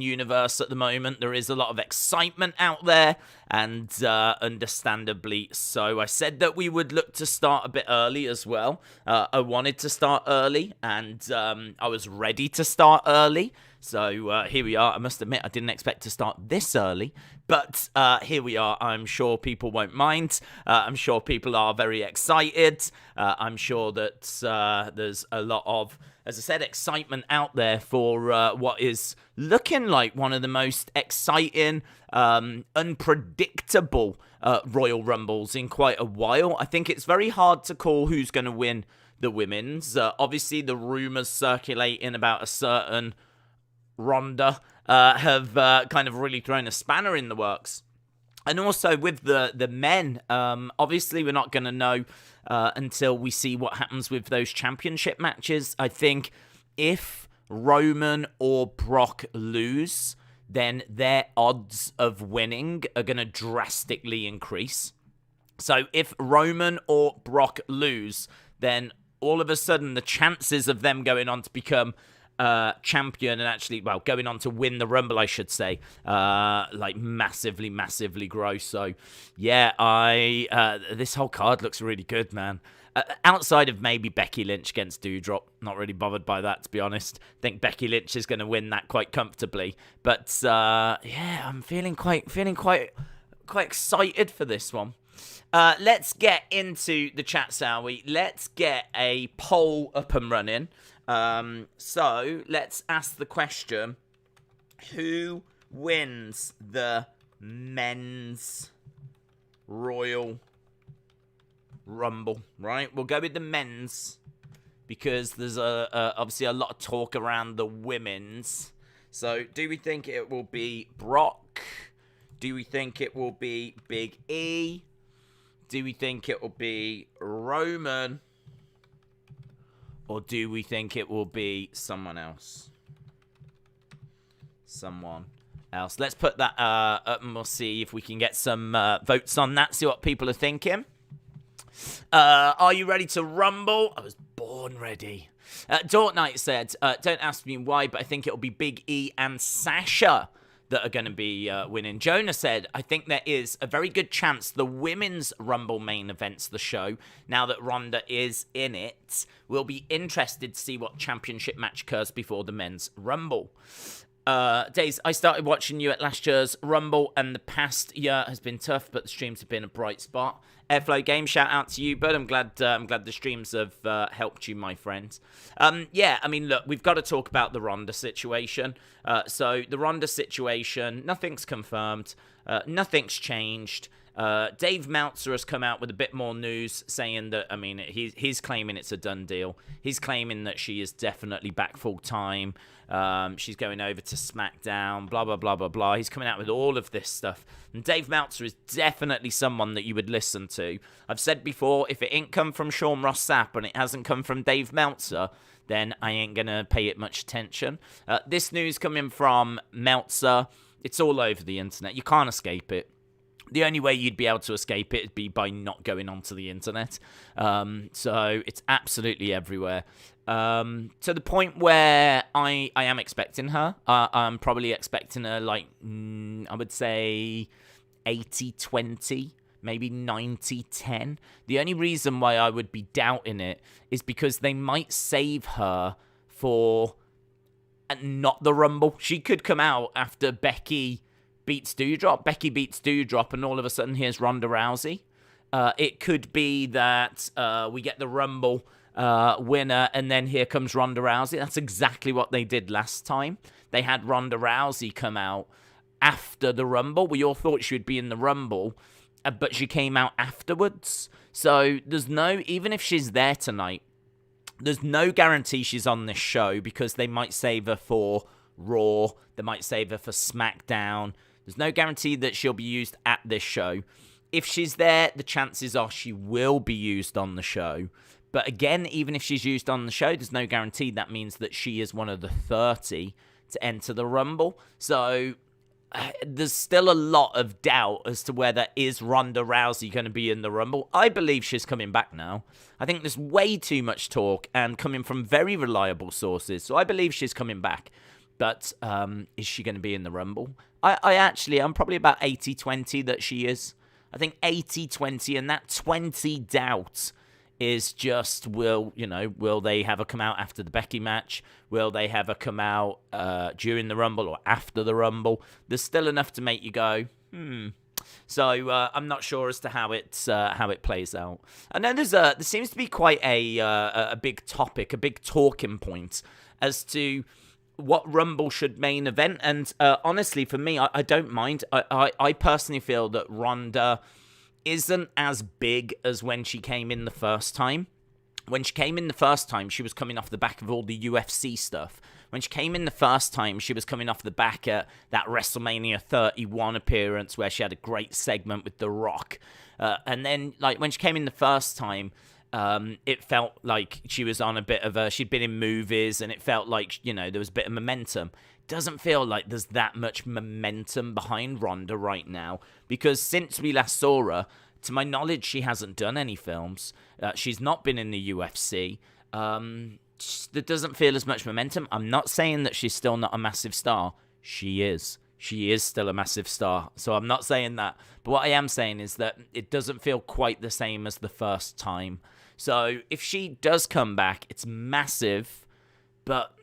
universe at the moment. There is a lot of excitement out there, and understandably so. I said that we would look to start a bit early as well. I wanted to start early, and I was ready to start early. So here we are. I must admit, I didn't expect to start this early, but here we are. I'm sure people won't mind. I'm sure people are very excited. I'm sure that there's a lot of, as I said, excitement out there for what is looking like one of the most exciting, unpredictable Royal Rumbles in quite a while. I think it's very hard to call who's going to win the women's. Obviously, the rumors circulating about a certain Ronda have kind of really thrown a spanner in the works. And also with the men, obviously we're not going to know until we see what happens with those championship matches. I think if Roman or Brock lose, then their odds of winning are going to drastically increase. So if Roman or Brock lose, then all of a sudden the chances of them going on to become champion and actually, well, going on to win the Rumble, I should say, like massively grow. So yeah, this whole card looks really good, man. Outside of maybe Becky Lynch against Doudrop, not really bothered by that, to be honest. I think Becky Lynch is going to win that quite comfortably. But yeah, I'm feeling quite excited for this one. Let's get into the chat, shall we? Let's get a poll up and running. So let's ask the question: who wins the men's Royal Rumble? Right, we'll go with the men's because there's obviously a lot of talk around the women's. So, do we think it will be Brock? Do we think it will be Big E? Do we think it will be Roman? Or do we think it will be someone else? Someone else. Let's put that up and we'll see if we can get some votes on that. See what people are thinking. Are you ready to rumble? I was born ready. Dort Knight said, don't ask me why, but I think it'll be Big E and Sasha that are going to be winning. Jonah said, I think there is a very good chance the women's Rumble main events the show, now that Ronda is in it. We'll be interested to see what championship match occurs before the men's Rumble. Days, I started watching you at last year's Rumble, and the past year has been tough, but the streams have been a bright spot. Airflow Game, shout out to you, bud. I'm glad the streams have helped you, my friend. Yeah, I mean, look, we've got to talk about the Ronda situation. So the Ronda situation, nothing's confirmed, nothing's changed. Dave Meltzer has come out with a bit more news saying that, I mean, he's claiming it's a done deal. He's claiming that she is definitely back full time. She's going over to SmackDown, blah, blah, blah, blah, blah. He's coming out with all of this stuff. And Dave Meltzer is definitely someone that you would listen to. I've said before, if it ain't come from Sean Ross Sapp and it hasn't come from Dave Meltzer, then I ain't going to pay it much attention. This news coming from Meltzer, it's all over the internet. You can't escape it. The only way you'd be able to escape it would be by not going onto the internet. So it's absolutely everywhere. To the point where I am expecting her. I'm probably expecting her, like, I would say 80-20, maybe 90-10. The only reason why I would be doubting it is because they might save her for not the Rumble. She could come out after Becky beats Doudrop. Becky beats Doudrop, and all of a sudden here's Ronda Rousey. It could be that we get the Rumble winner, and then here comes Ronda Rousey. That's exactly what they did last time. They had Ronda Rousey come out after the Rumble. We all thought she would be in the Rumble, but she came out afterwards. So there's no, even if she's there tonight, there's no guarantee she's on this show because they might save her for Raw. They might save her for SmackDown. There's no guarantee that she'll be used at this show. If she's there, the chances are she will be used on the show. But again, even if she's used on the show, there's no guarantee that means that she is one of the 30 to enter the Rumble. So there's still a lot of doubt as to whether is Ronda Rousey going to be in the Rumble. I believe she's coming back now. I think there's way too much talk and coming from very reliable sources. So I believe she's coming back. But is she going to be in the Rumble? I'm probably about 80-20 that she is. I think 80-20, and that 20 doubt is just, will they have her come out after the Becky match? Will they have her come out during the Rumble or after the Rumble? There's still enough to make you go, So I'm not sure as to how it plays out. And then there seems to be quite a big topic, a big talking point as to what Rumble should main event. And honestly, for me, I don't mind. I personally feel that Ronda isn't as big as when she came in the first time. When she came in the first time, she was coming off the back of all the UFC stuff. When she came in the first time, she was coming off the back at that WrestleMania 31 appearance where she had a great segment with The Rock. And then, like, when she came in the first time, it felt like she was on a bit of she'd been in movies, and it felt like, there was a bit of momentum. Doesn't feel like there's that much momentum behind Ronda right now, because since we last saw her, to my knowledge, she hasn't done any films. She's not been in the UFC. There doesn't feel as much momentum. I'm not saying that she's still not a massive star. She is. She is still a massive star. So I'm not saying that. But what I am saying is that it doesn't feel quite the same as the first time. So if she does come back, it's massive. But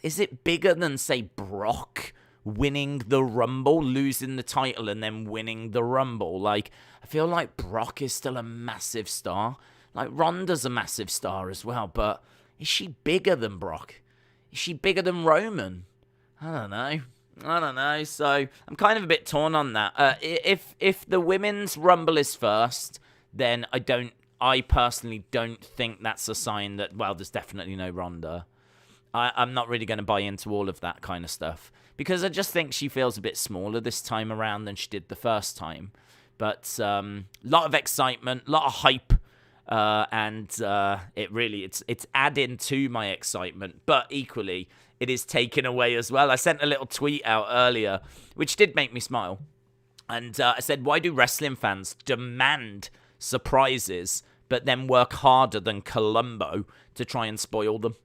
is it bigger than, say, Brock winning the Rumble, losing the title, and then winning the Rumble? Like, I feel like Brock is still a massive star. Like, Ronda's a massive star as well, but is she bigger than Brock? Is she bigger than Roman? I don't know. So I'm kind of a bit torn on that. If the women's Rumble is first, then I personally don't think that's a sign that, well, there's definitely no Ronda. I'm not really going to buy into all of that kind of stuff, because I just think she feels a bit smaller this time around than she did the first time. But a lot of excitement, a lot of hype, and it's adding to my excitement, but equally it is taken away as well. I sent a little tweet out earlier, which did make me smile, and I said, why do wrestling fans demand surprises but then work harder than Columbo to try and spoil them?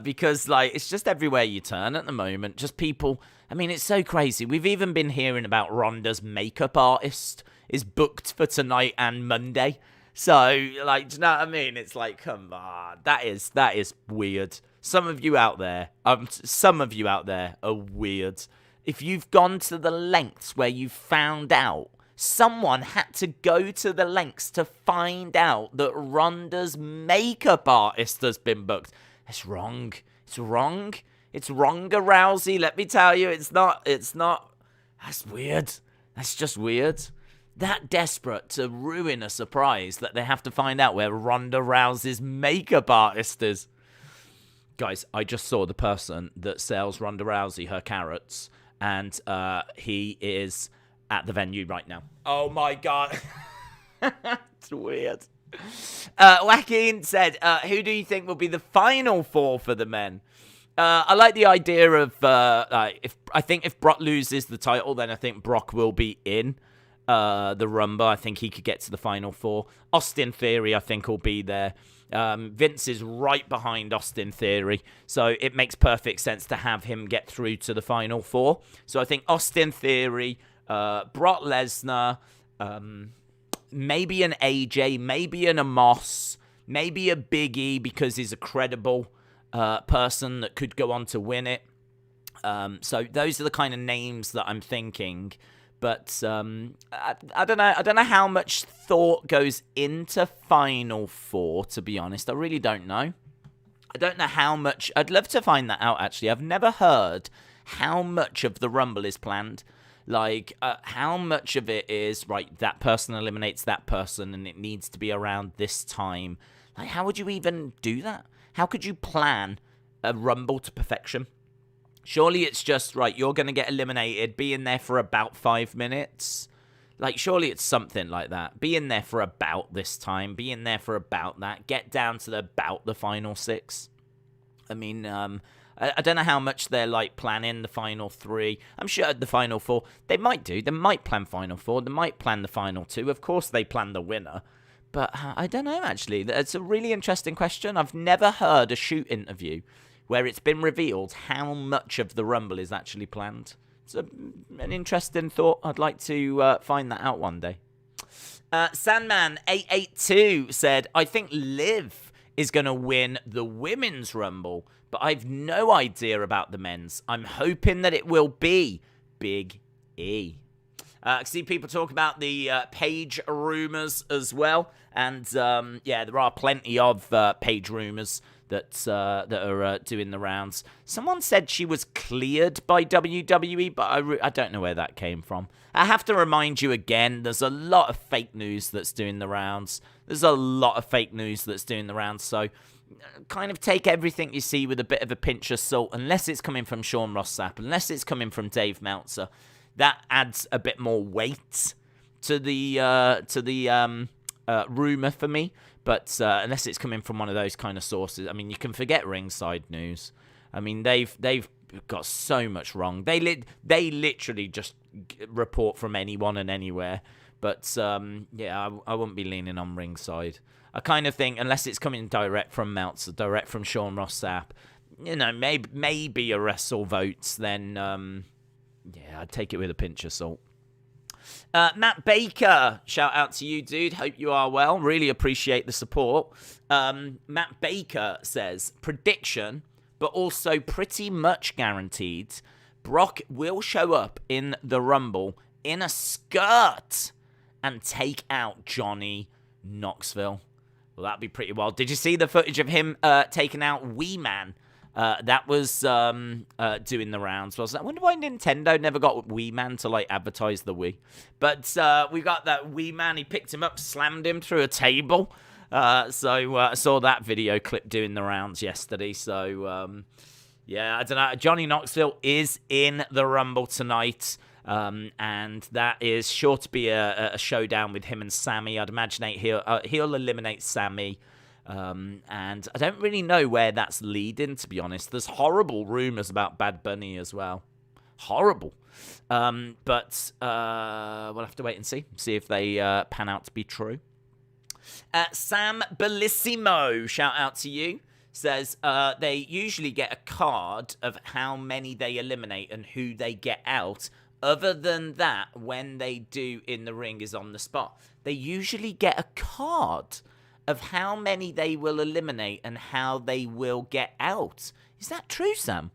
Because, like, it's just everywhere you turn at the moment. Just people, I mean, it's so crazy. We've even been hearing about Ronda's makeup artist is booked for tonight and Monday. So, like, do you know what I mean? It's like, come on. That is weird. Some of you out there are weird. If you've gone to the lengths where you found out, someone had to go to the lengths to find out that Ronda's makeup artist has been booked. It's wrong. It's wrong. It's wronger, Rousey. Let me tell you, it's not. That's weird. That's just weird. That desperate to ruin a surprise that they have to find out where Ronda Rousey's makeup artist is. Guys, I just saw the person that sells Ronda Rousey her carrots, and he is at the venue right now. Oh my God. It's weird. Joaquin said, who do you think will be the final four for the men? I like the idea of, if Brock loses the title, then I think Brock will be in the Rumble. I think he could get to the final four. Austin Theory, I think, will be there. Vince is right behind Austin Theory, so it makes perfect sense to have him get through to the final four. So I think Austin Theory, Brock Lesnar, maybe an AJ, maybe an Amos, maybe a Big E, because he's a credible person that could go on to win it. So those are the kind of names that I'm thinking. But I don't know. I don't know how much thought goes into Final Four, to be honest. I really don't know. I don't know how much. I'd love to find that out, actually. I've never heard how much of the Rumble is planned. Like, how much of it is, right, that person eliminates that person and it needs to be around this time. Like, how would you even do that? How could you plan a Rumble to perfection? Surely it's just, right, you're going to get eliminated, be in there for about 5 minutes. Like, surely it's something like that. Be in there for about this time. Be in there for about that. Get down to about the final 6. I mean, I don't know how much they're, like, planning the final 3. I'm sure the final 4, they might do. They might plan final 4. They might plan the final 2. Of course they plan the winner. But I don't know, actually. It's a really interesting question. I've never heard a shoot interview where it's been revealed how much of the Rumble is actually planned. It's an interesting thought. I'd like to find that out one day. Sandman882 said, I think Liv is going to win the Women's Rumble, but I've no idea about the men's. I'm hoping that it will be Big E. I see people talk about the Paige rumors as well. And, yeah, there are plenty of Paige rumors that are doing the rounds. Someone said she was cleared by WWE, but I don't know where that came from. I have to remind you again, there's a lot of fake news that's doing the rounds. So kind of take everything you see with a bit of a pinch of salt, unless it's coming from Sean Ross Sapp, unless it's coming from Dave Meltzer. That adds a bit more weight to the rumor for me. But unless it's coming from one of those kind of sources, I mean, you can forget ringside news. I mean, they've got so much wrong. They literally just report from anyone and anywhere. But yeah, I wouldn't be leaning on ringside. I kind of think unless it's coming direct from Meltzer, direct from Sean Ross Sapp, you know, maybe a wrestle votes, then yeah, I'd take it with a pinch of salt. Matt Baker, shout out to you, dude. Hope you are well. Really appreciate the support. Matt Baker says, prediction, but also pretty much guaranteed, Brock will show up in the Rumble in a skirt and take out Johnny Knoxville. Well, that'd be pretty wild. Did you see the footage of him taking out Wee Man? That was doing the rounds. I wonder why Nintendo never got Wee Man to like advertise the Wii. But we got that Wee Man. He picked him up, slammed him through a table. So I saw that video clip doing the rounds yesterday. So yeah, I don't know. Johnny Knoxville is in the Rumble tonight. And that is sure to be a showdown with him and Sammy. I'd imagine he'll eliminate Sammy. And I don't really know where that's leading, to be honest. There's horrible rumors about Bad Bunny as well. Horrible. But we'll have to wait and see if they pan out to be true. Sam Bellissimo, shout out to you, says they usually get a card of how many they eliminate and who they get out. Other than that, when they do in the ring is on the spot. They usually get a card of how many they will eliminate and how they will get out. Is that true, Sam?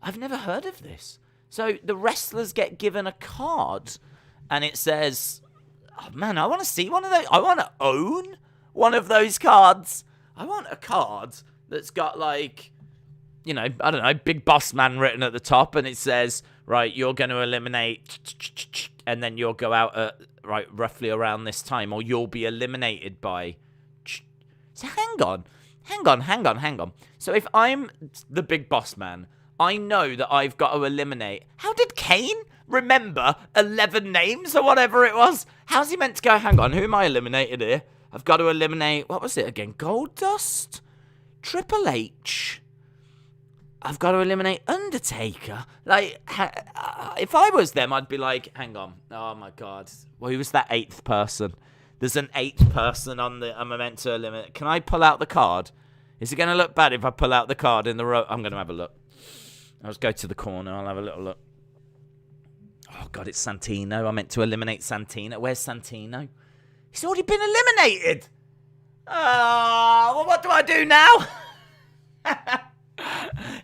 I've never heard of this. So the wrestlers get given a card and it says, oh man, I want to see one of those. I want to own one of those cards. I want a card that's got like, you know, I don't know, Big Boss Man written at the top and it says, right, you're going to eliminate, and then you'll go out at, right, roughly around this time, or you'll be eliminated by. So hang on. So if I'm the Big Boss Man, I know that I've got to eliminate. How did Kane remember 11 names or whatever it was? How's he meant to go, hang on, who am I eliminated here? I've got to eliminate, what was it again? Goldust? Triple H? I've got to eliminate Undertaker. Like, if I was them, I'd be like, hang on. Oh, my God. Well, who was that 8th person? There's an 8th person on the I'm meant to eliminate. Can I pull out the card? Is it going to look bad if I pull out the card in the row? I'm going to have a look. I'll just go to the corner. I'll have a little look. Oh, God, it's Santino. I meant to eliminate Santino. Where's Santino? He's already been eliminated. Oh, well, what do I do now?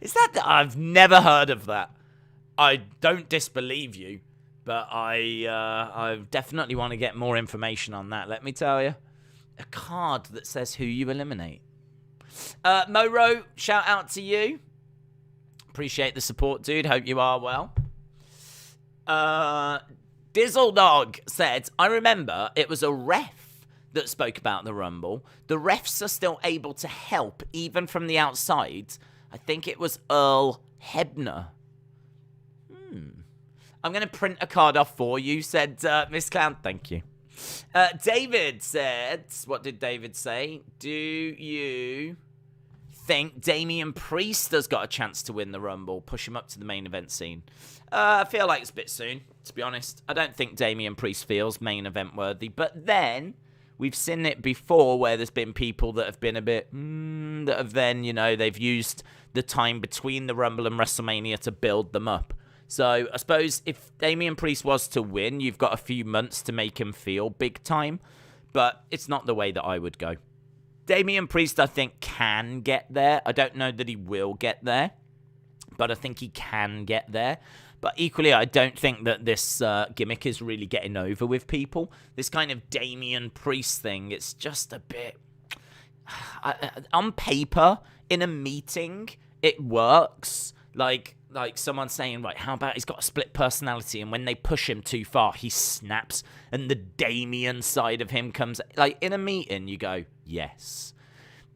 Is that... I've never heard of that. I don't disbelieve you, but I definitely want to get more information on that. Let me tell you. A card that says who you eliminate. Moro, shout out to you. Appreciate the support, dude. Hope you are well. Dizzledog said, I remember it was a ref that spoke about the Rumble. The refs are still able to help, even from the outside. I think it was Earl Hebner. I'm going to print a card off for you, said Miss Clown. Thank you. David said, what did David say? Do you think Damian Priest has got a chance to win the Rumble? Push him up to the main event scene. I feel like it's a bit soon, to be honest. I don't think Damian Priest feels main event worthy. But then, we've seen it before where there's been people that have been a bit, that have then, they've used the time between the Rumble and WrestleMania to build them up. So I suppose if Damian Priest was to win, you've got a few months to make him feel big time, but it's not the way that I would go. Damian Priest, I think, can get there. I don't know that he will get there, but I think he can get there. But equally, I don't think that this gimmick is really getting over with people. This kind of Damian Priest thing, it's just a bit... on paper, in a meeting, it works. Like someone saying, right, how about he's got a split personality, and when they push him too far, he snaps, and the Damian side of him comes... Like, in a meeting, you go, yes.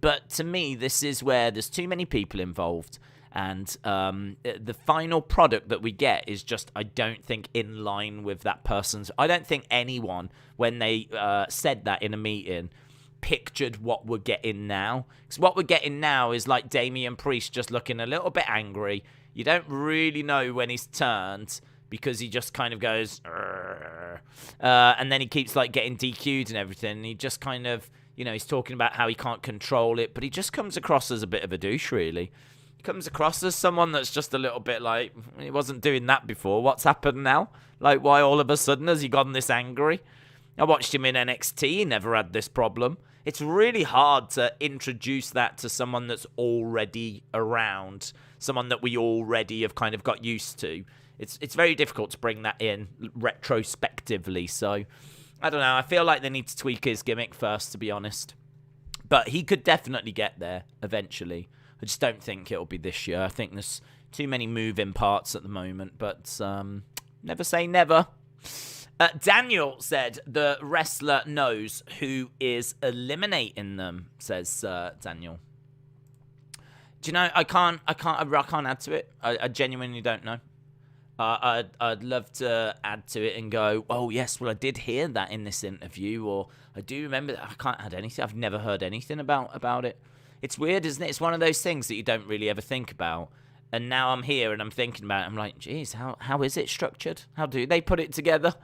But to me, this is where there's too many people involved. And the final product that we get is just, I don't think, in line with that person's... I don't think anyone, when they said that in a meeting, pictured what we're getting now. Because what we're getting now is like Damian Priest just looking a little bit angry. You don't really know when he's turned because he just kind of goes... and then he keeps like getting DQ'd and everything. And he just kind of, he's talking about how he can't control it. But he just comes across as a bit of a douche, really. Comes across as someone that's just a little bit like, he wasn't doing that before. What's happened now? Like, why all of a sudden has he gone this angry? I watched him in NXT. He never had this problem. It's really hard to introduce that to someone that's already around, someone that we already have kind of got used to. It's very difficult to bring that in retrospectively. So, I don't know. I feel like they need to tweak his gimmick first, to be honest. But he could definitely get there eventually. I just don't think it'll be this year. I think there's too many moving parts at the moment, but never say never. Daniel said the wrestler knows who is eliminating them, says Daniel. Do you know, I can't add to it. I genuinely don't know. I'd love to add to it and go, oh yes, well I did hear that in this interview, or I do remember that. I can't add anything. I've never heard anything about it. It's weird, isn't it? It's one of those things that you don't really ever think about. And now I'm here and I'm thinking about it. I'm like, geez, how is it structured? How do they put it together?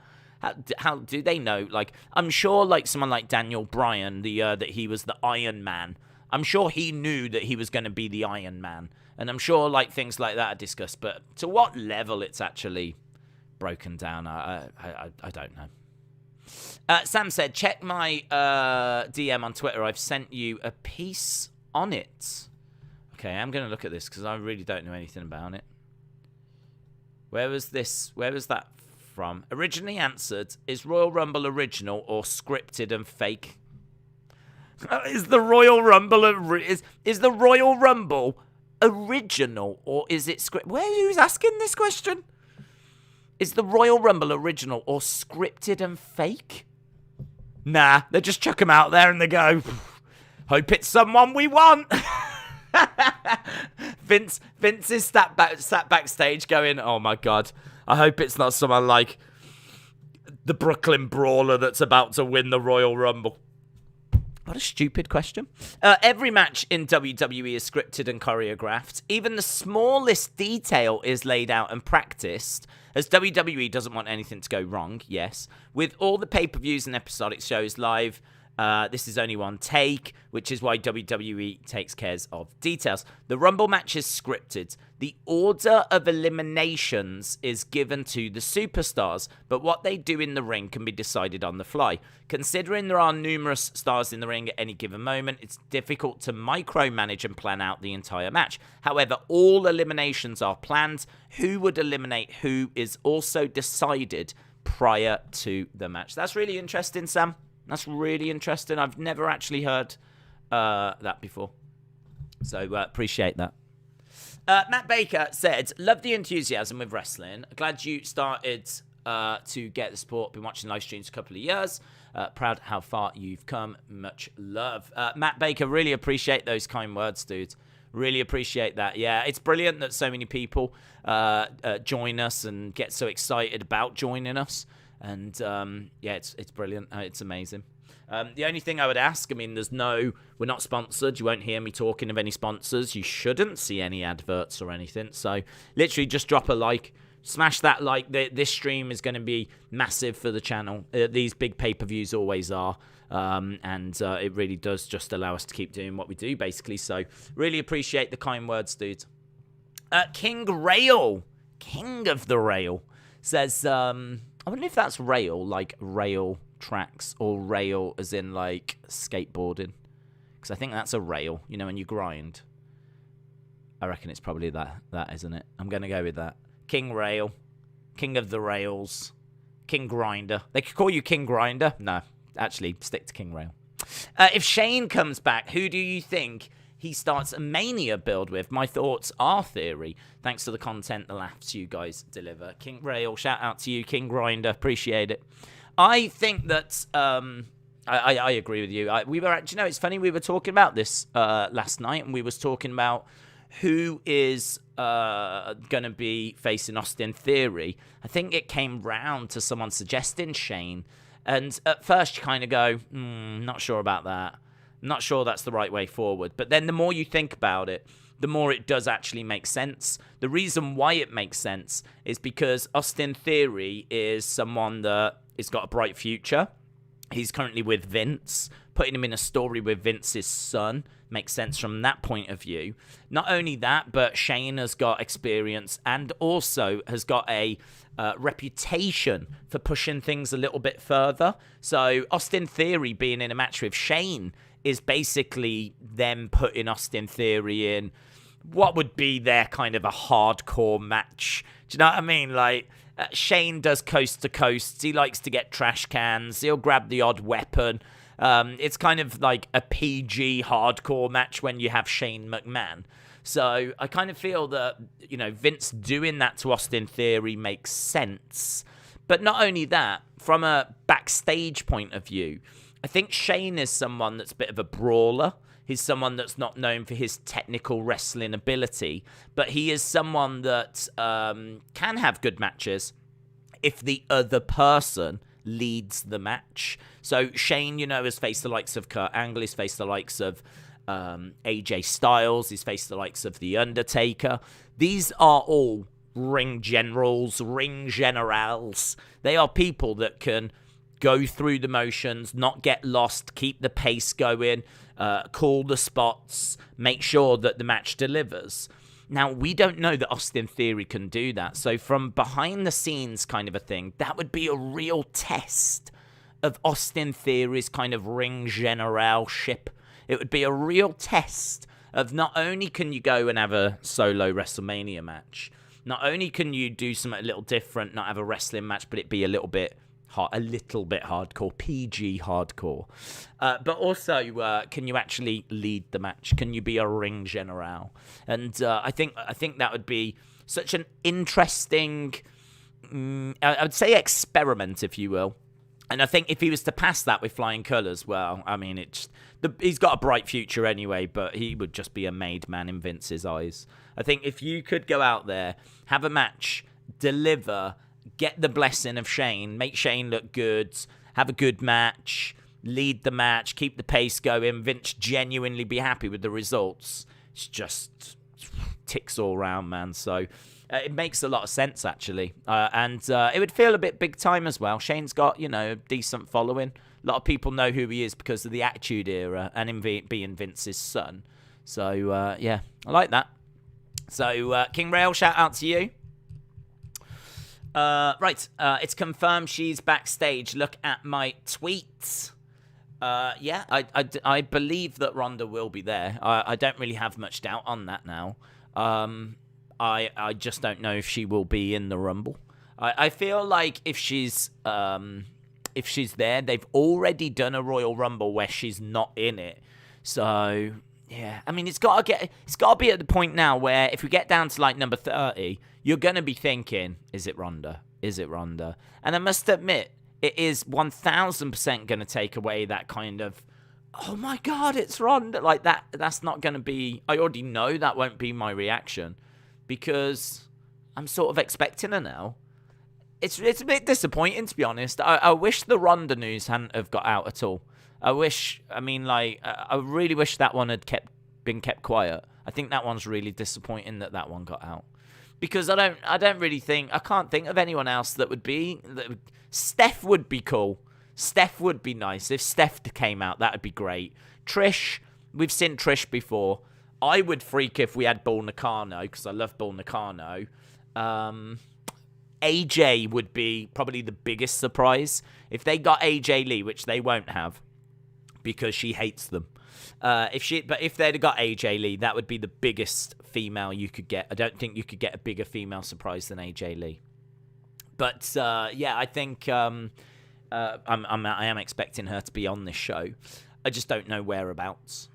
How do they know? Like, I'm sure like someone like Daniel Bryan, that he was the Iron Man. I'm sure he knew that he was going to be the Iron Man. And I'm sure like things like that are discussed. But to what level it's actually broken down, I don't know. Sam said, check my DM on Twitter. I've sent you a piece on it. Okay, I'm going to look at this because I really don't know anything about it. Where was that from? Originally answered, is Royal Rumble original or scripted and fake? Is the Royal Rumble is the Royal Rumble original or is it script? Who's asking this question? Is the Royal Rumble original or scripted and fake? Nah, they just chuck them out there and they go, hope it's someone we want. Vince is sat backstage going, oh my God, I hope it's not someone like the Brooklyn Brawler that's about to win the Royal Rumble. What a stupid question. Every match in WWE is scripted and choreographed. Even the smallest detail is laid out and practiced, as WWE doesn't want anything to go wrong, yes. With all the pay-per-views and episodic shows live, this is only one take, which is why WWE takes care of details. The Rumble match is scripted. The order of eliminations is given to the superstars, but what they do in the ring can be decided on the fly. Considering there are numerous stars in the ring at any given moment, it's difficult to micromanage and plan out the entire match. However, all eliminations are planned. Who would eliminate who is also decided prior to the match. That's really interesting, Sam. That's really interesting. I've never actually heard that before. So appreciate that. Matt Baker said, love the enthusiasm with wrestling. Glad you started to get the sport. Been watching live streams a couple of years. Proud how far you've come. Much love. Matt Baker, really appreciate those kind words, dude. Really appreciate that. Yeah, it's brilliant that so many people join us and get so excited about joining us. And yeah, it's brilliant. It's amazing. The only thing I would ask, I mean, we're not sponsored. You won't hear me talking of any sponsors. You shouldn't see any adverts or anything. So literally just drop a like, Smash that like. This stream is going to be massive for the channel. These big pay-per-views always are. And it really does just allow us to keep doing what we do, basically. So, really appreciate the kind words, dude. King Rail, King of the Rail, says, I wonder if that's rail, like rail tracks, or rail as in, like, skateboarding. Because I think that's a rail, you know, when you grind. I reckon it's probably that, isn't it? I'm going to go with that. King Rail, King of the Rails, King Grinder. They could call you King Grinder. No, actually, stick to King Rail. If Shane comes back, who do you think he starts a Mania build with? My thoughts are theory. Thanks to the content, the laughs you guys deliver. King Rail, shout out to you. King Grinder, appreciate it. I think that... I agree with you. We were actually, you know, it's funny, we were talking about this last night, and we was talking about who is going to be facing Austin Theory. I think it came round to someone suggesting Shane, and at first you kind of go, not sure about that. Not sure that's the right way forward. But then the more you think about it, the more it does actually make sense. The reason why it makes sense is because Austin Theory is someone that has got a bright future. He's currently with Vince. Putting him in a story with Vince's son makes sense from that point of view. Not only that, but Shane has got experience and also has got a reputation for pushing things a little bit further. So Austin Theory being in a match with Shane is basically them putting Austin Theory in what would be their kind of a hardcore match. Do you know what I mean? Like, Shane does coast to coast. He likes to get trash cans. He'll grab the odd weapon. It's kind of like a PG hardcore match when you have Shane McMahon. So I kind of feel that, you know, Vince doing that to Austin Theory makes sense. But not only that, from a backstage point of view, I think Shane is someone that's a bit of a brawler. He's someone that's not known for his technical wrestling ability, but he is someone that can have good matches if the other person leads the match. So Shane, you know, has faced the likes of Kurt Angle, he's faced the likes of AJ Styles, he's faced the likes of The Undertaker. These are all ring generals, ring generals. They are people that can go through the motions, not get lost, keep the pace going, call the spots, make sure that the match delivers. Now, we don't know that Austin Theory can do that. So from behind the scenes kind of a thing, that would be a real test of Austin Theory's kind of ring generalship. It would be a real test of not only can you go and have a solo WrestleMania match, not only can you do something a little different, not have a wrestling match, but it be a little bit hardcore, PG hardcore. But also, can you actually lead the match? Can you be a ring general? And I think that would be such an interesting, I would say, experiment, if you will. And I think if he was to pass that with flying colours, well, I mean, he's got a bright future anyway, but he would just be a made man in Vince's eyes. I think if you could go out there, have a match, deliver, get the blessing of Shane, make Shane look good, have a good match, lead the match, keep the pace going, Vince genuinely be happy with the results. It's just ticks all round, man. So it makes a lot of sense, actually. And it would feel a bit big time as well. Shane's got, you know, a decent following. A lot of people know who he is because of the Attitude Era and him being Vince's son. So, yeah, I like that. So, King Rail, shout out to you. Right, it's confirmed she's backstage. Look at my tweets. Yeah, I believe that Ronda will be there. I don't really have much doubt on that now. I just don't know if she will be in the Rumble. I feel like if she's there, they've already done a Royal Rumble where she's not in it. So yeah, I mean, it's got to be at the point now where if we get down to like number 30, you're going to be thinking, is it Ronda? Is it Ronda? And I must admit, it is 1,000% going to take away that kind of, oh my God, it's Ronda. Like that, that's not going to be, I already know that won't be my reaction because I'm sort of expecting her now. It's a bit disappointing, to be honest. I wish the Ronda news hadn't have got out at all. I really wish that one had been kept quiet. I think that one's really disappointing that one got out. because I can't think of anyone else that would be. Steph would be cool. Steph would be nice. If Steph came out, that would be great. Trish, we've seen Trish before. I would freak if we had Bull Nakano, because I love Bull Nakano. AJ would be probably the biggest surprise. If they got AJ Lee, which they won't have, because she hates them. But if they'd got AJ Lee, that would be the biggest female you could get. I don't think you could get a bigger female surprise than AJ Lee. But yeah, I think I am expecting her to be on this show. I just don't know whereabouts.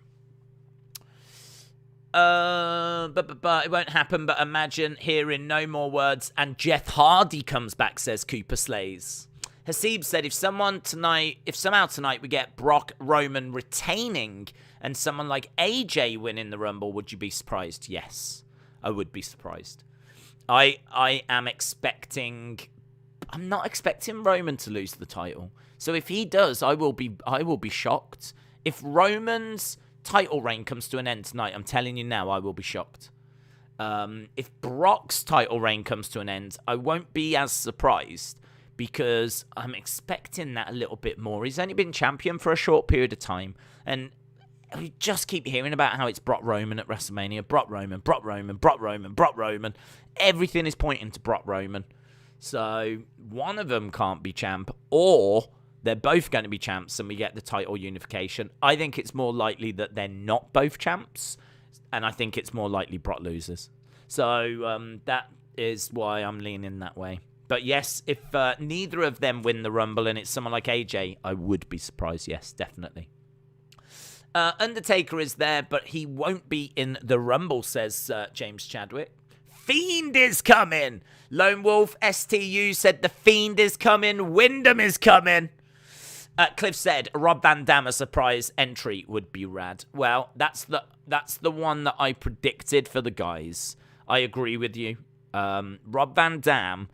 But it won't happen. But imagine hearing no more words and Jeff Hardy comes back, says Cooper Slays. Hasib said, if somehow tonight we get Brock Roman retaining and someone like AJ winning the Rumble, would you be surprised? Yes, I would be surprised. I'm not expecting Roman to lose the title. So if he does, I will be shocked. If Roman's title reign comes to an end tonight, I'm telling you now, I will be shocked. If Brock's title reign comes to an end, I won't be as surprised, because I'm expecting that a little bit more. He's only been champion for a short period of time, and we just keep hearing about how it's Brock Roman at WrestleMania. Brock Roman, Brock Roman, Brock Roman, Brock Roman. Everything is pointing to Brock Roman. So one of them can't be champ, or they're both going to be champs and we get the title unification. I think it's more likely that they're not both champs, and I think it's more likely Brock loses. So that is why I'm leaning that way. But yes, if neither of them win the Rumble and it's someone like AJ, I would be surprised. Yes, definitely. Undertaker is there, but he won't be in the Rumble, says James Chadwick. Fiend is coming. Lone Wolf STU said the Fiend is coming. Wyndham is coming. Cliff said Rob Van Dam a surprise entry would be rad. Well, that's the one that I predicted for the guys. I agree with you. Rob Van Dam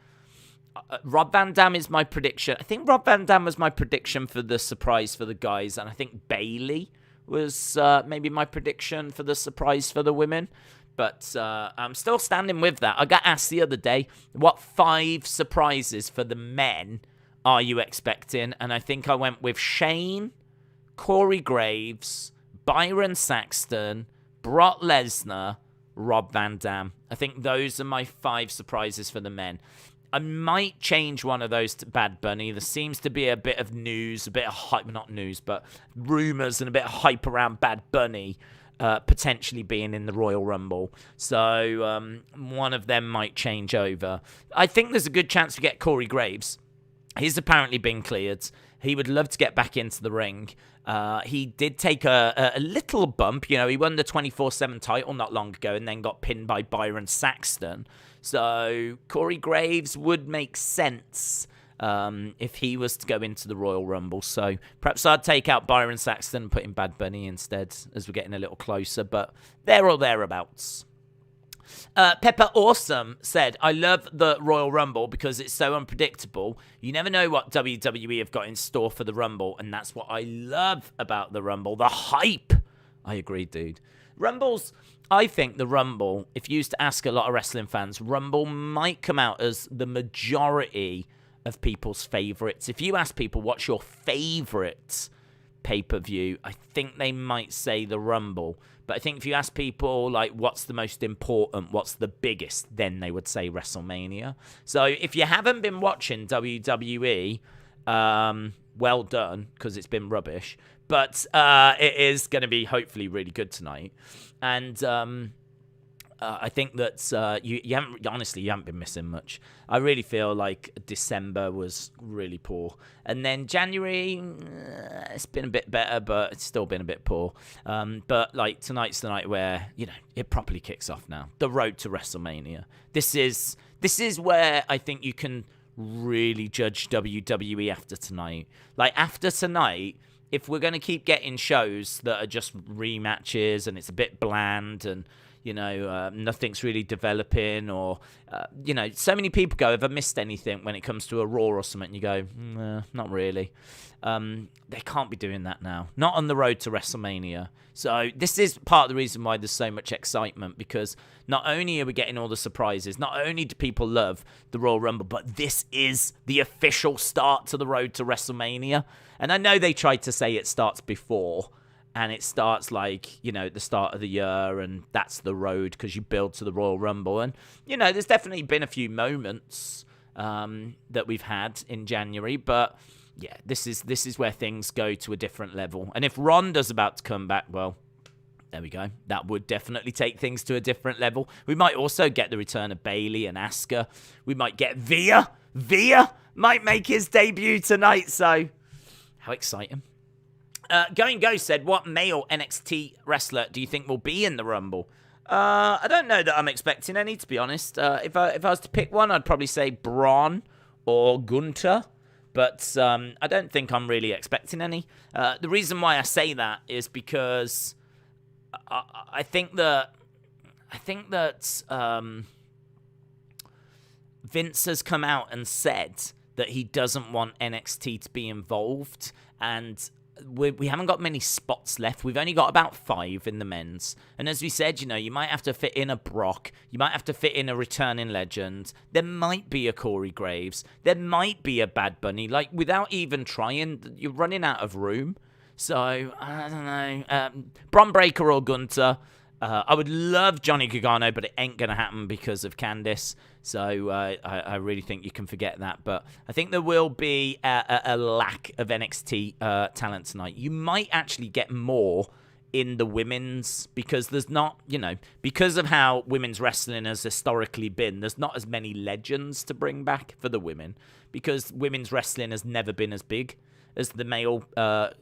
is my prediction. I think Rob Van Dam was my prediction for the surprise for the guys, and I think Bayley was maybe my prediction for the surprise for the women. But I'm still standing with that. I got asked the other day, what 5 surprises for the men are you expecting? And I think I went with Shane, Corey Graves, Byron Saxton, Brock Lesnar, Rob Van Dam. I think those are my 5 surprises for the men. I might change one of those to Bad Bunny. There seems to be a bit of news, a bit of hype, not news, but rumors and a bit of hype around Bad Bunny potentially being in the Royal Rumble. So one of them might change over. I think there's a good chance we get Corey Graves. He's apparently been cleared. He would love to get back into the ring. He did take a little bump. You know, he won the 24/7 title not long ago and then got pinned by Byron Saxton. So Corey Graves would make sense if he was to go into the Royal Rumble. So perhaps I'd take out Byron Saxton and put in Bad Bunny instead as we're getting a little closer. But there or thereabouts. Pepper Awesome said, I love the Royal Rumble because it's so unpredictable. You never know what WWE have got in store for the Rumble, and that's what I love about the Rumble. The hype. I agree, dude. I think the Rumble, if you used to ask a lot of wrestling fans, Rumble might come out as the majority of people's favorites. If you ask people, what's your favorite pay-per-view, I think they might say the Rumble. But I think if you ask people, like, what's the most important, what's the biggest, then they would say WrestleMania. So if you haven't been watching WWE, well done, because it's been rubbish. But it is going to be hopefully really good tonight. And I think that you haven't been missing much. I really feel like December was really poor. And then January, it's been a bit better, but it's still been a bit poor. But like tonight's the night where, you know, it properly kicks off now. The road to WrestleMania. This is where I think you can really judge WWE after tonight. Like after tonight, if we're going to keep getting shows that are just rematches and it's a bit bland and Nothing's really developing, or, so many people go, have I missed anything when it comes to a Raw or something? And you go, not really. They can't be doing that now. Not on the road to WrestleMania. So this is part of the reason why there's so much excitement, because not only are we getting all the surprises, not only do people love the Royal Rumble, but this is the official start to the road to WrestleMania. And I know they tried to say it starts before, and it starts like, the start of the year, and that's the road because you build to the Royal Rumble. And, there's definitely been a few moments that we've had in January, but yeah, this is where things go to a different level. And if Ronda's about to come back, well, there we go. That would definitely take things to a different level. We might also get the return of Bayley and Asuka. We might get Via. Via might make his debut tonight, so how exciting. Going Ghost said, what male NXT wrestler do you think will be in the Rumble? I don't know that I'm expecting any, to be honest. If I was to pick one, I'd probably say Braun or Gunter. But I don't think I'm really expecting any. The reason why I say that is because I think that Vince has come out and said that he doesn't want NXT to be involved, and we haven't got many spots left. We've only got about 5 in the men's. And as we said, you might have to fit in a Brock. You might have to fit in a returning legend. There might be a Corey Graves. There might be a Bad Bunny. Like, without even trying, you're running out of room. So, I don't know. Bron Breakker or Gunter. I would love Johnny Gargano, but it ain't going to happen because of Candice. So I really think you can forget that. But I think there will be a lack of NXT talent tonight. You might actually get more in the women's, because there's not, because of how women's wrestling has historically been, there's not as many legends to bring back for the women, because women's wrestling has never been as big as the male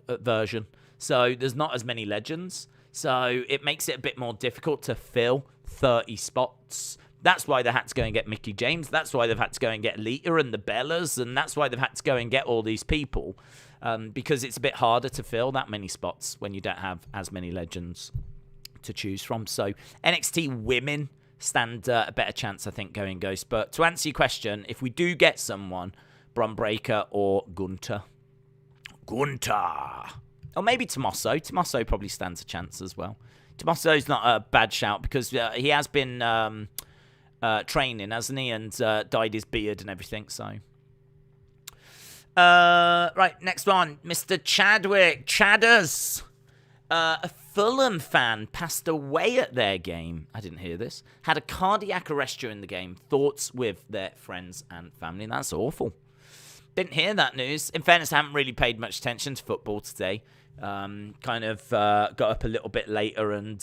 version. So there's not as many legends. So it makes it a bit more difficult to fill 30 spots. That's why they had to go and get Mickie James. That's why they've had to go and get Lita and the Bellas. And that's why they've had to go and get all these people. Because it's a bit harder to fill that many spots when you don't have as many legends to choose from. So NXT women stand a better chance, I think, going Ghost. But to answer your question, if we do get someone, Bron Breakker or Gunter. Or maybe Tommaso. Tommaso probably stands a chance as well. Tommaso's not a bad shout, because he has been training, hasn't he? And dyed his beard and everything, so. Right, next one. Mr. Chadwick. Chadders. A Fulham fan passed away at their game. I didn't hear this. Had a cardiac arrest during the game. Thoughts with their friends and family. That's awful. Didn't hear that news. In fairness, I haven't really paid much attention to football today. Got up a little bit later and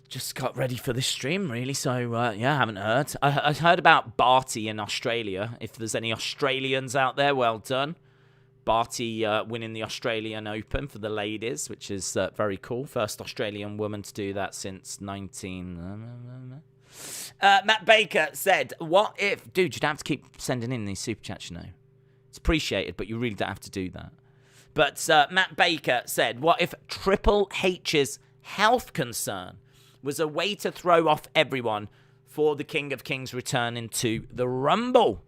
just got ready for this stream, really. So, I haven't heard. I heard about Barty in Australia. If there's any Australians out there, well done. Barty winning the Australian Open for the ladies, which is very cool. First Australian woman to do that since 19... Matt Baker said, what if... Dude, you don't have to keep sending in these super chats, It's appreciated, but you really don't have to do that. But Matt Baker said, what if Triple H's health concern was a way to throw off everyone for the King of Kings returning to the Rumble?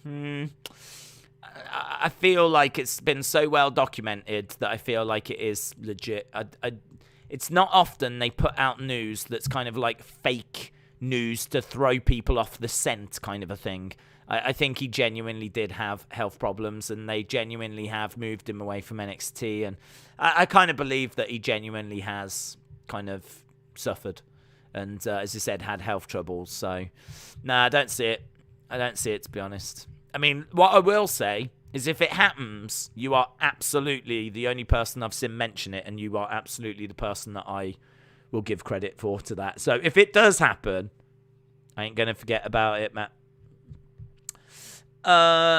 I feel like it's been so well documented that I feel like it is legit. It's not often they put out news that's kind of like fake news to throw people off the scent kind of a thing. I think he genuinely did have health problems, and they genuinely have moved him away from NXT, and I kind of believe that he genuinely has kind of suffered and, as I said, had health troubles. So, I don't see it. I don't see it, to be honest. I mean, what I will say is if it happens, you are absolutely the only person I've seen mention it, and you are absolutely the person that I will give credit for to that. So if it does happen, I ain't going to forget about it, Matt.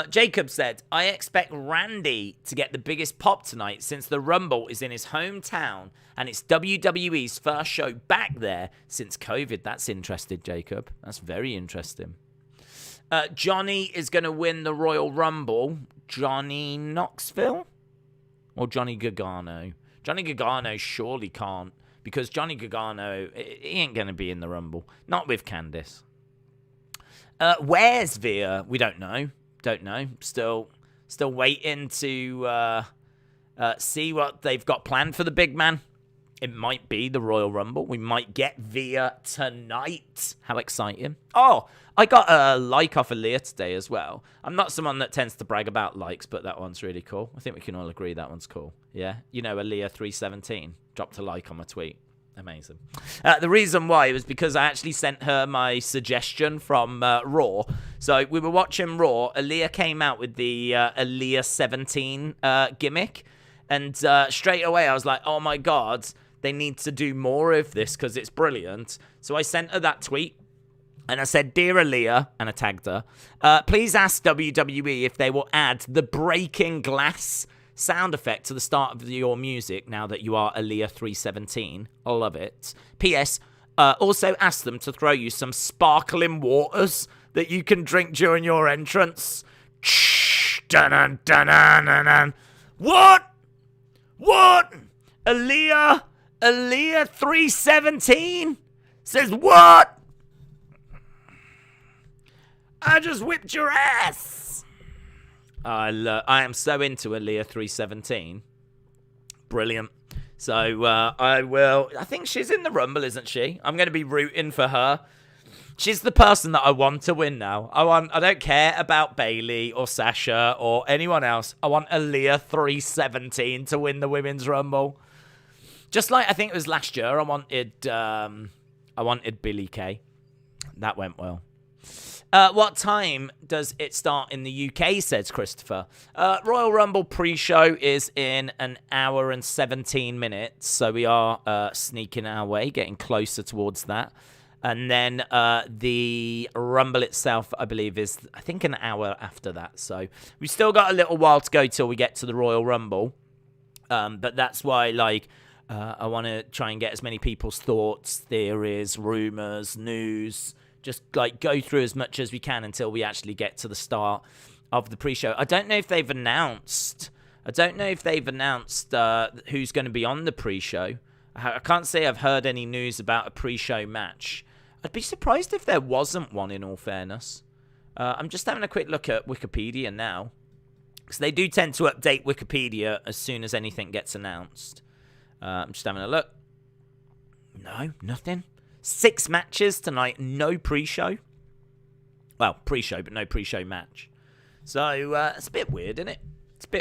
Jacob said, I expect Randy to get the biggest pop tonight since the Rumble is in his hometown and it's WWE's first show back there since COVID. That's interesting, Jacob. That's very interesting. Johnny is going to win the Royal Rumble. Johnny Knoxville? Or Johnny Gargano? Johnny Gargano surely can't because Johnny Gargano, he ain't going to be in the Rumble. Not with Candice. Where's Veer? We don't know. Still waiting to see what they've got planned for the big man. It might be the Royal Rumble. We might get Veer tonight. How exciting. Oh, I got a like off Aaliyah today as well. I'm not someone that tends to brag about likes, but that one's really cool. I think we can all agree that one's cool. Yeah? You know, Aaliyah 317 dropped a like on my tweet. Amazing. The reason why was because I actually sent her my suggestion from Raw. So we were watching Raw. Aaliyah came out with the Aaliyah 17 gimmick. And straight away I was like, oh my God, they need to do more of this because it's brilliant. So I sent her that tweet. And I said, Dear Aaliyah, and I tagged her, please ask WWE if they will add the breaking glass sound effect to the start of your music now that you are Aaliyah 317. I love it. P.S. Also ask them to throw you some sparkling waters that you can drink during your entrance. Dun-dun, dun-dun, dun-dun. What? Aaliyah 317 says what? I just whipped your ass. I am so into Aaliyah 317. Brilliant. So I think she's in the Rumble, isn't she? I'm going to be rooting for her. She's the person that I want to win now. I don't care about Bayley or Sasha or anyone else. I want Aaliyah 317 to win the Women's Rumble. Just like I think it was last year, I wanted Billie Kay. That went well. What time does it start in the UK, says Christopher. Royal Rumble pre-show is in an hour and 17 minutes, so we are sneaking our way, getting closer towards that. And then the Rumble itself, I believe, is, I think, an hour after that. So we've still got a little while to go till we get to the Royal Rumble. But that's why, I want to try and get as many people's thoughts, theories, rumors, news, just go through as much as we can until we actually get to the start of the pre-show. I don't know if they've announced who's going to be on the pre-show. I can't say I've heard any news about a pre-show match. I'd be surprised if there wasn't one, in all fairness. I'm just having a quick look at Wikipedia now, because they do tend to update Wikipedia as soon as anything gets announced. I'm just having a look. No, nothing. 6 matches tonight, no pre-show. Well, pre-show, but no pre-show match. So, it's a bit weird, isn't it?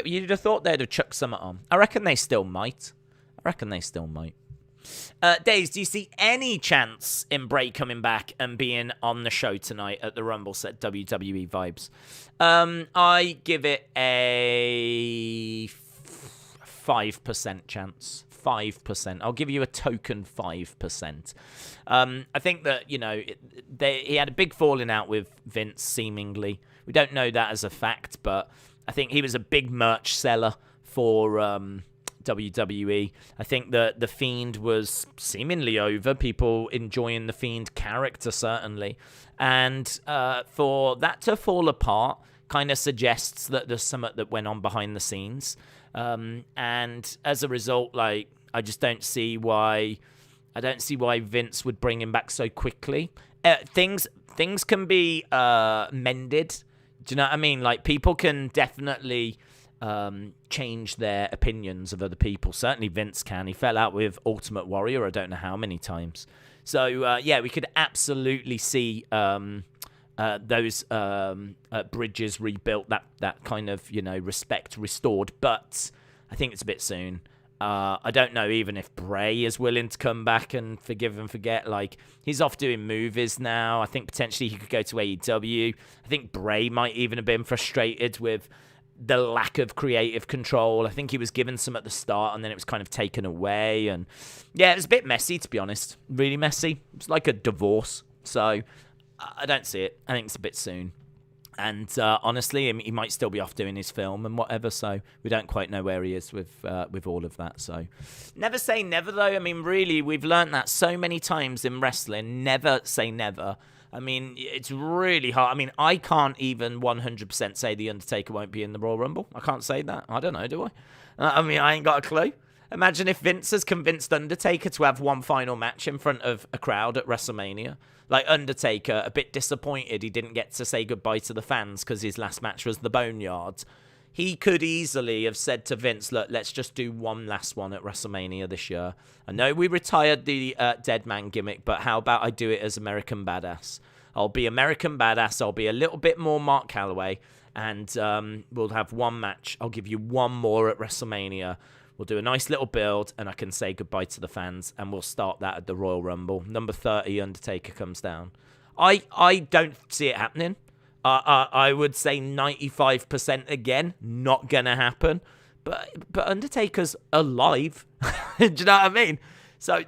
You'd have thought they'd have chucked something on. I reckon they still might. Days, do you see any chance in Bray coming back and being on the show tonight at the Rumble, set WWE Vibes? I give it a 5% chance. 5%. I'll give you a token 5%. I think that, he had a big falling out with Vince, seemingly. We don't know that as a fact, but I think he was a big merch seller for WWE. I think that The Fiend was seemingly over. People enjoying The Fiend character, certainly. And for that to fall apart kind of suggests that there's something that went on behind the scenes. And as a result, I just don't see why Vince would bring him back so quickly. Things can be mended. Do you know what I mean? People can definitely change their opinions of other people. Certainly Vince can. He fell out with Ultimate Warrior I don't know how many times. So, we could absolutely see those bridges rebuilt, that kind of, respect restored. But I think it's a bit soon. I don't know even if Bray is willing to come back and forgive and forget. He's off doing movies now. I think potentially he could go to AEW. I think Bray might even have been frustrated with the lack of creative control. I think he was given some at the start and then it was kind of taken away. And yeah, it was a bit messy, to be honest. Really messy. It's like a divorce. So I don't see it. I think it's a bit soon. And honestly, he might still be off doing his film and whatever, so we don't quite know where he is with all of that. So never say never, though. I mean, really, we've learned that so many times in wrestling. Never say never. I mean, it's really hard. I mean, I can't even 100% say The Undertaker won't be in the Royal Rumble. I can't say that. I don't know, do I? I mean, I ain't got a clue. Imagine if Vince has convinced Undertaker to have one final match in front of a crowd at WrestleMania. Like, Undertaker, a bit disappointed he didn't get to say goodbye to the fans because his last match was the Boneyard. He could easily have said to Vince, look, let's just do one last one at WrestleMania this year. I know we retired the Dead Man gimmick, but how about I do it as American Badass? I'll be American Badass. I'll be a little bit more Mark Calloway, and we'll have one match. I'll give you one more at WrestleMania. We'll do a nice little build, and I can say goodbye to the fans, and we'll start that at the Royal Rumble. Number 30, Undertaker comes down. I don't see it happening. I would say 95% again, not going to happen. But Undertaker's alive. Do you know what I mean? So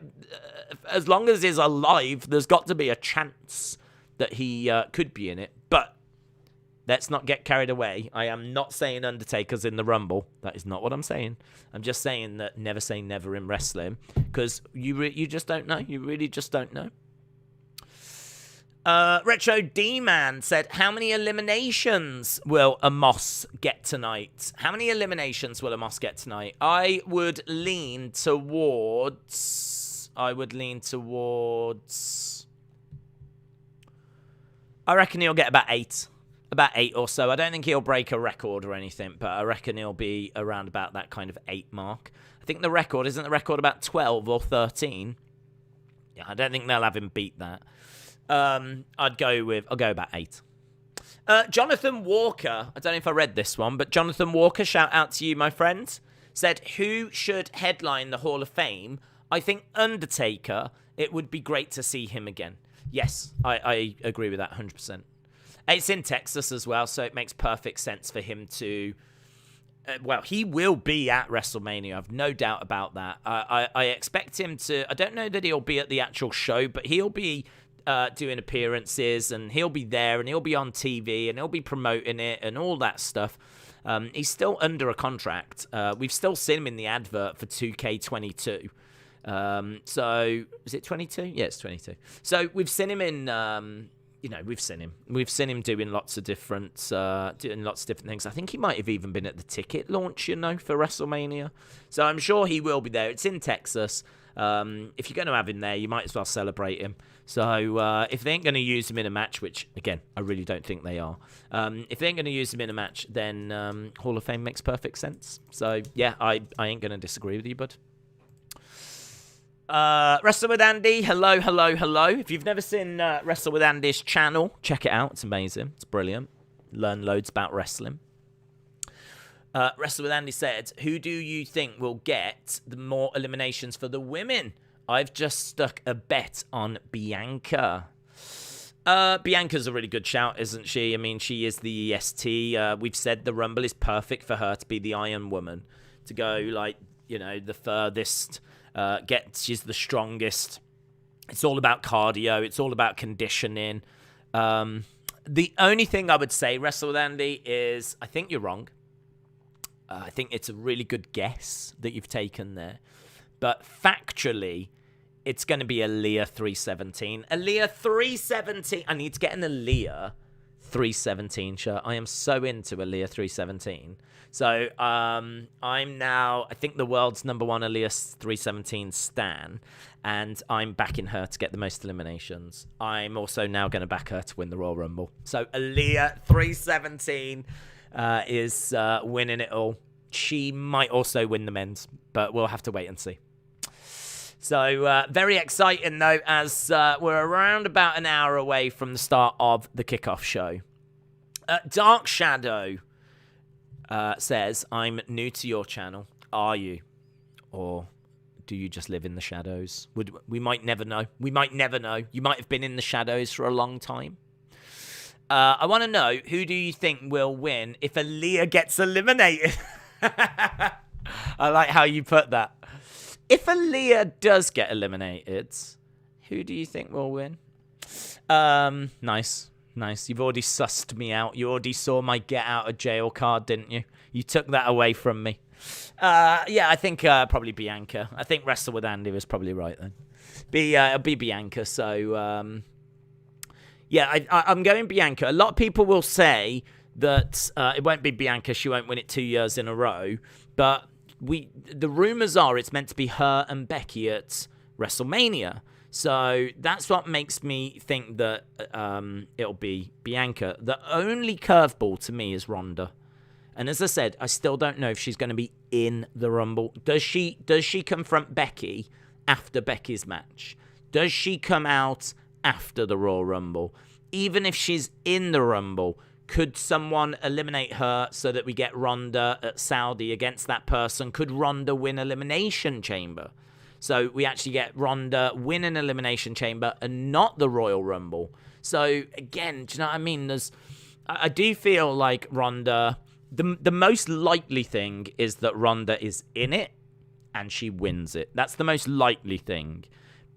as long as he's alive, there's got to be a chance that he could be in it. But let's not get carried away. I am not saying Undertaker's in the Rumble. That is not what I'm saying. I'm just saying that never say never in wrestling. Because you just don't know. You really just don't know. Retro D-Man said, how many eliminations will Amos get tonight? How many eliminations will Amos get tonight? I would lean towards... I reckon he'll get about 8. About 8 or so. I don't think he'll break a record or anything, but I reckon he'll be around about that kind of 8 mark. I think isn't the record about 12 or 13? Yeah, I don't think they'll have him beat that. I'll go about 8. Jonathan Walker, I don't know if I read this one, but Jonathan Walker, shout out to you, my friend, said, who should headline the Hall of Fame? I think Undertaker. It would be great to see him again. Yes, I agree with that 100%. It's in Texas as well, so it makes perfect sense for him to... he will be at WrestleMania. I've no doubt about that. I expect him to... I don't know that he'll be at the actual show, but he'll be doing appearances, and he'll be there, and he'll be on TV, and he'll be promoting it, and all that stuff. He's still under a contract. We've still seen him in the advert for 2K22. So, is it 22? Yeah, it's 22. So, we've seen him in... we've seen him doing lots of different things. I think he might have even been at the ticket launch, for WrestleMania. So I'm sure he will be there. It's in Texas. If you're going to have him there, you might as well celebrate him. So if they ain't going to use him in a match, which, again, I really don't think they are. If they ain't going to use him in a match, then Hall of Fame makes perfect sense. So, yeah, I ain't going to disagree with you, bud. Wrestle with Andy, hello. If you've never seen Wrestle with Andy's channel, check it out. It's amazing. It's brilliant. Learn loads about wrestling. Wrestle with Andy said, who do you think will get the more eliminations for the women? I've just stuck a bet on Bianca. Bianca's a really good shout, isn't she? I mean, she is the EST. We've said the Rumble is perfect for her to be the Iron Woman. To go, the furthest... she's the strongest. It's all about cardio. It's all about conditioning. The only thing I would say, Wrestle with Andy, is I think you're wrong. I think it's a really good guess that you've taken there. But factually, it's going to be Aaliyah 317. Aaliyah 317. I need to get an Aaliyah 317 shirt. I am so into Aaliyah 317. So I'm now, I think, the world's number one Aaliyah 317 stan, and I'm backing her to get the most eliminations. I'm also now going to back her to win the Royal Rumble. So Aaliyah 317 is winning it all. She might also win the men's, but we'll have to wait and see. So very exciting, though, as we're around about an hour away from the start of the kickoff show. Dark Shadow says, I'm new to your channel. Are you? Or do you just live in the shadows? We might never know. We might never know. You might have been in the shadows for a long time. I want to know, who do you think will win if Aaliyah gets eliminated? I like how you put that. If Aaliyah does get eliminated, who do you think will win? Nice. You've already sussed me out. You already saw my get out of jail card, didn't you? You took that away from me. Yeah, I think probably Bianca. I think Wrestle with Andy was probably right then. It'll be Bianca. So, yeah, I'm going Bianca. A lot of people will say that it won't be Bianca. She won't win it 2 years in a row. But the rumors are it's meant to be her and Becky at WrestleMania. So that's what makes me think that it'll be Bianca. The only curveball to me is Ronda. And as I said, I still don't know if she's going to be in the Rumble. Does she confront Becky after Becky's match? Does she come out after the Royal Rumble? Even if she's in the Rumble, could someone eliminate her so that we get Ronda at Saudi against that person? Could Ronda win Elimination Chamber? So we actually get Ronda win an Elimination Chamber and not the Royal Rumble. So again, do you know what I mean? I do feel like Ronda... The most likely thing is that Ronda is in it and she wins it. That's the most likely thing.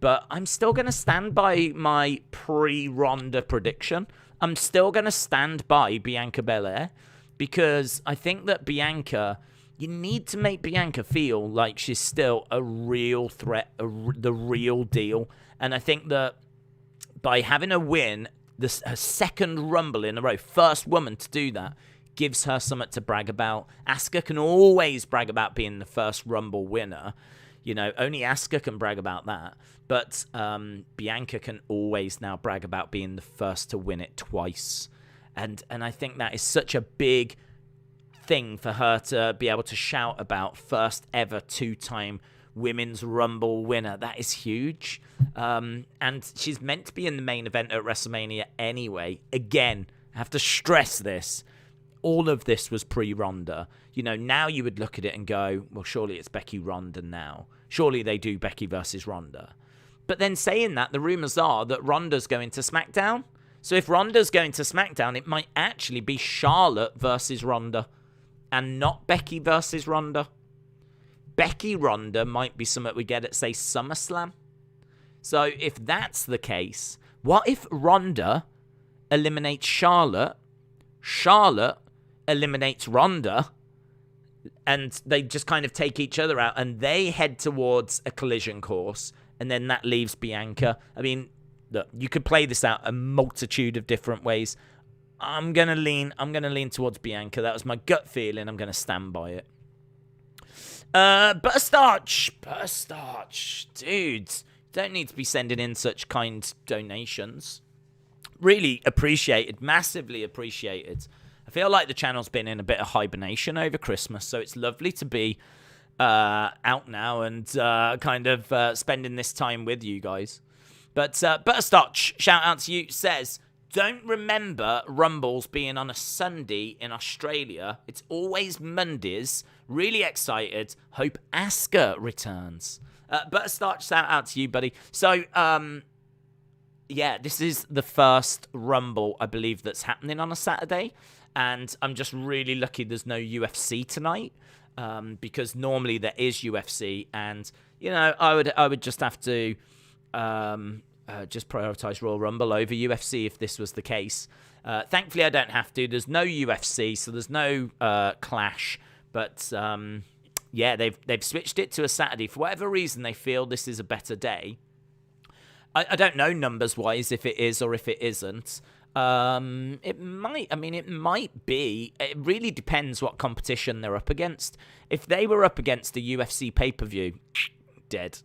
But I'm still going to stand by my pre-Ronda prediction. I'm still going to stand by Bianca Belair because I think that Bianca, you need to make Bianca feel like she's still a real threat, the real deal. And I think that by having a win, her second Rumble in a row, first woman to do that, gives her something to brag about. Asuka can always brag about being the first Rumble winner. You know, only Asuka can brag about that. But Bianca can always now brag about being the first to win it twice. And I think that is such a big thing for her to be able to shout about. First ever two-time Women's Rumble winner. That is huge. And she's meant to be in the main event at WrestleMania anyway. Again, I have to stress this. All of this was pre-Ronda. You know, now you would look at it and go, well, surely it's Becky Ronda now. Surely they do Becky versus Ronda. But then saying that, the rumors are that Ronda's going to SmackDown. So if Ronda's going to SmackDown, it might actually be Charlotte versus Ronda and not Becky versus Ronda. Becky Ronda might be something we get at, say, SummerSlam. So if that's the case, what if Ronda eliminates Charlotte eliminates Ronda, and they just kind of take each other out, and they head towards a collision course, and then that leaves Bianca. I mean, look, you could play this out a multitude of different ways. I'm gonna lean towards Bianca. That was my gut feeling. I'm gonna stand by it. Butterstarch, dudes, don't need to be sending in such kind donations. Really appreciated, massively appreciated. I feel like the channel's been in a bit of hibernation over Christmas, so it's lovely to be out now and kind of spending this time with you guys. But Butterstarch, shout out to you, says, don't remember Rumbles being on a Sunday in Australia. It's always Mondays. Really excited. Hope Asuka returns. Butterstarch, shout out to you, buddy. So, yeah, this is the first Rumble, I believe, that's happening on a Saturday. And I'm just really lucky there's no UFC tonight, because normally there is UFC. And, you know, I would just have to just prioritize Royal Rumble over UFC if this was the case. Thankfully, I don't have to. There's no UFC, so there's no Clash. But, yeah, they've switched it to a Saturday. For whatever reason, they feel this is a better day. I don't know numbers-wise if it is or if it isn't. It might be. It really depends what competition they're up against. If they were up against a UFC pay-per-view, dead.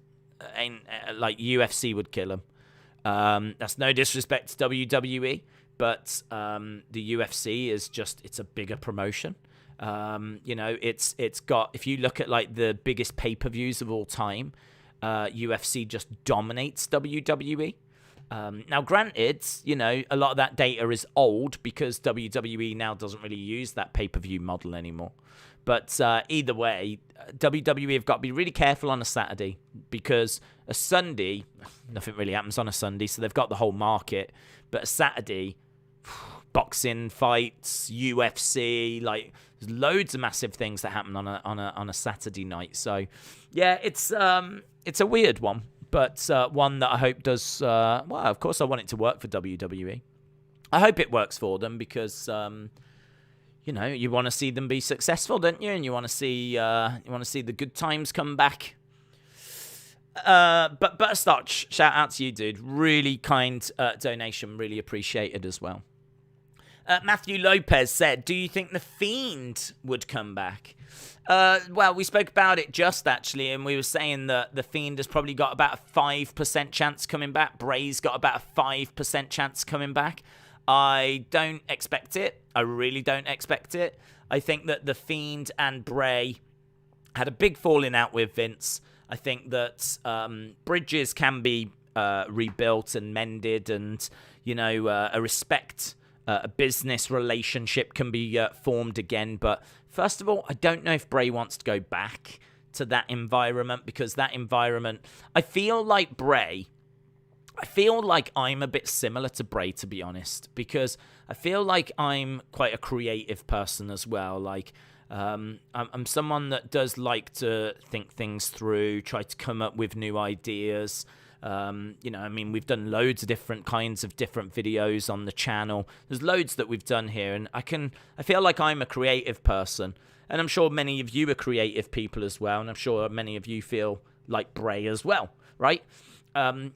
Like, UFC would kill them. That's no disrespect to WWE, but the UFC is just, it's a bigger promotion. You know, it's got, if you look at, like, the biggest pay-per-views of all time, UFC just dominates WWE. Now, granted, you know, a lot of that data is old because WWE now doesn't really use that pay-per-view model anymore. But either way, WWE have got to be really careful on a Saturday because a Sunday, nothing really happens on a Sunday, so they've got the whole market. But a Saturday, boxing, fights, UFC, like there's loads of massive things that happen on a Saturday night. So, yeah, it's a weird one. But one that I hope does, well, of course I want it to work for WWE. I hope it works for them because, you know, you want to see them be successful, don't you? And you want to see the good times come back. But Butterstarch, shout out to you, dude. Really kind donation, really appreciated as well. Matthew Lopez said, do you think The Fiend would come back? Well, we spoke about it just actually, and we were saying that The Fiend has probably got about a 5% chance coming back. Bray's got about a 5% chance coming back. I don't expect it. I really don't expect it. I think that The Fiend and Bray had a big falling out with Vince. I think that bridges can be rebuilt and mended, and, you know, a respect, a business relationship can be formed again. But first of all, I don't know if Bray wants to go back to that environment, because that environment, I feel like I'm a bit similar to Bray, to be honest, because I feel like I'm quite a creative person as well. Like, I'm someone that does like to think things through, try to come up with new ideas. You know, I mean, we've done loads of different kinds of different videos on the channel. There's loads that we've done here, and I feel like I'm a creative person, and I'm sure many of you are creative people as well, and I'm sure many of you feel like Bray as well, right? I'm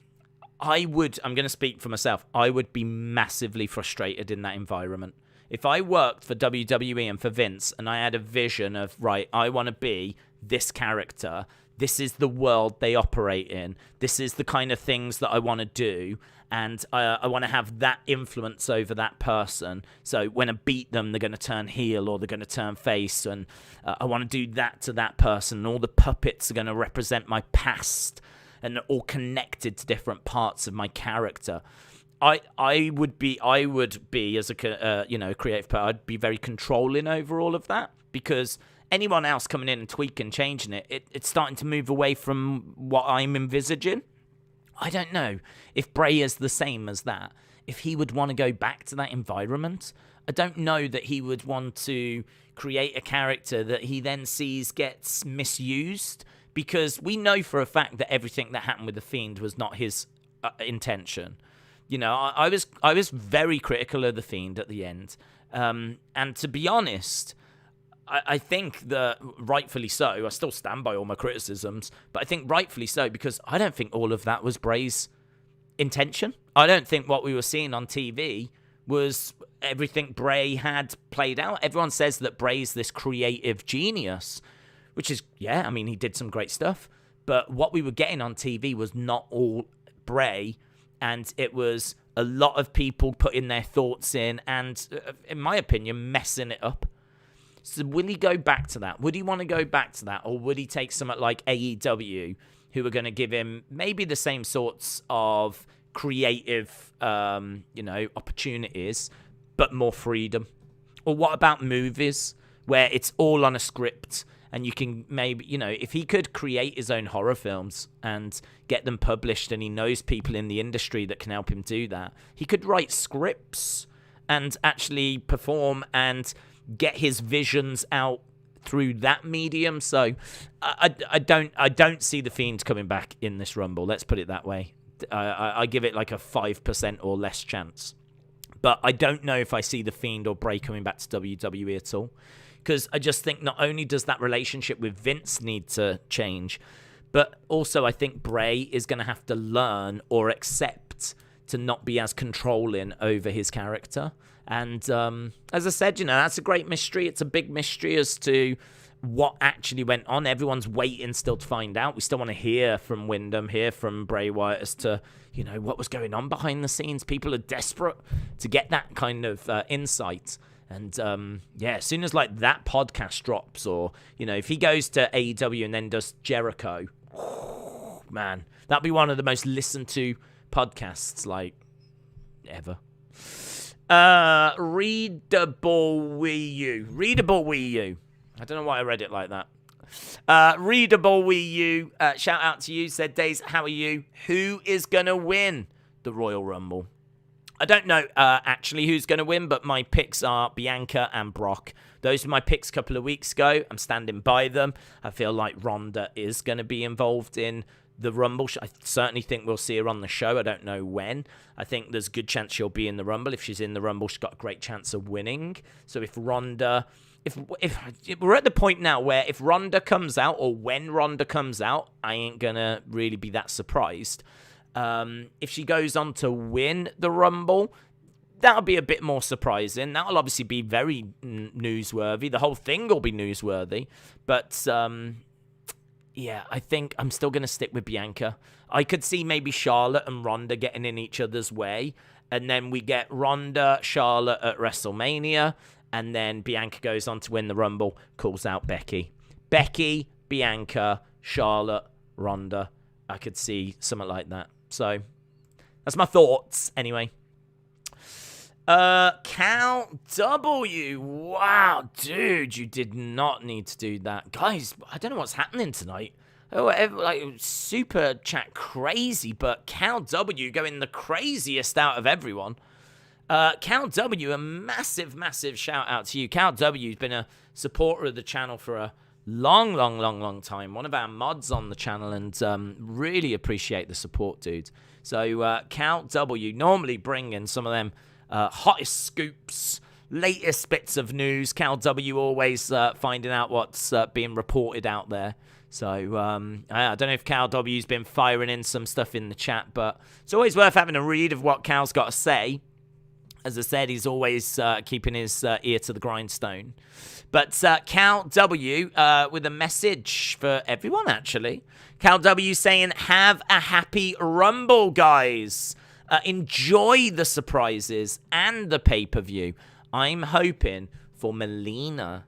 going to speak for myself, I would be massively frustrated in that environment. If I worked for WWE and for Vince, and I had a vision of, right, I want to be this character, this is the world they operate in, this is the kind of things that I want to do, and I want to have that influence over that person. So when I beat them, they're going to turn heel or they're going to turn face, and I want to do that to that person. And all the puppets are going to represent my past, and they're all connected to different parts of my character. I would be as a creative person, I'd be very controlling over all of that, because anyone else coming in and tweaking, changing it's starting to move away from what I'm envisaging. I don't know if Bray is the same as that, if he would want to go back to that environment. I don't know that he would want to create a character that he then sees gets misused, because we know for a fact that everything that happened with The Fiend was not his intention. You know, I was very critical of The Fiend at the end. And to be honest, I think that rightfully so. I still stand by all my criticisms, but I think rightfully so, because I don't think all of that was Bray's intention. I don't think what we were seeing on TV was everything Bray had played out. Everyone says that Bray's this creative genius, which is, yeah, I mean, he did some great stuff. But what we were getting on TV was not all Bray, and it was a lot of people putting their thoughts in and, in my opinion, messing it up. So will he go back to that? Would he want to go back to that? Or would he take something like AEW, who are going to give him maybe the same sorts of creative, opportunities, but more freedom? Or what about movies, where it's all on a script, and you can maybe, if he could create his own horror films and get them published, and he knows people in the industry that can help him do that, he could write scripts and actually perform and get his visions out through that medium. So I don't see The Fiend coming back in this Rumble. Let's put it that way. I give it like a 5% or less chance. But I don't know if I see The Fiend or Bray coming back to WWE at all. Because I just think not only does that relationship with Vince need to change, but also I think Bray is going to have to learn or accept to not be as controlling over his character. And as I said, that's a great mystery. It's a big mystery as to what actually went on. Everyone's waiting still to find out. We still want to hear from Wyndham, hear from Bray Wyatt as to, what was going on behind the scenes. People are desperate to get that kind of insight. And, as soon as, that podcast drops, or, if he goes to AEW and then does Jericho, man, that'd be one of the most listened to podcasts, ever. Readable Wii U. Readable Wii U. I don't know why I read it like that. Readable Wii U. Shout out to you. Said, Days, how are you? Who is going to win the Royal Rumble? I don't know actually who's going to win, but my picks are Bianca and Brock. Those were my picks a couple of weeks ago. I'm standing by them. I feel like Ronda is going to be involved in the Rumble. I certainly think we'll see her on the show. I don't know when. I think there's a good chance she'll be in the Rumble. If she's in the Rumble, she's got a great chance of winning. So if Ronda... If we're at the point now where if Ronda comes out, or when Ronda comes out, I ain't going to really be that surprised. If she goes on to win the Rumble, That'll be a bit more surprising. That'll obviously be very newsworthy. The whole thing will be newsworthy. But, yeah, I think I'm still going to stick with Bianca. I could see maybe Charlotte and Ronda getting in each other's way. And then we get Ronda, Charlotte at WrestleMania. And then Bianca goes on to win the Rumble, calls out Becky. Becky, Bianca, Charlotte, Ronda. I could see something like that. So, that's my thoughts, anyway. Count W. Wow, dude, you did not need to do that. Guys, I don't know what's happening tonight. Like, super chat crazy, but Count W going the craziest out of everyone. Count W, a massive, massive shout out to you. Count W has been a supporter of the channel for a long time. One of our mods on the channel, and really appreciate the support, dude. So Count W normally bringing some of them hottest scoops, latest bits of news. Count W always finding out what's being reported out there. So I don't know if Cal W's been firing in some stuff in the chat, but it's always worth having a read of what Cal's got to say. As I said, he's always keeping his ear to the grindstone. But Cal W with a message for everyone, actually. Cal W saying, have a happy Rumble, guys. Enjoy the surprises and the pay-per-view. I'm hoping for Melina.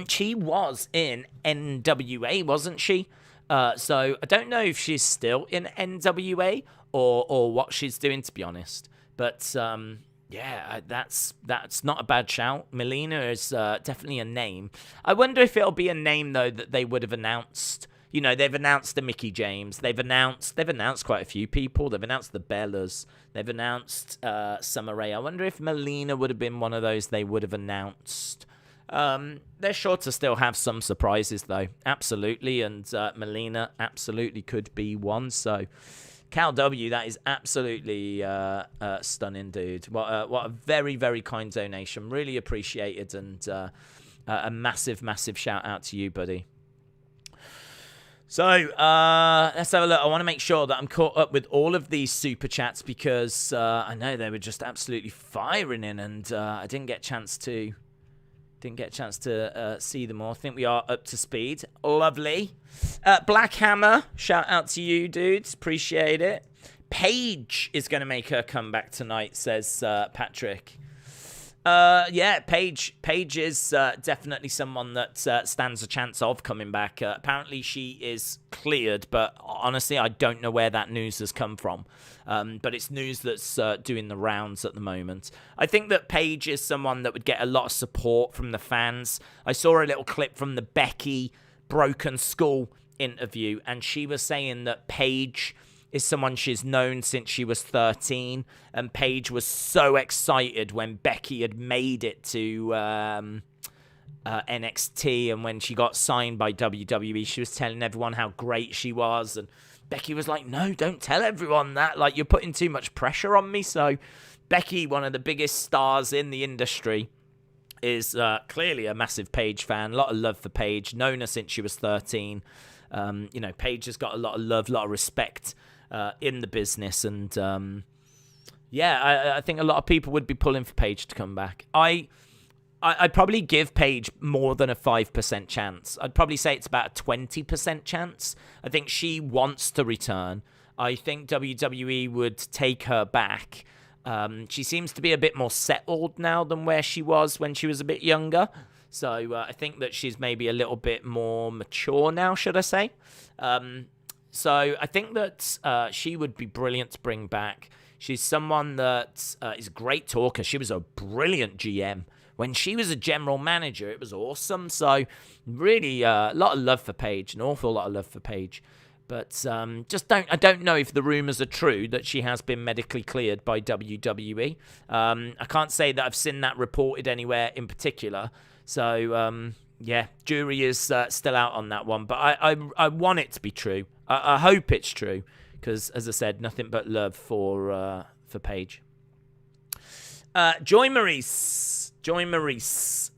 She was in NWA, wasn't she? So I don't know if she's still in NWA or what she's doing, to be honest. But yeah, that's not a bad shout. Melina is definitely a name. I wonder if it'll be a name though that they would have announced. You know, they've announced the Mickie James. They've announced quite a few people. They've announced the Bellas. They've announced Summer Rae. I wonder if Melina would have been one of those they would have announced. They're sure to still have some surprises, though. Absolutely. And Melina absolutely could be one. So, Cal W, that is absolutely stunning, dude. What a very, very kind donation. Really appreciated. And a massive, massive shout out to you, buddy. So, let's have a look. I want to make sure that I'm caught up with all of these super chats because I know they were just absolutely firing in, and I didn't get a chance to see them all. I think we are up to speed. Lovely. Black Hammer, shout out to you, dudes. Appreciate it. Paige is going to make her comeback tonight, says Patrick. Yeah, Paige is definitely someone that stands a chance of coming back. Apparently she is cleared, but honestly, I don't know where that news has come from. But it's news that's doing the rounds at the moment. I think that Paige is someone that would get a lot of support from the fans. I saw a little clip from the Becky Broken Skull interview, and she was saying that Paige is someone she's known since she was 13, and Paige was so excited when Becky had made it to NXT, and when she got signed by WWE, she was telling everyone how great she was, and Becky was like, no, don't tell everyone that, like, you're putting too much pressure on me. So Becky, one of the biggest stars in the industry, is clearly a massive Paige fan. A lot of love for Paige, known her since she was 13. You know, Paige has got a lot of love, a lot of respect in the business, and yeah, I think a lot of people would be pulling for Paige to come back. I'd probably give Paige more than a 5% chance. I'd probably say it's about a 20% chance. I think she wants to return. I think WWE would take her back. She seems to be a bit more settled now than where she was when she was a bit younger. So I think that she's maybe a little bit more mature now, should I say. So I think that she would be brilliant to bring back. She's someone that is a great talker. She was a brilliant GM. When she was a general manager, it was awesome. So really a lot of love for Paige, an awful lot of love for Paige. But I don't know if the rumors are true that she has been medically cleared by WWE. I can't say that I've seen that reported anywhere in particular. So yeah, jury is still out on that one. But I want it to be true. I hope it's true because, as I said, nothing but love for Paige. Joy Maurice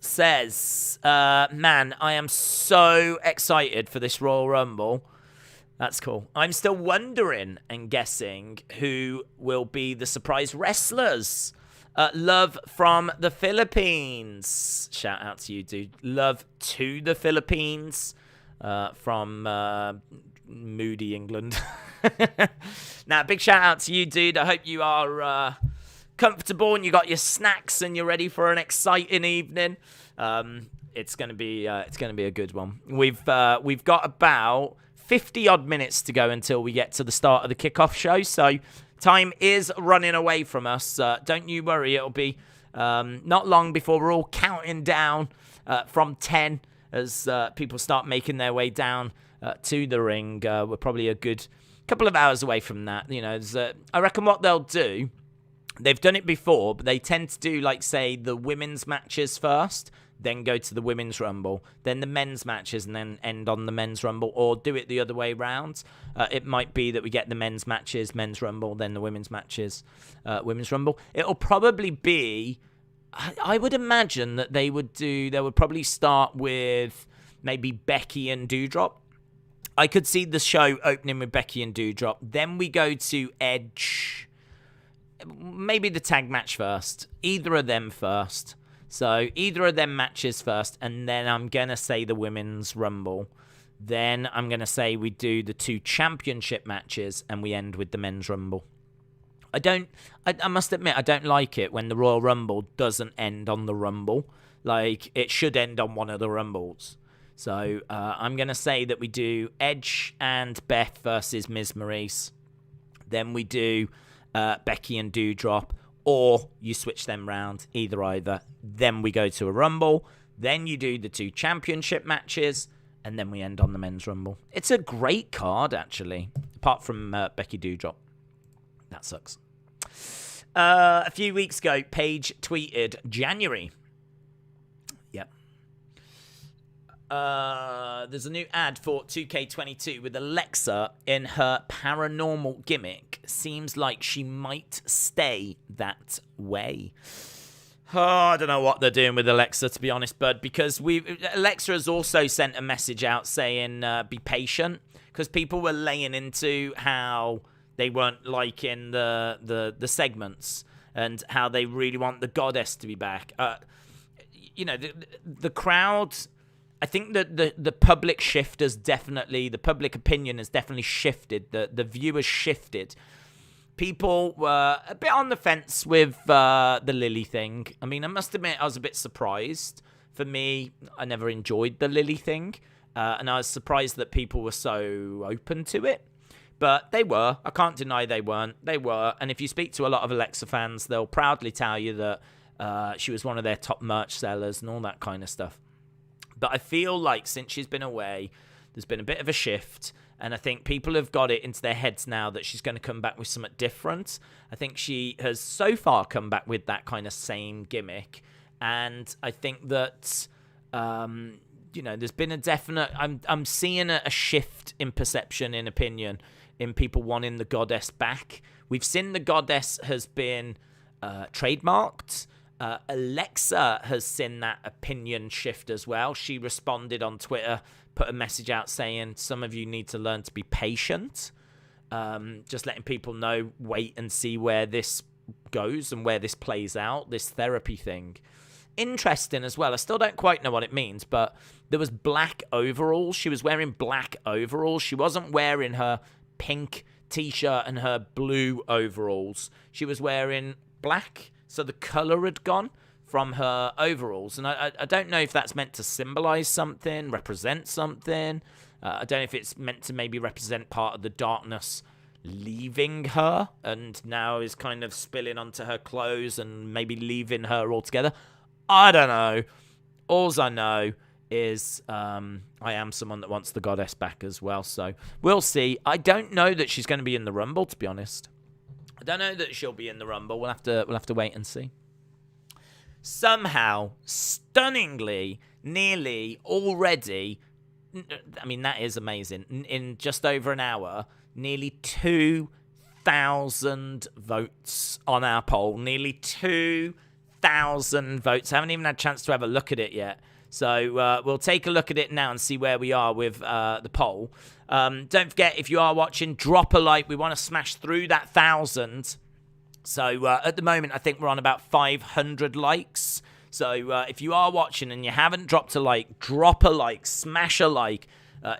says, man, I am so excited for this Royal Rumble. That's cool. I'm still wondering and guessing who will be the surprise wrestlers. Love from the Philippines. Shout out to you, dude. Love to the Philippines from Moody, England. Now, big shout out to you, dude. I hope you are comfortable and you got your snacks and you're ready for an exciting evening. It's gonna be a good one. We've got about 50 odd minutes to go until we get to the start of the kickoff show, so time is running away from us. Don't you worry, it'll be not long before we're all counting down from 10 as people start making their way down to the ring. We're probably a good couple of hours away from that. You know, I reckon what they'll do, they've done it before, but they tend to do, like, say, the women's matches first, then go to the women's rumble, then the men's matches, and then end on the men's rumble, or do it the other way round. It might be that we get the men's matches, men's rumble, then the women's matches, women's rumble. It'll probably be, I would imagine that they would probably start with maybe Becky and Doudrop. I could see the show opening with Becky and Doudrop. Then we go to Edge. Maybe the tag match first. Either of them first. So either of them matches first. And then I'm going to say the women's rumble. Then I'm going to say we do the 2 championship matches. And we end with the men's rumble. I must admit, I don't like it when the Royal Rumble doesn't end on the Rumble. Like, it should end on one of the Rumbles. So I'm going to say that we do Edge and Beth versus Miz Maurice. Then we do Becky and Doudrop. Or you switch them round, either. Then we go to a Rumble. Then you do the 2 championship matches. And then we end on the men's Rumble. It's a great card, actually. Apart from Becky Doudrop. That sucks. A few weeks ago, Paige tweeted January. There's a new ad for 2K22 with Alexa in her paranormal gimmick. Seems like she might stay that way. Oh, I don't know what they're doing with Alexa, to be honest, bud, because Alexa has also sent a message out saying be patient, because people were laying into how they weren't liking the segments and how they really want the goddess to be back. The crowd... I think that the public shift has definitely, the public opinion has definitely shifted. The viewers shifted. People were a bit on the fence with the Lily thing. I mean, I must admit, I was a bit surprised. For me, I never enjoyed the Lily thing. And I was surprised that people were so open to it. But they were. I can't deny they weren't. They were. And if you speak to a lot of Alexa fans, they'll proudly tell you that she was one of their top merch sellers and all that kind of stuff. But I feel like since she's been away, there's been a bit of a shift. And I think people have got it into their heads now that she's going to come back with something different. I think she has so far come back with that kind of same gimmick. And I think that, there's been a definite... I'm seeing a shift in perception, in opinion, in people wanting the goddess back. We've seen the goddess has been trademarked. Alexa has seen that opinion shift as well. She responded on Twitter, put a message out saying, some of you need to learn to be patient. Just letting people know, wait and see where this goes and where this plays out, this therapy thing. Interesting as well. I still don't quite know what it means, but there was black overalls. She was wearing black overalls. She wasn't wearing her pink t-shirt and her blue overalls. She was wearing black. So the colour had gone from her overalls. And I don't know if that's meant to symbolise something, represent something. I don't know if it's meant to maybe represent part of the darkness leaving her and now is kind of spilling onto her clothes and maybe leaving her altogether. I don't know. All I know is I am someone that wants the goddess back as well. So we'll see. I don't know that she's going to be in the Rumble, to be honest. I don't know that she'll be in the Rumble. We'll have to wait and see. Somehow, stunningly, nearly already, I mean, that is amazing. In just over an hour, nearly 2,000 votes on our poll. Nearly 2,000 votes. I haven't even had a chance to have a look at it yet. So we'll take a look at it now and see where we are with the poll. Don't forget, if you are watching, drop a like. We want to smash through that 1,000. So at the moment, I think we're on about 500 likes. So if you are watching and you haven't dropped a like, drop a like, smash a like.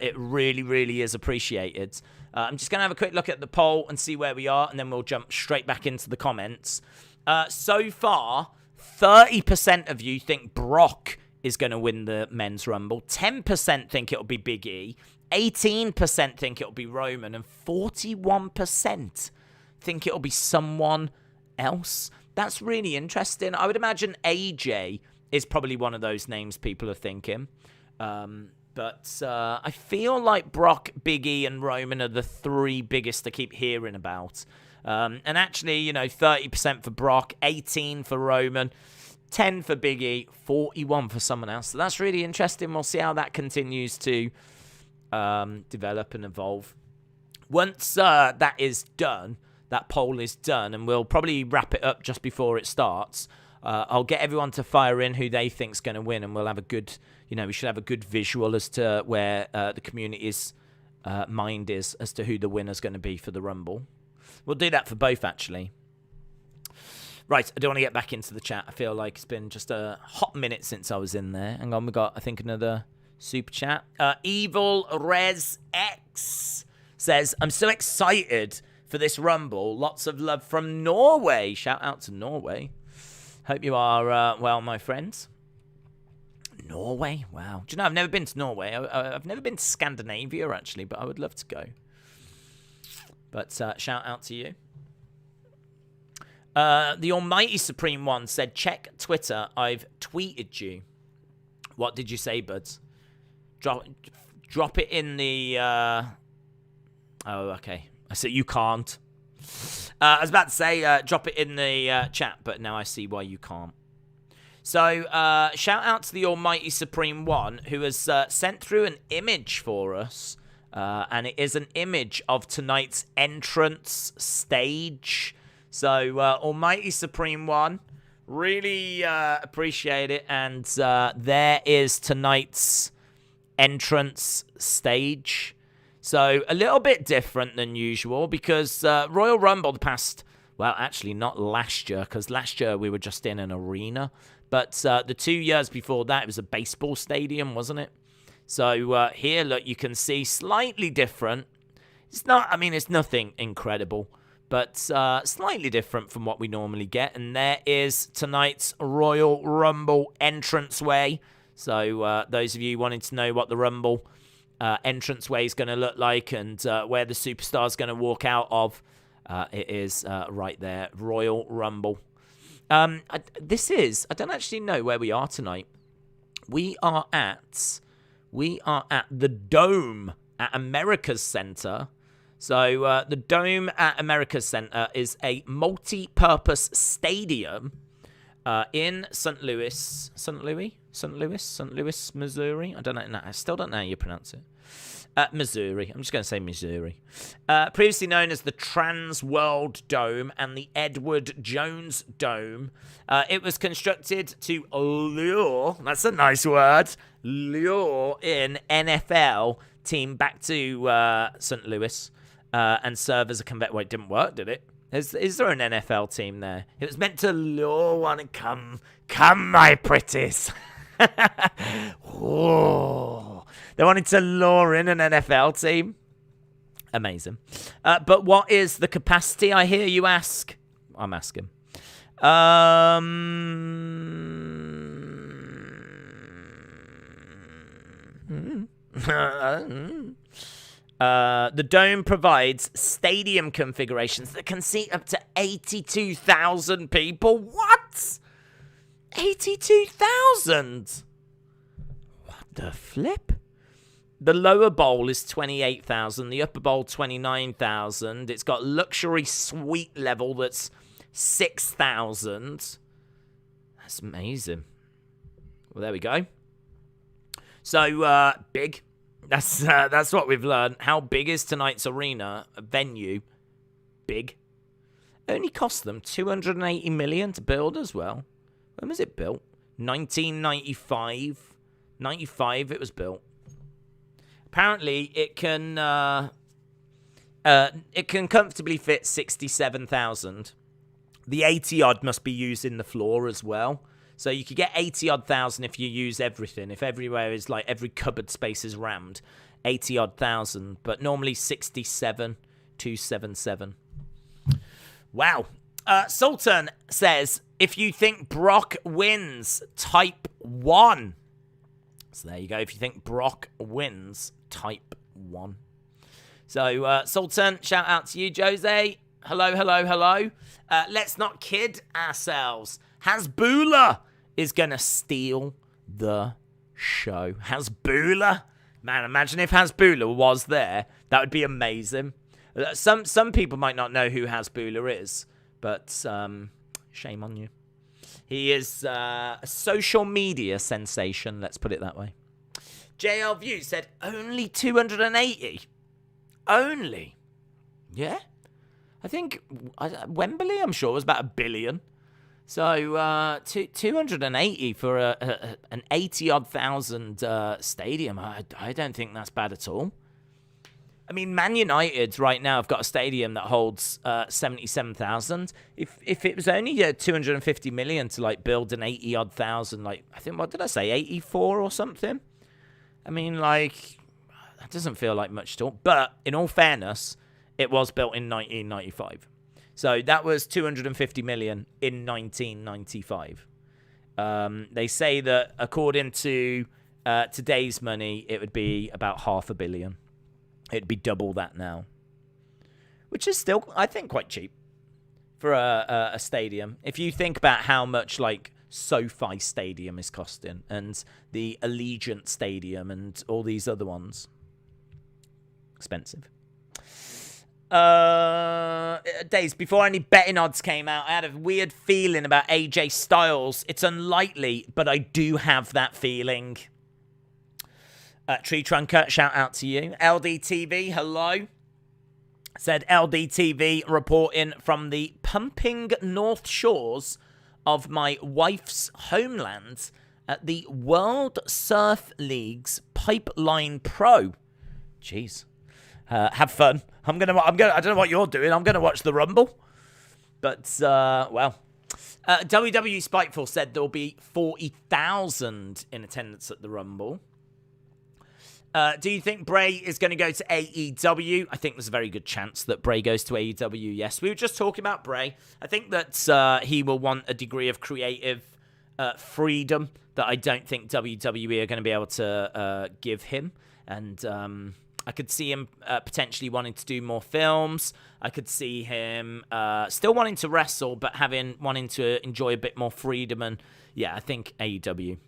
It really, really is appreciated. I'm just going to have a quick look at the poll and see where we are, and then we'll jump straight back into the comments. So far, 30% of you think Brock is going to win the Men's Rumble. 10% think it'll be Big E. 18% think it'll be Roman. And 41% think it'll be someone else. That's really interesting. I would imagine AJ is probably one of those names people are thinking. But I feel like Brock, Big E, and Roman are the three biggest to keep hearing about. And actually, 30% for Brock, 18% for Roman, 10% for Big E, 41% for someone else. So that's really interesting. We'll see how that continues to develop and evolve. Once that is done, that poll is done, and we'll probably wrap it up just before it starts. I'll get everyone to fire in who they think's going to win, and we'll have a good, we should have a good visual as to where the community's mind is as to who the winner's going to be for the Rumble. We'll do that for both, actually. Right, I do want to get back into the chat. I feel like it's been just a hot minute since I was in there. Hang on, we got, I think, another super chat. Evil Res X says, I'm so excited for this Rumble. Lots of love from Norway. Shout out to Norway. Hope you are well, my friends. Norway? Wow. Do you know, I've never been to Norway. I've never been to Scandinavia, actually, but I would love to go. But shout out to you. The Almighty Supreme One said, check Twitter. I've tweeted you. What did you say, buds? Drop it in the... Oh, okay. I said you can't. I was about to say, drop it in the chat, but now I see why you can't. So, shout out to the Almighty Supreme One, who has sent through an image for us. And it is an image of tonight's entrance stage. So, Almighty Supreme One, really appreciate it. And there is tonight's entrance stage. So, a little bit different than usual because Royal Rumble the past, well, actually not last year, because last year we were just in an arena. But the 2 years before that, it was a baseball stadium, wasn't it? So here, look, you can see slightly different. It's not, I mean, it's nothing incredible, but slightly different from what we normally get. And there is tonight's Royal Rumble entranceway. So those of you wanting to know what the Rumble entranceway is going to look like and where the superstar is going to walk out of, it is right there, Royal Rumble. I don't actually know where we are tonight. We are at the Dome at America's Center. So the Dome at America's Center is a multi-purpose stadium in St. Louis, Missouri. I don't know. I still don't know how you pronounce it. Missouri. I'm just going to say Missouri. Previously known as the Trans World Dome and the Edward Jones Dome. It was constructed to lure, that's a nice word, lure in NFL team back to St. Louis and serve as a conveyor. Well, it didn't work, did it? Is there an NFL team there? It was meant to lure one and come, my pretties. Whoa. They wanted to lure in an NFL team. Amazing. But what is the capacity, I hear you ask? I'm asking. The Dome provides stadium configurations that can seat up to 82,000 people. What? 82,000? What the flip? The lower bowl is 28,000. The upper bowl, 29,000. It's got luxury suite level that's 6,000. That's amazing. Well, there we go. So, big. That's what we've learned. How big is tonight's arena venue? Big. Only cost them $280 million to build as well. When was it built? 1995. 95 it was built. Apparently, it can comfortably fit 67,000. The 80 odd must be using the floor as well. So you could get 80 odd thousand if you use everything. If everywhere is like every cupboard space is rammed, 80 odd thousand. But normally 67,277. Wow. Sultan says, if you think Brock wins, type 1. So there you go. If you think Brock wins, type 1. So, Sultan, shout out to you, Jose. Hello, hello, hello. Let's not kid ourselves. Hasbulla is going to steal the show. Hasbulla? Man, imagine if Hasbulla was there. That would be amazing. Some people might not know who Hasbulla is, but shame on you. He is a social media sensation, let's put it that way. JL View said, only 280. Only? Yeah? I think Wembley, I'm sure, was about $1 billion. So 280 for an 80-odd thousand stadium. I don't think that's bad at all. I mean, Man United right now have got a stadium that holds 77,000. If it was only 250 million to like build an 80-odd thousand, like I think, what did I say, 84 or something? I mean, like that doesn't feel like much at all. But in all fairness, it was built in 1995, so that was 250 million in 1995. They say that according to today's money, it would be about $500 million. It'd be double that now, which is still, I think, quite cheap for a stadium. If you think about how much like SoFi Stadium is costing and the Allegiant Stadium and all these other ones, expensive. Days before any betting odds came out, I had a weird feeling about AJ Styles. It's unlikely, but I do have that feeling. Tree Trunker, shout out to you. LDTV, hello. Said LDTV reporting from the pumping North Shores of my wife's homeland at the World Surf League's Pipeline Pro. Jeez. Have fun. I don't know what you're doing. I'm gonna watch the Rumble. But well. WWE Spiteful said there'll be 40,000 in attendance at the Rumble. Do you think Bray is going to go to AEW? I think there's a very good chance that Bray goes to AEW, yes. We were just talking about Bray. I think that he will want a degree of creative freedom that I don't think WWE are going to be able to give him. And I could see him potentially wanting to do more films. I could see him still wanting to wrestle, but wanting to enjoy a bit more freedom. And yeah, I think AEW.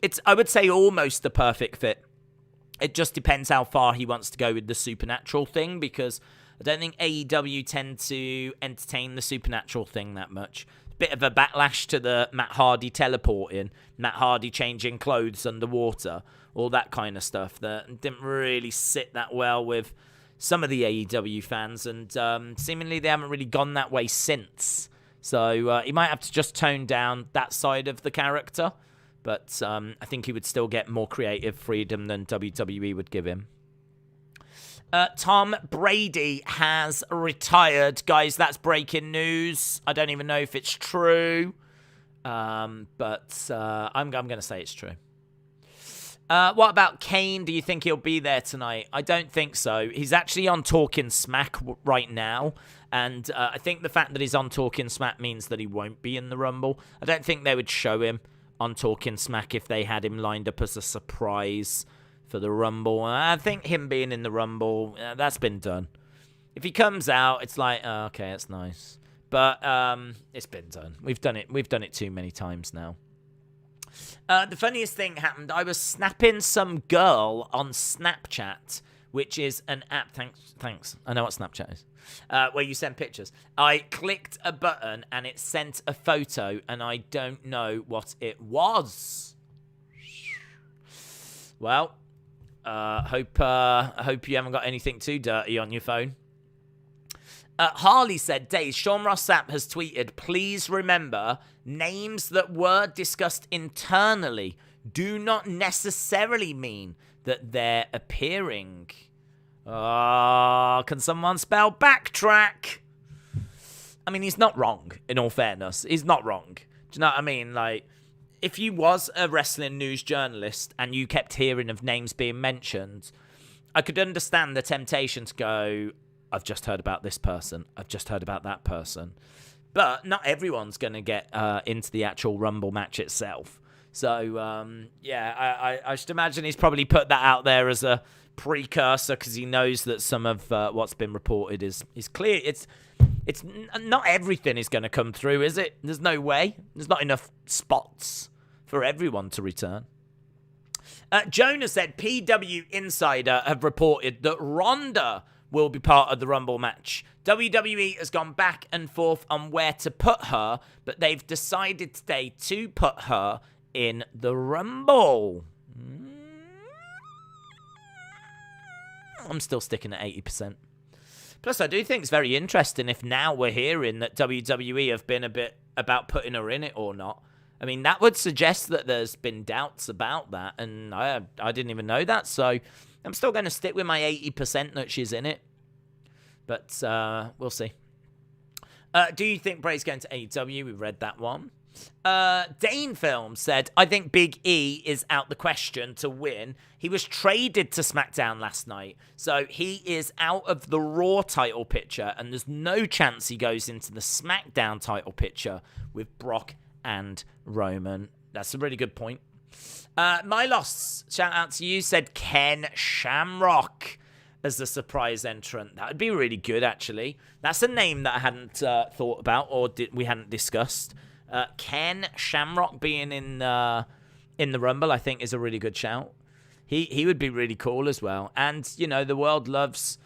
It's, I would say, almost the perfect fit. It just depends how far he wants to go with the supernatural thing, because I don't think AEW tend to entertain the supernatural thing that much. Bit of a backlash to the Matt Hardy teleporting, Matt Hardy changing clothes underwater, all that kind of stuff that didn't really sit that well with some of the AEW fans, and seemingly they haven't really gone that way since. So he might have to just tone down that side of the character. But I think he would still get more creative freedom than WWE would give him. Tom Brady has retired. Guys, that's breaking news. I don't even know if it's true. But I'm going to say it's true. What about Kane? Do you think he'll be there tonight? I don't think so. He's actually on Talking Smack right now. And I think the fact that he's on Talking Smack means that he won't be in the Rumble. I don't think they would show him on Talking Smack if they had him lined up as a surprise for the Rumble. I think him being in the Rumble, that's been done. If he comes out, it's like, oh, okay, that's nice. But it's been done. We've done it too many times now. The funniest thing happened. I was snapping some girl on Snapchat, which is an app. Thanks. I know what Snapchat is. Where you send pictures. I clicked a button and it sent a photo, and I don't know what it was. Well, I hope you haven't got anything too dirty on your phone. Harley said, Days, Sean Ross Sapp has tweeted, please remember, names that were discussed internally do not necessarily mean that they're appearing. Can someone spell backtrack? I mean, he's not wrong, in all fairness. He's not wrong. Do you know what I mean? Like, if you was a wrestling news journalist and you kept hearing of names being mentioned, I could understand the temptation to go, I've just heard about this person. I've just heard about that person. But not everyone's going to get into the actual Rumble match itself. So, yeah, I should imagine he's probably put that out there as a precursor because he knows that some of what's been reported is clear. It's not everything is going to come through, is it? There's no way. There's not enough spots for everyone to return. Jonah said PW Insider have reported that Ronda will be part of the Rumble match. WWE has gone back and forth on where to put her, but they've decided today to put her in the Rumble. I'm still sticking at 80%. Plus, I do think it's very interesting if now we're hearing that WWE have been a bit about putting her in it or not. I mean, that would suggest that there's been doubts about that, and I didn't even know that, so I'm still going to stick with my 80% that she's in it. But we'll see. Do you think Bray's going to AEW? We read that one. Dane Film said, I think Big E is out the question to win. He was traded to SmackDown last night, so he is out of the Raw title picture, and there's no chance he goes into the SmackDown title picture with Brock and Roman. That's a really good point. My Loss, shout out to you, said Ken Shamrock as the surprise entrant. That would be really good, actually. That's a name that I hadn't thought about or we hadn't discussed. Ken Shamrock being in the Rumble, I think, is a really good shout. He would be really cool as well. And, you know, the world loves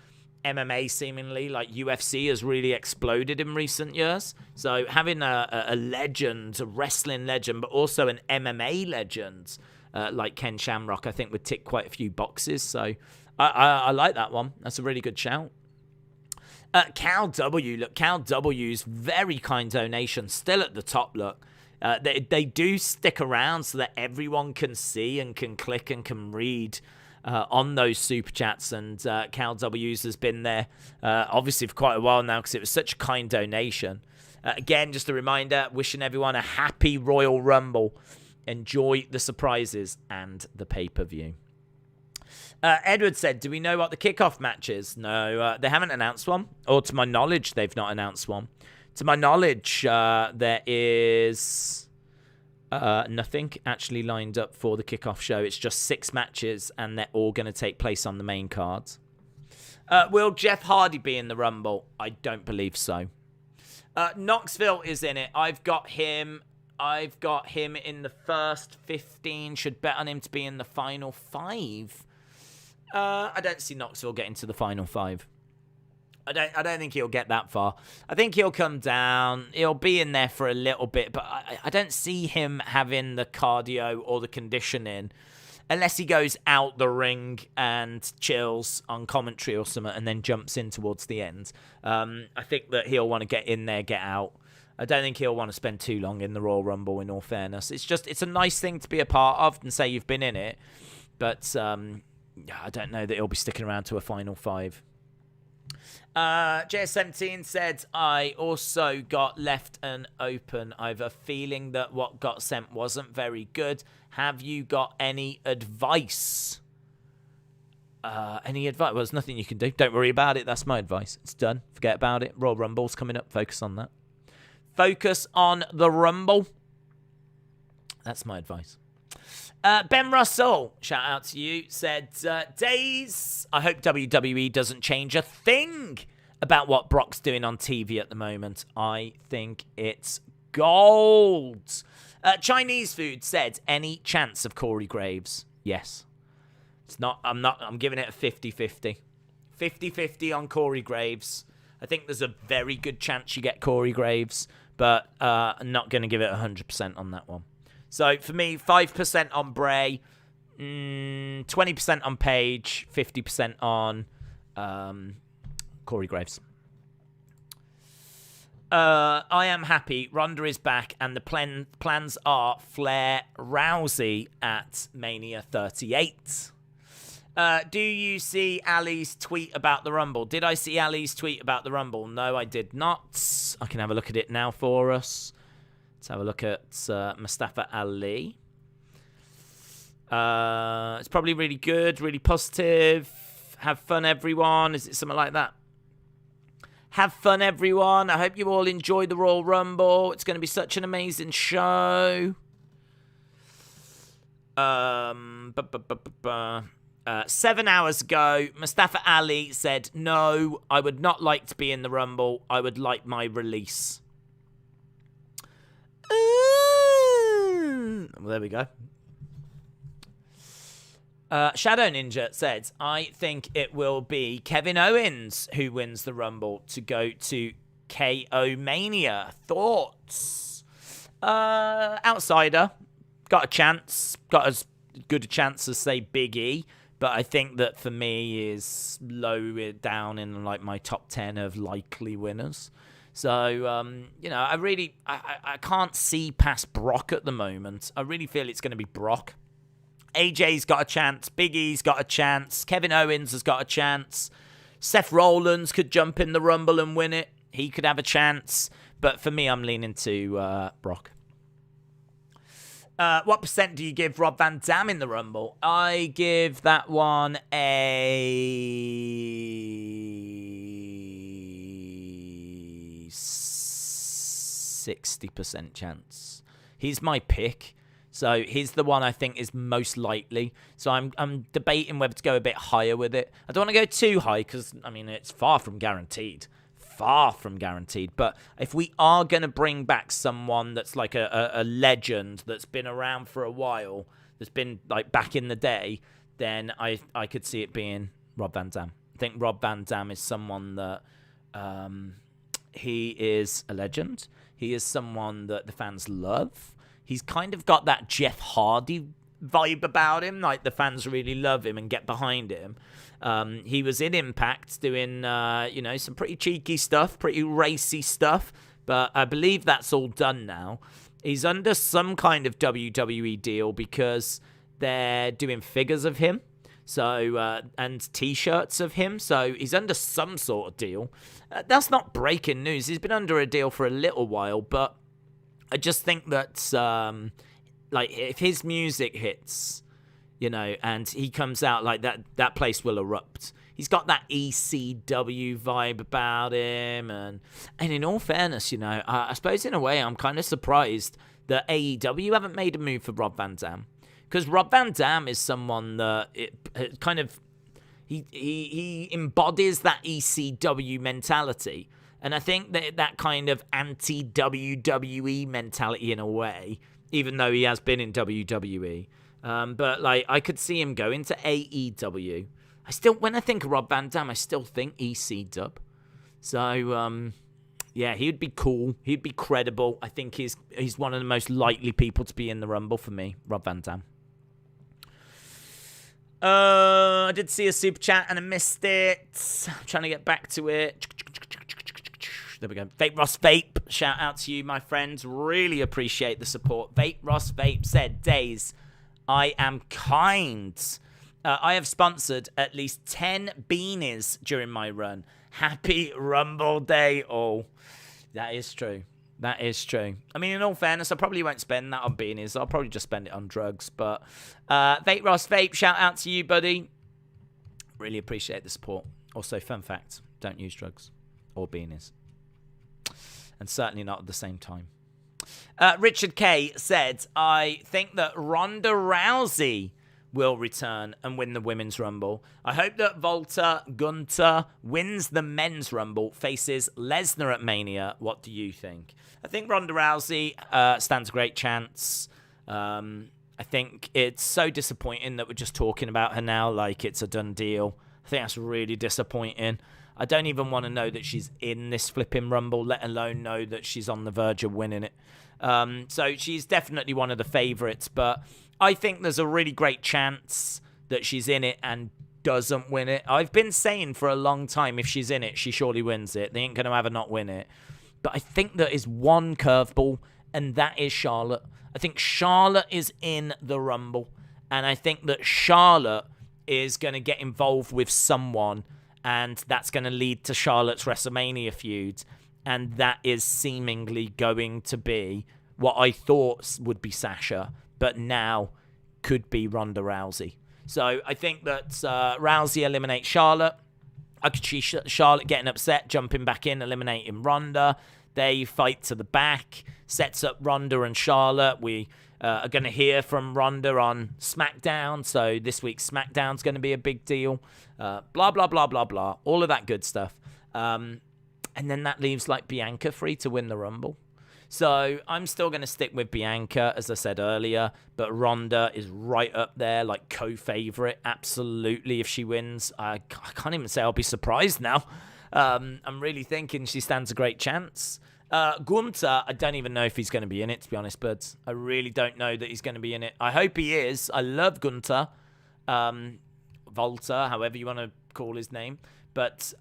MMA seemingly. Like, UFC has really exploded in recent years. So having a legend, a wrestling legend, but also an MMA legend like Ken Shamrock, I think would tick quite a few boxes. So I like that one. That's a really good shout. Cal W. Look, Cal W's very kind donation. Still at the top, look. They do stick around so that everyone can see and can click and can read on those super chats. And Cal W's has been there, obviously, for quite a while now because it was such a kind donation. Again, just a reminder, wishing everyone a happy Royal Rumble. Enjoy the surprises and the pay-per-view. Edward said, do we know what the kickoff match is? No, they haven't announced one. Or to my knowledge, they've not announced one. To my knowledge, there is nothing actually lined up for the kickoff show. It's just 6 matches, and they're all going to take place on the main card. Will Jeff Hardy be in the Rumble? I don't believe so. Knoxville is in it. I've got him in the first 15. Should bet on him to be in the final 5. I don't see Knoxville getting to the final 5. I don't think he'll get that far. I think he'll come down. He'll be in there for a little bit, but I don't see him having the cardio or the conditioning unless he goes out the ring and chills on commentary or something and then jumps in towards the end. I think that he'll want to get in there, get out. I don't think he'll want to spend too long in the Royal Rumble, in all fairness. It's a nice thing to be a part of and say you've been in it, but I don't know that he'll be sticking around to a final 5. JS17 said, I also got left an open. I have a feeling that what got sent wasn't very good. Have you got any advice? Any advice? Well, there's nothing you can do. Don't worry about it. That's my advice. It's done. Forget about it. Royal Rumble's coming up. Focus on that. Focus on the Rumble. That's my advice. Ben Russell, shout out to you, said, Days, I hope WWE doesn't change a thing about what Brock's doing on TV at the moment. I think it's gold. Chinese Food said, any chance of Corey Graves? Yes. I'm giving it a 50-50. 50-50 on Corey Graves. I think there's a very good chance you get Corey Graves, but I'm not going to give it 100% on that one. So, for me, 5% on Bray, 20% on Paige, 50% on Corey Graves. I am happy. Ronda is back, and the plans are Flair Rousey at Mania 38. Do you see Ali's tweet about the Rumble? Did I see Ali's tweet about the Rumble? No, I did not. I can have a look at it now for us. Let's have a look at Mustafa Ali. It's probably really good, really positive. Have fun, everyone. Is it something like that? Have fun, everyone. I hope you all enjoy the Royal Rumble. It's going to be such an amazing show. 7 hours ago, Mustafa Ali said, no, I would not like to be in the Rumble. I would like my release. Well, there we go. Shadow Ninja said, I think it will be Kevin Owens who wins the Rumble to go to KO Mania. Thoughts? Outsider. Got a chance. Got as good a chance as, say, Big E. But I think that for me is low down in like my top 10 of likely winners. So, I can't see past Brock at the moment. I really feel it's going to be Brock. AJ's got a chance. Big E's got a chance. Kevin Owens has got a chance. Seth Rollins could jump in the Rumble and win it. He could have a chance. But for me, I'm leaning to Brock. What percent do you give Rob Van Dam in the Rumble? I give that one a 60% chance. He's my pick. So he's the one I think is most likely. So I'm debating whether to go a bit higher with it. I don't want to go too high because, I mean, it's far from guaranteed. Far from guaranteed. But if we are going to bring back someone that's like a legend that's been around for a while, that's been like back in the day, then I could see it being Rob Van Dam. I think Rob Van Dam is someone that he is a legend. He is someone that the fans love. He's kind of got that Jeff Hardy vibe about him. Like, the fans really love him and get behind him. He was in Impact doing, some pretty cheeky stuff, pretty racy stuff. But I believe that's all done now. He's under some kind of WWE deal because they're doing figures of him. So, and T-shirts of him. So he's under some sort of deal. That's not breaking news. He's been under a deal for a little while, but I just think that, if his music hits, and he comes out like that, that place will erupt. He's got that ECW vibe about him. And in all fairness, I suppose in a way I'm kind of surprised that AEW haven't made a move for Rob Van Dam. Because Rob Van Dam is someone that it kind of, he embodies that ECW mentality. And I think that kind of anti-WWE mentality in a way, even though he has been in WWE. But I could see him going to AEW. When I think of Rob Van Dam, I still think EC-Dub. So, he'd be cool. He'd be credible. I think he's one of the most likely people to be in the Rumble for me, Rob Van Dam. I did see a super chat and I missed it. I'm trying to get back to it. There we go. Vape Ross Vape. Shout out to you, my friends. Really appreciate the support. Vape Ross Vape said, Days, I am kind. I have sponsored at least 10 beanies during my run. Happy Rumble Day, all. That is true. That is true. I mean, in all fairness, I probably won't spend that on beanies. I'll probably just spend it on drugs. But Vape Ross Vape, shout out to you, buddy. Really appreciate the support. Also, fun fact, don't use drugs or beanies. And certainly not at the same time. Richard K said, I think that Ronda Rousey will return and win the Women's Rumble. I hope that Volta Gunter wins the Men's Rumble, faces Lesnar at Mania. What do you think? I think Ronda Rousey stands a great chance. I think it's so disappointing that we're just talking about her now like it's a done deal. I think that's really disappointing. I don't even want to know that she's in this flipping Rumble, let alone know that she's on the verge of winning it. So she's definitely one of the favourites, but I think there's a really great chance that she's in it and doesn't win it. I've been saying for a long time, if she's in it, she surely wins it. They ain't going to have her not win it. But I think there is one curveball, and that is Charlotte. I think Charlotte is in the Rumble, and I think that Charlotte is going to get involved with someone, and that's going to lead to Charlotte's WrestleMania feud, and that is seemingly going to be what I thought would be Sasha, but now could be Ronda Rousey. So I think that Rousey eliminates Charlotte. I could see Charlotte getting upset, jumping back in, eliminating Ronda. They fight to the back, sets up Ronda and Charlotte. We are going to hear from Ronda on SmackDown, so this week's SmackDown's going to be a big deal. Blah, blah, blah, blah, blah. All of that good stuff. And then that leaves, like, Bianca free to win the Rumble. So I'm still going to stick with Bianca, as I said earlier, but Ronda is right up there, like co-favorite. Absolutely, if she wins, I can't even say I'll be surprised now. I'm really thinking she stands a great chance. Gunther, I don't even know if he's going to be in it, to be honest, buds. I really don't know that he's going to be in it. I hope he is. I love Gunther. Volta, however you want to call his name. But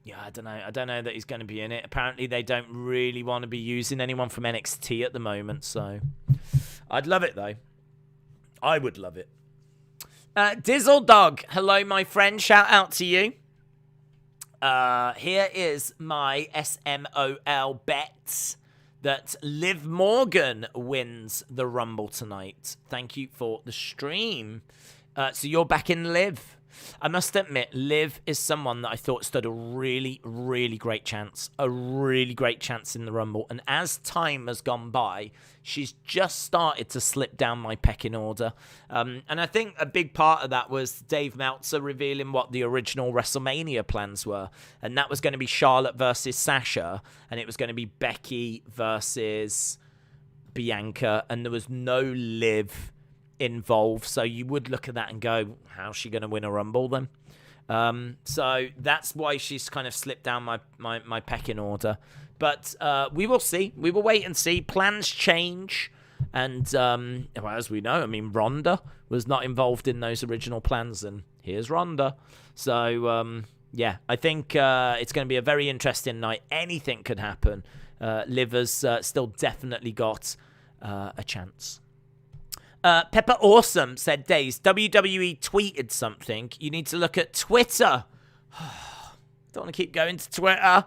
yeah, I don't know. I don't know that he's going to be in it. Apparently, they don't really want to be using anyone from NXT at the moment. So I'd love it, though. I would love it. Dizzle Dog, hello, my friend. Shout out to you. Here is my SMOL bet that Liv Morgan wins the Rumble tonight. Thank you for the stream. So you're back in Liv. I must admit, Liv is someone that I thought stood a really, really great chance. A really great chance in the Rumble. And as time has gone by, she's just started to slip down my pecking order. And I think a big part of that was Dave Meltzer revealing what the original WrestleMania plans were. And that was going to be Charlotte versus Sasha. And it was going to be Becky versus Bianca. And there was no Liv involved, so you would look at that and go, how's she going to win a Rumble then? So that's why she's kind of slipped down my pecking order. But we will see. We will wait and see. Plans change. And well, as we know, I mean, Ronda was not involved in those original plans, and here's Ronda. So, yeah, I think it's going to be a very interesting night. Anything could happen. Liv has still definitely got a chance. Pepper Awesome said, Days, WWE tweeted something. You need to look at Twitter. Don't want to keep going to Twitter.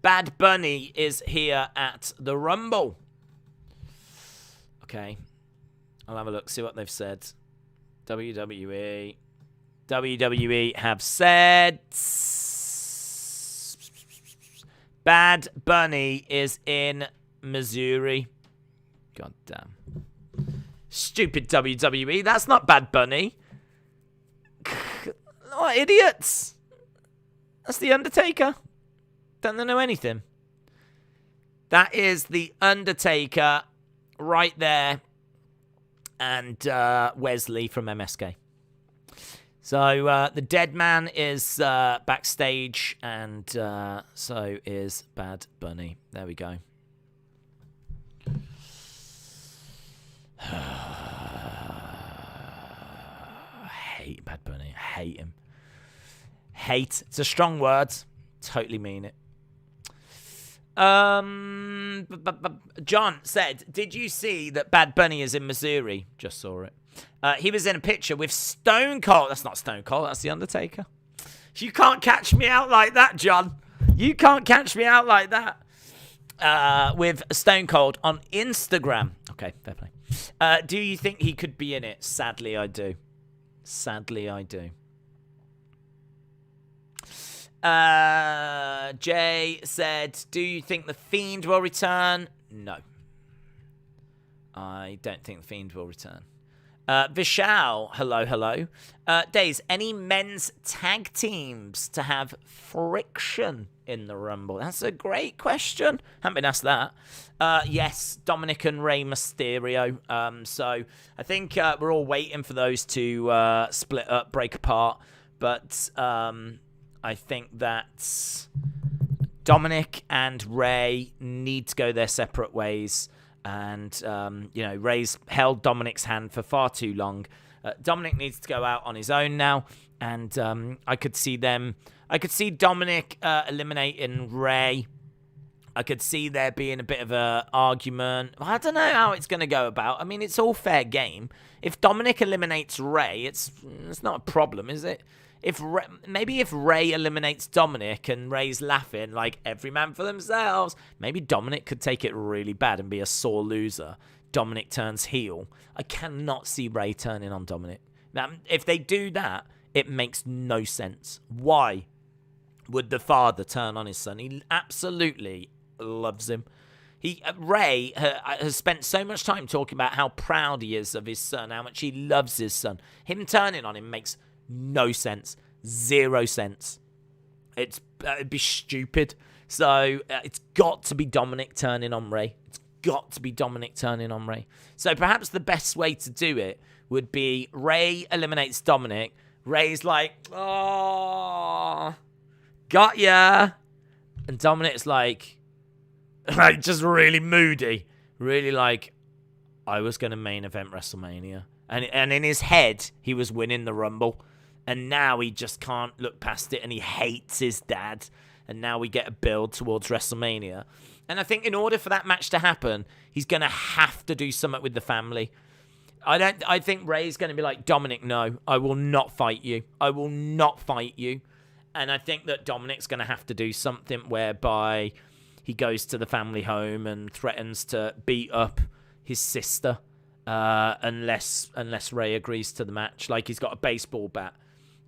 Bad Bunny is here at the Rumble. Okay. I'll have a look, see what they've said. WWE have said Bad Bunny is in Missouri. God damn. Stupid WWE. That's not Bad Bunny. What idiots. That's The Undertaker. Don't they know anything? That is The Undertaker right there. And Wesley from MSK. So the dead man is backstage. And so is Bad Bunny. There we go. I hate Bad Bunny. I hate him. Hate. It's a strong word. Totally mean it. John said, did you see that Bad Bunny is in Missouri? Just saw it. He was in a picture with Stone Cold. That's not Stone Cold. That's The Undertaker. You can't catch me out like that, John. You can't catch me out like that. With Stone Cold on Instagram. Okay, fair play. Do you think he could be in it? Sadly, I do. Sadly, I do. Jay said, do you think The Fiend will return? No. I don't think The Fiend will return. Vishal, hello. Days, any men's tag teams to have friction in the Rumble? That's a great question. Haven't been asked that. Yes, Dominic and Rey Mysterio. So I think we're all waiting for those to split up, break apart. But I think that Dominic and Rey need to go their separate ways. And, Rey's held Dominic's hand for far too long. Dominic needs to go out on his own now. And I could see Dominic eliminating Rey I could see there being a bit of a argument. I don't know how it's going to go about. I mean, it's all fair game. If Dominic eliminates Ray, it's not a problem, is it? Maybe if Ray eliminates Dominic and Ray's laughing like every man for themselves, maybe Dominic could take it really bad and be a sore loser. Dominic turns heel. I cannot see Ray turning on Dominic. Now, if they do that, it makes no sense. Why would the father turn on his son? He absolutely loves him. Ray has spent so much time talking about how proud he is of his son, how much he loves his son. Him turning on him makes no sense. 0 sense. It'd be stupid. So it's got to be Dominic turning on Ray. It's got to be Dominic turning on Ray. So perhaps the best way to do it would be Ray eliminates Dominic. Ray's like, oh, got ya. And Dominic's like just really moody. Really like, I was going to main event WrestleMania. And in his head, he was winning the Rumble. And now he just can't look past it. And he hates his dad. And now we get a build towards WrestleMania. And I think in order for that match to happen, he's going to have to do something with the family. I think Ray's going to be like, Dominic, no, I will not fight you. I will not fight you. And I think that Dominic's going to have to do something whereby he goes to the family home and threatens to beat up his sister unless Ray agrees to the match. Like, he's got a baseball bat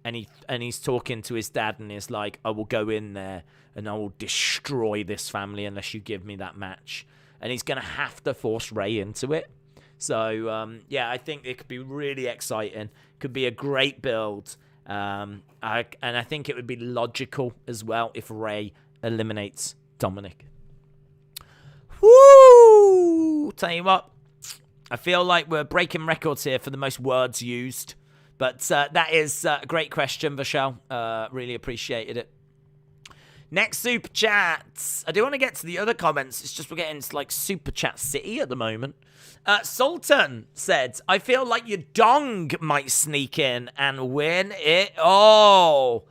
and he's talking to his dad and he's like, I will go in there and I will destroy this family unless you give me that match. And he's going to have to force Ray into it. So, yeah, I think it could be really exciting. Could be a great build. And I think it would be logical as well if Ray eliminates Dominic. Woo! Tell you what, I feel like we're breaking records here for the most words used. But that is a great question, Vishal. Really appreciated it. Next super chats. I do want to get to the other comments. It's just we're getting into like super chat city at the moment. Sultan said, I feel like your dong might sneak in and win it. Oh,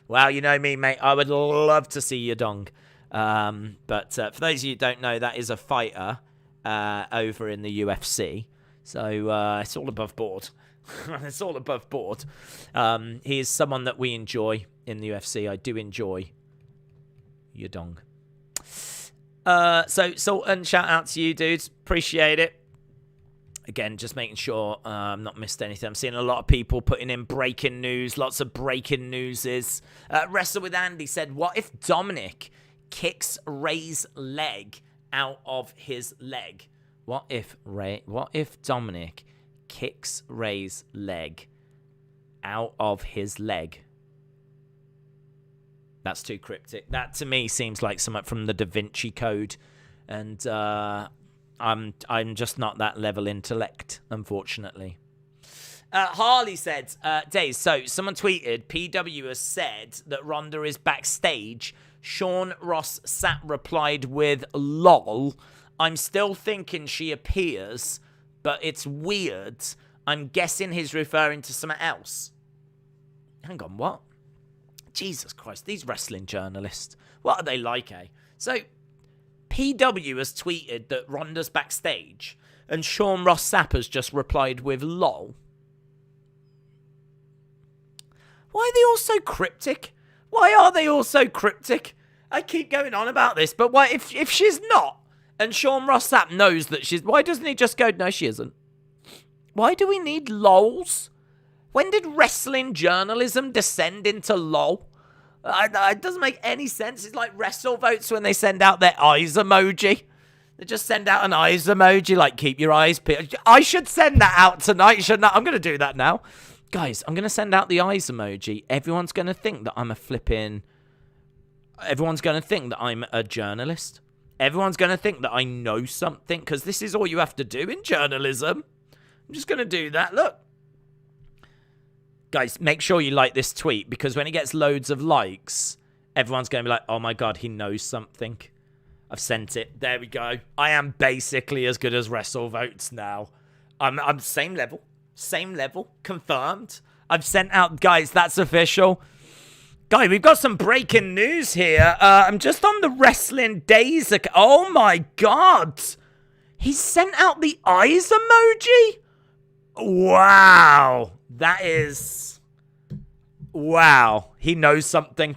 well, you know me, mate. I would love to see your dong. But for those of you who don't know, that is a fighter over in the UFC. So it's all above board. It's all above board. He is someone that we enjoy in the UFC. I do enjoy your dong. So Sultan, shout out to you, dudes. Appreciate it. Again, just making sure I'm not missed anything. I'm seeing a lot of people putting in breaking news. Lots of breaking news is. Wrestle with Andy said, what if Dominic kicks Ray's leg out of his leg? What if Dominic kicks Ray's leg out of his leg? That's too cryptic. That to me seems like something from the Da Vinci Code, and I'm just not that level intellect, unfortunately. Harley said, Days, so someone tweeted, PW has said that Ronda is backstage. Sean Ross Sapp replied with, lol. I'm still thinking she appears, but it's weird. I'm guessing he's referring to something else. Hang on, what? Jesus Christ, these wrestling journalists. What are they like, eh? So, PW has tweeted that Ronda's backstage, and Sean Ross Sapp has just replied with lol. Why are they all so cryptic? Why are they all so cryptic? I keep going on about this, but why if she's not, and Sean Ross Sapp knows that she's... Why doesn't he just go, no, she isn't? Why do we need lols? When did wrestling journalism descend into lol? It doesn't make any sense. It's like WrestleVotes when they send out their eyes emoji. They just send out an eyes emoji, like, keep your eyes peeled. I should send that out tonight, shouldn't I? I'm going to do that now. Guys, I'm going to send out the eyes emoji. Everyone's going to think that I'm a flipping... Everyone's going to think that I'm a journalist. Everyone's going to think that I know something, because this is all you have to do in journalism. I'm just going to do that. Look. Guys, make sure you like this tweet, because when it gets loads of likes, everyone's going to be like, oh my God, he knows something. I've sent it. There we go. I am basically as good as WrestleVotes now. I'm same level. Same level. Confirmed. I've sent out, guys, that's official. Guy, we've got some breaking news here. I'm just on the Wrestling Days. Oh my God. He sent out the eyes emoji? Wow. That is... Wow. He knows something.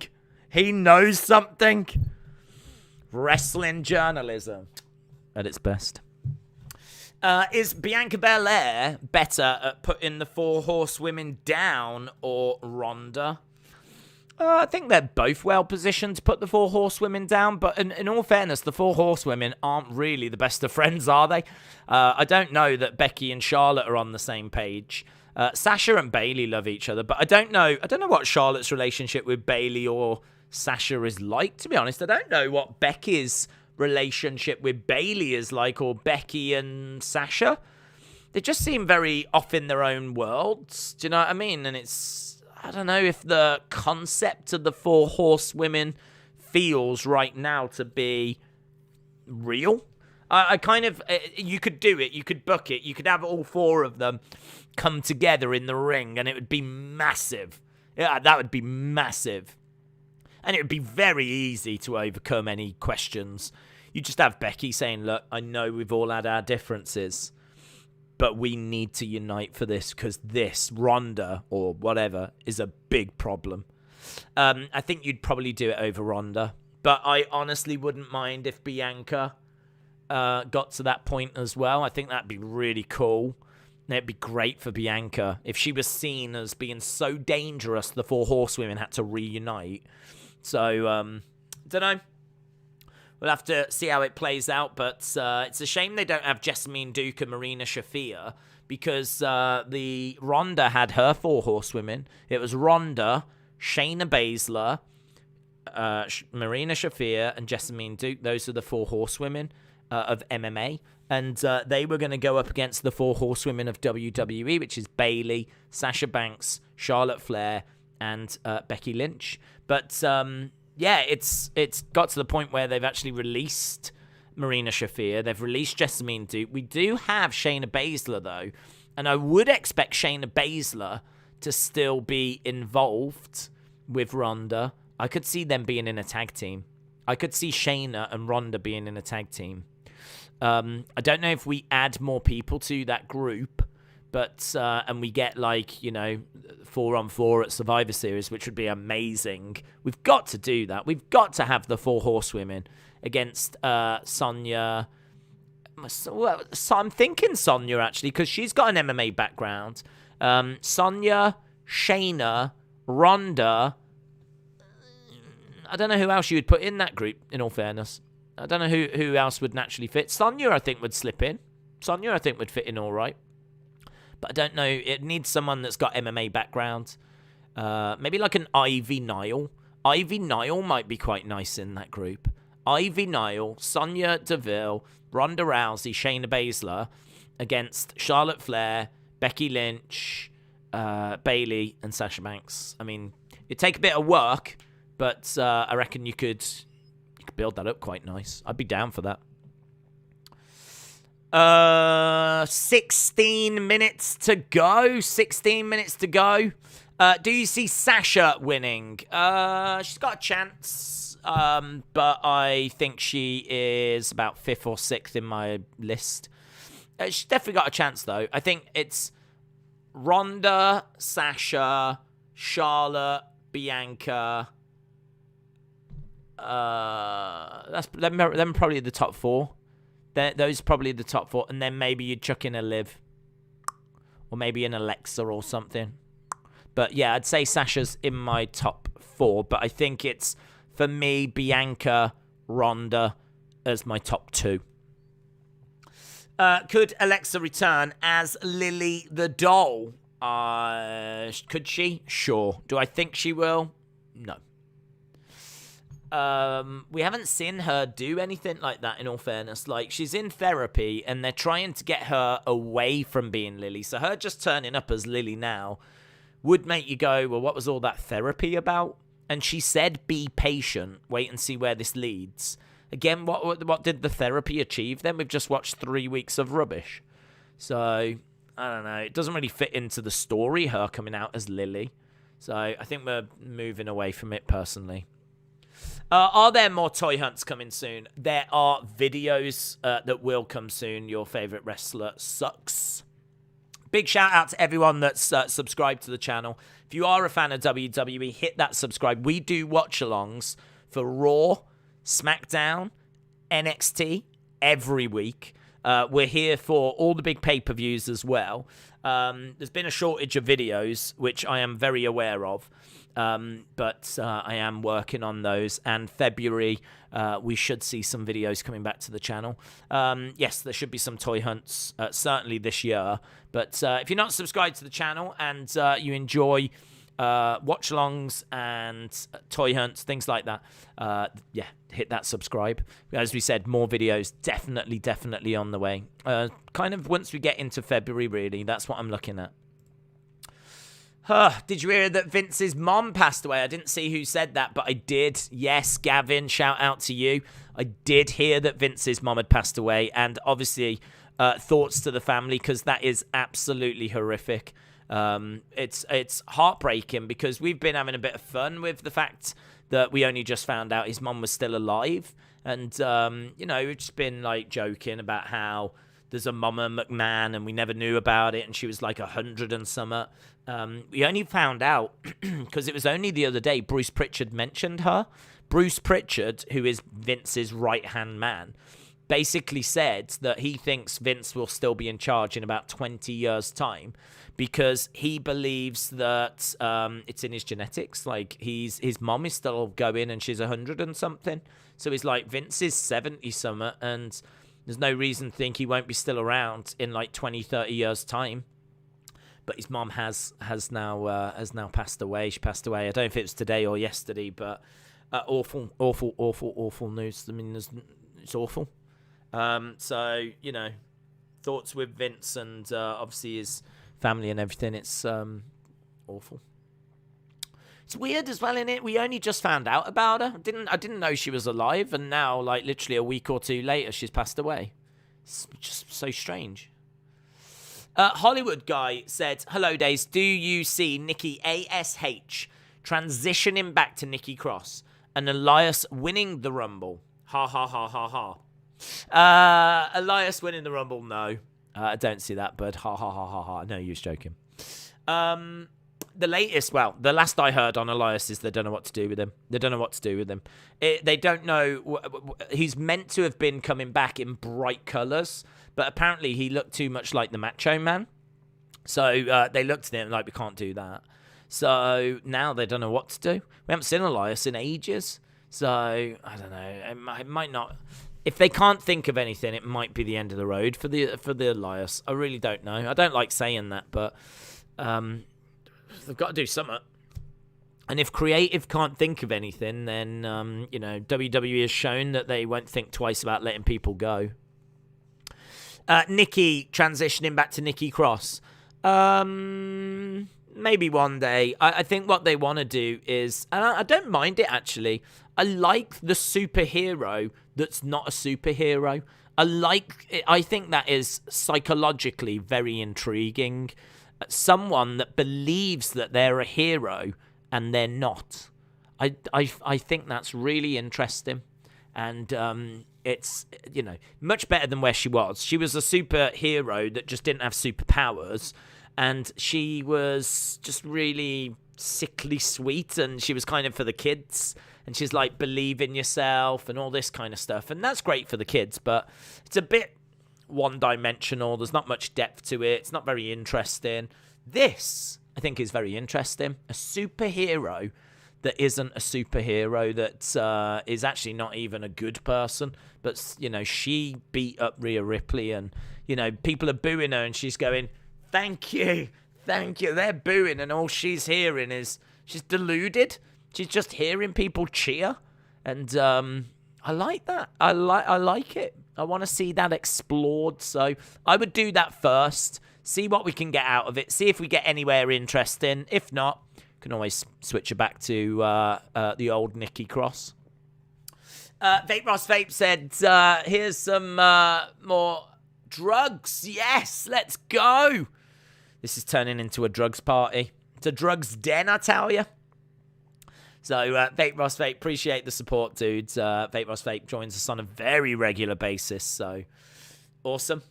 He knows something. Wrestling journalism at its best. Is Bianca Belair better at putting the 4 horsewomen down or Ronda? I think they're both well positioned to put the 4 horsewomen down, but in all fairness, the 4 horsewomen aren't really the best of friends, are they? I don't know that Becky and Charlotte are on the same page. Sasha and Bayley love each other, but I don't know what Charlotte's relationship with Bayley or Sasha is like, to be honest. I don't know what Becky's relationship with Bayley is like, or Becky and Sasha. They just seem very off in their own worlds. Do you know what I mean? And I don't know if the concept of the 4 horsewomen feels right now to be real. I kind of, you could do it, you could book it, you could have all 4 of them come together in the ring, and it would be massive. Yeah, that would be massive. And it would be very easy to overcome any questions. You just have Becky saying, look, I know we've all had our differences, but we need to unite for this, because this, Ronda, or whatever, is a big problem. I think you'd probably do it over Ronda. But I honestly wouldn't mind if Bianca got to that point as well. I think that'd be really cool. It'd be great for Bianca if she was seen as being so dangerous the 4 horsewomen had to reunite. So, don't know. We'll have to see how it plays out, but it's a shame they don't have Jessamine Duke and Marina Shafir, because the Ronda had her 4 horsewomen. It was Ronda, Shayna Baszler, Marina Shafir, and Jessamine Duke. Those are the 4 horsewomen of MMA. And they were going to go up against the 4 horsewomen of WWE, which is Bayley, Sasha Banks, Charlotte Flair, and Becky Lynch. But yeah, it's got to the point where they've actually released Marina Shafir. They've released Jessamine Duke. We do have Shayna Baszler, though, and I would expect Shayna Baszler to still be involved with Ronda. I could see them being in a tag team. I could see Shayna and Ronda being in a tag team. I don't know if we add more people to that group, but and we get, like, 4-on-4 at Survivor Series, which would be amazing. We've got to do that. We've got to have the 4 horsewomen against Sonya. Well, so I'm thinking Sonya, actually, because she's got an MMA background. Sonya, Shayna, Ronda. I don't know who else you would put in that group, in all fairness. I don't know who else would naturally fit. Sonya, I think, would slip in. Sonya, I think, would fit in all right. But I don't know. It needs someone that's got MMA background. Maybe like an Ivy Nile. Ivy Nile might be quite nice in that group. Ivy Nile, Sonya Deville, Ronda Rousey, Shayna Baszler against Charlotte Flair, Becky Lynch, Bayley, and Sasha Banks. I mean, it'd take a bit of work, but I reckon you could build that up quite nice. I'd be down for that. 16 minutes to go. 16 minutes to go. Do you see Sasha winning? She's got a chance, but I think she is about 5th or 6th in my list. She's definitely got a chance, though. I think it's Ronda, Sasha, Charlotte, Bianca. That's them probably the top 4. Those are probably the top 4, and then maybe you'd chuck in a Liv, or maybe an Alexa or something. But yeah, I'd say Sasha's in my top 4, but I think it's, for me, Bianca, Ronda as my top 2. Could Alexa return as Lily the Doll? Could she? Sure. Do I think she will? No. We haven't seen her do anything like that, in all fairness. Like, she's in therapy, and they're trying to get her away from being Lily. So her just turning up as Lily now would make you go, well, what was all that therapy about? And she said, be patient, wait and see where this leads. Again, what did the therapy achieve then? We've just watched 3 weeks of rubbish. So, I don't know. It doesn't really fit into the story, her coming out as Lily. So I think we're moving away from it personally. Are there more toy hunts coming soon? There are videos that will come soon. Your favorite wrestler sucks. Big shout out to everyone that's subscribed to the channel. If you are a fan of WWE, hit that subscribe. We do watch-alongs for Raw, SmackDown, NXT every week. We're here for all the big pay-per-views as well. There's been a shortage of videos, which I am very aware of. But I am working on those, and February we should see some videos coming back to the channel. Yes, there should be some toy hunts certainly this year, but if you're not subscribed to the channel and you enjoy watch-alongs and toy hunts, things like that, yeah, hit that subscribe. As we said, more videos definitely on the way. Kind of once we get into February, really, that's what I'm looking at. Did you hear that Vince's mom passed away? I didn't see who said that, but I did. Yes, Gavin, shout out to you. I did hear that Vince's mom had passed away, and obviously thoughts to the family, because that is absolutely horrific. It's heartbreaking, because we've been having a bit of fun with the fact that we only just found out his mom was still alive, and you know, we've just been like joking about how there's a Mama McMahon and we never knew about it, and she was like 100 and something. We only found out because it was only the other day Bruce Pritchard mentioned her. Bruce Pritchard, who is Vince's right-hand man, basically said that he thinks Vince will still be in charge in about 20 years' time, because he believes that it's in his genetics. Like, his mom is still going and she's 100 and something. So he's like, Vince is 70 something, and there's no reason to think he won't be still around in like 20, 30 years' time. But his mom has now passed away. She passed away. I don't know if it was today or yesterday, but awful news. I mean, it's awful. So, you know, thoughts with Vince and obviously his family and everything. It's awful. It's weird as well, innit? We only just found out about her. I didn't know she was alive, and now, like, literally a week or two later, she's passed away. It's just so strange. Hollywood Guy said, hello, Days. Do you see Nikki ASH transitioning back to Nikki Cross and Elias winning the Rumble? Ha, ha, ha, ha, ha. Elias winning the Rumble? No. I don't see that, but ha, ha, ha, ha, ha. No, you're joking. The last I heard on Elias is they don't know what to do with him. They don't know what to do with him. They don't know. He's meant to have been coming back in bright colours, but apparently he looked too much like the Macho Man. So they looked at him like, we can't do that. So now they don't know what to do. We haven't seen Elias in ages. So, I don't know. It might not. If they can't think of anything, it might be the end of the road for the Elias. I really don't know. I don't like saying that, but they've got to do something. And if creative can't think of anything, then, you know, WWE has shown that they won't think twice about letting people go. Nikki transitioning back to Nikki Cross. Maybe one day. I think what they want to do is, and I don't mind it, actually. I like the superhero that's not a superhero. I think that is psychologically very intriguing. Someone that believes that they're a hero and they're not. I think that's really interesting. And it's, you know, much better than where she was. She was a superhero that just didn't have superpowers. And she was just really sickly sweet, and she was kind of for the kids. And she's like, believe in yourself and all this kind of stuff. And that's great for the kids, but it's a bit one-dimensional. There's not much depth to it. It's not very interesting. This, I think, is very interesting. A superhero that isn't a superhero, that is actually not even a good person. But, you know, she beat up Rhea Ripley, and, you know, people are booing her, and she's going, thank you. They're booing, and all she's hearing is, she's deluded. She's just hearing people cheer. And I like that. I like it. I want to see that explored. So I would do that first. See what we can get out of it. See if we get anywhere interesting. If not, can always switch it back to the old Nikki Cross. Vape Ross Vape said, here's some more drugs. Yes, let's go. This is turning into a drugs party. It's a drugs den, I tell you. So, Vape Ross Vape, appreciate the support, dudes. Vape Ross Vape joins us on a very regular basis, so awesome.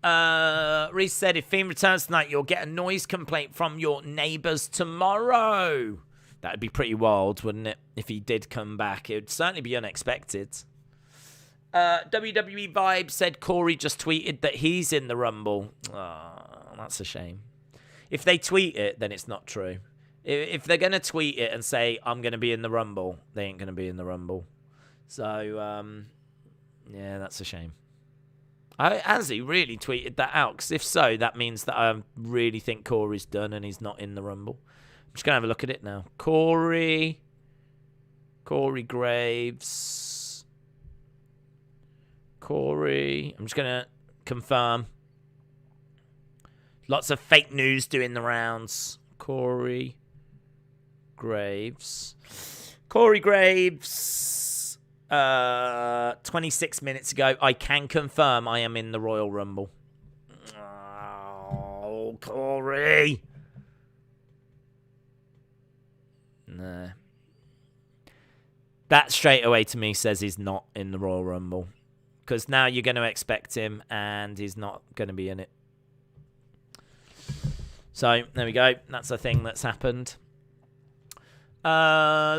Reese said, if Fiend returns tonight, you'll get a noise complaint from your neighbors tomorrow. That would be pretty wild, wouldn't it? If he did come back, it would certainly be unexpected. WWE Vibe said Corey just tweeted that he's in the Rumble. Oh, that's a shame. If they tweet it, then it's not true. If they're going to tweet it and say, I'm going to be in the Rumble, they ain't going to be in the Rumble. So, yeah, that's a shame. Has he really tweeted that out? Because if so, that means that I really think Corey's done and he's not in the Rumble. I'm just going to have a look at it now. Corey Graves. Corey. I'm just going to confirm. Lots of fake news doing the rounds. Corey Graves. 26 minutes ago. I can confirm I am in the Royal Rumble. Oh, Corey. Nah. That straight away to me says he's not in the Royal Rumble. Because now you're going to expect him and he's not going to be in it. So, there we go. That's a thing that's happened. Did I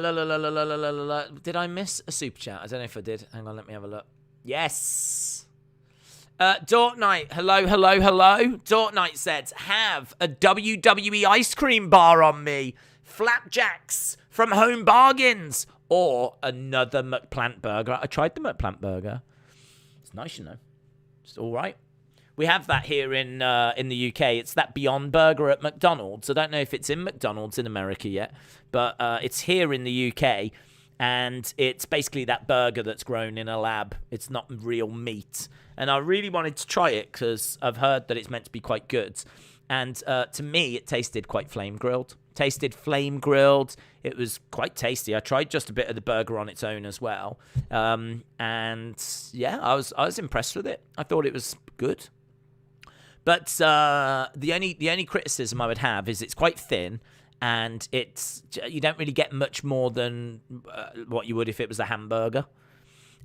miss a super chat? I don't know if I did. Hang on, let me have a look. Yes. Dort Knight, hello. Dort Knight said, have a WWE ice cream bar on me, flapjacks from Home Bargains, or another McPlant burger. I tried the McPlant burger. It's nice, you know. It's all right. We have that here in the UK. It's that Beyond Burger at McDonald's. I don't know if it's in McDonald's in America yet, but it's here in the UK, and it's basically that burger that's grown in a lab. It's not real meat, and I really wanted to try it because I've heard that it's meant to be quite good, and to me, it tasted quite flame grilled. It was quite tasty. I tried just a bit of the burger on its own as well, and yeah, I was impressed with it. I thought it was good. But the only criticism I would have is it's quite thin, and you don't really get much more than what you would if it was a hamburger.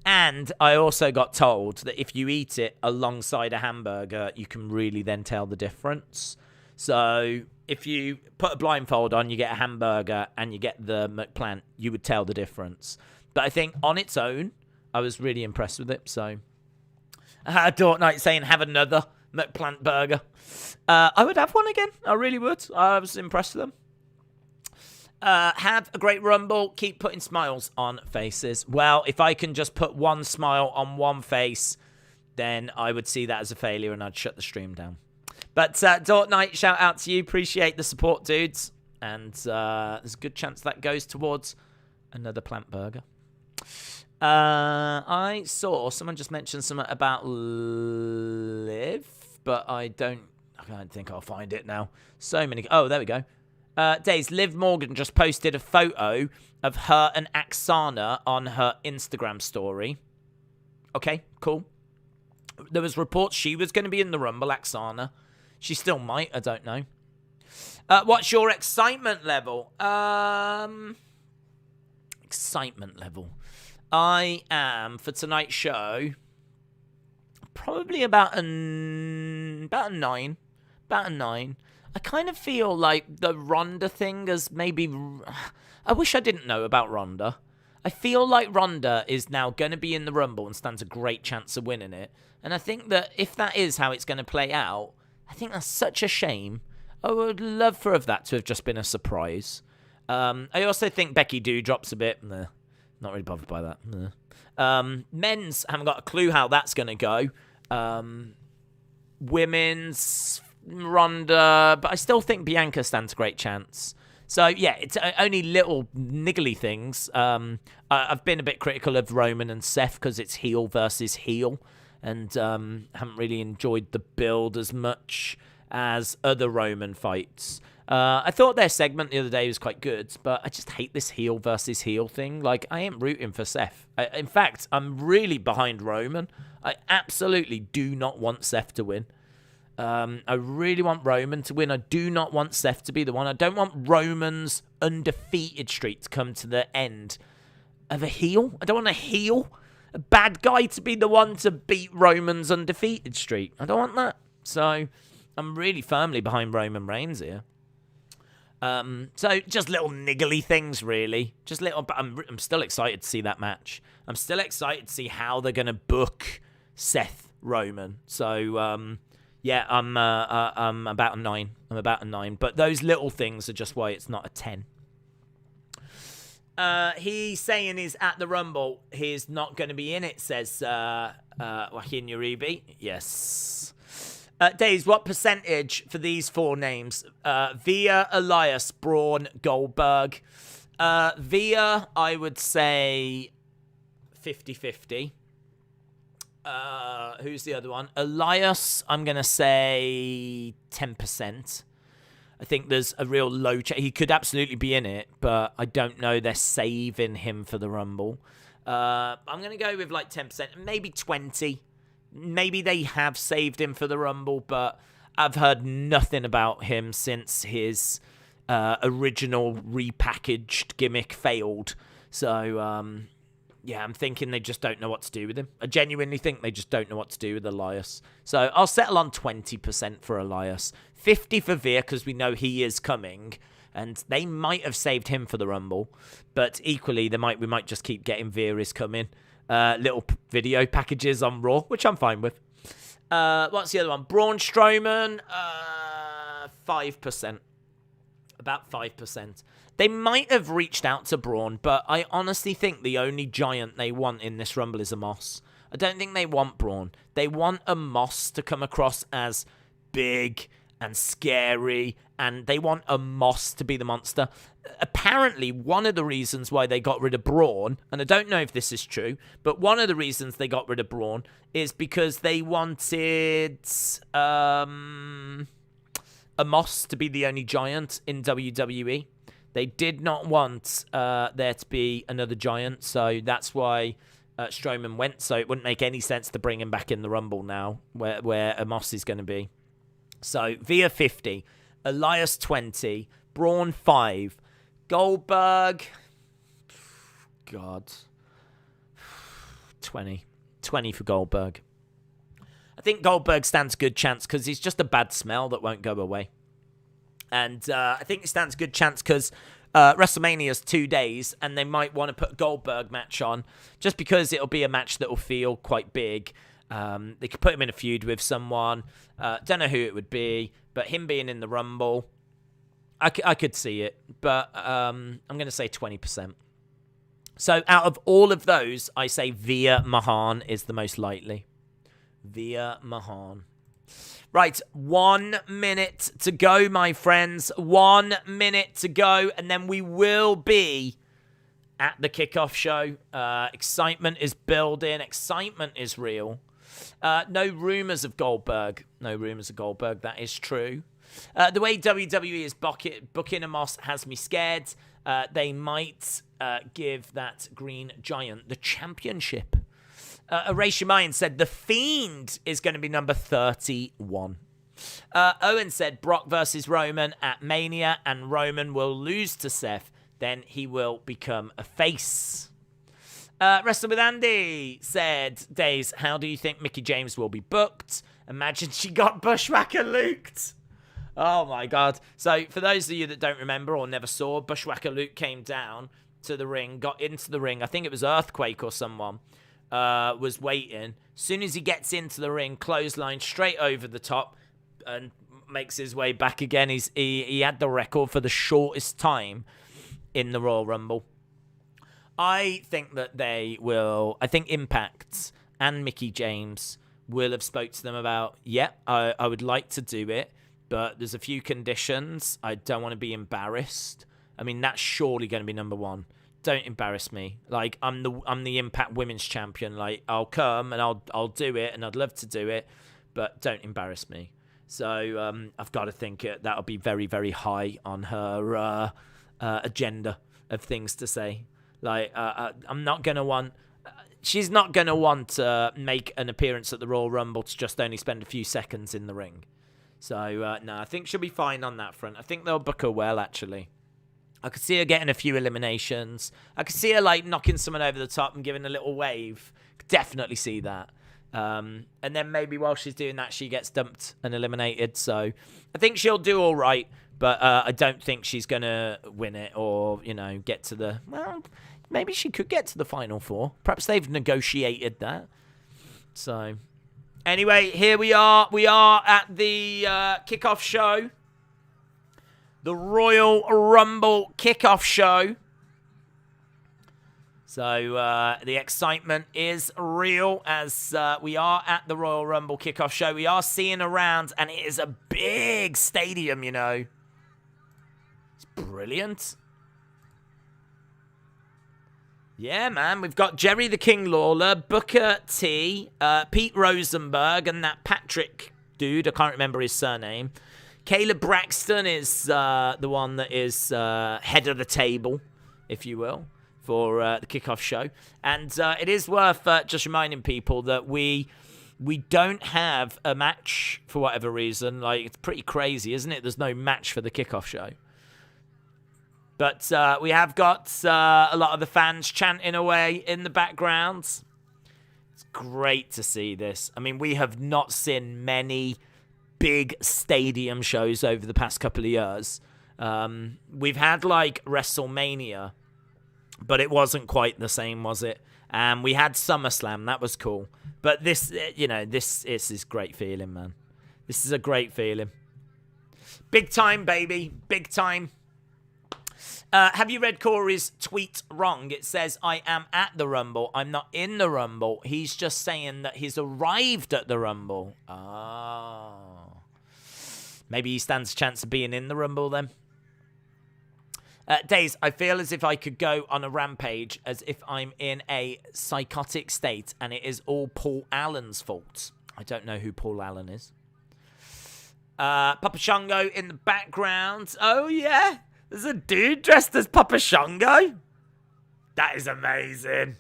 And I also got told that if you eat it alongside a hamburger, you can really then tell the difference. So if you put a blindfold on, you get a hamburger, and you get the McPlant, you would tell the difference. But I think on its own, I was really impressed with it. So Dort Knight saying, have another McPlant burger. I would have one again. I really would. I was impressed with them. Have a great Rumble. Keep putting smiles on faces. Well, if I can just put one smile on one face, then I would see that as a failure and I'd shut the stream down. But Dort Knight, shout out to you. Appreciate the support, dudes. And there's a good chance that goes towards another plant burger. I saw someone just mention something about Liv, but I don't think I'll find it now. So many. Oh, there we go. Days, Liv Morgan just posted a photo of her and Aksana on her Instagram story. Okay, cool. There was reports she was going to be in the Rumble, Aksana. She still might, I don't know. What's your excitement level? Excitement level. I am, for tonight's show, probably about a 9. About a 9. I kind of feel like the Ronda thing is maybe... I wish I didn't know about Ronda. I feel like Ronda is now going to be in the Rumble and stands a great chance of winning it. And I think that if that is how it's going to play out, I think that's such a shame. I would love for that to have just been a surprise. I also think Becky drops a bit. Nah, not really bothered by that. Nah. Men's, haven't got a clue how that's going to go. Women's, Ronda, but I still think Bianca stands a great chance. So, yeah, it's only little niggly things. I've been a bit critical of Roman and Seth because it's heel versus heel, and haven't really enjoyed the build as much as other Roman fights. I thought their segment the other day was quite good, but I just hate this heel versus heel thing. Like, I ain't rooting for Seth. In fact, I'm really behind Roman. I absolutely do not want Seth to win. I really want Roman to win. I do not want Seth to be the one. I don't want Roman's undefeated streak to come to the end of a heel. I don't want a heel, a bad guy, to be the one to beat Roman's undefeated streak. I don't want that. So I'm really firmly behind Roman Reigns here. So just little niggly things, really. Just little, but I'm still excited to see that match. I'm still excited to see how they're going to book Seth Roman. So, yeah, I'm about a 9. I'm about a 9. But those little things are just why it's not a 10. He's saying he's at the Rumble. He's not going to be in it, says Joaquin Uribe. Yes. Days, what percentage for these 4 names? Via, Elias, Braun, Goldberg. Via, I would say 50-50. Who's the other one? Elias, I'm going to say 10%. I think there's a real low chance. He could absolutely be in it, but I don't know. They're saving him for the Rumble. I'm going to go with like 10%, maybe 20%. Maybe they have saved him for the Rumble, but I've heard nothing about him since his original repackaged gimmick failed. So, yeah, I'm thinking they just don't know what to do with him. I genuinely think they just don't know what to do with Elias. So I'll settle on 20% for Elias. 50% for Veer, because we know he is coming. And they might have saved him for the Rumble. But equally, we might just keep getting Veer is coming. Little video packages on Raw, which I'm fine with. What's the other one? Braun Strowman, 5%. About 5%. They might have reached out to Braun, but I honestly think the only giant they want in this Rumble is a Moss. I don't think they want Braun. They want a Moss to come across as big and scary, and they want a Moss to be the monster. Apparently, one of the reasons why they got rid of Braun, and I don't know if this is true, but one of the reasons they got rid of Braun is because they wanted a Moss to be the only giant in WWE. They did not want there to be another giant, so that's why Strowman went. So it wouldn't make any sense to bring him back in the Rumble now, where a Moss is going to be. So Via 50, Elias 20, Braun 5, Goldberg, God, 20 for Goldberg. I think Goldberg stands a good chance because he's just a bad smell that won't go away. And I think it stands a good chance because WrestleMania's 2 days, and they might want to put a Goldberg match on just because it'll be a match that will feel quite big. They could put him in a feud with someone. Don't know who it would be, but him being in the Rumble, I could see it. But I'm going to say 20%. So out of all of those, I say Veer Mahan is the most likely. Veer Mahan. Right, 1 minute to go, my friends. 1 minute to go, and then we will be at the kickoff show. Excitement is building. Excitement is real. No rumours of Goldberg. No rumours of Goldberg. That is true. The way WWE is booking a Moss has me scared. They might give that Green Giant the championship. Erase Your Mind said The Fiend is going to be number 31. Owen said Brock versus Roman at Mania, and Roman will lose to Seth. Then he will become a face. Wrestle with Andy said, Days, how do you think Mickie James will be booked? Imagine she got Bushwhacker Luked. Oh my God. So for those of you that don't remember or never saw, Bushwhacker Luke came down to the ring, got into the ring. I think it was Earthquake or someone was waiting. Soon as he gets into the ring, clothesline straight over the top and makes his way back again. He had the record for the shortest time in the Royal Rumble. I think that they will, I think Impact and Mickie James will have spoke to them about, I would like to do it, but there's a few conditions. I don't want to be embarrassed. I mean, that's surely going to be number one. Don't embarrass me. Like, I'm the Impact Women's Champion. Like, I'll come and I'll do it, and I'd love to do it, but don't embarrass me. So I've got to think that'll be very, very high on her agenda of things to say. Like, I'm not going to want... She's not going to want to make an appearance at the Royal Rumble to just only spend a few seconds in the ring. So, no, I think she'll be fine on that front. I think they'll book her well, actually. I could see her getting a few eliminations. I could see her, like, knocking someone over the top and giving a little wave. Could definitely see that. And then maybe while she's doing that, she gets dumped and eliminated. So I think she'll do all right, but I don't think she's going to win it or, you know, get to the... Well, maybe she could get to the Final Four. Perhaps they've negotiated that. So, anyway, here we are. We are at the kickoff show. The Royal Rumble kickoff show. So, the excitement is real as we are at the Royal Rumble kickoff show. We are seeing around, and it is a big stadium, you know. It's brilliant. Yeah, man. We've got Jerry the King Lawler, Booker T, Pete Rosenberg, and that Patrick dude. I can't remember his surname. Caleb Braxton is the one that is head of the table, if you will, for the kickoff show. And it is worth just reminding people that we don't have a match for whatever reason. Like, it's pretty crazy, isn't it? There's no match for the kickoff show. But we have got a lot of the fans chanting away in the background. It's great to see this. I mean, we have not seen many big stadium shows over the past couple of years. We've had, like, WrestleMania, but it wasn't quite the same, was it? And we had SummerSlam. That was cool. But this, you know, this is great feeling, man. This is a great feeling. Big time, baby. Big time. Have you read Corey's tweet wrong? It says, I am at the Rumble. I'm not in the Rumble. He's just saying that he's arrived at the Rumble. Oh. Maybe he stands a chance of being in the Rumble then. Days, I feel as if I could go on a rampage as if I'm in a psychotic state and it is all Paul Allen's fault. I don't know who Paul Allen is. Papa Shango in the background. Oh, yeah. There's a dude dressed as Papa Shango. That is amazing.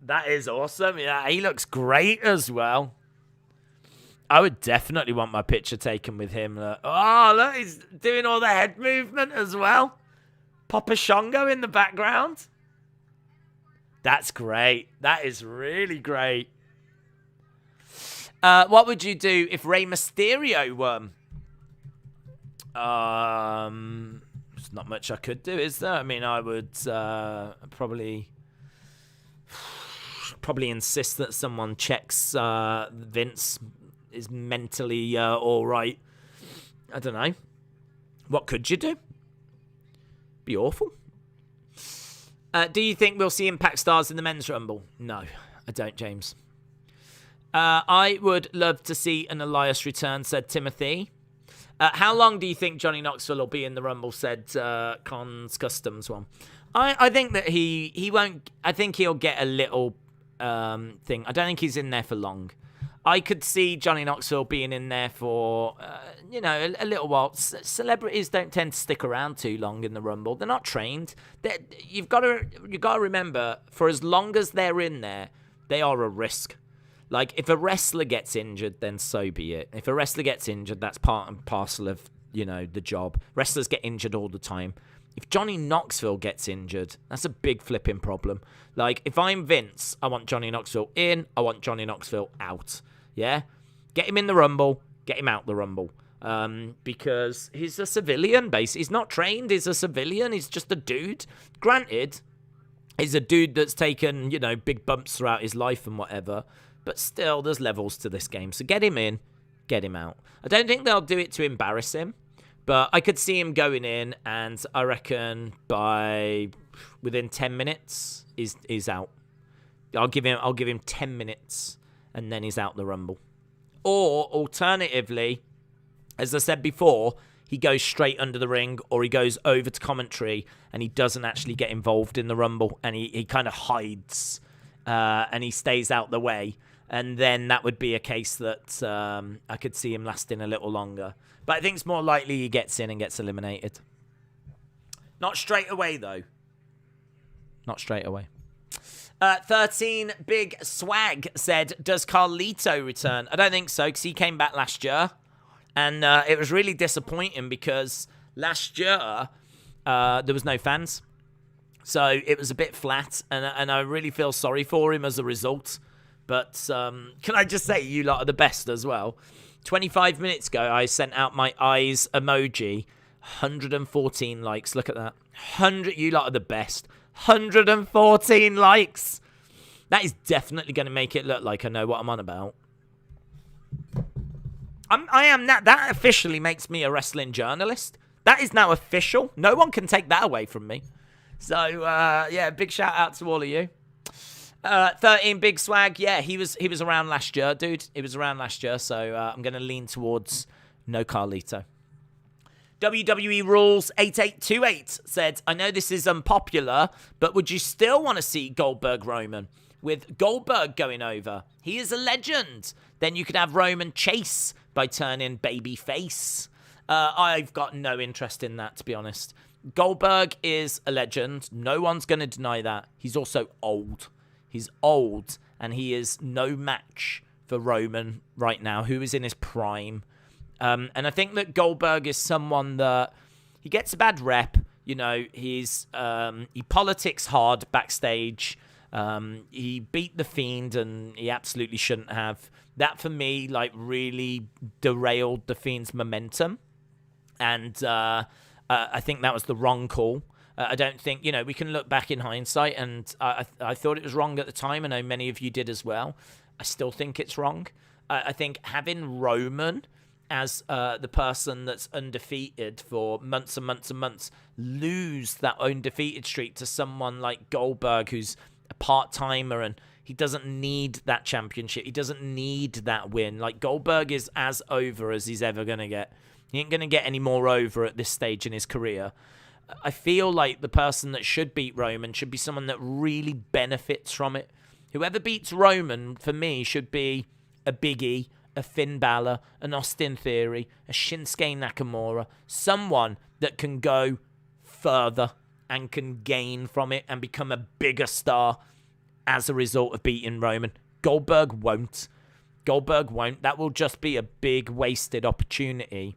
That is awesome. Yeah, he looks great as well. I would definitely want my picture taken with him. Oh, look, he's doing all the head movement as well. Papa Shango in the background. That's great. That is really great. What would you do if Rey Mysterio won? There's not much I could do, is there? I mean, I would probably insist that someone checks Vince is mentally all right. I don't know. What could you do? Be awful. Do you think we'll see Impact Stars in the Men's Rumble? No, I don't, James. I would love to see an Elias return, said Timothy. How long do you think Johnny Knoxville will be in the Rumble, said Cons Customs one. I think that he won't. I think he'll get a little thing. I don't think he's in there for long. I could see Johnny Knoxville being in there for, a little while. Celebrities don't tend to stick around too long in the Rumble. They're not trained. You've got to remember, for as long as they're in there, they are a risk. Like, if a wrestler gets injured, then so be it. If a wrestler gets injured, that's part and parcel of, the job. Wrestlers get injured all the time. If Johnny Knoxville gets injured, that's a big flipping problem. Like, if I'm Vince, I want Johnny Knoxville in, I want Johnny Knoxville out. Yeah? Get him in the Rumble, get him out the Rumble. Because he's a civilian, basically. He's not trained, he's a civilian, he's just a dude. Granted, he's a dude that's taken, big bumps throughout his life and whatever. But still, there's levels to this game. So get him in, get him out. I don't think they'll do it to embarrass him. But I could see him going in, and I reckon within 10 minutes, he's out. I'll give him 10 minutes, and then he's out the Rumble. Or, alternatively, as I said before, he goes straight under the ring, or he goes over to commentary, and he doesn't actually get involved in the Rumble, and he kind of hides, and he stays out the way. And then that would be a case that I could see him lasting a little longer. But I think it's more likely he gets in and gets eliminated. Not straight away, though. Not straight away. 13 Big Swag said, does Carlito return? I don't think so, because he came back last year. And it was really disappointing because last year there was no fans. So it was a bit flat, and I really feel sorry for him as a result. But can I just say, you lot are the best as well. 25 minutes ago, I sent out my eyes emoji. 114 likes. Look at that. 100. You lot are the best. 114 likes. That is definitely going to make it look like I know what I'm on about. I am that. That officially makes me a wrestling journalist. That is now official. No one can take that away from me. So, yeah, big shout out to all of you. 13 Big Swag. Yeah, he was around last year, dude. He was around last year, so I'm going to lean towards no Carlito. WWE Rules 8828 said, I know this is unpopular, but would you still want to see Goldberg Roman? With Goldberg going over, he is a legend. Then you could have Roman chase by turning babyface. I've got no interest in that, to be honest. Goldberg is a legend. No one's going to deny that. He's also old. He's old, and he is no match for Roman right now, who is in his prime. And I think that Goldberg is someone that he gets a bad rep. You know, he politics hard backstage. He beat the Fiend, and he absolutely shouldn't have. That, for me, like, really derailed the Fiend's momentum. And I think that was the wrong call. I don't think, we can look back in hindsight, and I thought it was wrong at the time. I know many of you did as well. I still think it's wrong. I think having Roman as the person that's undefeated for months and months and months lose that undefeated streak to someone like Goldberg, who's a part-timer, and he doesn't need that championship. He doesn't need that win. Like, Goldberg is as over as he's ever going to get. He ain't going to get any more over at this stage in his career. I feel like the person that should beat Roman should be someone that really benefits from it. Whoever beats Roman, for me, should be a Big E, a Finn Balor, an Austin Theory, a Shinsuke Nakamura, someone that can go further and can gain from it and become a bigger star as a result of beating Roman. Goldberg won't. Goldberg won't. That will just be a big wasted opportunity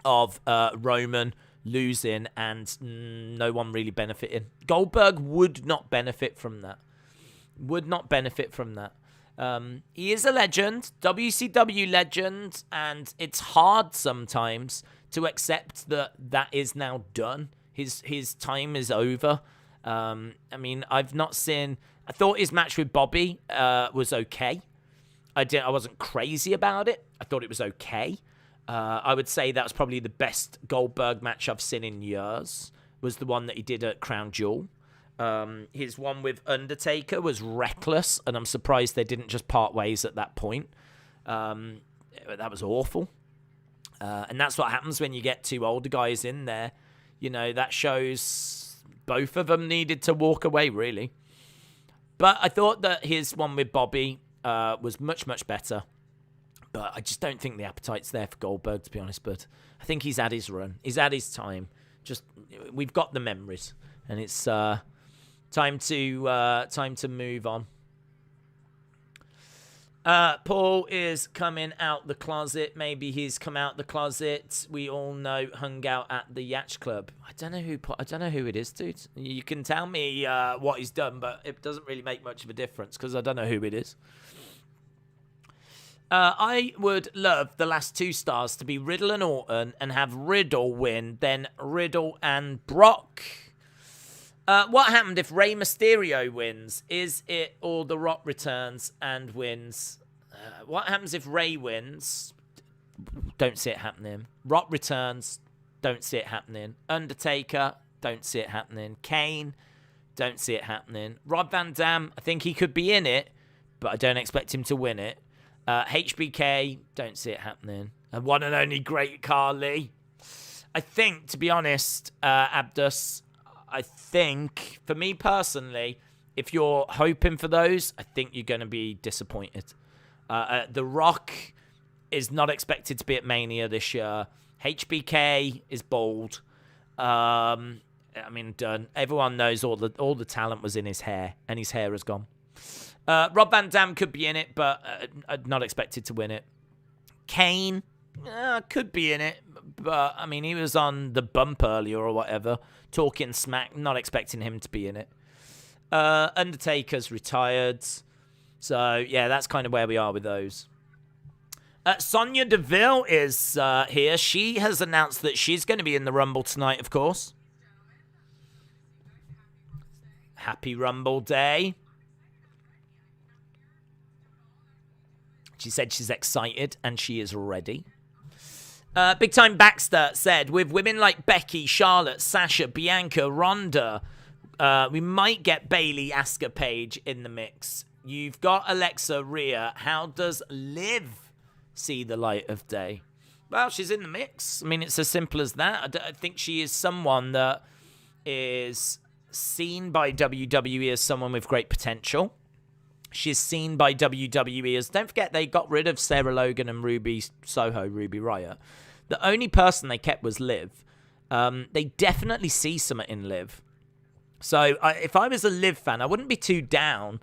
of Roman losing and no one really benefiting. Goldberg would not benefit from that. Would not benefit from that. He is a legend, WCW legend, and it's hard sometimes to accept that is now done. His time is over. I mean, I've not seen. I thought his match with Bobby was okay. I wasn't crazy about it. I thought it was okay. I would say that was probably the best Goldberg match I've seen in years. Was the one that he did at Crown Jewel. His one with Undertaker was reckless, and I'm surprised they didn't just part ways at that point. That was awful. And that's what happens when you get two older guys in there. That shows both of them needed to walk away, really. But I thought that his one with Bobby was much, much better. But I just don't think the appetite's there for Goldberg, to be honest. But I think he's had his run. He's had his time. We've got the memories. And it's time to move on. Paul is coming out the closet. Maybe he's come out the closet. We all know hung out at the Yacht Club. I don't know who it is, dude. You can tell me what he's done, but it doesn't really make much of a difference because I don't know who it is. I would love the last two stars to be Riddle and Orton and have Riddle win, then Riddle and Brock. What happened if Rey Mysterio wins? Is it or The Rock returns and wins? What happens if Rey wins? Don't see it happening. Rock returns. Don't see it happening. Undertaker. Don't see it happening. Kane. Don't see it happening. Rob Van Dam. I think he could be in it, but I don't expect him to win it. HBK. Don't see it happening. And one and only Great Khali. I think, to be honest, Abdus, I think, for me personally, if you're hoping for those, I think you're going to be disappointed. The Rock is not expected to be at Mania this year. HBK is bold. Done. Everyone knows all the talent was in his hair, and his hair has gone. Rob Van Dam could be in it, but not expected to win it. Kane, could be in it. But, I mean, he was on the bump earlier or whatever, talking smack, not expecting him to be in it. Undertaker's retired. So, yeah, that's kind of where we are with those. Sonya Deville is here. She has announced that she's going to be in the Rumble tonight, of course. Happy Rumble Day. She said she's excited and she is ready. Big Time Baxter said, with women like Becky, Charlotte, Sasha, Bianca, Ronda, we might get Bayley, Asuka, Paige in the mix. You've got Alexa, Rhea. How does Liv see the light of day? Well, she's in the mix. I mean, it's as simple as that. I think she is someone that is seen by WWE as someone with great potential. She's seen by WWE as, don't forget, they got rid of Sarah Logan and Ruby Riott. The only person they kept was Liv. They definitely see something in Liv. So if I was a Liv fan, I wouldn't be too down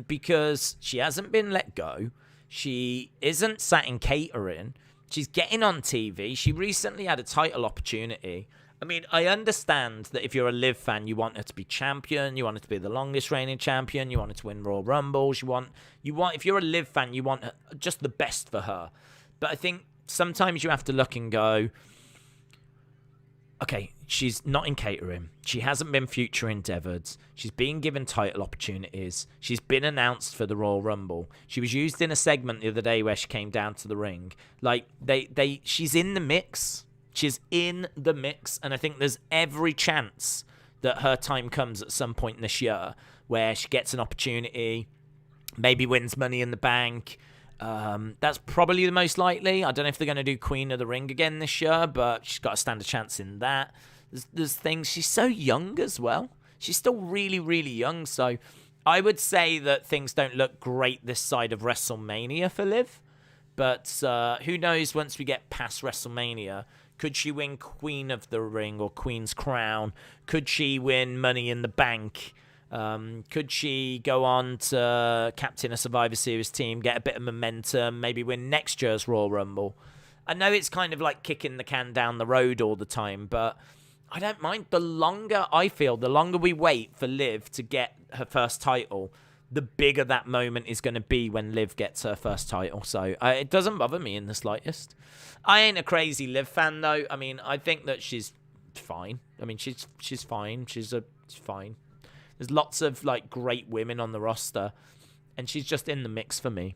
because she hasn't been let go. She isn't sat in catering. She's getting on TV. She recently had a title opportunity. I mean, I understand that if you're a Liv fan, you want her to be champion, you want her to be the longest reigning champion, you want her to win Royal Rumbles, you want if you're a Liv fan, you want just the best for her. But I think sometimes you have to look and go, okay, she's not in catering. She hasn't been future endeavored. She's being given title opportunities. She's been announced for the Royal Rumble. She was used in a segment the other day where she came down to the ring. Like, she's in the mix. She's in the mix, and I think there's every chance that her time comes at some point this year where she gets an opportunity, maybe wins Money in the Bank. That's probably the most likely. I don't know if they're going to do Queen of the Ring again this year, but she's got to stand a chance in that. There's things. She's so young as well. She's still really, really young, so I would say that things don't look great this side of WrestleMania for Liv, but who knows once we get past WrestleMania. Could she win Queen of the Ring or Queen's Crown? Could she win Money in the Bank? Could she go on to captain a Survivor Series team, get a bit of momentum, maybe win next year's Royal Rumble? I know it's kind of like kicking the can down the road all the time, but I don't mind. The longer we wait for Liv to get her first title, the bigger that moment is going to be when Liv gets her first title. So it doesn't bother me in the slightest. I ain't a crazy Liv fan, though. I mean, I think that she's fine. I mean, she's fine. She's fine. There's lots of, like, great women on the roster, and she's just in the mix for me.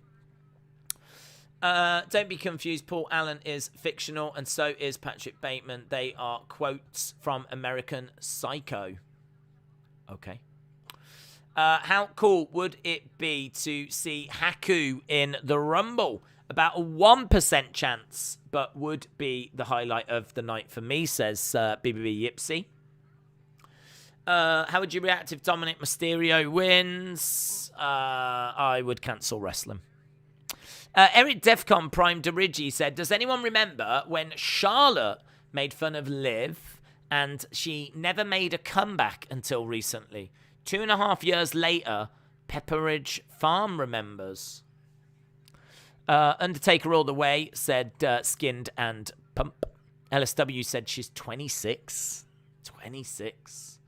Don't be confused. Paul Allen is fictional, and so is Patrick Bateman. They are quotes from American Psycho. Okay. How cool would it be to see Haku in the Rumble? About a 1% chance, but would be the highlight of the night for me, says BBB Yipsy. How would you react if Dominic Mysterio wins? I would cancel wrestling. Eric Defcon Prime Dirigi said, does anyone remember when Charlotte made fun of Liv and she never made a comeback until recently? 2.5 years later, Pepperidge Farm remembers. Undertaker all the way, said Skinned and Pump. LSW said she's 26. 26.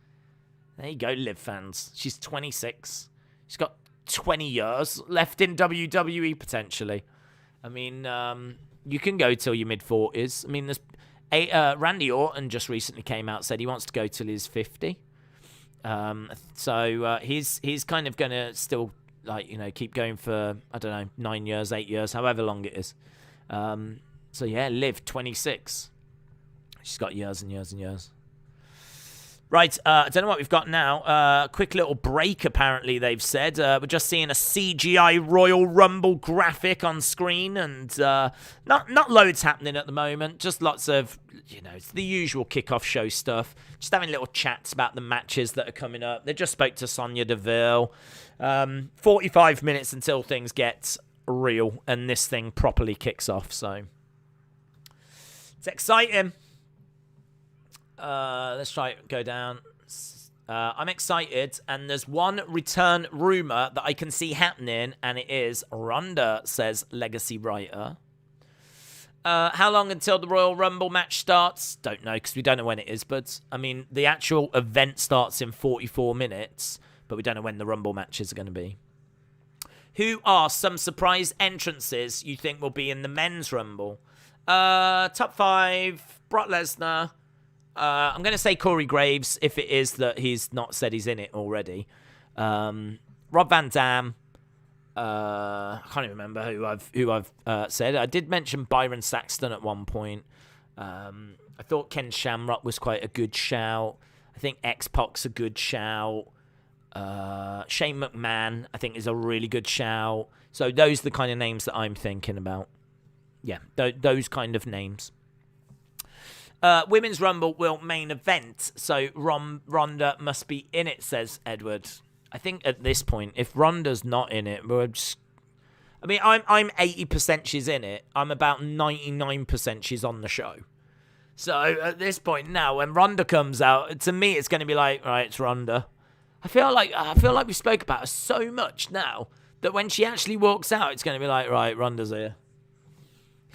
There you go, Liv fans. She's 26. She's got 20 years left in WWE, potentially. I mean, you can go till your mid-40s. I mean, there's Randy Orton just recently came out, said he wants to go till he's 50. So he's kind of going to still, like, you know, keep going for, I don't know, 9 years, 8 years, however long it is. So, yeah, Liv, 26. She's got years and years and years. Right, I don't know what we've got now. Quick little break, apparently, they've said. We're just seeing a CGI Royal Rumble graphic on screen, and not loads happening at the moment. Just lots of, you know, it's the usual kickoff show stuff. Just having little chats about the matches that are coming up. They just spoke to Sonya Deville. 45 minutes until things get real, and this thing properly kicks off, so it's exciting. Let's try it. Go down. I'm excited, and there's one return rumor that I can see happening, and it is Ronda, says Legacy Writer. How long until the Royal Rumble match starts? Don't know, because we don't know when it is. But, I mean, the actual event starts in 44 minutes, but we don't know when the Rumble matches are going to be. Who are some surprise entrances you think will be in the men's Rumble? Top 5, Brock Lesnar. I'm going to say Corey Graves, if it is that he's not said he's in it already. Rob Van Dam. I can't even remember who I've said. I did mention Byron Saxton at one point. I thought Ken Shamrock was quite a good shout. I think X-Pac's a good shout. Shane McMahon, I think, is a really good shout. So those are the kind of names that I'm thinking about. Yeah, those kind of names. Women's Rumble will main event, so Ronda must be in it, says Edward. I think at this point, if Ronda's not in it, we're just... I mean, I'm 80% she's in it. I'm about 99% she's on the show. So at this point now, when Ronda comes out, to me, it's going to be like, right, it's Ronda. I feel like we spoke about her so much now that when she actually walks out, it's going to be like, right, Ronda's here.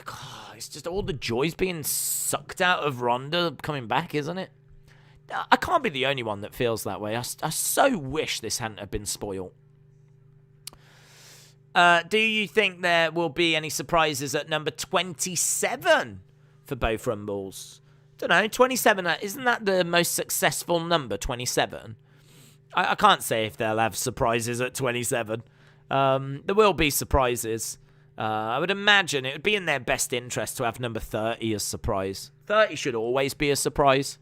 God, it's just all the joy's being sucked out of Ronda coming back, isn't it? I can't be the only one that feels that way. I so wish this hadn't have been spoiled. Do you think there will be any surprises at number 27 for both Rumbles? Don't know, 27, isn't that the most successful number, 27? I can't say if they'll have surprises at 27. There will be surprises. I would imagine it would be in their best interest to have number 30 as surprise. 30 should always be a surprise.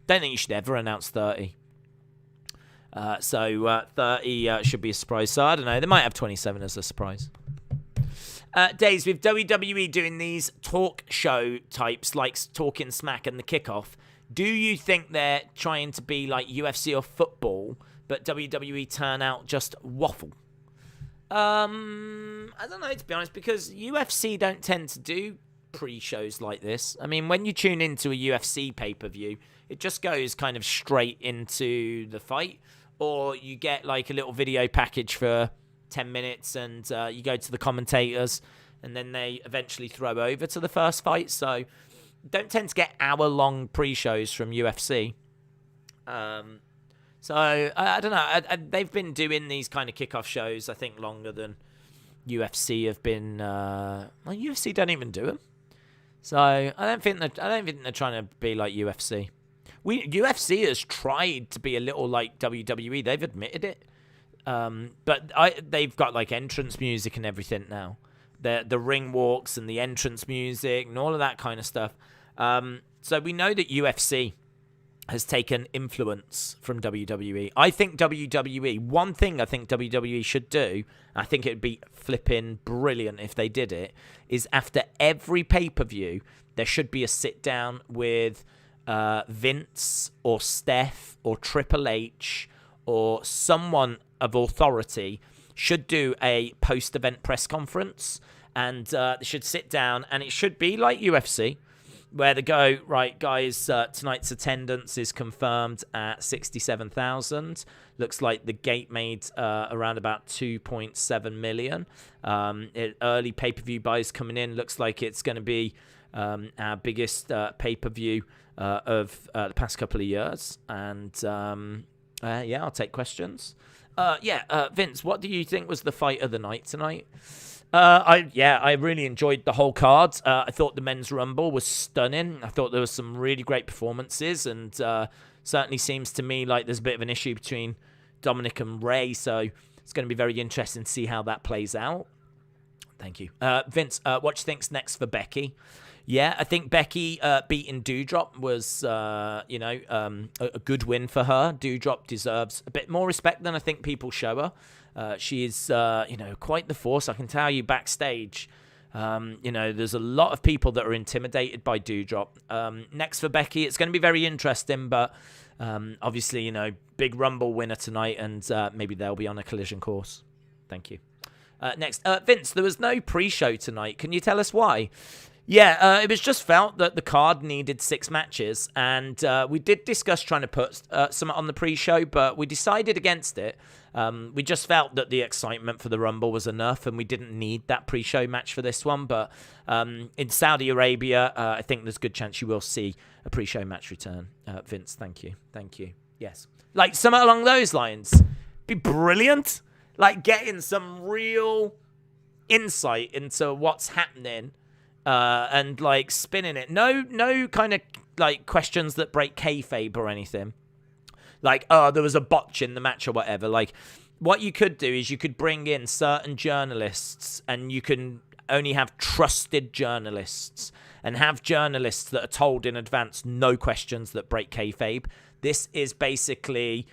Don't think you should ever announce 30. So 30 should be a surprise. So I don't know. They might have 27 as a surprise. Days, with WWE doing these talk show types like Talking Smack and the Kickoff, do you think they're trying to be like UFC or football, but WWE turn out just waffle? I don't know, to be honest, because UFC don't tend to do pre-shows like this. I mean, when you tune into a UFC pay-per-view, it just goes kind of straight into the fight, or you get like a little video package for 10 minutes and you go to the commentators and then they eventually throw over to the first fight. So don't tend to get hour-long pre-shows from UFC. So I don't know. They've been doing these kind of kickoff shows, I think, longer than UFC have been. Well, UFC don't even do them. So I don't think they're trying to be like UFC. UFC has tried to be a little like WWE. They've admitted it. But they've got like entrance music and everything now. The ring walks and the entrance music and all of that kind of stuff. So we know that UFC has taken influence from WWE. I think one thing I think WWE should do, I think it would be flipping brilliant if they did it, is after every pay-per-view, there should be a sit-down with Vince or Steph or Triple H or someone of authority should do a post-event press conference, and they should sit down, and it should be like UFC, where they go, right, guys, tonight's attendance is confirmed at 67,000. Looks like the gate made around about 2.7 million. Early pay-per-view buys coming in. Looks like it's going to be our biggest pay-per-view of the past couple of years. And, yeah, I'll take questions. Vince, what do you think was the fight of the night tonight? I really enjoyed the whole card. I thought the men's rumble was stunning. I thought there was some really great performances, and certainly seems to me like there's a bit of an issue between Dominic and Ray, so it's going to be very interesting to see how that plays out. Thank you. Vince, what do you think's next for Becky? Yeah, I think Becky beating Doudrop was, a good win for her. Doudrop deserves a bit more respect than I think people show her. She is, quite the force. I can tell you backstage, there's a lot of people that are intimidated by Doudrop. Next for Becky, it's going to be very interesting, but obviously, big Rumble winner tonight, and maybe they'll be on a collision course. Thank you. Next, Vince, there was no pre-show tonight. Can you tell us why? Yeah, it was just felt that the card needed 6 matches, and we did discuss trying to put some on the pre-show, but we decided against it. We just felt that the excitement for the Rumble was enough, and we didn't need that pre-show match for this one. But in Saudi Arabia, I think there's a good chance you will see a pre-show match return. Vince, thank you. Yes. Like, something along those lines. Be brilliant. Like, getting some real insight into what's happening. And like spinning it. No kind of like questions that break kayfabe or anything. Like, oh, there was a botch in the match or whatever. Like, what you could do is you could bring in certain journalists, and you can only have trusted journalists, and have journalists that are told in advance no questions that break kayfabe. This is basically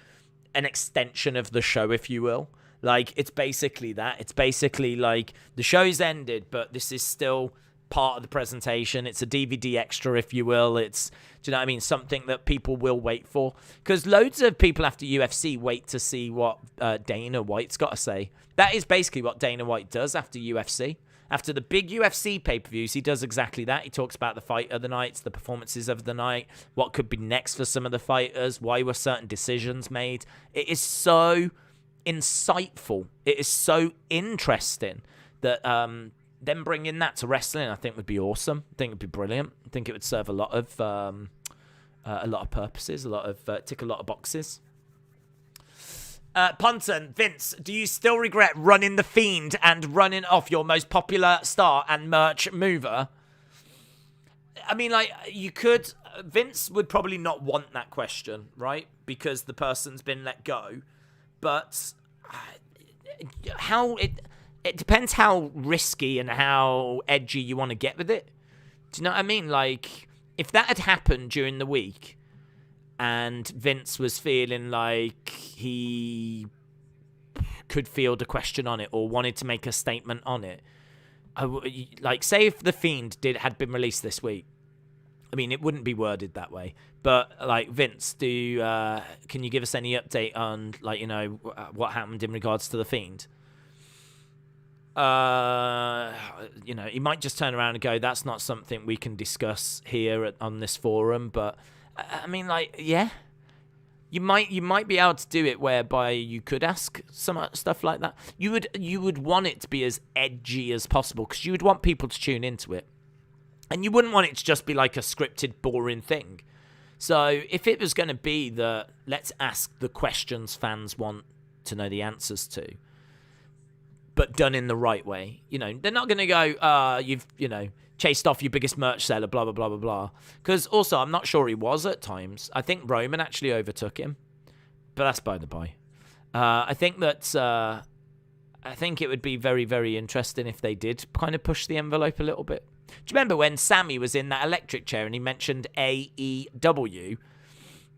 an extension of the show, if you will. Like, it's basically that. It's basically like the show's ended, but this is still part of the presentation. It's a DVD extra, if you will. It's, do you know what I mean? Something that people will wait for. Because loads of people after UFC wait to see what Dana White's got to say. That is basically what Dana White does after UFC. After the big UFC pay-per-views, he does exactly that. He talks about the fight of the nights, the performances of the night, what could be next for some of the fighters, why were certain decisions made. It is so insightful. It is so interesting that them bringing that to wrestling, I think, would be awesome. I think it would be brilliant. I think it would serve a lot of purposes, tick a lot of boxes. Ponton, Vince, do you still regret running the Fiend and running off your most popular star and merch mover? I mean, like, you could. Vince would probably not want that question, right? Because the person's been let go. But it depends how risky and how edgy you want to get with it. Do you know what I mean? Like, if that had happened during the week and Vince was feeling like he could field a question on it or wanted to make a statement on it, like, say if The Fiend had been released this week, I mean, it wouldn't be worded that way. But, like, Vince, can you give us any update on, like, you know, what happened in regards to The Fiend? You know, he might just turn around and go, that's not something we can discuss here on this forum. But I mean, like, yeah, you might be able to do it whereby you could ask some stuff like that. You would want it to be as edgy as possible because you would want people to tune into it, and you wouldn't want it to just be like a scripted, boring thing. So if it was going to be let's ask the questions fans want to know the answers to, but done in the right way. You know, they're not going to go, you've, you know, chased off your biggest merch seller, blah, blah, blah, blah, blah. Because also, I'm not sure he was at times. I think Roman actually overtook him. But that's by the by. I think it would be very, very interesting if they did kind of push the envelope a little bit. Do you remember when Sammy was in that electric chair and he mentioned AEW?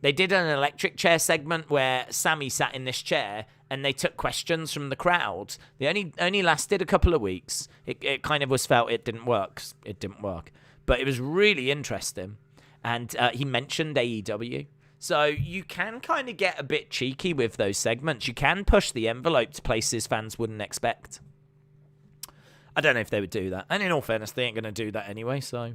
They did an electric chair segment where Sammy sat in this chair and they took questions from the crowd. They only lasted a couple of weeks. It kind of was felt it didn't work. But it was really interesting. And he mentioned AEW. So you can kind of get a bit cheeky with those segments. You can push the envelope to places fans wouldn't expect. I don't know if they would do that. And in all fairness, they ain't going to do that anyway, so...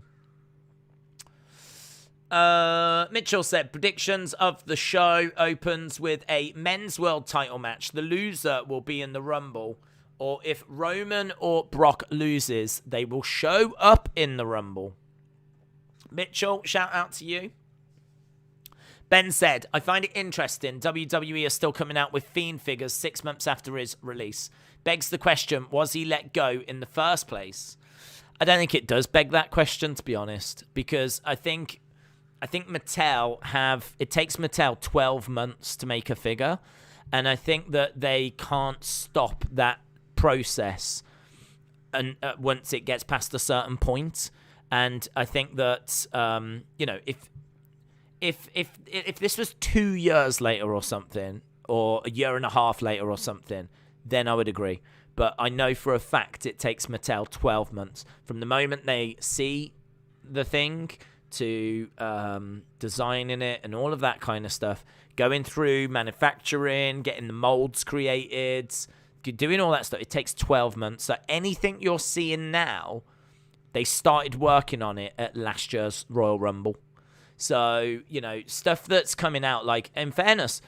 Mitchell said, predictions of the show opens with a men's world title match. The loser will be in the Rumble. Or if Roman or Brock loses, they will show up in the Rumble. Mitchell, shout out to you. Ben said, I find it interesting. WWE are still coming out with Fiend figures 6 months after his release. Begs the question, was he let go in the first place? I don't think it does beg that question, to be honest. Because I think Mattel it takes Mattel 12 months to make a figure. And I think that they can't stop that process and once it gets past a certain point. And I think that, you know, if this was 2 years later or something, or a year and a half later or something, then I would agree. But I know for a fact it takes Mattel 12 months from the moment they see the thing to designing it and all of that kind of stuff, going through manufacturing, getting the molds created, doing all that stuff. It takes 12 months. So anything you're seeing now They started working on it at last year's Royal Rumble. So, stuff that's coming out, like, in fairness,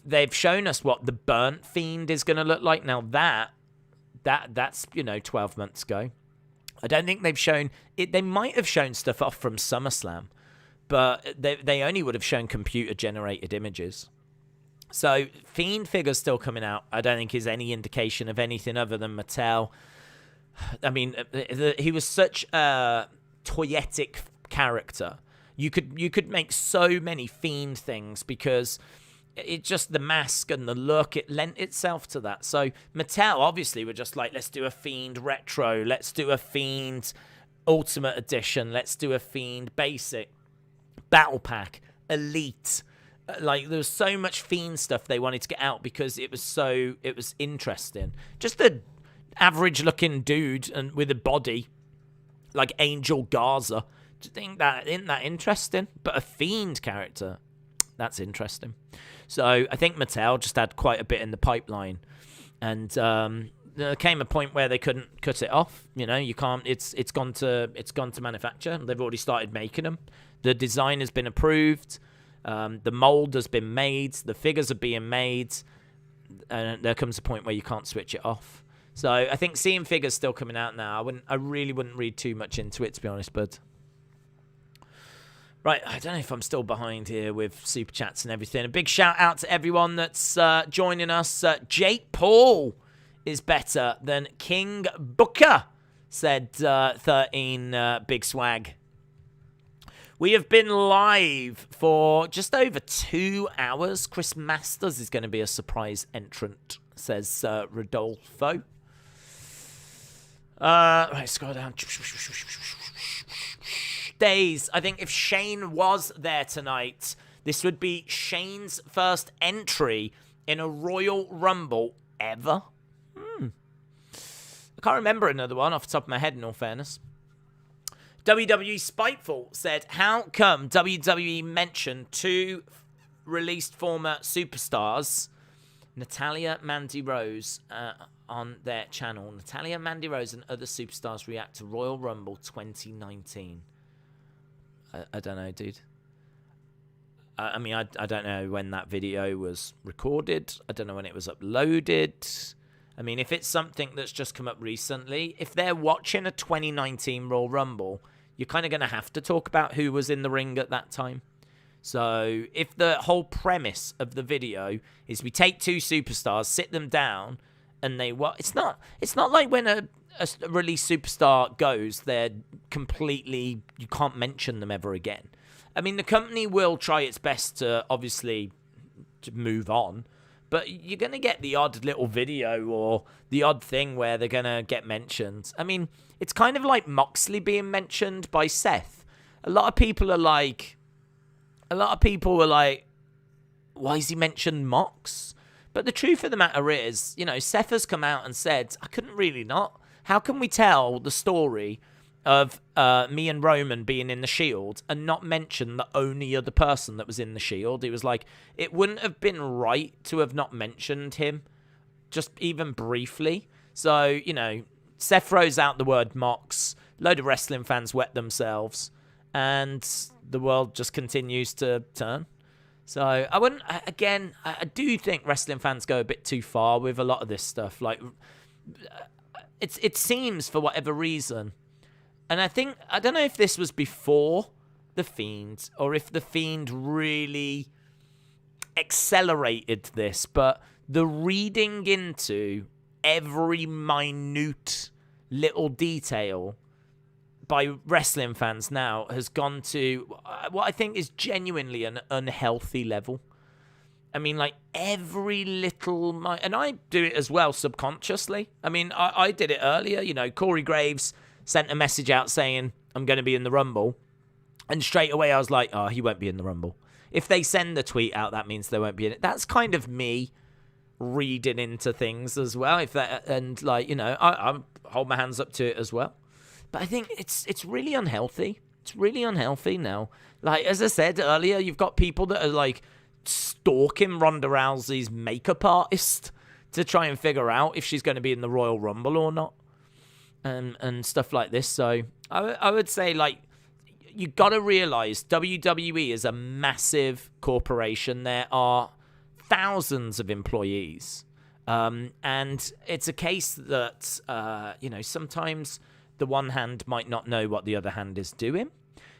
they've shown us what the Burnt Fiend is going to look like. Now that's 12 months ago. I don't think they've shown it. They might have shown stuff off from SummerSlam, but they only would have shown computer generated images. So Fiend figure's still coming out. I don't think is any indication of anything other than Mattel. I mean, he was such a toyetic character. You could make so many Fiend things because it just the mask and the look, it lent itself to that. So Mattel obviously were just like, let's do a Fiend retro, let's do a Fiend Ultimate Edition, let's do a Fiend Basic, Battle Pack, Elite. Like, there was so much Fiend stuff they wanted to get out because it was interesting. Just the average looking dude and with a body like Angel Garza. Do you think that isn't that interesting? But a Fiend character, that's interesting. So I think Mattel just had quite a bit in the pipeline, and there came a point where they couldn't cut it off. You can't. It's gone to manufacture. They've already started making them. The design has been approved. The mold has been made. The figures are being made, and there comes a point where you can't switch it off. So I think seeing figures still coming out now, I really wouldn't read too much into it, to be honest, bud. Right, I don't know if I'm still behind here with super chats and everything. A big shout out to everyone that's joining us. Jake Paul is better than King Booker, said 13 Big Swag. We have been live for just over 2 hours. Chris Masters is going to be a surprise entrant, says Rodolfo. Right, scroll down. Days. I think if Shane was there tonight, this would be Shane's first entry in a Royal Rumble ever. I can't remember another one off the top of my head, in all fairness. WWE Spiteful said, how come WWE mentioned 2 released former superstars, Natalya, Mandy Rose, on their channel? Natalya, Mandy Rose, and other superstars react to Royal Rumble 2019. I don't know, dude. I mean, I don't know when that video was recorded. I don't know when it was uploaded. I mean, if it's something that's just come up recently, if they're watching a 2019 Royal Rumble, you're kind of going to have to talk about who was in the ring at that time. So if the whole premise of the video is we take 2 superstars, sit them down, and it's not like when a released superstar goes, they're completely, you can't mention them ever again. I mean, the company will try its best to obviously to move on, but you're going to get the odd little video or the odd thing where they're going to get mentioned. I mean, it's kind of like Moxley being mentioned by Seth. A lot of people were like, why is he mentioned Mox? But the truth of the matter is, Seth has come out and said, I couldn't really not. How can we tell the story of me and Roman being in the Shield and not mention the only other person that was in the Shield? It was like, it wouldn't have been right to have not mentioned him, just even briefly. So, Seth throws out the word Mox, a load of wrestling fans wet themselves, and the world just continues to turn. So I do think wrestling fans go a bit too far with a lot of this stuff. Like, it seems for whatever reason. And I don't know if this was before The Fiend or if The Fiend really accelerated this, but the reading into every minute little detail by wrestling fans now has gone to what I think is genuinely an unhealthy level. I mean, like, every little... and I do it as well subconsciously. I mean, I did it earlier. Corey Graves sent a message out saying, I'm going to be in the Rumble. And straight away I was like, oh, he won't be in the Rumble. If they send the tweet out, that means they won't be in it. That's kind of me reading into things as well. I hold my hands up to it as well. But I think it's really unhealthy. It's really unhealthy now. Like, as I said earlier, you've got people that are, like, stalking Ronda Rousey's makeup artist to try and figure out if she's going to be in the Royal Rumble or not. and stuff like this. So I would say, like, you got to realize WWE is a massive corporation. There are thousands of employees. And it's a case that, sometimes the one hand might not know what the other hand is doing.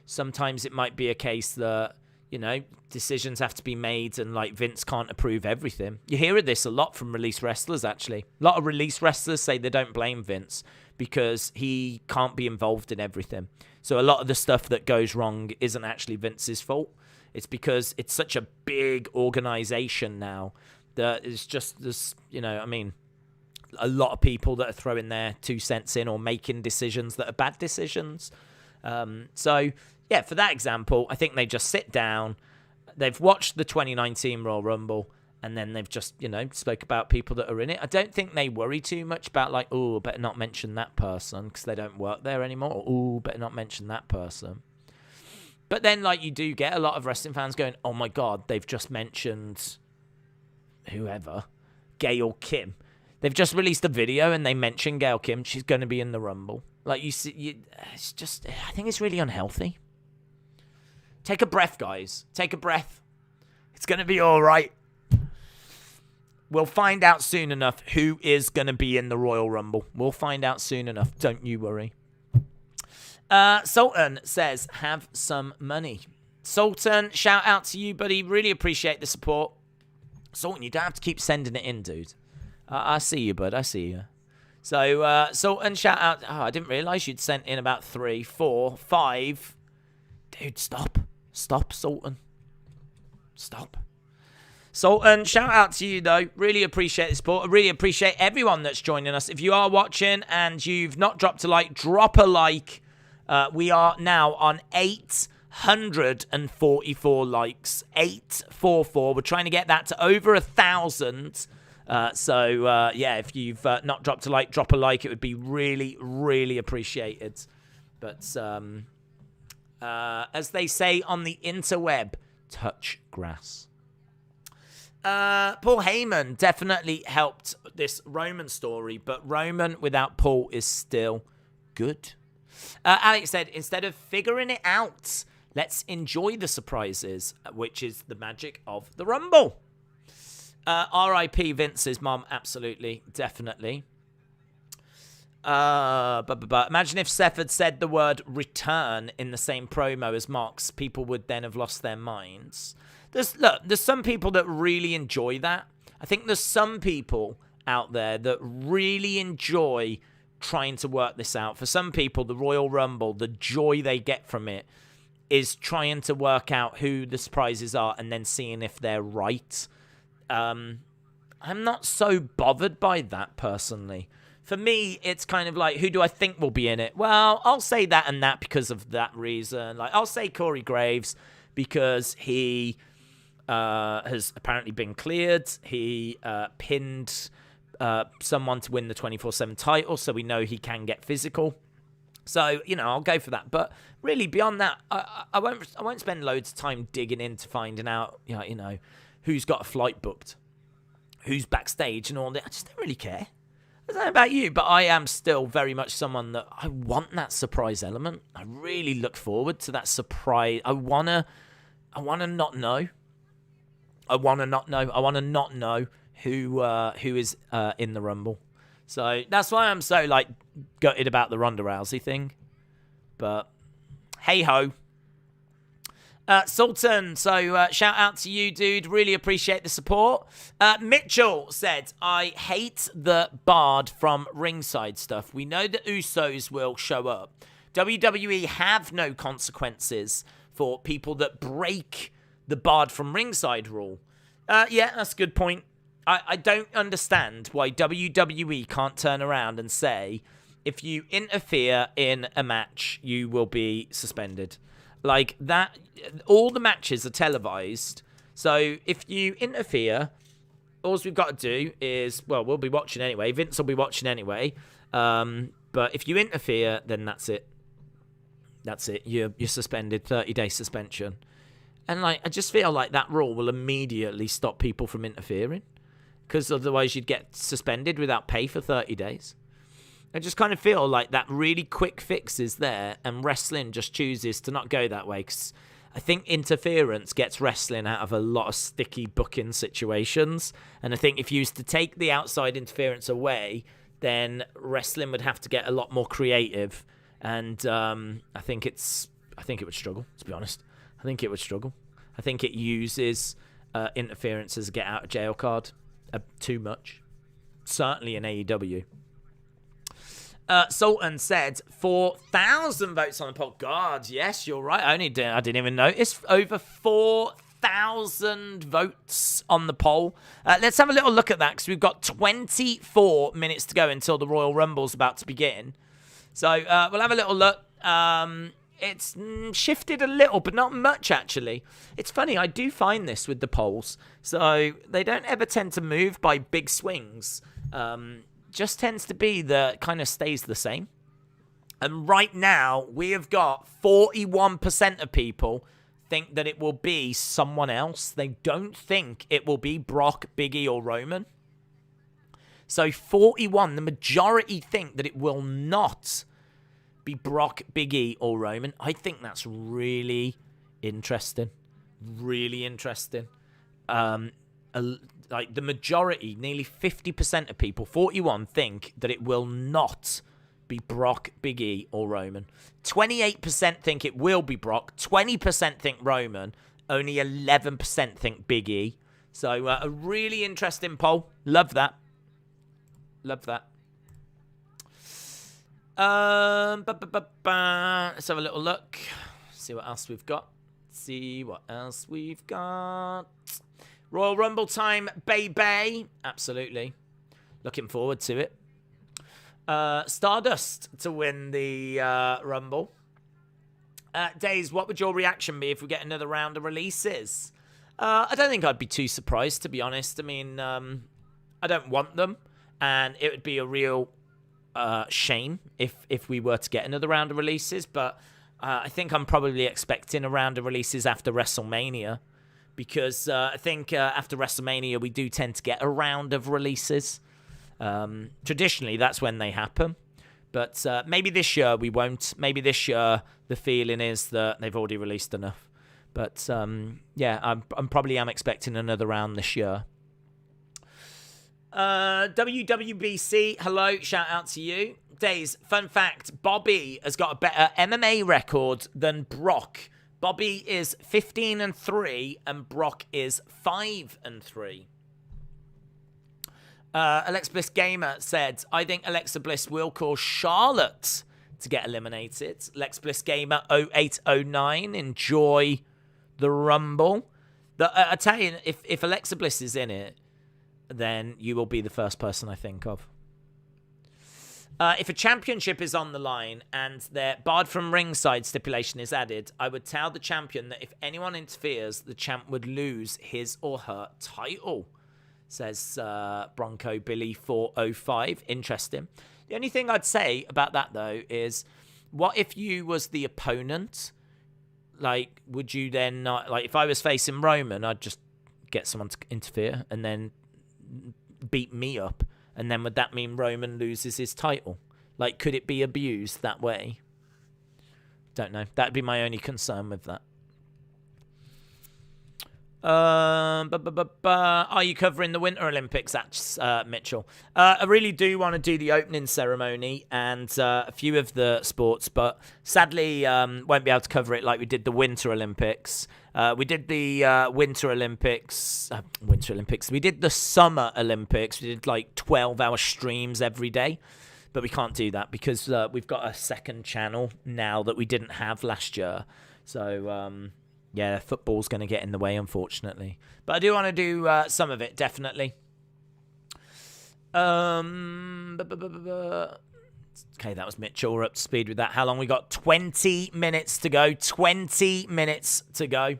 Sometimes it might be a case that, decisions have to be made and, like, Vince can't approve everything. You hear of this a lot from release wrestlers, actually. A lot of release wrestlers say they don't blame Vince because he can't be involved in everything. So a lot of the stuff that goes wrong isn't actually Vince's fault. It's because it's such a big organization now that it's just this, a lot of people that are throwing their 2 cents in or making decisions that are bad decisions. So, yeah, for that example, I think they just sit down, they've watched the 2019 Royal Rumble, and then they've just, spoke about people that are in it. I don't think they worry too much about, like, oh, better not mention that person because they don't work there anymore. Or, oh, better not mention that person. But then, like, you do get a lot of wrestling fans going, oh, my God, they've just mentioned whoever, Gail Kim. They've just released a video and they mention Gail Kim. She's going to be in the Rumble. Like, it's just, I think it's really unhealthy. Take a breath, guys. Take a breath. It's going to be all right. We'll find out soon enough who is going to be in the Royal Rumble. We'll find out soon enough. Don't you worry. Sultan says, have some money. Sultan, shout out to you, buddy. Really appreciate the support. Sultan, you don't have to keep sending it in, dude. I see you, bud. I see you. So, Sultan, shout out. Oh, I didn't realize you'd sent in about 3, 4, 5. Dude, stop. Stop, Sultan. Stop. Sultan, shout out to you, though. Really appreciate the support. I really appreciate everyone that's joining us. If you are watching and you've not dropped a like, drop a like. We are now on 844 likes. 844. We're trying to get that to over 1,000. So, if you've not dropped a like, drop a like. It would be really, really appreciated. But, as they say on the interweb, touch grass. Paul Heyman definitely helped this Roman story, but Roman without Paul is still good. Alex said, instead of figuring it out, let's enjoy the surprises, which is the magic of the Rumble. R.I.P. Vince's mom, absolutely, definitely. Imagine if Seth had said the word return in the same promo as Mox, people would then have lost their minds. There's some people that really enjoy that. I think there's some people out there that really enjoy trying to work this out. For some people, the Royal Rumble, the joy they get from it is trying to work out who the surprises are and then seeing if they're right. I'm not so bothered by that personally. For me, it's kind of like, who do I think will be in it? Well, I'll say that and that because of that reason. Like, I'll say Corey Graves because he has apparently been cleared. He pinned someone to win the 24/7 title, so we know he can get physical. So, I'll go for that. But really, beyond that, I won't spend loads of time digging into finding out, who's got a flight booked, who's backstage and all that. I just don't really care. I don't know about you, but I am still very much someone that I want that surprise element. I really look forward to that surprise. I wanna not know. I want to not know who is in the Rumble. So that's why I'm so gutted about the Ronda Rousey thing. But hey ho. Sultan, so shout out to you, dude. Really appreciate the support. Mitchell said, I hate the barred from ringside stuff. We know the Usos will show up. WWE have no consequences for people that break the barred from ringside rule. Yeah, that's a good point. I don't understand why WWE can't turn around and say, if you interfere in a match, you will be suspended. Like that, all the matches are televised. So if you interfere, all we've got to do is, well, we'll be watching anyway. Vince will be watching anyway. But if you interfere, then that's it. That's it. You're suspended, 30-day suspension. And I just feel like that rule will immediately stop people from interfering, because otherwise you'd get suspended without pay for 30 days. I just kind of feel like that really quick fix is there, and wrestling just chooses to not go that way, because I think interference gets wrestling out of a lot of sticky booking situations. And I think if you used to take the outside interference away, then wrestling would have to get a lot more creative. And I think it would struggle, to be honest. I think it would struggle. I think it uses interference as a get out of jail card too much. Certainly in AEW. Sultan said 4,000 votes on the poll. God, yes, you're right. I didn't even notice. Over 4,000 votes on the poll. Let's have a little look at that, because we've got 24 minutes to go until the Royal Rumble's about to begin. So we'll have a little look. It's shifted a little, but not much, actually. It's funny, I do find this with the polls. So they don't ever tend to move by big swings. Just tends to be that kind of stays the same. And right now, we have got 41% of people think that it will be someone else. They don't think it will be Brock, Big E, or Roman. So 41, the majority think that it will not be Brock, Big E, or Roman. I think that's really interesting. Really interesting. Like the majority, nearly 50% of people, 41, think that it will not be Brock, Big E, or Roman. 28% think it will be Brock. 20% think Roman. Only 11% think Big E. So a really interesting poll. Love that. Love that. Let's have a little look. See what else we've got. Royal Rumble time, baby. Absolutely. Looking forward to it. Stardust to win the Rumble. Days, what would your reaction be if we get another round of releases? I don't think I'd be too surprised, to be honest. I mean, I don't want them. And it would be a real shame if we were to get another round of releases. But I think I'm probably expecting a round of releases after WrestleMania. Because I think after WrestleMania, we do tend to get a round of releases. Traditionally, that's when they happen. But maybe this year we won't. Maybe this year the feeling is that they've already released enough. But yeah, I'm probably expecting another round this year. WWBC, hello, shout out to you. Days, fun fact, Bobby has got a better MMA record than Brock. Bobby is 15-3 and Brock is 5-3. Alexa Bliss Gamer said, I think Alexa Bliss will cause Charlotte to get eliminated. Alexa Bliss Gamer 0809, enjoy the Rumble. I tell you, if Alexa Bliss is in it, then you will be the first person I think of. If a championship is on the line and their barred from ringside stipulation is added, I would tell the champion that if anyone interferes, the champ would lose his or her title, says Bronco Billy 405. Interesting. The only thing I'd say about that, though, is what if you was the opponent? Like, would you then not... Like, if I was facing Roman, I'd just get someone to interfere and then beat me up. And then would that mean Roman loses his title? Like, could it be abused that way? Don't know. That'd be my only concern with that. Are you covering the Winter Olympics? That's Mitchell. I really do want to do the opening ceremony and a few of the sports, but sadly won't be able to cover it like we did the Winter Olympics. We did the Winter Olympics. We did the Summer Olympics. We did like 12-hour streams every day. But we can't do that because we've got a second channel now that we didn't have last year. So, yeah, football's going to get in the way, unfortunately. But I do want to do some of it, definitely. Okay, that was Mitchell. We're up to speed with that. How long we got? 20 minutes to go. 20 minutes to go.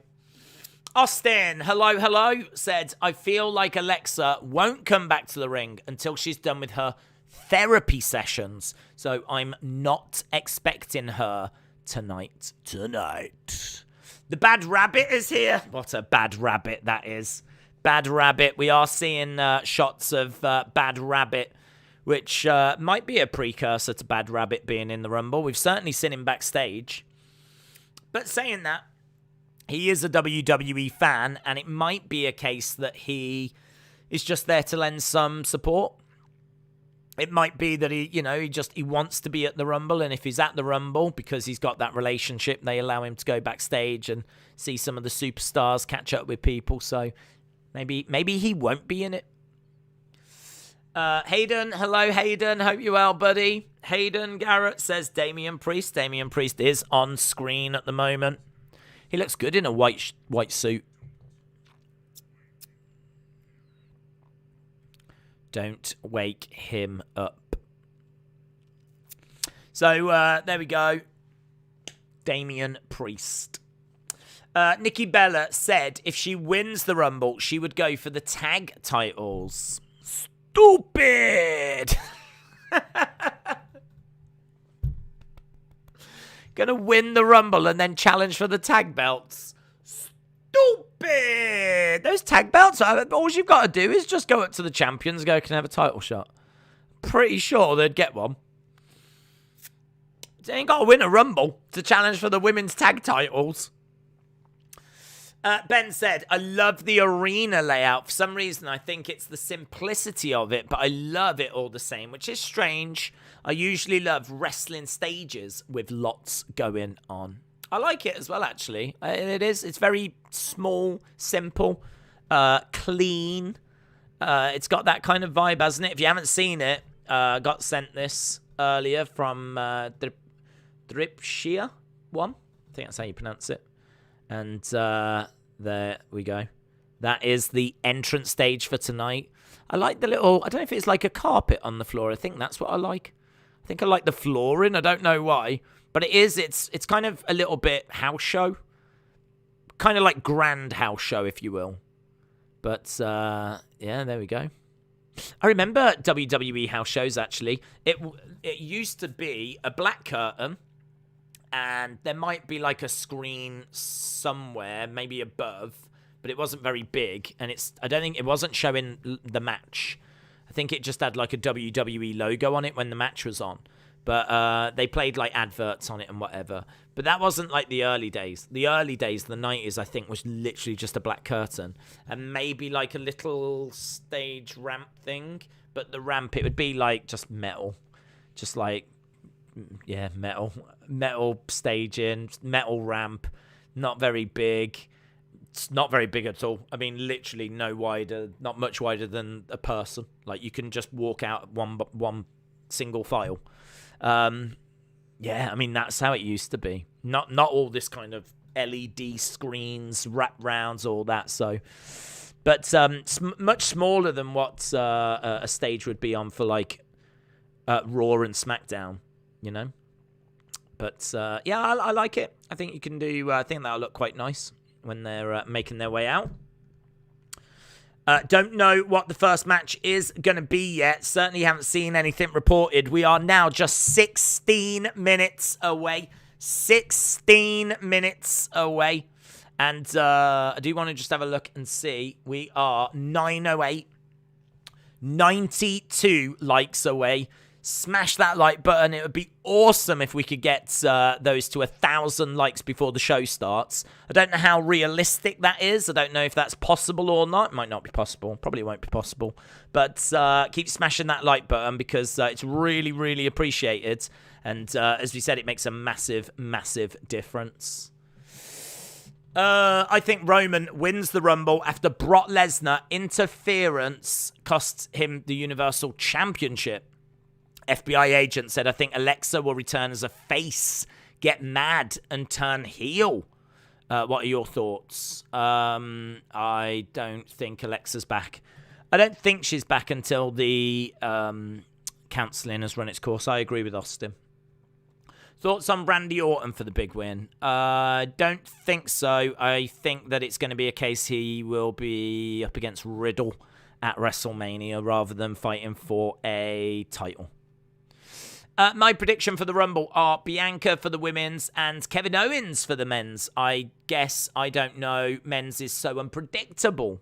Austin, hello, said, I feel like Alexa won't come back to the ring until she's done with her therapy sessions. So I'm not expecting her tonight. The Bad Rabbit is here. What a bad rabbit that is. Bad Rabbit. We are seeing shots of Bad Rabbit which might be a precursor to Bad Rabbit being in the Rumble. We've certainly seen him backstage. But saying that, he is a WWE fan, and it might be a case that he is just there to lend some support. It might be that he wants to be at the Rumble, and if he's at the Rumble because he's got that relationship, they allow him to go backstage and see some of the superstars, catch up with people. So maybe he won't be in it. Hayden, hello Hayden, hope you're well, buddy. Hayden Garrett says Damian Priest. Damian Priest is on screen at the moment. He looks good in a white suit. Don't wake him up. So, there we go. Damian Priest. Nikki Bella said if she wins the Rumble, she would go for the tag titles. Stupid! Gonna win the Rumble and then challenge for the tag belts. Stupid! Those tag belts, all you've got to do is just go up to the champions and go, can I have a title shot? Pretty sure they'd get one. They ain't got to win a Rumble to challenge for the women's tag titles. Ben said, I love the arena layout. For some reason, I think it's the simplicity of it, but I love it all the same, which is strange. I usually love wrestling stages with lots going on. I like it as well, actually. It's very small, simple, clean. It's got that kind of vibe, hasn't it? If you haven't seen it, got sent this earlier from Dripshire one. I think that's how you pronounce it. And there we go. That is the entrance stage for tonight. I like the little, I don't know if it's like a carpet on the floor. I think that's what I like. I think I like the flooring. I don't know why. But it's kind of a little bit house show. Kind of like grand house show, if you will. But, yeah, there we go. I remember WWE house shows, actually. It used to be a black curtain. And there might be like a screen somewhere, maybe above. But it wasn't very big. And I don't think it wasn't showing the match. I think it just had like a WWE logo on it when the match was on. But they played like adverts on it and whatever. But that wasn't like the early days. The early days, the 90s, I think, was literally just a black curtain. And maybe like a little stage ramp thing. But the ramp, it would be like just metal. Just like, yeah, metal. Metal staging, metal ramp. Not very big. It's not very big at all. I mean, literally not much wider than a person. Like, you can just walk out one single file. Yeah, I mean, that's how it used to be. Not all this kind of LED screens, wrap rounds, all that. So, but much smaller than what a stage would be on for like Raw and SmackDown, you know. But yeah, I like it. I think you can do. I think that'll look quite nice when they're making their way out. Don't know what the first match is going to be yet. Certainly haven't seen anything reported. We are now just 16 minutes away. 16 minutes away. And I do want to just have a look and see. We are 9:08. 92 likes away. Smash that like button. It would be awesome if we could get those to 1,000 likes before the show starts. I don't know how realistic that is. I don't know if that's possible or not. It might not be possible. Probably won't be possible. But keep smashing that like button because it's really, really appreciated. And as we said, it makes a massive, massive difference. I think Roman wins the Rumble after Brock Lesnar interference costs him the Universal Championship. FBI agent said, I think Alexa will return as a face, get mad, and turn heel. What are your thoughts? I don't think Alexa's back. I don't think she's back until the counselling has run its course. I agree with Austin. Thoughts on Randy Orton for the big win? Don't think so. I think that it's going to be a case he will be up against Riddle at WrestleMania rather than fighting for a title. My prediction for the Rumble are Bianca for the women's and Kevin Owens for the men's. I guess, I don't know. Men's is so unpredictable.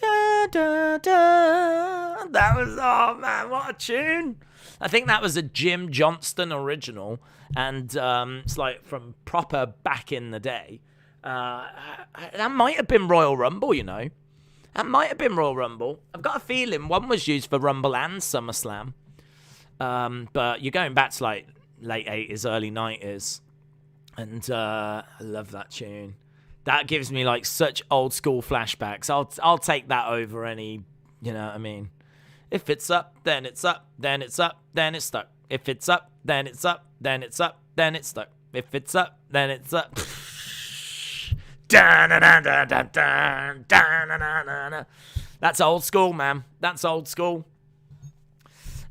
Da, da, da. That was, oh man, what a tune. I think that was a Jim Johnston original, and it's like from proper back in the day. That might have been Royal Rumble, you know. That might have been Royal Rumble. I've got a feeling one was used for Rumble and SummerSlam. But you're going back to like late 80s, early 90s. And I love that tune. That gives me like such old school flashbacks. I'll take that over any, you know what I mean? If it's up, then it's up, then it's up, then it's stuck. If it's up, then it's up, then it's up, then it's stuck. If it's up, then it's up. That's old school, man. That's old school.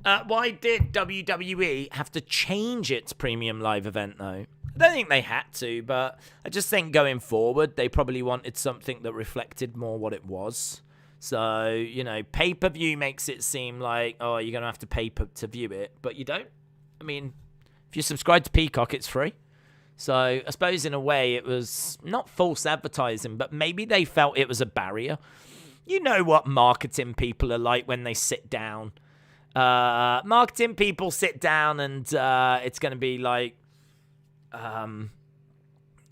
Why did WWE have to change its premium live event, though? I don't think they had to, but I just think going forward, they probably wanted something that reflected more what it was. So, you know, pay-per-view makes it seem like, oh, you're going to have to pay to view it, but you don't. I mean, if you subscribe to Peacock, it's free. So I suppose in a way it was not false advertising, but maybe they felt it was a barrier. You know what marketing people are like when they sit down. Marketing people sit down and it's going to be like,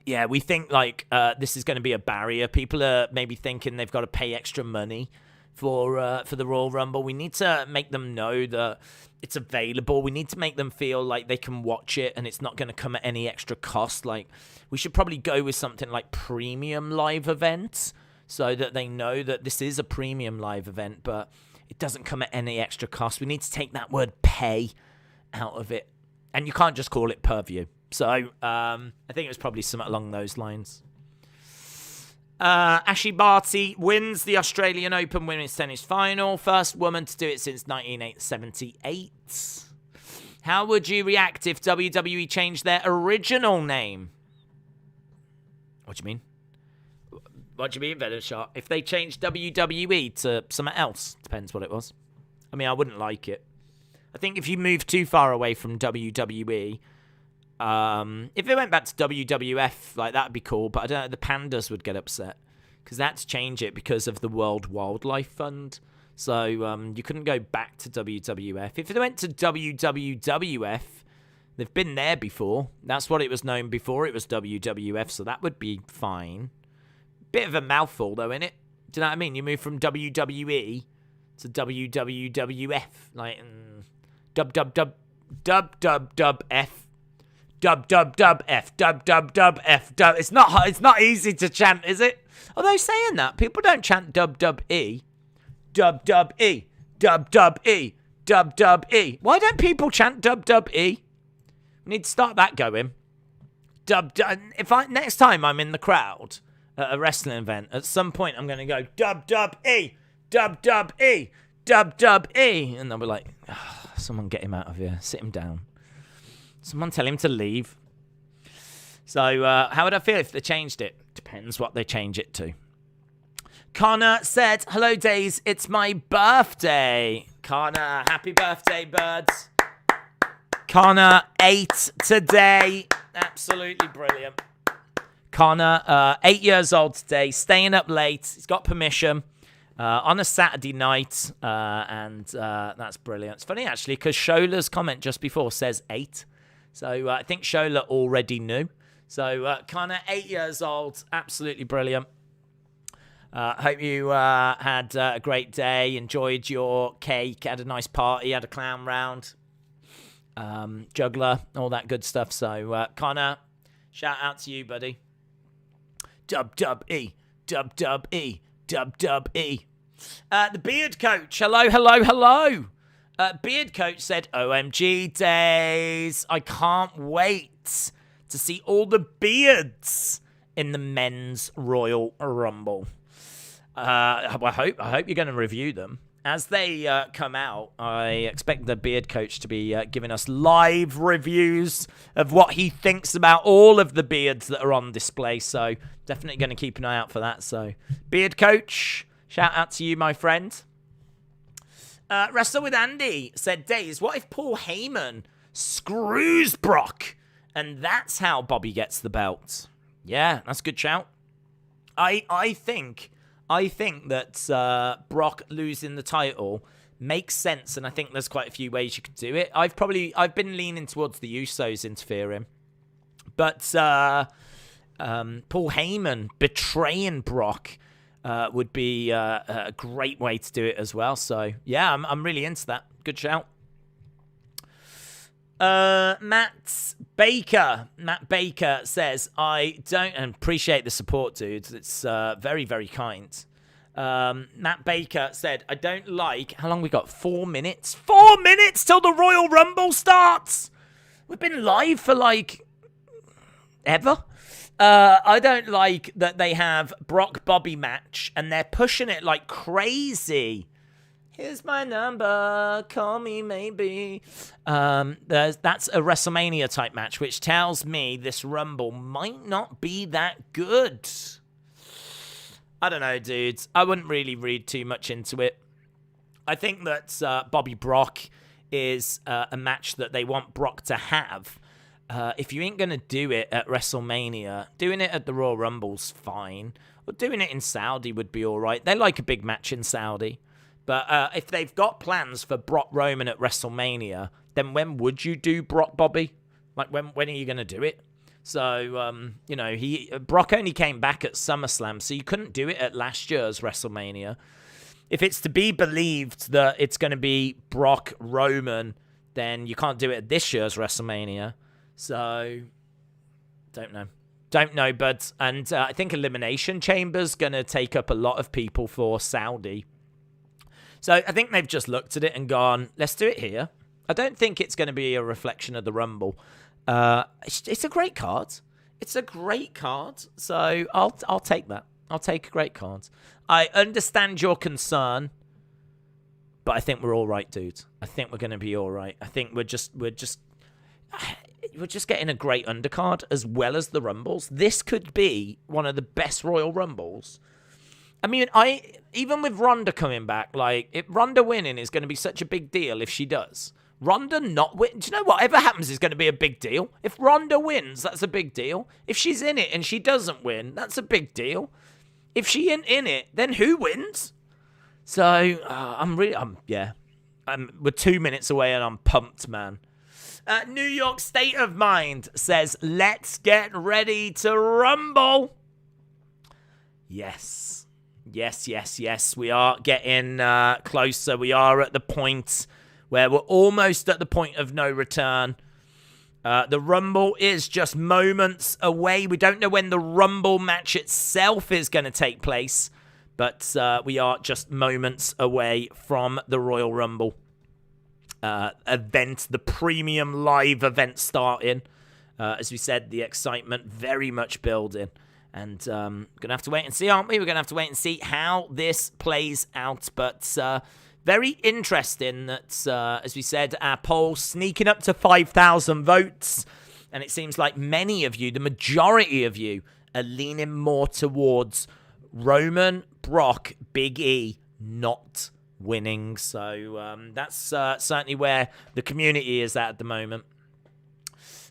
yeah, we think like this is going to be a barrier. People are maybe thinking they've got to pay extra money for the Royal Rumble. We need to make them know that it's available. We need to make them feel like they can watch it and it's not going to come at any extra cost. Like, we should probably go with something like premium live events so that they know that this is a premium live event, but it doesn't come at any extra cost. We need to take that word pay out of it. And you can't just call it per view. So I think it was probably something along those lines. Ashley Barty wins the Australian Open Women's Tennis Final. First woman to do it since 1978. How would you react if WWE changed their original name? What do you mean? What do you mean, Venom Shot? If they changed WWE to something else, depends what it was. I mean, I wouldn't like it. I think if you move too far away from WWE, if they went back to WWF, like, that'd be cool, but I don't know, the pandas would get upset because they had to change it because of the World Wildlife Fund. So you couldn't go back to WWF. If they went to WWF, they've been there before. That's what it was known before. It was WWF, so that would be fine. Bit of a mouthful, though, innit? Do you know what I mean? You move from WWE to WWF, like dub dub dub dub dub dub F. Dub dub dub F, dub dub dub F, dub. It's not easy to chant, is it? Although saying that, people don't chant dub dub E, dub dub E, dub dub E, dub dub E. Why don't people chant dub dub E? We need to start that going. Dub dub. Next time I'm in the crowd at a wrestling event, at some point I'm gonna go dub dub E, dub dub E, dub dub E, and they'll be like, oh, someone get him out of here, sit him down. Someone tell him to leave. So, how would I feel if they changed it? Depends what they change it to. Connor said, hello, Days. It's my birthday. Connor, happy birthday, birds. Connor, 8 today. Absolutely brilliant. Connor, 8 years old today, staying up late. He's got permission on a Saturday night, and that's brilliant. It's funny, actually, because Shola's comment just before says 8. So I think Shola already knew. So Connor, 8 years old, absolutely brilliant. Hope you had a great day, enjoyed your cake, had a nice party, had a clown round, juggler, all that good stuff. So Connor, shout out to you, buddy. Dub dub E, dub dub E, dub dub E. The Beard Coach, hello, hello, hello. Beard Coach said, OMG Days, I can't wait to see all the beards in the men's Royal Rumble. I hope you're going to review them. As they come out, I expect the Beard Coach to be giving us live reviews of what he thinks about all of the beards that are on display. So definitely going to keep an eye out for that. So Beard Coach, shout out to you, my friend. Wrestle with Andy said, Days, what if Paul Heyman screws Brock and that's how Bobby gets the belt? Yeah, that's a good shout. I think I think that Brock losing the title makes sense, and I think there's quite a few ways you could do it. I've been leaning towards the Usos interfering, but Paul Heyman betraying Brock would be a great way to do it as well. So yeah, I'm really into that. Good shout. Matt Baker says, I don't appreciate the support, dudes. It's very, very kind. Matt Baker said, I don't like, how long we got? 4 minutes? 4 minutes till the Royal Rumble starts! We've been live for like ever. I don't like that they have Brock Bobby match and they're pushing it like crazy. Here's my number, call me maybe. That's a WrestleMania type match, which tells me this Rumble might not be that good. I don't know, dudes. I wouldn't really read too much into it. I think that Bobby Brock is a match that they want Brock to have. If you ain't going to do it at WrestleMania, doing it at the Royal Rumble's fine. Or doing it in Saudi would be all right. They like a big match in Saudi. But if they've got plans for Brock Roman at WrestleMania, then when would you do Brock Bobby? Like, when are you going to do it? So, Brock only came back at SummerSlam, so you couldn't do it at last year's WrestleMania. If it's to be believed that it's going to be Brock Roman, then you can't do it at this year's WrestleMania. So, don't know, buds. And I think Elimination Chamber's going to take up a lot of people for Saudi. So I think they've just looked at it and gone, let's do it here. I don't think it's going to be a reflection of the Rumble. It's a great card. It's a great card. So I'll take that. I'll take a great card. I understand your concern, but I think we're all right, dude. I think we're going to be all right. I think we're just getting a great undercard as well as the Rumbles. This could be one of the best Royal Rumbles. I mean, even with Ronda coming back, like, if Ronda winning is going to be such a big deal if she does. Ronda not win. Do you know whatever happens is going to be a big deal? If Ronda wins, that's a big deal. If she's in it and she doesn't win, that's a big deal. If she ain't in it, then who wins? So, we're 2 minutes away and I'm pumped, man. New York State of Mind says, let's get ready to rumble. Yes. We are getting closer. We are at the point where we're almost at the point of no return. The Rumble is just moments away. We don't know when the Rumble match itself is going to take place, but we are just moments away from the Royal Rumble event, the premium live event starting. As we said, the excitement very much building. And going to have to wait and see, aren't we? We're going to have to wait and see how this plays out. But very interesting that, as we said, our poll sneaking up to 5,000 votes. And it seems like many of you, the majority of you, are leaning more towards Roman, Brock, Big E not winning. So that's certainly where the community is at the moment.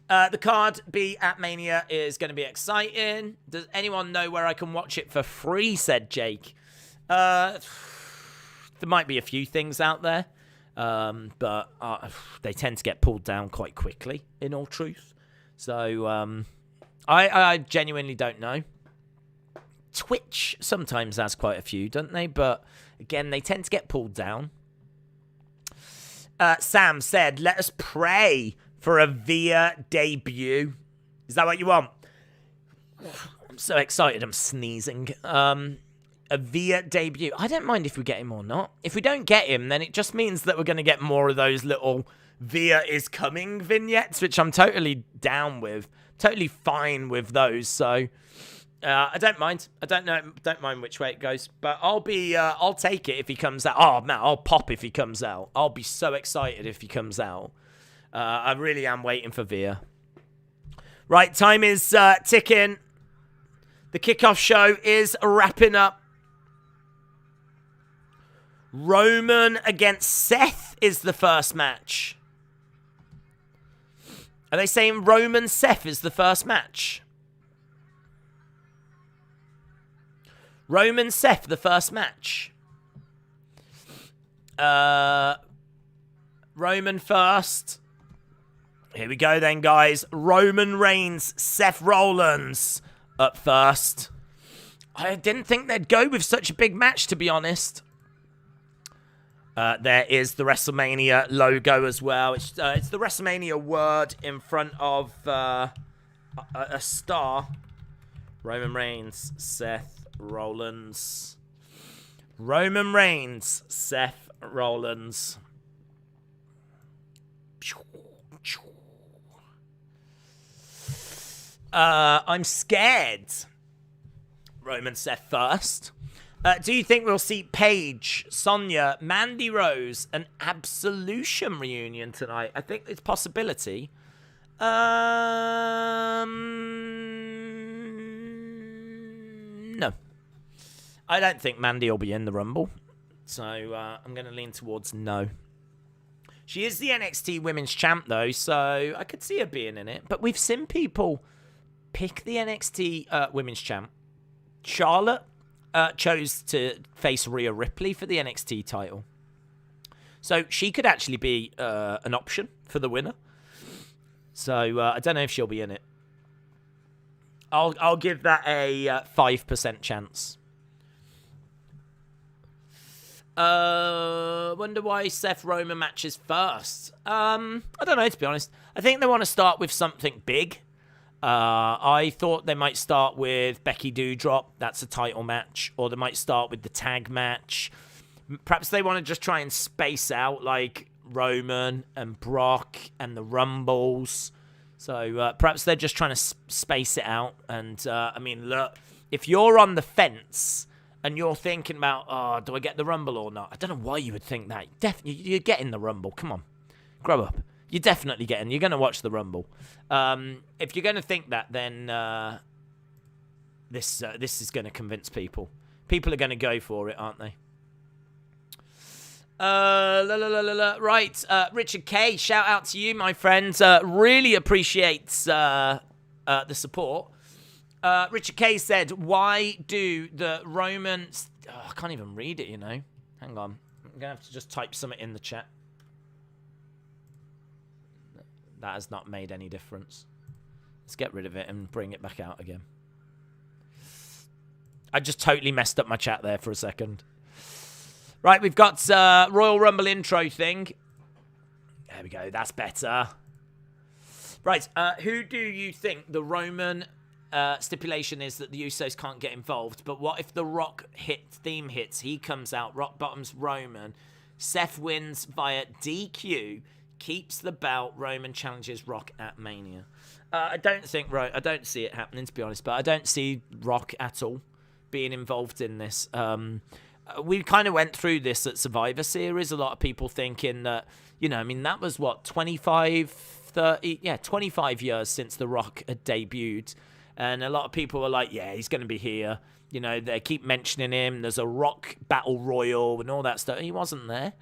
The card B at Mania is going to be exciting. Does anyone know where I can watch it for free, said Jake? There might be a few things out there, but they tend to get pulled down quite quickly, in all truth. So I genuinely don't know. Twitch sometimes has quite a few, don't they? But again, they tend to get pulled down. Sam said, let us pray for a Via debut. Is that what you want? I'm so excited. I'm sneezing. A Via debut. I don't mind if we get him or not. If we don't get him, then it just means that we're going to get more of those little Via is coming vignettes, which I'm totally down with. Totally fine with those. So I don't mind. I don't mind which way it goes. But I'll take it if he comes out. Oh man, I'll pop if he comes out. I'll be so excited if he comes out. I really am waiting for Via. Right, time is ticking. The kickoff show is wrapping up. Roman against Seth is the first match. Are they saying Roman Seth is the first match? Roman Seth, the first match. Roman first. Here we go then, guys. Roman Reigns, Seth Rollins up first. I didn't think they'd go with such a big match, to be honest. There is the WrestleMania logo as well. It's the WrestleMania word in front of a star. Roman Reigns, Seth Rollins. Roman Reigns, Seth Rollins. I'm scared. Roman Seth first. Do you think we'll see Paige, Sonya, Mandy Rose, an Absolution reunion tonight? I think it's a possibility. No. I don't think Mandy will be in the Rumble. So I'm going to lean towards no. She is the NXT Women's Champ, though, so I could see her being in it. But we've seen people pick the NXT Women's Champ. Charlotte chose to face Rhea Ripley for the NXT title. So she could actually be an option for the winner. So I don't know if she'll be in it. I'll give that a 5% chance. Wonder why Seth Roman matches first. I don't know, to be honest. I think they want to start with something big. I thought they might start with Becky Doudrop. That's a title match. Or they might start with the tag match. Perhaps they want to just try and space out like Roman and Brock and the Rumbles. So perhaps they're just trying to space it out. And, I mean, look, if you're on the fence and you're thinking about, oh, do I get the Rumble or not? I don't know why you would think that. You're getting the Rumble. Come on. Grow up. You're definitely getting. You're going to watch the Rumble. If you're going to think that, then this is going to convince people. People are going to go for it, aren't they? Right, Richard K. Shout out to you, my friend. Really appreciates the support. Richard K. said, "Why do the Romans?" Oh, I can't even read it. You know. Hang on. I'm going to have to just type something in the chat. That has not made any difference. Let's get rid of it and bring it back out again. I just totally messed up my chat there for a second. Right, we've got Royal Rumble intro thing. There we go. That's better. Right, who do you think the Roman stipulation is that the Usos can't get involved? But what if the Rock theme hits? He comes out, Rock bottoms Roman. Seth wins via DQ. Keeps the belt. Roman challenges Rock at Mania. I don't see it happening, to be honest. But I don't see Rock at all being involved in this. We kind of went through this at Survivor Series. A lot of people thinking that, you know, I mean, that was what, 25 years since The Rock had debuted. And a lot of people were like, yeah, he's going to be here. You know, they keep mentioning him. There's a Rock Battle Royal and all that stuff. He wasn't there.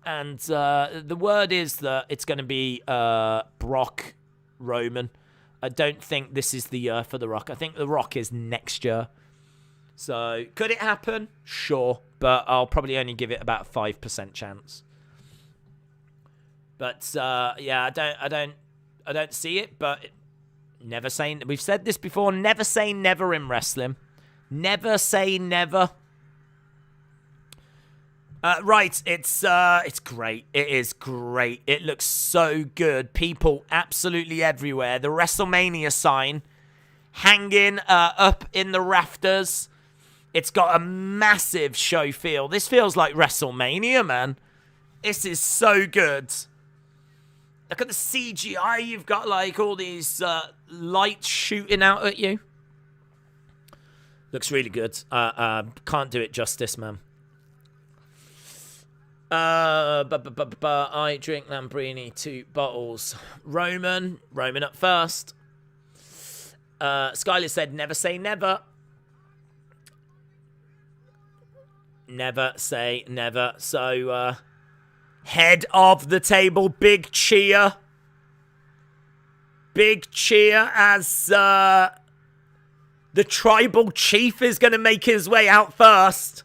And the word is that it's going to be Brock Roman. I don't think this is the year for The Rock. I think The Rock is next year. So, could it happen? Sure. But I'll probably only give it about a 5% chance. But, yeah, I don't see it. But never say... We've said this before. Never say never in wrestling. Never say never. Right, it's great. It is great. It looks so good. People absolutely everywhere. The WrestleMania sign hanging up in the rafters. It's got a massive show feel. This feels like WrestleMania, man. This is so good. Look at the CGI. You've got like all these lights shooting out at you. Looks really good. Can't do it justice, man. I drink Lambrini 2 bottles. Roman up first. Skylar said, never say never. Never say never. So, head of the table, big cheer. Big cheer as The tribal chief is going to make his way out first.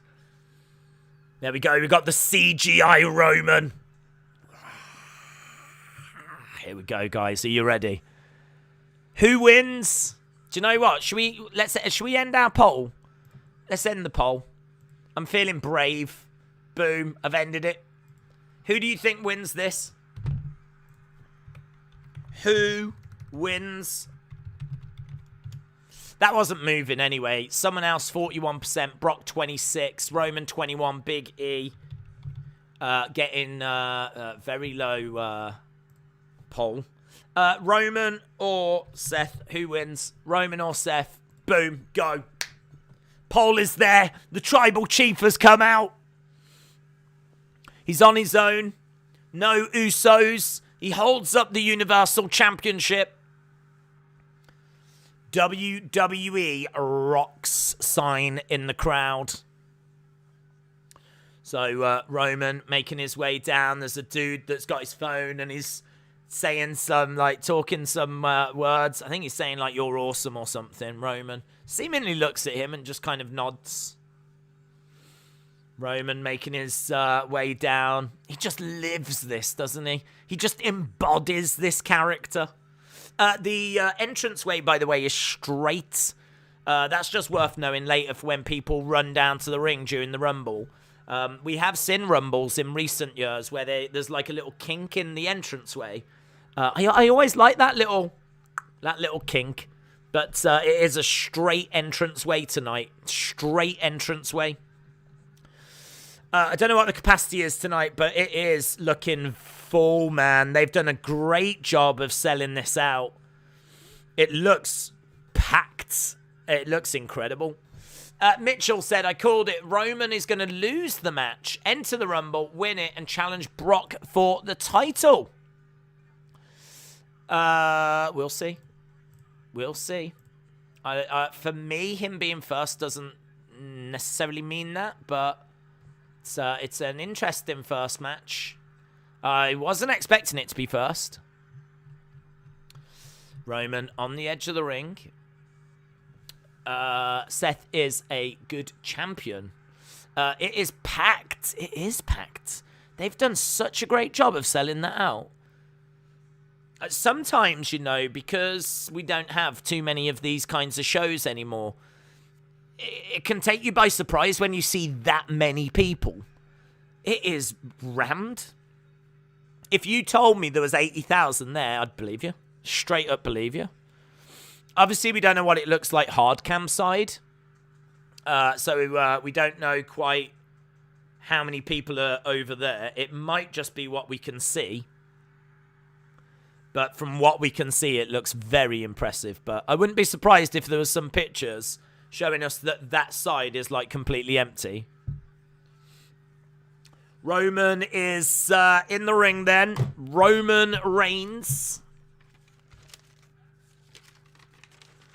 There we go. We got the CGI Roman. Here we go, guys. Are you ready? Who wins? Do you know what? Should we end our poll? Let's end the poll. I'm feeling brave. Boom. I've ended it. Who do you think wins this? Who wins? That wasn't moving anyway. Someone else, 41%. Brock, 26. Roman, 21. Big E. Getting very low poll. Roman or Seth? Who wins? Roman or Seth? Boom. Go. Poll is there. The tribal chief has come out. He's on his own. No Usos. He holds up the Universal Championship. WWE rocks sign in the crowd. So Roman making his way down. There's a dude that's got his phone and he's saying some, like, talking some words. I think he's saying, like, you're awesome or something. Roman seemingly looks at him and just kind of nods. Roman making his way down. He just lives this, doesn't he? He just embodies this character. The entranceway, by the way, is straight. That's just worth knowing later for when people run down to the ring during the Rumble. We have seen Rumbles in recent years where there's like a little kink in the entranceway. I always like that little kink. But it is a straight entranceway tonight. Straight entranceway. I don't know what the capacity is tonight, but it is looking full, man. They've done a great job of selling this out. It looks packed. It looks incredible. Mitchell said, I called it. Roman is going to lose the match, enter the Rumble, win it, and challenge Brock for the title. We'll see. We'll see. For me, him being first doesn't necessarily mean that, but it's an interesting first match. I wasn't expecting it to be first. Roman on the edge of the ring. Seth is a good champion. It is packed. It is packed. They've done such a great job of selling that out. Sometimes, you know, because we don't have too many of these kinds of shows anymore, it can take you by surprise when you see that many people. It is rammed. If you told me there was 80,000 there, I'd believe you. Straight up believe you. Obviously, we don't know what it looks like hard cam side. So we don't know quite how many people are over there. It might just be what we can see. But from what we can see, it looks very impressive. But I wouldn't be surprised if there was some pictures showing us that that side is like completely empty. Roman is in the ring then. Roman Reigns.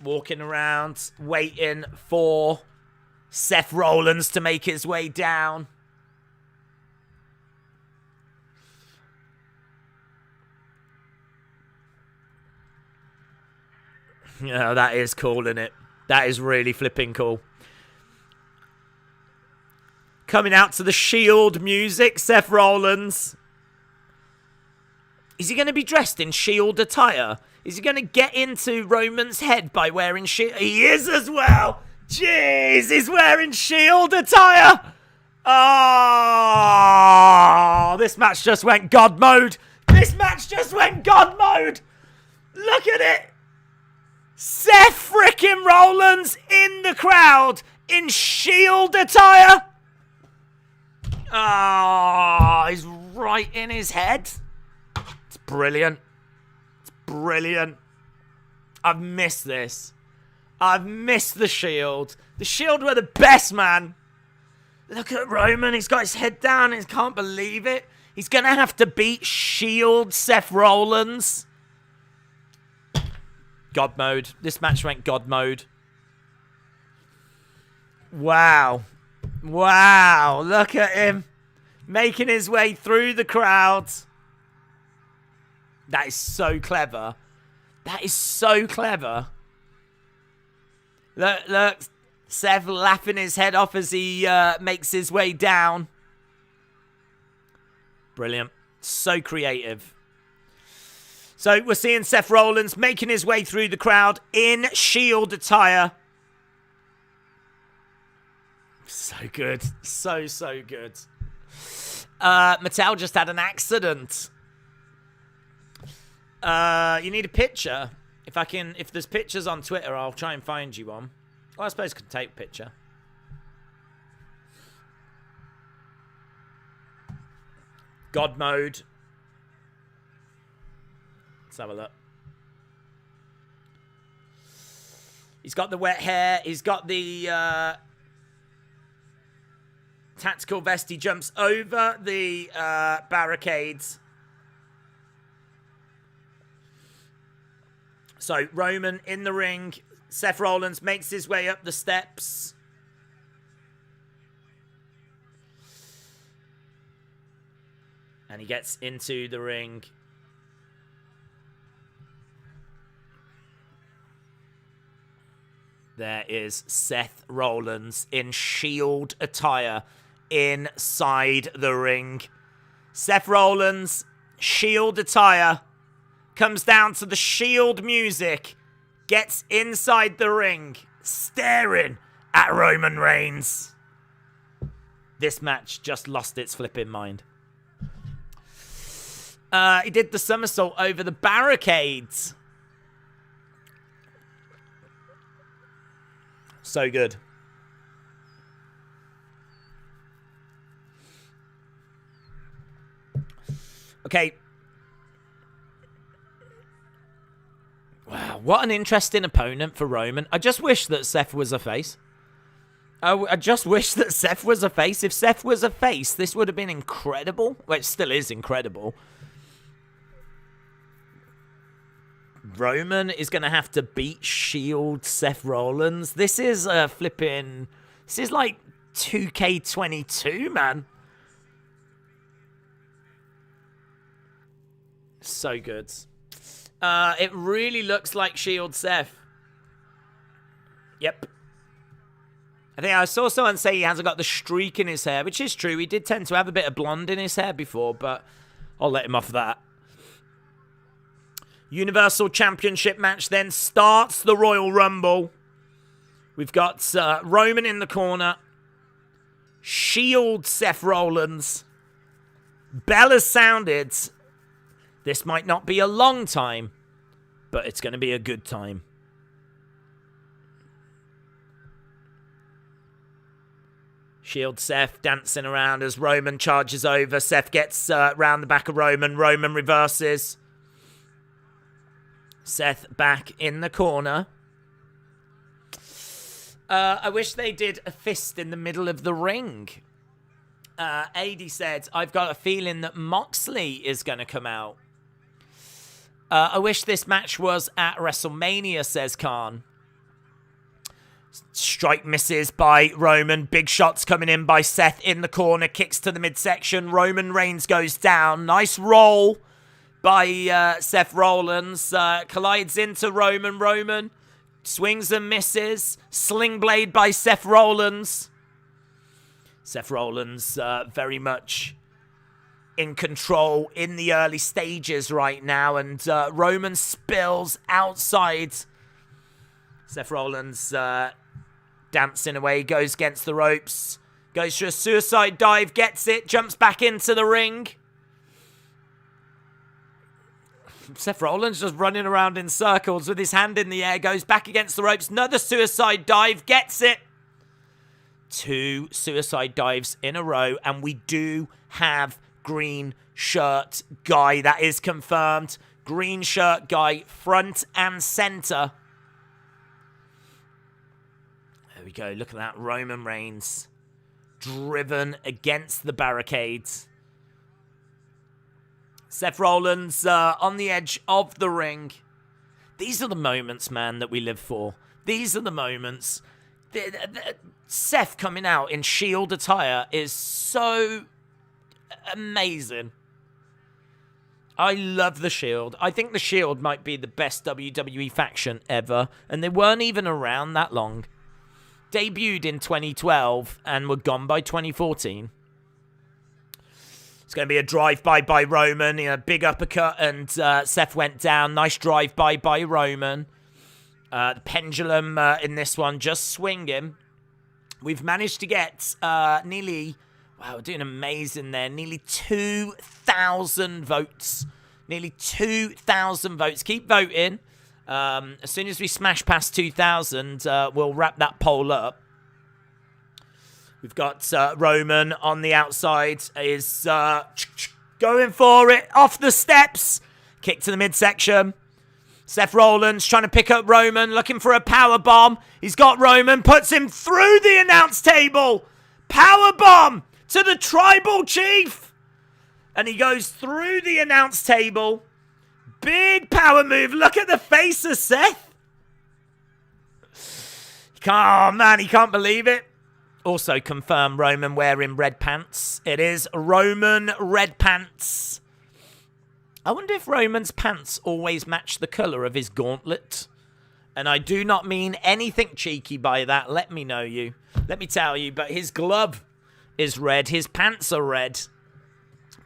Walking around, waiting for Seth Rollins to make his way down. Yeah, that is cool, isn't it? That is really flipping cool. Coming out to the Shield music, Seth Rollins. Is he going to be dressed in Shield attire? Is he going to get into Roman's head by wearing Shield? He is as well. Jeez, he's wearing Shield attire. Oh, this match just went God mode. This match just went God mode. Look at it. Seth frickin' Rollins in the crowd in Shield attire. Oh, he's right in his head. It's brilliant. It's brilliant. I've missed this. I've missed the Shield. The Shield were the best, man. Look at Roman. He's got his head down. He can't believe it. He's going to have to beat Shield Seth Rollins. God mode. This match went God mode. Wow. Wow. Look at him. Making his way through the crowd. That is so clever. That is so clever. Look. Seth laughing his head off as he makes his way down. Brilliant. So creative. So we're seeing Seth Rollins making his way through the crowd in Shield attire. So good. So good. Mattel just had an accident. You need a picture. If there's pictures on Twitter, I'll try and find you one. Well, I suppose I can take a picture. God mode. Let's have a look. He's got the wet hair. He's got the tactical vest. He jumps over the barricades. So, Roman in the ring. Seth Rollins makes his way up the steps. And he gets into the ring. There is Seth Rollins in Shield attire inside the ring. Seth Rollins, Shield attire, comes down to the Shield music. Gets inside the ring, staring at Roman Reigns. This match just lost its flipping mind. He did the somersault over the barricades. So good. Okay. Wow, what an interesting opponent for Roman. I just wish that Seth was a face. I just wish that Seth was a face. If Seth was a face, this would have been incredible. Well, it still is incredible. Roman is going to have to beat Shield Seth Rollins. This is flipping... This is like 2K22, man. So good. It really looks like Shield Seth. Yep. I think I saw someone say he hasn't got the streak in his hair, which is true. He did tend to have a bit of blonde in his hair before, but I'll let him off that. Universal Championship match then starts the Royal Rumble. We've got Roman in the corner. Shield Seth Rollins. Bell has sounded. This might not be a long time, but it's going to be a good time. Shield Seth dancing around as Roman charges over. Seth gets round the back of Roman. Roman reverses. Seth back in the corner. I wish they did a fist in the middle of the ring. AD said, I've got a feeling that Moxley is going to come out. I wish this match was at WrestleMania, says Khan. Strike misses by Roman. Big shots coming in by Seth in the corner. Kicks to the midsection. Roman Reigns goes down. Nice roll by Seth Rollins. Collides into Roman. Roman swings and misses. Sling blade by Seth Rollins. Seth Rollins very much in control in the early stages right now. And Roman spills outside. Seth Rollins dancing away, goes against the ropes, goes for a suicide dive, gets it, jumps back into the ring. Seth Rollins just running around in circles with his hand in the air, goes back against the ropes, another suicide dive, gets it. 2 suicide dives in a row, and we do have green shirt guy. That is confirmed. Green shirt guy, front and center. There we go. Look at that. Roman Reigns driven against the barricades. Seth Rollins on the edge of the ring. These are the moments, man, that we live for. These are the moments. Seth coming out in Shield attire is so amazing. I love the Shield. I think the Shield might be the best WWE faction ever, and they weren't even around that long. Debuted in 2012 and were gone by 2014. It's going to be a drive-by by Roman, big uppercut, and Seth went down. Nice drive-by by Roman. The pendulum in this one just swinging. We've managed to get nearly... Wow, we're doing amazing there. Nearly 2,000 votes. Nearly 2,000 votes. Keep voting. As soon as we smash past 2,000, we'll wrap that poll up. We've got Roman on the outside. Is going for it. Off the steps. Kick to the midsection. Seth Rollins trying to pick up Roman. Looking for a power bomb. He's got Roman. Puts him through the announce table. Power bomb to the tribal chief. And he goes through the announce table. Big power move. Look at the face of Seth. Oh, man, he can't believe it. Also confirm Roman wearing red pants. It is Roman red pants. I wonder if Roman's pants always match the colour of his gauntlet. And I do not mean anything cheeky by that. Let me know you. Let me tell you. But his glove is red. His pants are red.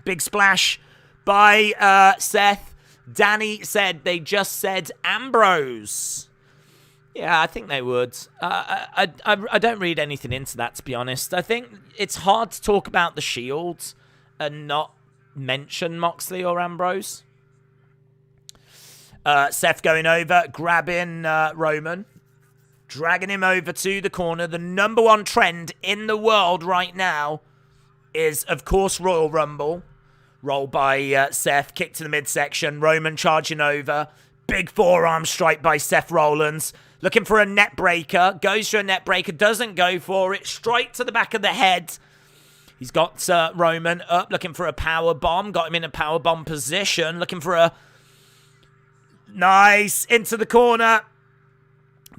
Big splash by Seth. Danny said they just said Ambrose. Yeah, I think they would. I don't read anything into that, to be honest. I think it's hard to talk about the Shield and not mention Moxley or Ambrose. Seth going over, grabbing Roman, dragging him over to the corner. The number one trend in the world right now is, of course, Royal Rumble. Roll by Seth, kick to the midsection. Roman charging over. Big forearm strike by Seth Rollins. Looking for a net breaker. Goes for a net breaker. Doesn't go for it. Straight to the back of the head. He's got Roman up. Looking for a power bomb. Got him in a power bomb position. Looking for a... Nice. Into the corner.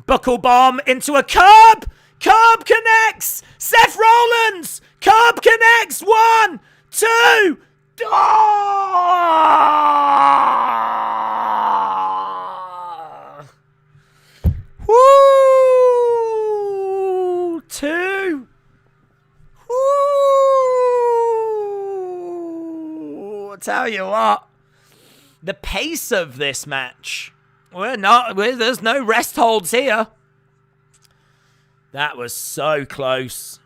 Buckle bomb into a curb. Curb connects. Seth Rollins. Curb connects. 1, 2... Oh! Woo! 2. Woo! I'll tell you what. The pace of this match. There's no rest holds here. That was so close.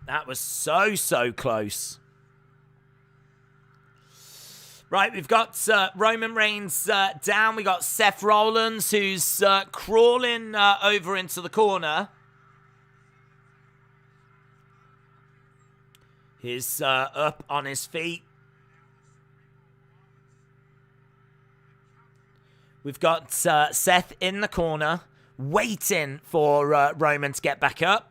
That was so close. Right, we've got Roman Reigns down. We got Seth Rollins, who's crawling over into the corner. He's up on his feet. We've got Seth in the corner, waiting for Roman to get back up.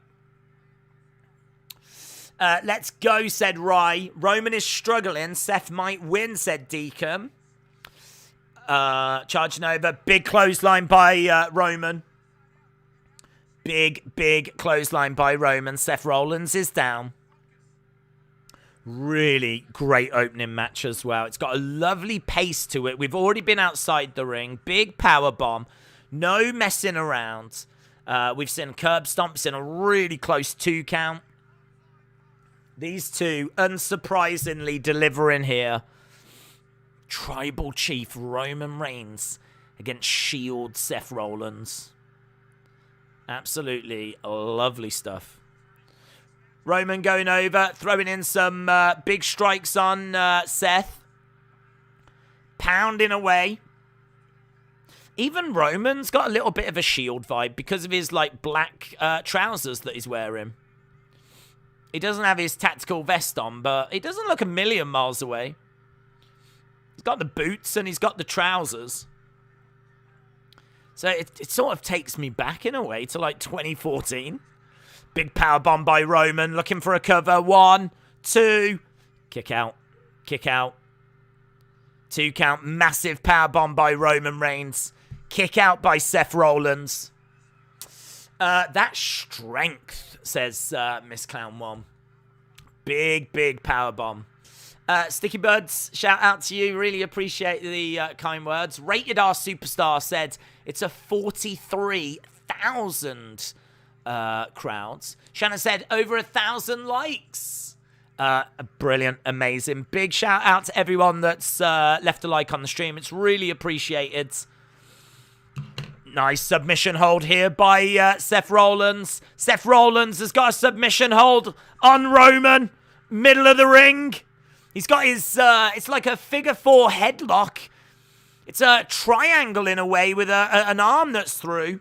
Let's go, said Rye. Roman is struggling. Seth might win, said Deacon. Charging over. Big clothesline by Roman. Big clothesline by Roman. Seth Rollins is down. Really great opening match as well. It's got a lovely pace to it. We've already been outside the ring. Big power bomb. No messing around. We've seen curb stomps in a really close 2 count. These two, unsurprisingly, delivering here. Tribal Chief Roman Reigns against Shield Seth Rollins. Absolutely lovely stuff. Roman going over, throwing in some big strikes on Seth. Pounding away. Even Roman's got a little bit of a Shield vibe because of his black trousers that he's wearing. He doesn't have his tactical vest on, but he doesn't look a million miles away. He's got the boots and he's got the trousers. So it sort of takes me back in a way to 2014. Big power bomb by Roman, looking for a cover. 1, 2. Kick out. Kick out. 2 count. Massive power bomb by Roman Reigns. Kick out by Seth Rollins. That strength, says Miss Clown 1. Big power bomb. Sticky Buds, shout out to you. Really appreciate the kind words. Rated R Superstar said it's a 43,000 crowds. Shannon said over 1,000 likes. Brilliant, amazing. Big shout out to everyone that's left a like on the stream. It's really appreciated. Nice submission hold here by Seth Rollins. Seth Rollins has got a submission hold on Roman. Middle of the ring. He's got his, it's like a figure 4 headlock. It's a triangle in a way with an arm that's through.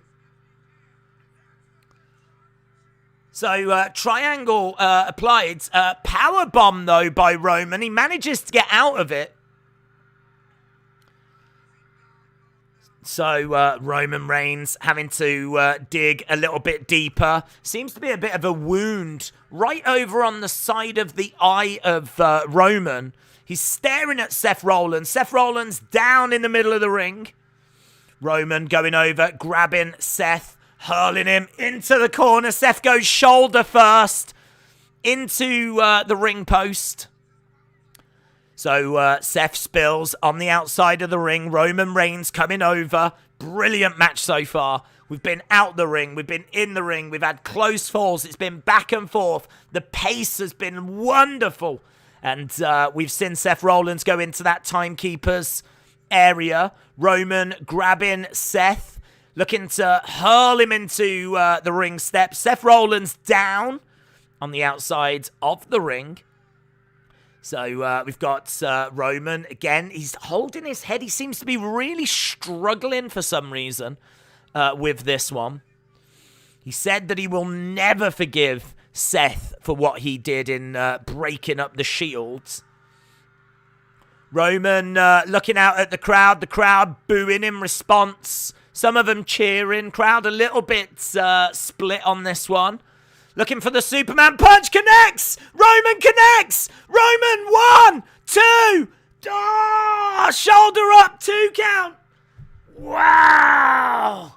So, triangle applied. Power bomb, though, by Roman. He manages to get out of it. So, Roman Reigns having to dig a little bit deeper. Seems to be a bit of a wound right over on the side of the eye of Roman. He's staring at Seth Rollins. Seth Rollins down in the middle of the ring. Roman going over, grabbing Seth, hurling him into the corner. Seth goes shoulder first into the ring post. So Seth spills on the outside of the ring. Roman Reigns coming over. Brilliant match so far. We've been out the ring. We've been in the ring. We've had close falls. It's been back and forth. The pace has been wonderful. And we've seen Seth Rollins go into that timekeeper's area. Roman grabbing Seth, looking to hurl him into the ring steps. Seth Rollins down on the outside of the ring. So we've got Roman again. He's holding his head. He seems to be really struggling for some reason with this one. He said that he will never forgive Seth for what he did in breaking up the Shields. Roman looking out at the crowd booing in response. Some of them cheering. Crowd a little bit split on this one. Looking for the Superman punch. Connects. Roman connects. Roman 1, 2. Oh, shoulder up. 2 count. Wow.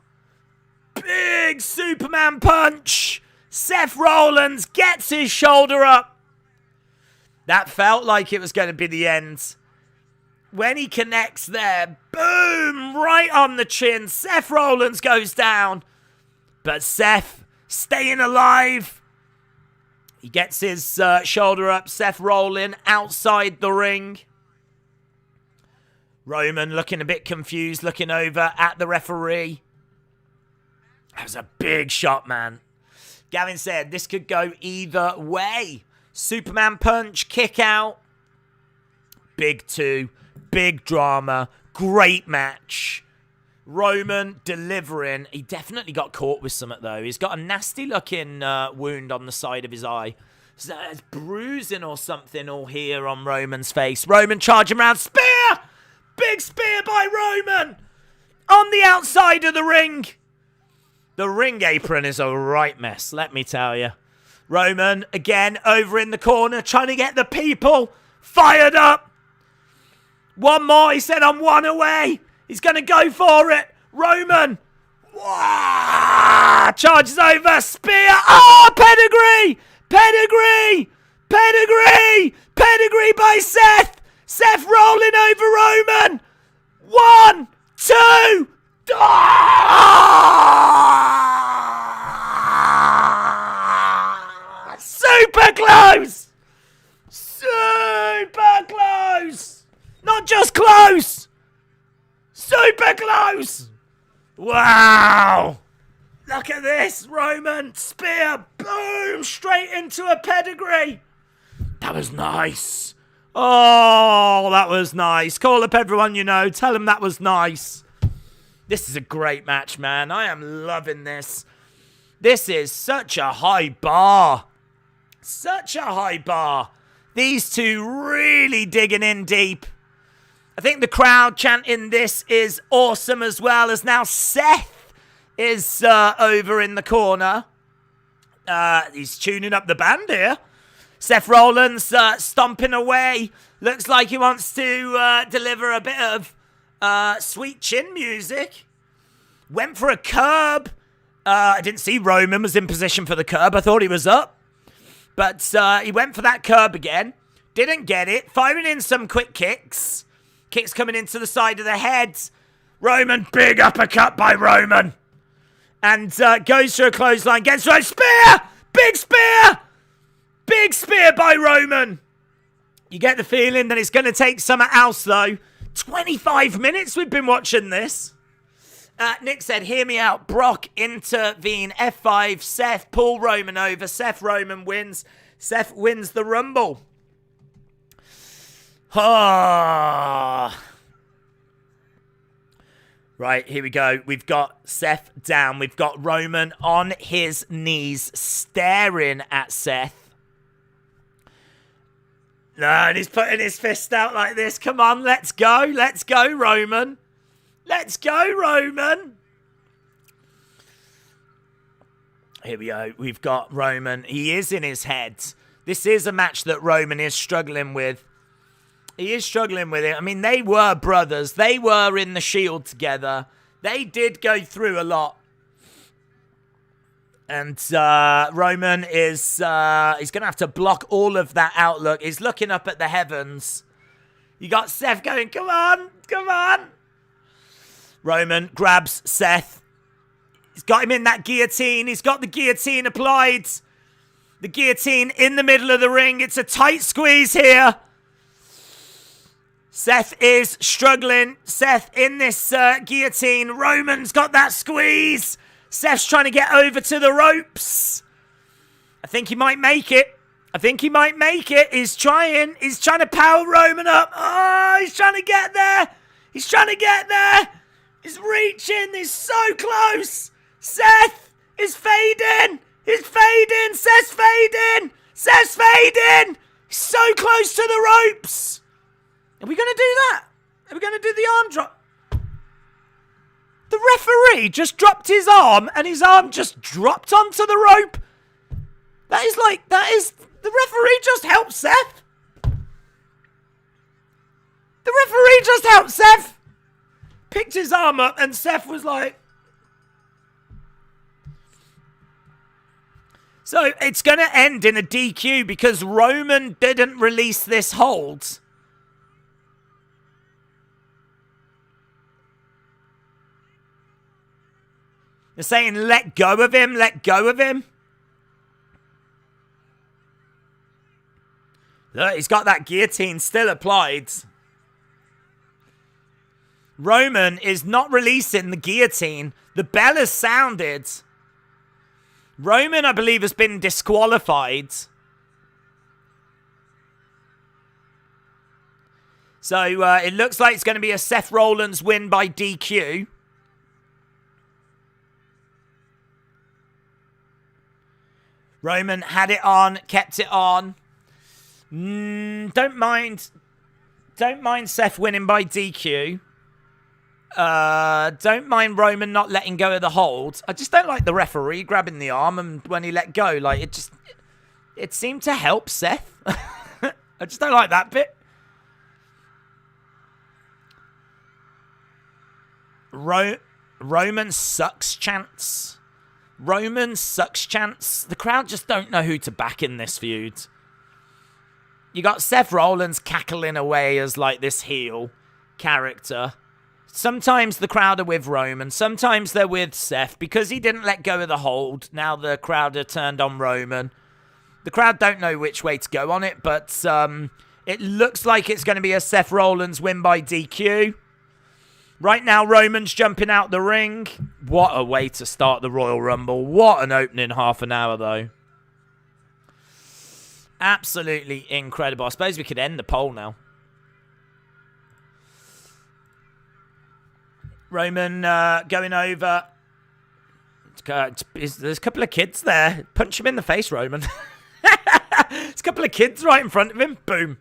Big Superman punch. Seth Rollins gets his shoulder up. That felt like it was going to be the end. When he connects there, boom, right on the chin. Seth Rollins goes down. But Seth staying alive. He gets his shoulder up. Seth rolling outside the ring. Roman looking a bit confused, looking over at the referee. That was a big shot, man. Gavin said this could go either way. Superman punch, kick out. Big 2. Big drama. Great match. Roman delivering. He definitely got caught with something, though. He's got a nasty looking wound on the side of his eye. So there's bruising or something all here on Roman's face. Roman charging around. Spear! Big spear by Roman! On the outside of the ring. The ring apron is a right mess, let me tell you. Roman, again, over in the corner, trying to get the people fired up. One more, he said, I'm 1 away. He's going to go for it. Roman. Wah! Charges over. Spear. Oh, pedigree. Pedigree. Pedigree. Pedigree by Seth. Seth rolling over Roman. 1, 2. Ah! Super close. Super close. Not just close. Super close! Wow! Look at this, Roman. Spear, boom, straight into a pedigree. That was nice. Oh, that was nice. Call up everyone you know. Tell them that was nice. This is a great match, man. I am loving this. This is such a high bar. Such a high bar. These two really digging in deep. I think the crowd chanting this is awesome as well, as now Seth is over in the corner. He's tuning up the band here. Seth Rollins stomping away. Looks like he wants to deliver a bit of sweet chin music. Went for a curb. I didn't see Roman was in position for the curb. I thought he was up. But he went for that curb again. Didn't get it. Firing in some quick kicks. Kicks coming into the side of the head. Roman, big uppercut by Roman. And goes through a clothesline. Gets through a spear. Big spear. Big spear by Roman. You get the feeling that it's going to take something else, though. 25 minutes we've been watching this. Nick said, hear me out. Brock intervene. F5. Seth pull Roman over. Seth Roman wins. Seth wins the Rumble. Ah. Right, here we go. We've got Seth down. We've got Roman on his knees staring at Seth. No, and he's putting his fist out like this. Come on, let's go. Let's go, Roman. Let's go, Roman. Here we go. We've got Roman. He is in his head. This is a match that Roman is struggling with. He is struggling with it. I mean, they were brothers. They were in the Shield together. They did go through a lot. And Roman is... he's going to have to block all of that outlook. He's looking up at the heavens. You got Seth going, come on, come on. Roman grabs Seth. He's got him in that guillotine. He's got the guillotine applied. The guillotine in the middle of the ring. It's a tight squeeze here. Seth is struggling. Seth in this guillotine. Roman's got that squeeze. Seth's trying to get over to the ropes. I think he might make it. I think he might make it. He's trying. He's trying to power Roman up. Oh, he's trying to get there. He's trying to get there. He's reaching. He's so close. Seth is fading. He's fading. Seth's fading. Seth's fading. He's so close to the ropes. Are we going to do that? Are we going to do the arm drop? The referee just dropped his arm and his arm just dropped onto the rope. That is, the referee just helped Seth. The referee just helped Seth. Picked his arm up and Seth was like... So it's going to end in a DQ because Roman didn't release this hold. They're saying, let go of him, let go of him. Look, he's got that guillotine still applied. Roman is not releasing the guillotine. The bell has sounded. Roman, I believe, has been disqualified. So it looks like it's going to be a Seth Rollins win by DQ. Roman had it on, kept it on. Don't mind Seth winning by DQ. Don't mind Roman not letting go of the hold. I just don't like the referee grabbing the arm and when he let go, like it seemed to help Seth. I just don't like that bit. Roman sucks chance. Roman sucks chance. The crowd just don't know who to back in this feud. You got Seth Rollins cackling away as like this heel character. Sometimes the crowd are with Roman. Sometimes they're with Seth. Because he didn't let go of the hold, now the crowd are turned on Roman. The crowd don't know which way to go on it, but it looks like it's going to be a Seth Rollins win by DQ. Right now, Roman's jumping out the ring. What a way to start the Royal Rumble. What an opening half an hour, though. Absolutely incredible. I suppose we could end the poll now. Roman going over. There's a couple of kids there. Punch him in the face, Roman. There's a couple of kids right in front of him. Boom.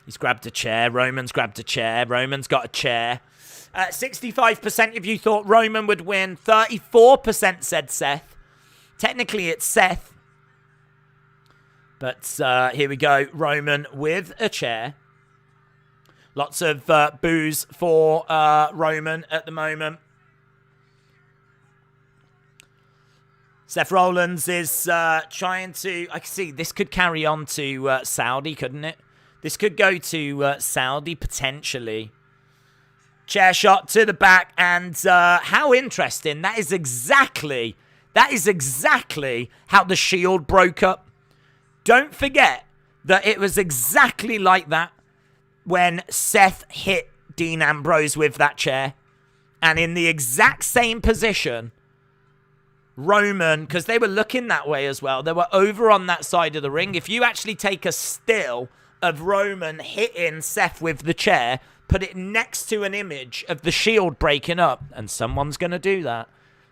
He's grabbed a chair. Roman's grabbed a chair. Roman's got a chair. 65% of you thought Roman would win. 34% said Seth. Technically, it's Seth. But here we go. Roman with a chair. Lots of boos for Roman at the moment. Seth Rollins is trying to... I can see this could carry on to Saudi, couldn't it? This could go to Saudi, potentially. Chair shot to the back, and how interesting. That is exactly how the Shield broke up. Don't forget that it was exactly like that when Seth hit Dean Ambrose with that chair. And in the exact same position, Roman, because they were looking that way as well, they were over on that side of the ring. If you actually take a still of Roman hitting Seth with the chair, put it next to an image of the Shield breaking up, and someone's going to do that.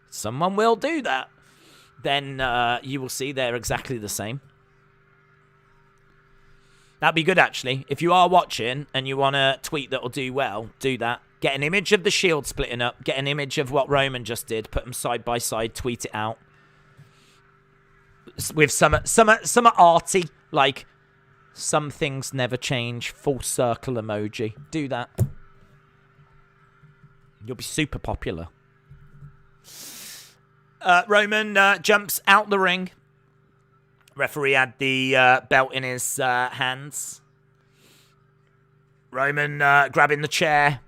Someone will do that. Then you will see they're exactly the same. That'd be good, actually. If you are watching and you want a tweet that'll do well, do that. Get an image of the Shield splitting up. Get an image of what Roman just did. Put them side by side. Tweet it out. With some arty, like, some things never change. Full circle emoji. Do that. You'll be super popular. Roman jumps out the ring. Referee had the belt in his hands. Roman grabbing the chair.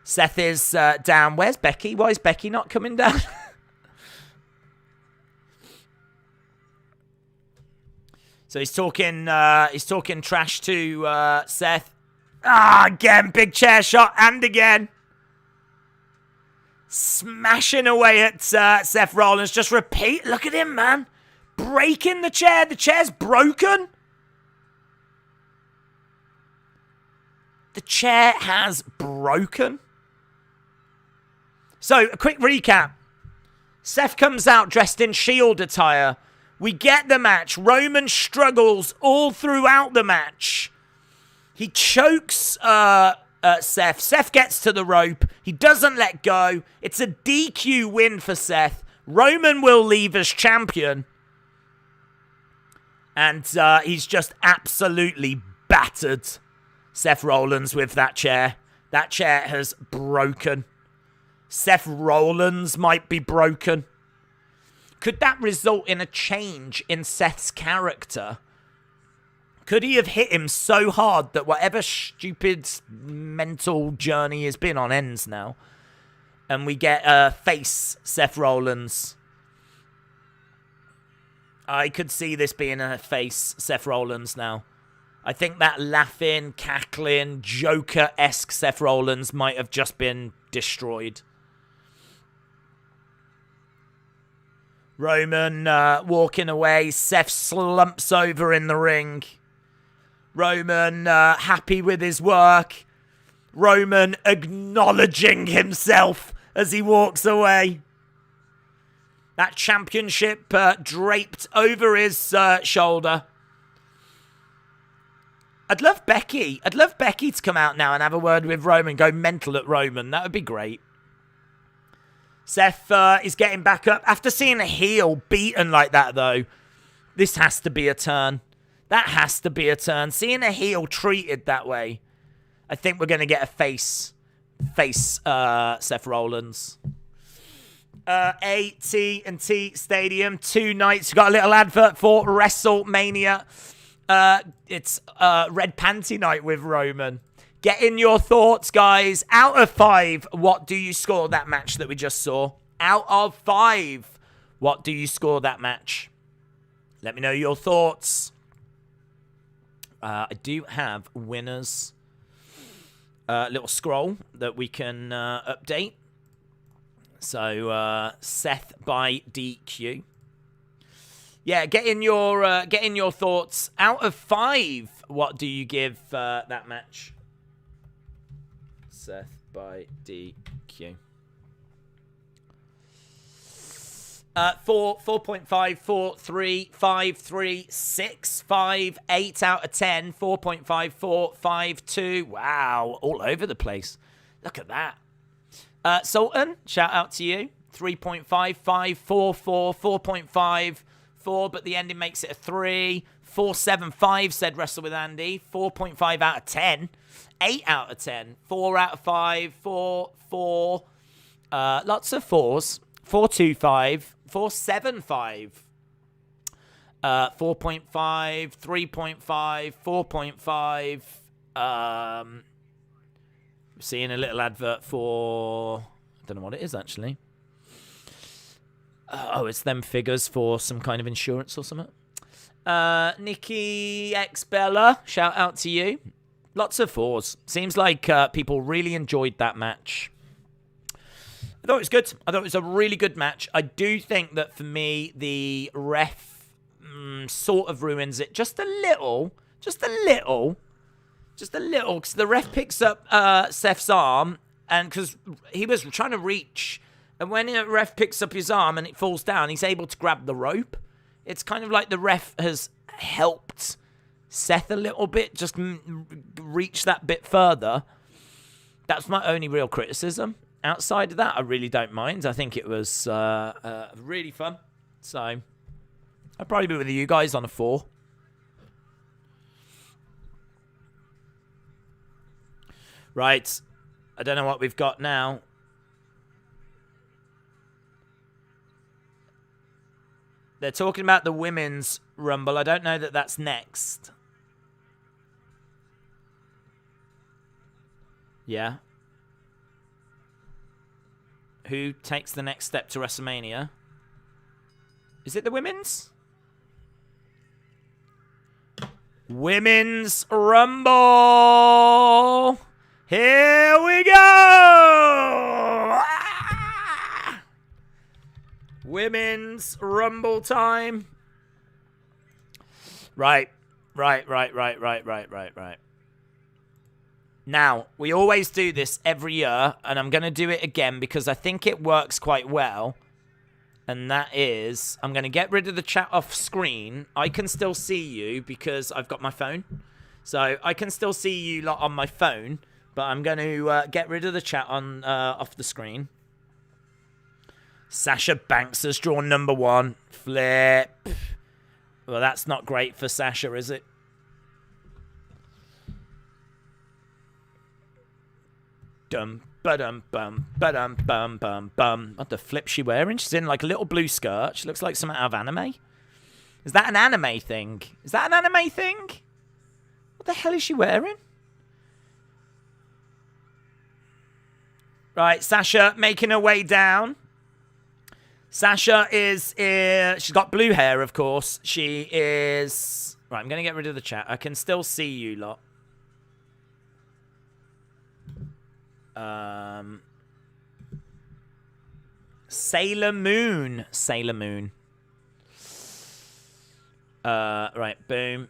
Seth is down. Where's Becky? Why is Becky not coming down? So he's talking trash to Seth. Again, big chair shot, and again. Smashing away at Seth Rollins. Just repeat. Look at him, man. Breaking the chair. The chair's broken. The chair has broken. So, a quick recap. Seth comes out dressed in Shield attire. We get the match. Roman struggles all throughout the match. He chokes Seth. Seth gets to the rope. He doesn't let go. It's a DQ win for Seth. Roman will leave as champion. And he's just absolutely battered Seth Rollins with that chair. That chair has broken. Seth Rollins might be broken. Could that result in a change in Seth's character? Could he have hit him so hard that whatever stupid mental journey he's been on ends now? And we get face Seth Rollins. I could see this being a face Seth Rollins now. I think that laughing, cackling, Joker-esque Seth Rollins might have just been destroyed. Roman walking away. Seth slumps over in the ring. Roman happy with his work. Roman acknowledging himself as he walks away. That championship draped over his shoulder. I'd love Becky. I'd love Becky to come out now and have a word with Roman. Go mental at Roman. That would be great. Seth is getting back up. After seeing a heel beaten like that, though, this has to be a turn. That has to be a turn. Seeing a heel treated that way, I think we're going to get a face Seth Rollins. AT&T Stadium, 2 nights. We've got a little advert for WrestleMania. It's Red Panty Night with Roman. Get in your thoughts, guys. Out of 5, what do you score that match that we just saw? Out of 5, what do you score that match? Let me know your thoughts. I do have winners. Little scroll that we can update. So Seth by DQ. Yeah, get in your thoughts. Out of 5, what do you give that match? Seth by DQ. 4.5, 4, 3, 5, 3, 6, 5, 8 out of 10. 4.5, 4, 5, 2. Wow, all over the place. Look at that. Sultan, shout out to you. 3.5, 5, 4, 4, 4.5, 4, but the ending makes it a 3. 4.75 said Wrestle with Andy. 4.5 out of 10. 8 out of 10. 4 out of 5. 4, 4. Lots of 4s. 4.25. 4.75. 4.5, 3.5, 4.5. Seeing a little advert for... I don't know what it is, actually. Oh, it's them figures for some kind of insurance or something. Nikki X Bella, shout out to you. Lots of 4s. Seems like people really enjoyed that match. I thought it was good. I thought it was a really good match. I do think that for me, the ref sort of ruins it just a little. Just a little. Because the ref picks up Seth's arm, and because he was trying to reach, and when the ref picks up his arm and it falls down, he's able to grab the rope. It's kind of like the ref has helped Seth a little bit, just reach that bit further. That's my only real criticism. Outside of that, I really don't mind. I think it was really fun. So, I'd probably be with you guys on a 4. Right. I don't know what we've got now. They're talking about the women's Rumble. I don't know that that's next. Yeah. Who takes the next step to WrestleMania? Is it the women's? Women's Rumble! Here we go! Ah! Women's Rumble time. Right. Now, we always do this every year, and I'm going to do it again because I think it works quite well. And that is, I'm going to get rid of the chat off screen. I can still see you because I've got my phone. So I can still see you lot on my phone, but I'm going to get rid of the chat on off the screen. Sasha Banks has drawn number 1. Flip. Well, that's not great for Sasha, is it? Dum ba-dum bum ba-dum bum bum bum. What the flip's she wearing? She's in like a little blue skirt. She looks like something out of anime. Is that an anime thing? Is that an anime thing? What the hell is she wearing? Right, Sasha making her way down. Sasha is... she's got blue hair, of course. She is... Right, I'm going to get rid of the chat. I can still see you lot. Sailor Moon. Sailor Moon. Right, boom.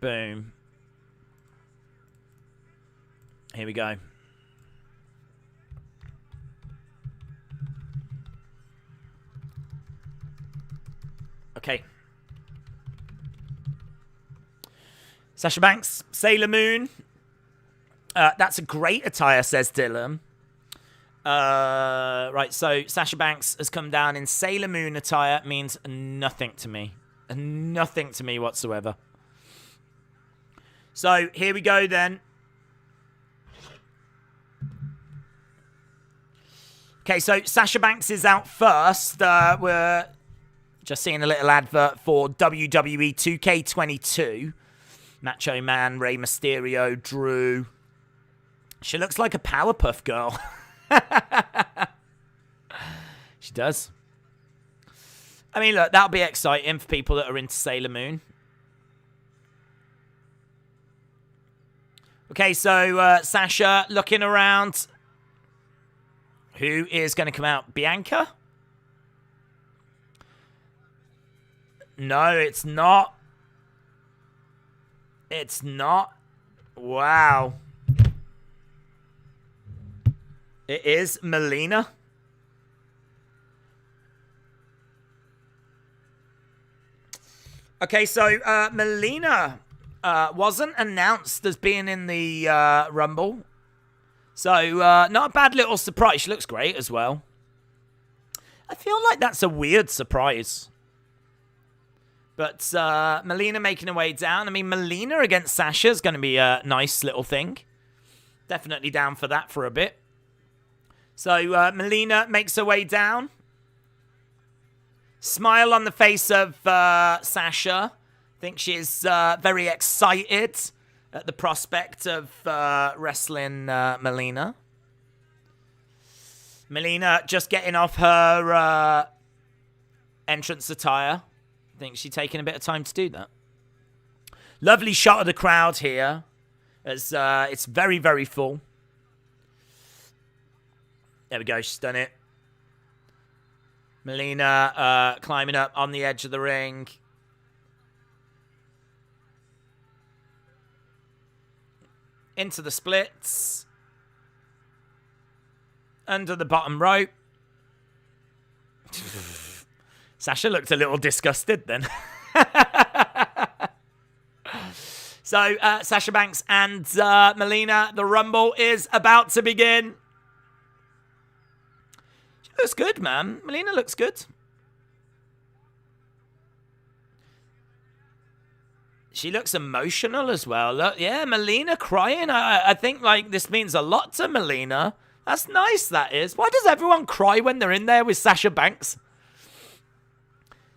Boom. Here we go. Okay. Sasha Banks, Sailor Moon. That's a great attire, says Dylan. Right, so Sasha Banks has come down in Sailor Moon attire. Means nothing to me. Nothing to me whatsoever. So, here we go then. Okay, so Sasha Banks is out first. We're just seeing a little advert for WWE 2K22. Macho Man, Rey Mysterio, Drew. She looks like a Powerpuff Girl. She does. I mean, look, that'll be exciting for people that are into Sailor Moon. Okay, so Sasha looking around. Who is going to come out? Bianca? No, it's not. It's not. Wow. It is Melina. Okay, so Melina wasn't announced as being in the Rumble. So, not a bad little surprise. She looks great as well. I feel like that's a weird surprise. But Melina making her way down. I mean, Melina against Sasha is going to be a nice little thing. Definitely down for that for a bit. So, Melina makes her way down. Smile on the face of Sasha. I think she's very excited at the prospect of wrestling Melina. Melina just getting off her entrance attire. I think she's taking a bit of time to do that. Lovely shot of the crowd here, as it's very, very full. There we go, she's done it. Melina climbing up on the edge of the ring. Into the splits. Under the bottom rope. Sasha looked a little disgusted then. So, Sasha Banks and Melina, the Rumble is about to begin. She looks good, man. Melina looks good. She looks emotional as well. Look, yeah, Melina crying. I think, like, this means a lot to Melina. That's nice, that is. Why does everyone cry when they're in there with Sasha Banks?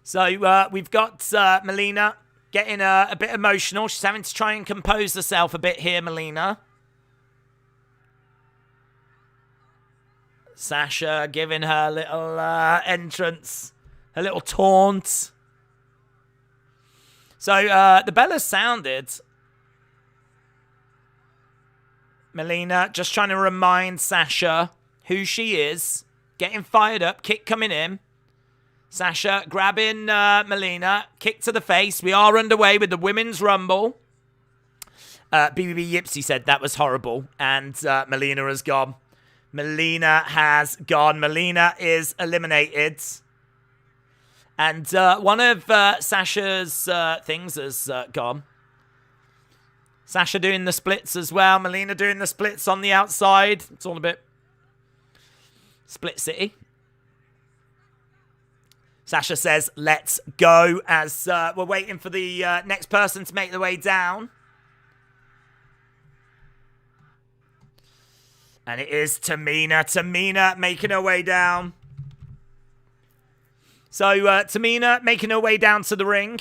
So, we've got Melina getting a bit emotional. She's having to try and compose herself a bit here, Melina. Sasha giving her little entrance, her little taunt. So the bell has sounded. Melina just trying to remind Sasha who she is. Getting fired up. Kick coming in. Sasha grabbing Melina. Kick to the face. We are underway with the Women's Rumble. BBB Yipsy said that was horrible. And Melina has gone. Melina has gone. Melina is eliminated. And one of Sasha's things has gone. Sasha doing the splits as well. Melina doing the splits on the outside. It's all a bit Split City. Sasha says, let's go, as we're waiting for the next person to make their way down. And it is Tamina. Tamina making her way down. So, Tamina making her way down to the ring.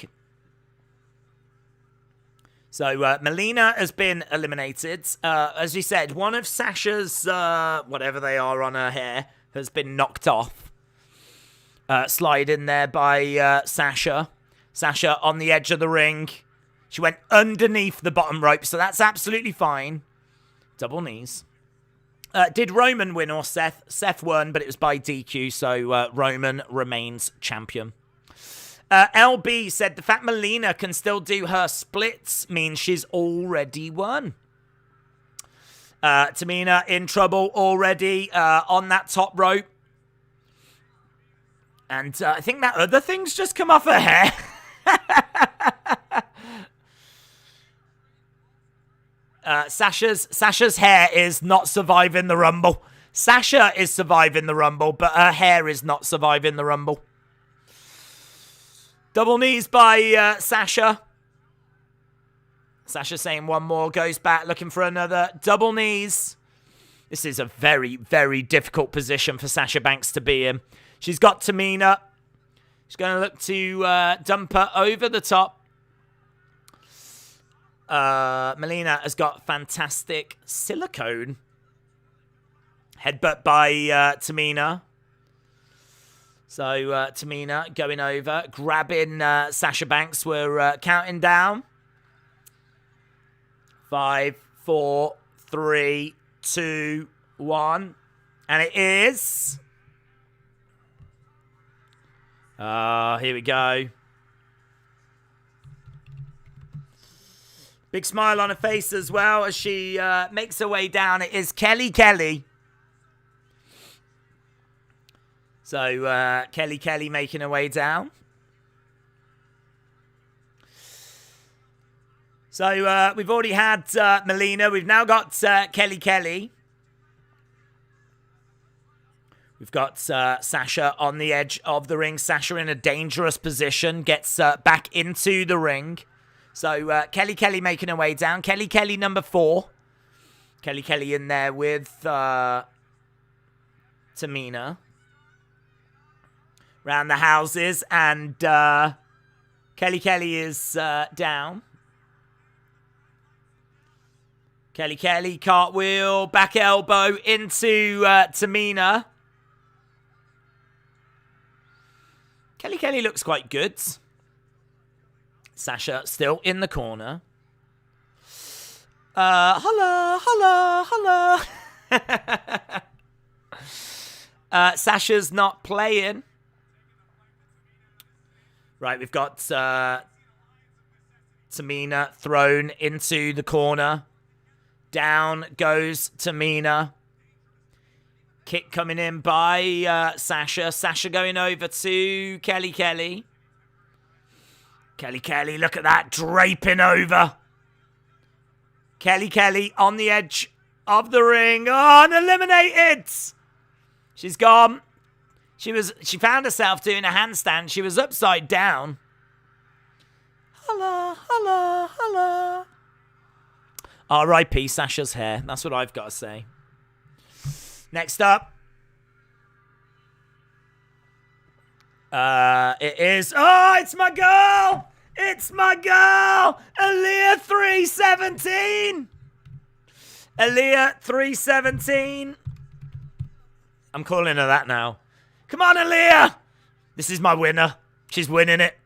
So, Melina has been eliminated. As we said, one of Sasha's, whatever they are on her hair, has been knocked off. Slide in there by Sasha. Sasha on the edge of the ring. She went underneath the bottom rope, so that's absolutely fine. Double knees. Did Roman win or Seth? Seth won, but it was by DQ, so Roman remains champion. LB said the fact Melina can still do her splits means she's already won. Tamina in trouble already on that top rope. And I think that other thing's just come off her hair. Sasha's hair is not surviving the Rumble. Sasha is surviving the Rumble, but her hair is not surviving the Rumble. Double knees by Sasha. Sasha saying one more, goes back, looking for another. Double knees. This is a very, very difficult position for Sasha Banks to be in. She's got Tamina. She's going to look to dump her over the top. Melina has got fantastic silicone. Headbutt by Tamina. So Tamina going over, grabbing Sasha Banks. We're counting down. 5, 4, 3, 2, 1. And it is... here we go. Big smile on her face as well as she makes her way down. It is Kelly. So, Kelly making her way down. So, we've already had Melina. We've now got Kelly. We've got Sasha on the edge of the ring. Sasha in a dangerous position. Gets back into the ring. So, Kelly making her way down. Kelly number 4. Kelly in there with Tamina. around the houses, and Kelly is down. Kelly, cartwheel, back elbow into Tamina. Kelly looks quite good. Sasha still in the corner. Holla. Sasha's not playing. Right, we've got Tamina thrown into the corner. Down goes Tamina. Kick coming in by Sasha. Sasha going over to Kelly. Kelly, look at that, draping over. Kelly on the edge of the ring. Oh, and eliminated. She's gone. She found herself doing a handstand. She was upside down. Holla. R.I.P. Sasha's hair. That's what I've got to say. Next up. It is... Oh, it's my girl! It's my girl! Aaliyah 317! Aaliyah 317. I'm calling her that now. Come on, Aaliyah! This is my winner. She's winning it.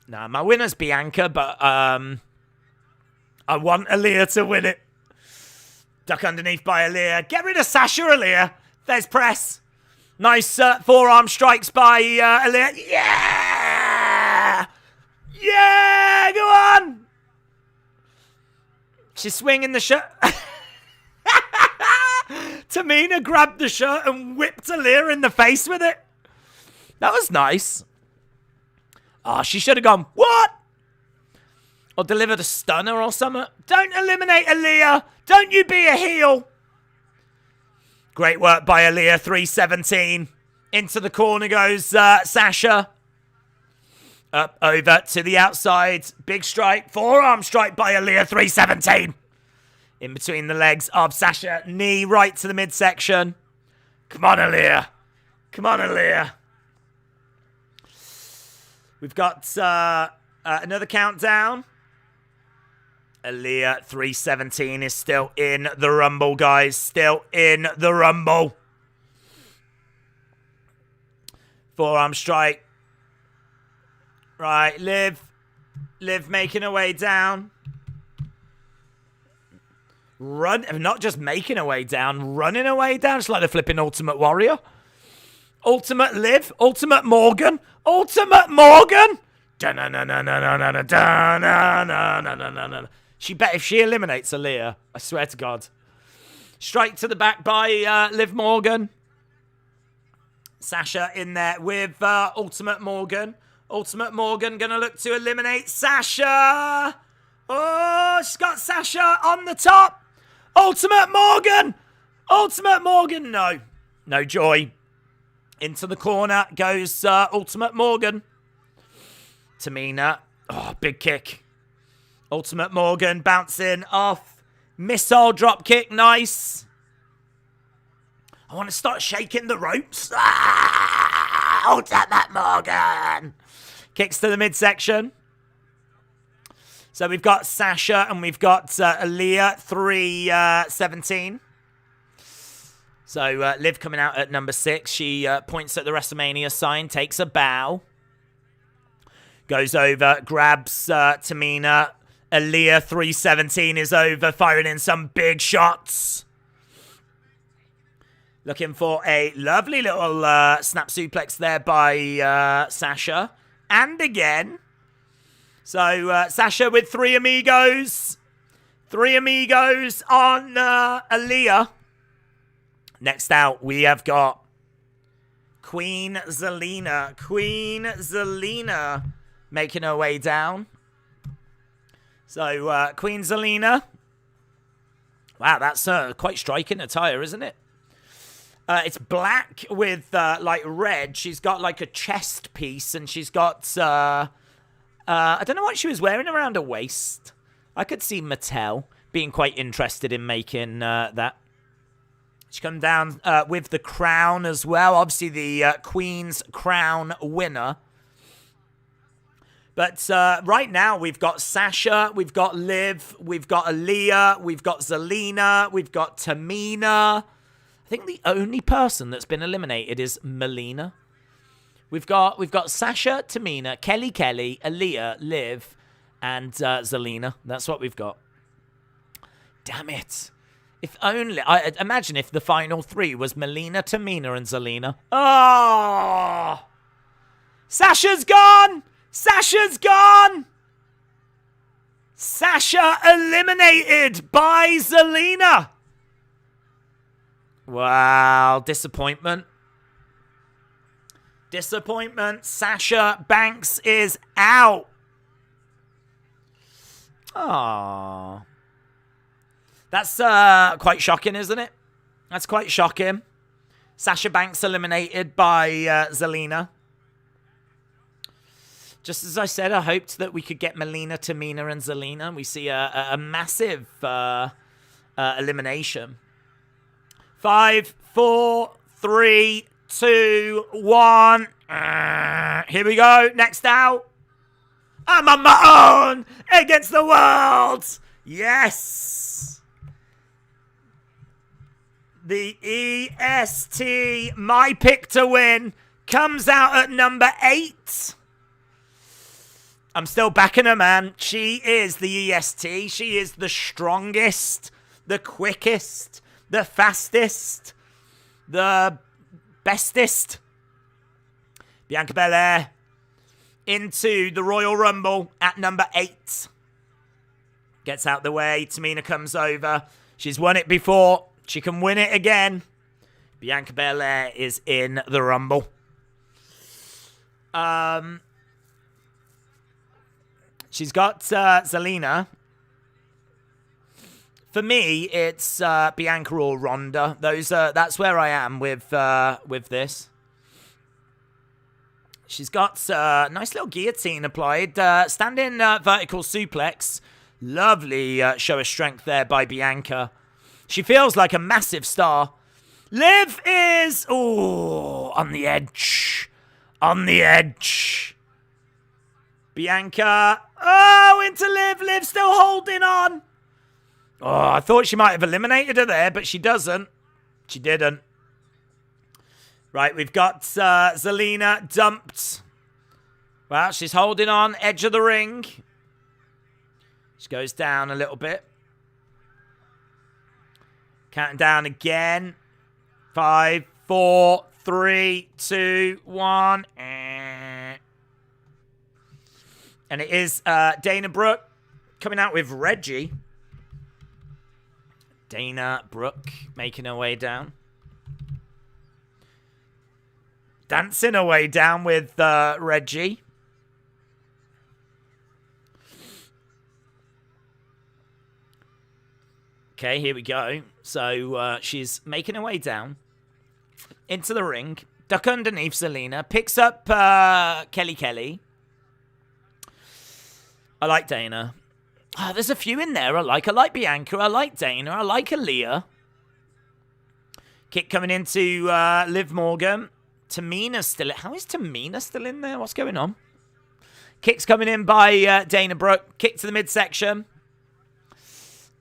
Nah, my winner's Bianca, but I want Aaliyah to win it. Duck underneath by Aaliyah. Get rid of Sasha, Aaliyah. There's press. Nice forearm strikes by Aaliyah. Yeah! Yeah! Go on! She's swinging the shirt. Tamina grabbed the shirt and whipped Aaliyah in the face with it. That was nice. Oh, she should have gone, what? Or delivered a stunner or something. Don't eliminate Aaliyah. Don't you be a heel. Great work by Aaliyah 317. Into the corner goes Sasha. Up over to the outside. Big strike. Forearm strike by Aaliyah 317. In between the legs of Sasha. Knee right to the midsection. Come on, Aaliyah. Come on, Aaliyah. We've got another countdown. Aaliyah 317 is still in the Rumble, guys. Still in the Rumble. Forearm strike. Right, Liv making her way down. Not just making her way down, running her way down. It's like the flipping Ultimate Warrior. Ultimate Liv. Ultimate Morgan. Ultimate Morgan. She bet if she eliminates Aaliyah, I swear to God. Strike to the back by Liv Morgan. Sasha in there with Ultimate Morgan. Ultimate Morgan gonna look to eliminate Sasha. Oh, she's got Sasha on the top. Ultimate Morgan. Ultimate Morgan. No. No joy. Into the corner goes Ultimate Morgan. Tamina. Oh, big kick. Ultimate Morgan bouncing off. Missile drop kick. Nice. I want to start shaking the ropes. Ultimate Morgan. Kicks to the midsection. So we've got Sasha and we've got Aaliyah 317. So Liv coming out at number 6. She points at the WrestleMania sign, takes a bow. Goes over, grabs Tamina. Aaliyah 317 is over, firing in some big shots. Looking for a lovely little snap suplex there by Sasha. And again. So Sasha with 3 amigos. 3 amigos on Aaliyah. Next out, we have got Queen Zelina. Queen Zelina making her way down. So, Queen Zelina. Wow, that's quite striking attire, isn't it? It's black with, like, red. She's got, like, a chest piece, and she's got, I don't know what she was wearing around her waist. I could see Mattel being quite interested in making that. She come down with the crown as well. Obviously, the Queen's Crown winner. But right now, we've got Sasha, we've got Liv, we've got Aaliyah, we've got Zelina, we've got Tamina. I think the only person that's been eliminated is Melina. We've got Sasha, Tamina, Kelly, Aaliyah, Liv, and Zelina. That's what we've got. Damn it. If only... imagine if the final 3 was Melina, Tamina, and Zelina. Oh! Sasha's gone! Sasha's gone! Sasha eliminated by Zelina. Wow, disappointment. Disappointment. Sasha Banks is out. Aww. That's quite shocking, isn't it? That's quite shocking. Sasha Banks eliminated by Zelina. Just as I said, I hoped that we could get Melina, Tamina, and Zelina. We see a massive elimination. 5, 4, 3, 2, 1. Here we go. Next out. I'm on my own against the world. Yes. The EST, my pick to win, comes out at number 8. I'm still backing her, man. She is the EST. She is the strongest, the quickest, the fastest, the bestest. Bianca Belair into the Royal Rumble at number 8. Gets out the way. Tamina comes over. She's won it before. She can win it again. Bianca Belair is in the Rumble. She's got Zelina. For me, it's Bianca or Ronda. That's where I am with this. She's got a nice little guillotine applied. Standing vertical suplex. Lovely show of strength there by Bianca. She feels like a massive star. Liv is... oh, on the edge. On the edge. Bianca. Oh, into Liv. Liv still holding on. Oh, I thought she might have eliminated her there, but she doesn't. She didn't. Right, we've got Zelina dumped. Well, she's holding on. Edge of the ring. She goes down a little bit. Counting down again. 5, 4, 3, 2, 1. And it is Dana Brooke coming out with Reggie. Dana Brooke making her way down. Dancing her way down with Reggie. Okay, here we go. So she's making her way down into the ring. Duck underneath Zelina. Picks up Kelly. I like Dana. Oh, there's a few in there I like. I like Bianca. I like Dana. I like Aaliyah. Kick coming into Liv Morgan. Tamina's still... how is Tamina still in there? What's going on? Kick's coming in by Dana Brooke. Kick to the midsection.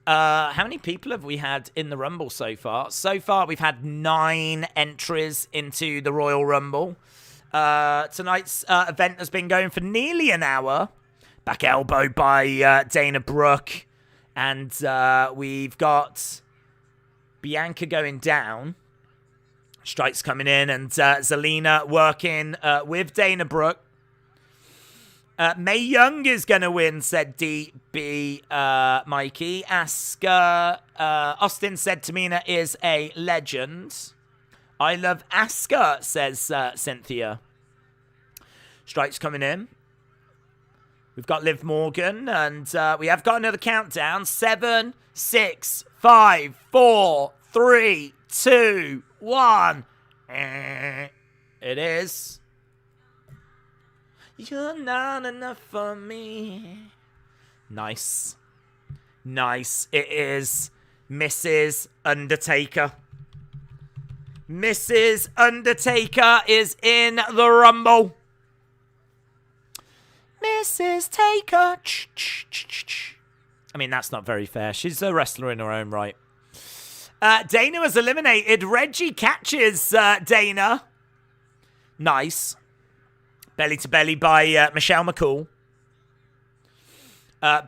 How many people have we had in the Rumble so far? So far, we've had 9 entries into the Royal Rumble. Tonight's event has been going for nearly an hour. Back elbow by Dana Brooke. And we've got Bianca going down. Strikes coming in. And Zelina working with Dana Brooke. Mae Young is going to win, said DB Mikey. Austin said Tamina is a legend. I love Asuka, says Cynthia. Strikes coming in. We've got Liv Morgan, and we have got another countdown. 7, 6, 5, 4, 3, 2, 1. It is. You're not enough for me. Nice. Nice. It is Mrs. Undertaker. Mrs. Undertaker is in the Rumble. Mrs. Taker. I mean, that's not very fair. She's a wrestler in her own right. Dana was eliminated. Reggie catches Dana. Nice. Belly to belly by Michelle McCool.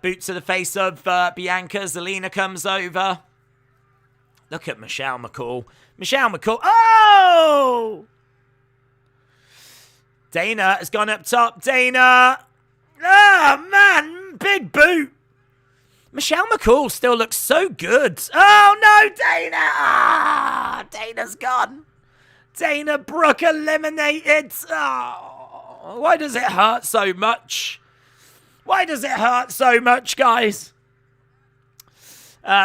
Boot to the face of Bianca. Zelina comes over. Look at Michelle McCool. Michelle McCool. Oh! Dana has gone up top. Dana. Oh, man. Big boot. Michelle McCool still looks so good. Oh, no, Dana. Ah, Dana's gone. Dana Brooke eliminated. Oh, why does it hurt so much? Why does it hurt so much, guys?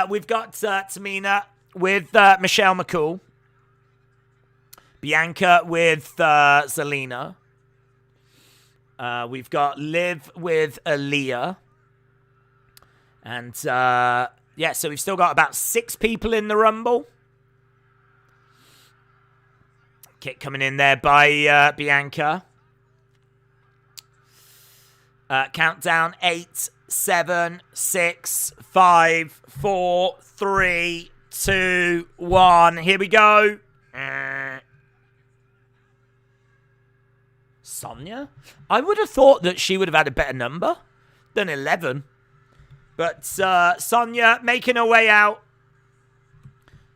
We've got Tamina with Michelle McCool. Bianca with Zelina. We've got Liv with Aaliyah. And, yeah, so we've still got about 6 people in the Rumble. Kick coming in there by Bianca. Countdown 8, 7, 6, 5, 4, 3, 2, 1. Here we go. Sonya? I would have thought that she would have had a better number than 11. But Sonya making her way out.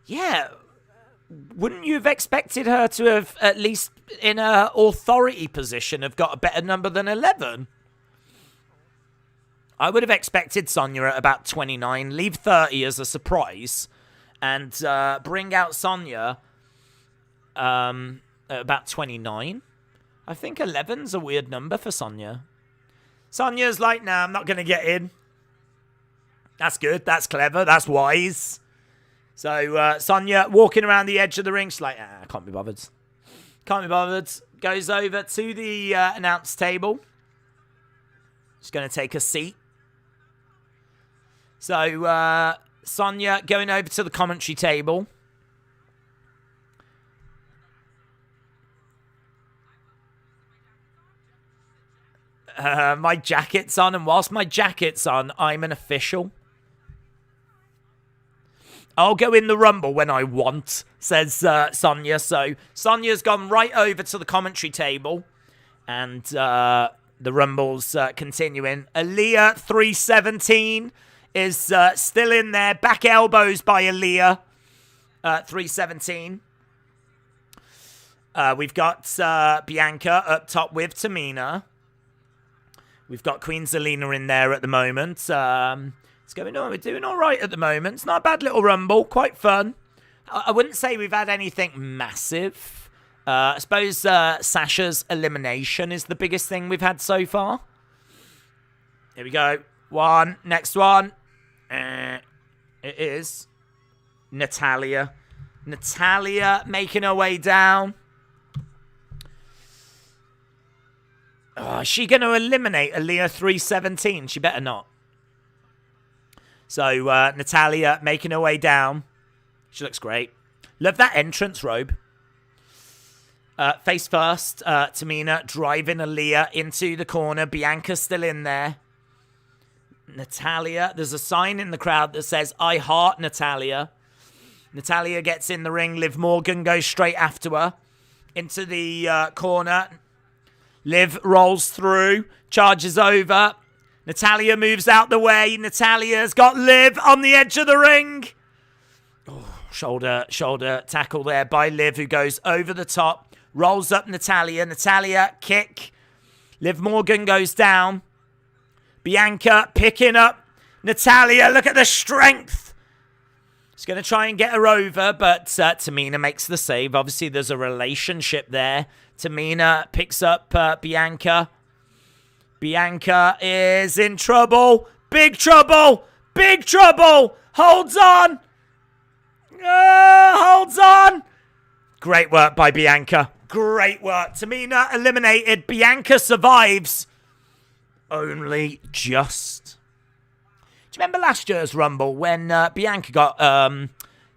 Yeah. Wouldn't you have expected her to have, at least in a authority position, have got a better number than 11? I would have expected Sonya at about 29. Leave 30 as a surprise. And bring out Sonya at about 29. I think 11's a weird number for Sonya. Sonya's like, nah, I'm not going to get in. That's good. That's clever. That's wise. So, Sonya walking around the edge of the ring. She's like, I can't be bothered. Can't be bothered. Goes over to the announce table. She's going to take a seat. So, Sonya going over to the commentary table. My jacket's on, and whilst my jacket's on, I'm an official. I'll go in the Rumble when I want, says Sonya. So Sonya's gone right over to the commentary table. And the Rumble's continuing. Aaliyah 317 is still in there. Back elbows by Aaliyah 317. We've got Bianca up top with Tamina. We've got Queen Zelina in there at the moment. It's going on. We're doing all right at the moment. It's not a bad little Rumble. Quite fun. I wouldn't say we've had anything massive. I suppose Sasha's elimination is the biggest thing we've had so far. Here we go. One. Next one. It is Natalya. Natalya making her way down. Oh, is she going to eliminate Aaliyah 317? She better not. So, Natalya making her way down. She looks great. Love that entrance robe. Face first, Tamina driving Aaliyah into the corner. Bianca's still in there. Natalya, there's a sign in the crowd that says, I heart Natalya. Natalya gets in the ring. Liv Morgan goes straight after her. Into the corner. Liv rolls through, charges over. Natalya moves out the way. Natalya's got Liv on the edge of the ring. Oh, shoulder tackle there by Liv, who goes over the top. Rolls up Natalya. Natalya, kick. Liv Morgan goes down. Bianca picking up Natalya. Look at the strength. He's going to try and get her over, but Tamina makes the save. Obviously, there's a relationship there. Tamina picks up Bianca. Bianca is in trouble. Big trouble. Big trouble. Holds on. Holds on. Great work by Bianca. Great work. Tamina eliminated. Bianca survives. Only just. Do you remember last year's Rumble when Bianca got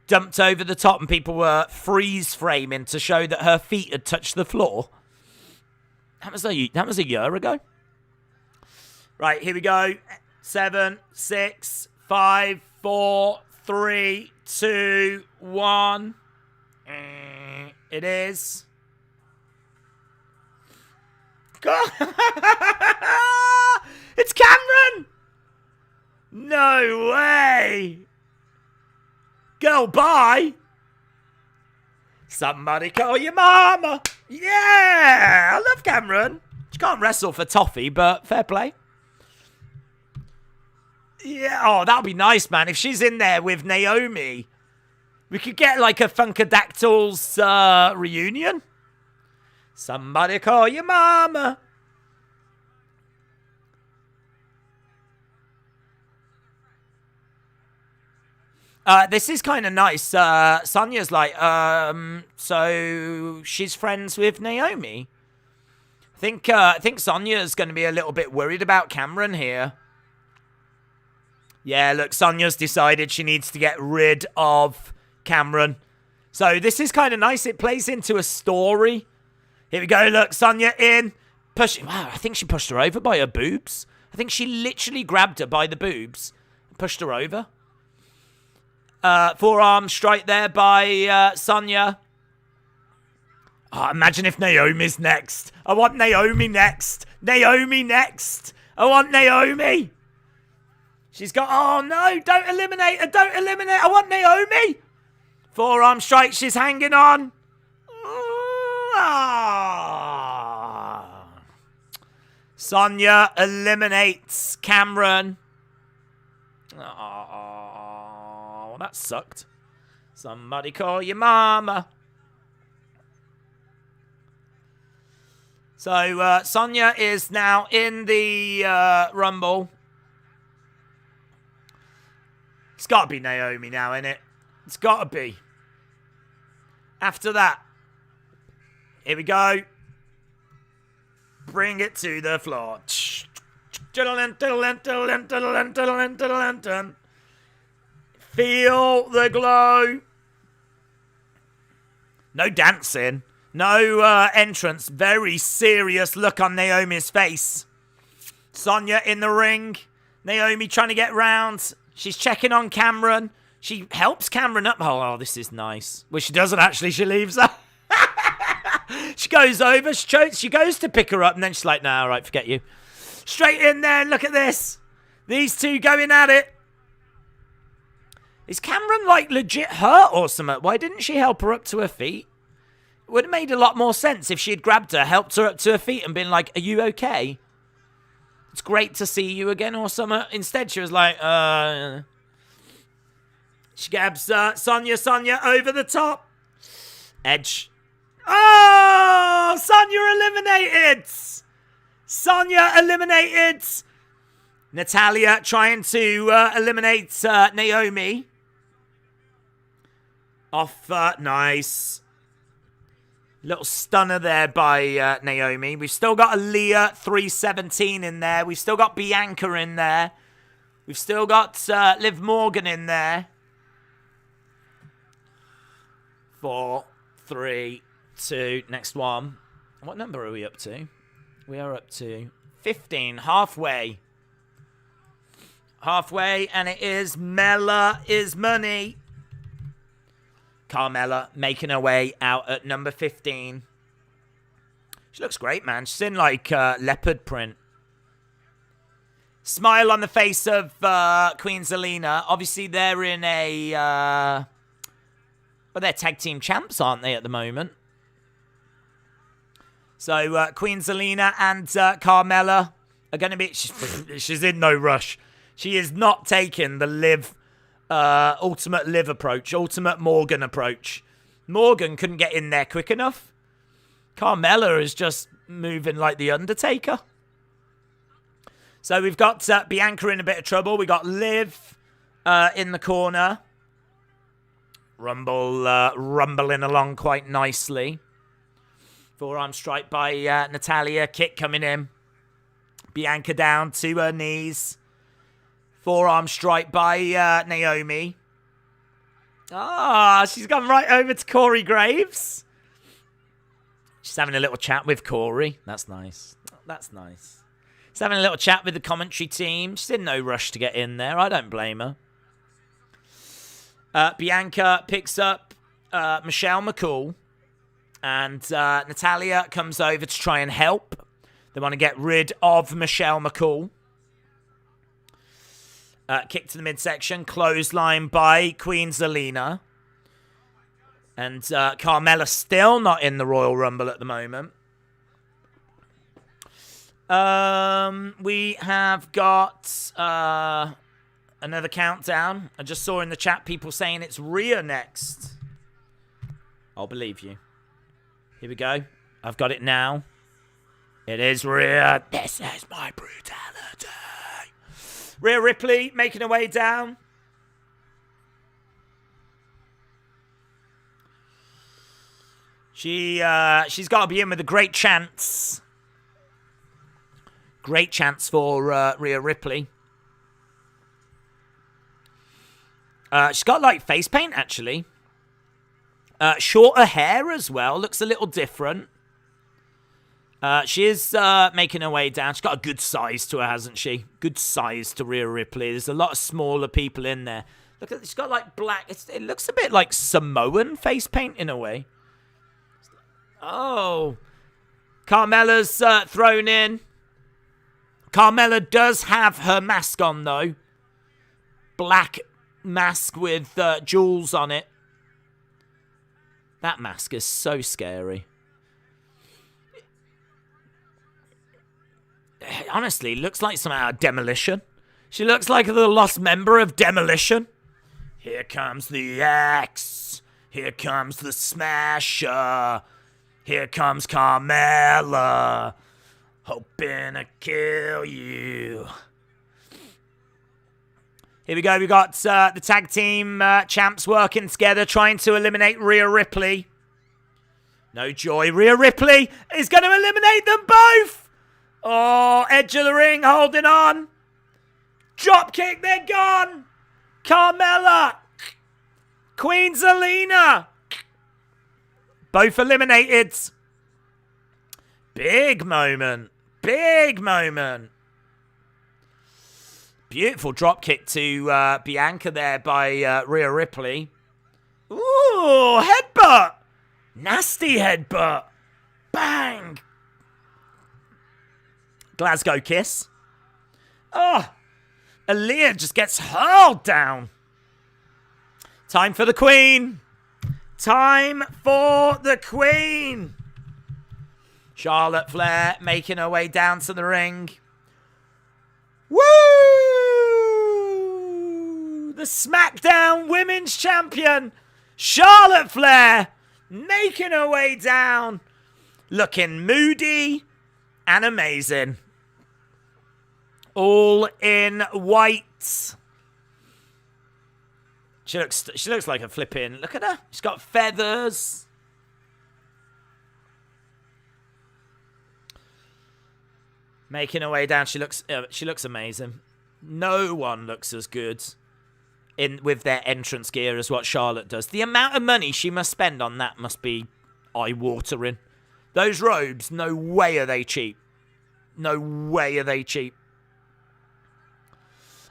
dumped over the top and people were freeze framing to show that her feet had touched the floor. That was a year ago. Right, here we go. 7, 6, 5, 4, 3, 2, 1. It is. It's Cameron! No way! Girl, bye! Somebody call your mama! Yeah! I love Cameron. She can't wrestle for toffee, but fair play. Yeah, oh, that'll be nice, man. If she's in there with Naomi, we could get like a Funkadactyls reunion. Somebody call your mama. This is kind of nice. Sonya's like, so she's friends with Naomi. I think Sonya's going to be a little bit worried about Cameron here. Yeah, look, Sonya's decided she needs to get rid of Cameron. So this is kind of nice. It plays into a story. Here we go. Look, Sonya in. Wow, I think she pushed her over by her boobs. I think she literally grabbed her by the boobs and pushed her over. Forearm strike there by Sonya. Oh, imagine if Naomi's next. I want Naomi next. Naomi next. I want Naomi. She's got... Oh, no. Don't eliminate her. Don't eliminate. I want Naomi. Forearm strike. She's hanging on. Sonya eliminates Cameron. Oh, that sucked. Somebody call your mama. So, Sonya is now in the Rumble. It's got to be Naomi now, innit? It's got to be. After that, here we go. Bring it to the floor. Feel the glow. No dancing. No entrance. Very serious look on Naomi's face. Sonya in the ring. Naomi trying to get round. She's checking on Cameron. She helps Cameron up. Oh, this is nice. Well, she doesn't actually. She leaves her. She goes over. She goes to pick her up, and then she's like, "Nah, all right, forget you." Straight in there. Look at this. These two going at it. Is Cameron, like, legit hurt or something? Why didn't she help her up to her feet? It would have made a lot more sense if she had grabbed her, helped her up to her feet, and been like, "Are you okay? It's great to see you again," or something. Instead, she was like, She grabs Sonya over the top. Edge. Oh! Sonya eliminated! Sonya eliminated! Natalya trying to eliminate Naomi. Off, nice. Little stunner there by Naomi. We've still got Aaliyah 317 in there. We've still got Bianca in there. We've still got Liv Morgan in there. 4, 3, 2. Next one. What number are we up to? We are up to 15. Halfway. Halfway, and it is Mella is Money. Carmella making her way out at number 15. She looks great, man. She's in, like, leopard print. Smile on the face of Queen Zelina. Obviously, they're in a... well, they're tag team champs, aren't they, at the moment? So, Queen Zelina and Carmella are going to be... She's in no rush. She is not taking the Ultimate Liv approach, Ultimate Morgan approach. Morgan couldn't get in there quick enough. Carmella is just moving like the Undertaker. So we've got Bianca in a bit of trouble. We got Liv in the corner. Rumbling along quite nicely. Forearm strike by Natalya. Kick coming in. Bianca down to her knees. Forearm strike by Naomi. Ah, she's gone right over to Corey Graves. She's having a little chat with Corey. That's nice. That's nice. She's having a little chat with the commentary team. She's in no rush to get in there. I don't blame her. Bianca picks up Michelle McCool. And Natalia comes over to try and help. They want to get rid of Michelle McCool. Kick to the midsection. Clothesline by Queen Zelina. And Carmella's still not in the Royal Rumble at the moment. We have got another countdown. I just saw in the chat people saying it's Rhea next. I'll believe you. Here we go. I've got it now. It is Rhea. This is my brutality. Rhea Ripley making her way down. She's got to be in with a great chance. Great chance for Rhea Ripley. She's got like face paint actually. Shorter hair as well. Looks a little different. She is making her way down. She's got a good size to her, hasn't she? Good size to Rhea Ripley. There's a lot of smaller people in there. Look at, she's got like black. It looks a bit like Samoan face paint in a way. Oh, Carmella's thrown in. Carmella does have her mask on though. Black mask with jewels on it. That mask is so scary. Honestly, looks like some out of Demolition. She looks like the lost member of Demolition. Here comes the axe. Here comes the smasher. Here comes Carmella. Hoping to kill you. Here we go. We got the tag team champs working together, trying to eliminate Rhea Ripley. No joy. Rhea Ripley is going to eliminate them both. Oh, edge of the ring, holding on. Drop kick, they're gone. Carmella. Queen Zelina. Both eliminated. Big moment. Big moment. Beautiful drop kick to Bianca there by Rhea Ripley. Ooh, headbutt. Nasty headbutt. Bang. Glasgow kiss. Oh, Aaliyah just gets hurled down. Time for the Queen. Time for the Queen. Charlotte Flair making her way down to the ring. Woo! The SmackDown Women's Champion, Charlotte Flair, making her way down. Looking moody and amazing. All in white. She looks like a flipping. Look at her. She's got feathers. Making her way down. She looks amazing. No one looks as good with their entrance gear as what Charlotte does. The amount of money she must spend on that must be eye-watering. Those robes, no way are they cheap. No way are they cheap.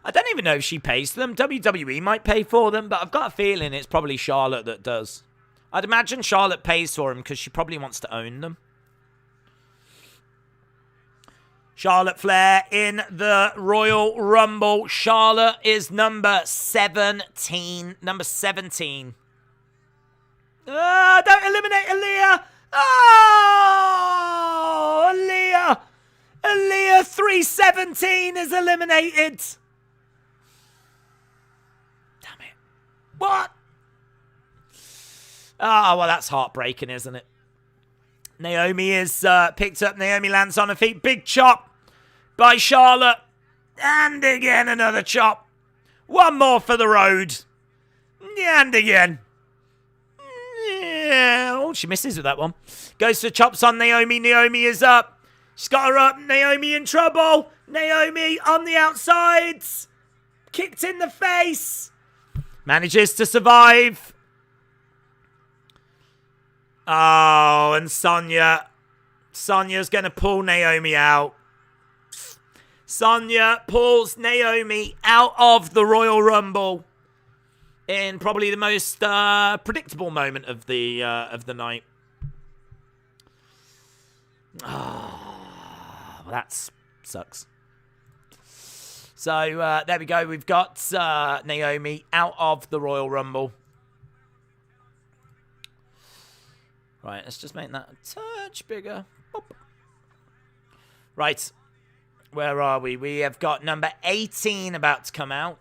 I don't even know if she pays for them. WWE might pay for them, but I've got a feeling it's probably Charlotte that does. I'd imagine Charlotte pays for them because she probably wants to own them. Charlotte Flair in the Royal Rumble. Charlotte is number 17. Number 17. Don't eliminate Aaliyah. Oh, Aaliyah. Aaliyah 317 is eliminated. Damn it. What? Oh, well, that's heartbreaking, isn't it? Naomi is picked up. Naomi lands on her feet. Big chop by Charlotte. And again, another chop. One more for the road. And again. Yeah. Oh, she misses with that one. Goes for chops on Naomi. Naomi is up. She's got her up. Naomi in trouble. Naomi on the outsides. Kicked in the face. Manages to survive. Oh, and Sonya. Sonya's going to pull Naomi out. Sonya pulls Naomi out of the Royal Rumble in probably the most predictable moment of the night. Oh, well, that sucks. So there we go. We've got Naomi out of the Royal Rumble. Right, let's just make that a touch bigger. Boop. Right, where are we? We have got number 18 about to come out.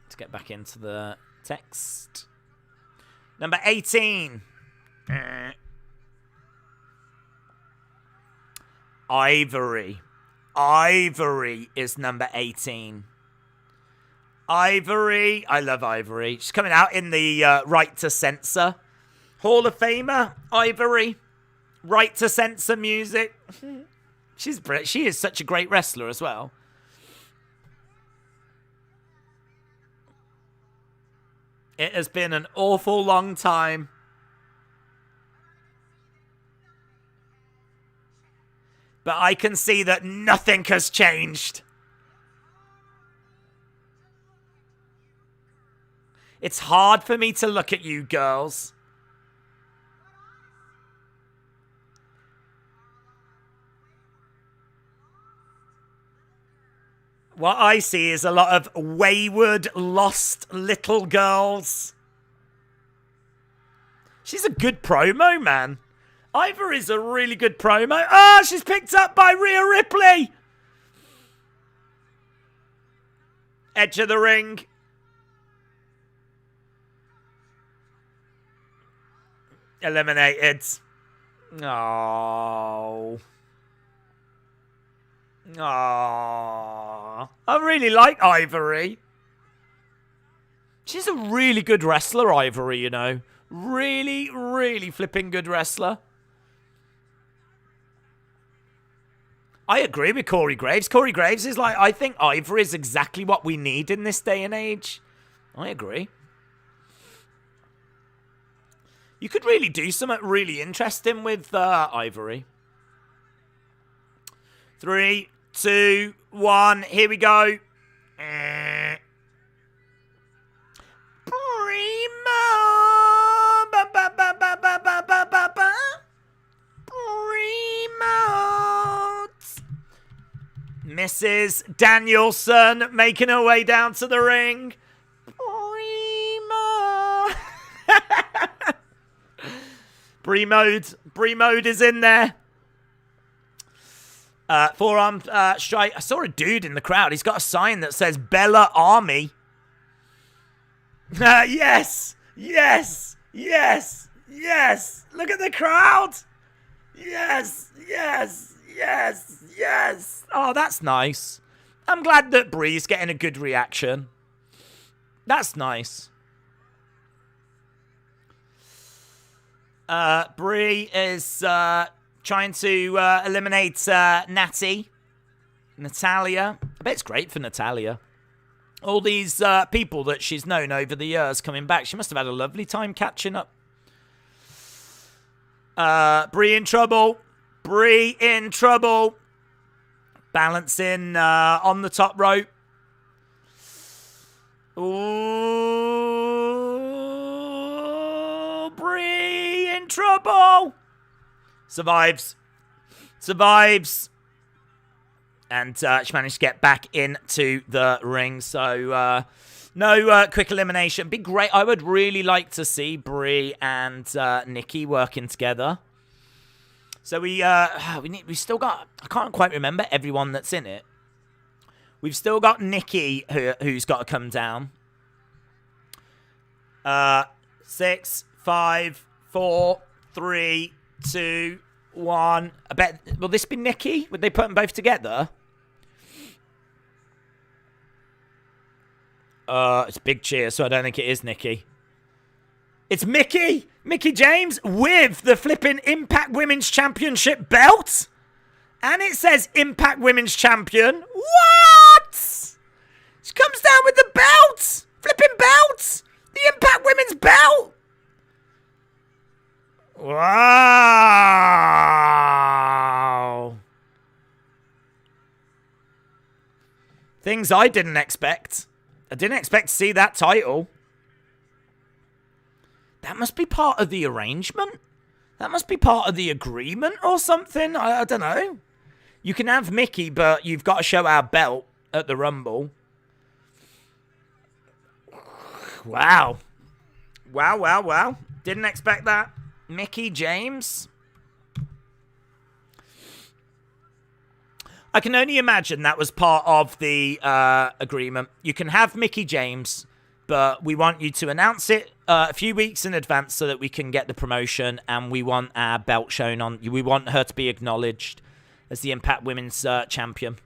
Let's get back into the text. Number 18. Ivory. Ivory is number 18. Ivory. I love Ivory. She's coming out in the Right to Censor. Hall of Famer, Ivory. Right to Censor music. She is such a great wrestler as well. It has been an awful long time. But I can see that nothing has changed. It's hard for me to look at you girls. What I see is a lot of wayward, lost little girls. She's a good promo, man. Ivory's a really good promo. Ah, she's picked up by Rhea Ripley. Edge of the ring. Eliminated. Oh. Aww. I really like Ivory. She's a really good wrestler, Ivory, you know. Really, really flipping good wrestler. I agree with Corey Graves. Corey Graves is like, I think Ivory is exactly what we need in this day and age. I agree. You could really do something really interesting with Ivory. 3, 2, 1. Here we go. Primo. Primo. Mrs. Danielson making her way down to the ring. Primo. Brie-mode is in there. Forearm strike. I saw a dude in the crowd. He's got a sign that says Bella Army. Yes. Yes. Yes. Yes. Look at the crowd. Yes. Yes. Yes. Yes. Oh, that's nice. I'm glad that Brie's getting a good reaction. That's nice. Brie is trying to eliminate Natalia. I bet it's great for Natalia. All these people that she's known over the years coming back. She must have had a lovely time catching up. Brie in trouble. Brie in trouble. Balancing on the top rope. Ooh, Brie in trouble. Survives. And she managed to get back into the ring. So, no quick elimination. Be great. I would really like to see Brie and Nikki working together. So we still got, I can't quite remember everyone that's in it. We've still got Nikki who's got to come down. 6, 5, 4, 3, 2, 1. I bet, will this be Nikki? Would they put them both together? It's a big cheer, so I don't think it is Nikki. It's Mickey James with the flipping Impact Women's Championship belt. And it says Impact Women's Champion. What? She comes down with the belt. Flipping belt! The Impact Women's belt! Wow! Things I didn't expect. I didn't expect to see that title. That must be part of the arrangement. That must be part of the agreement or something. I don't know. You can have Mickey, but you've got to show our belt at the Rumble. Wow. Wow. Didn't expect that. Mickey James. I can only imagine that was part of the agreement. You can have Mickey James, but we want you to announce it a few weeks in advance so that we can get the promotion, and we want our belt shown on. We want her to be acknowledged as the Impact Women's Champion.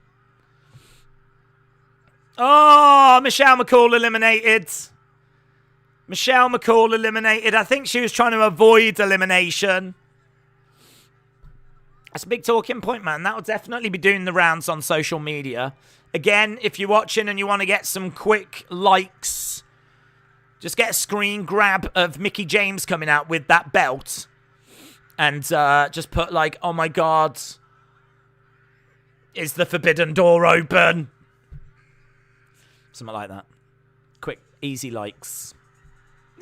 Oh, Michelle McCall eliminated. Michelle McCall eliminated. I think she was trying to avoid elimination. That's a big talking point, man. That will definitely be doing the rounds on social media. Again, if you're watching and you want to get some quick likes, just get a screen grab of Mickey James coming out with that belt. And just put like, oh my God, is the forbidden door open? Something like that. Quick, easy likes.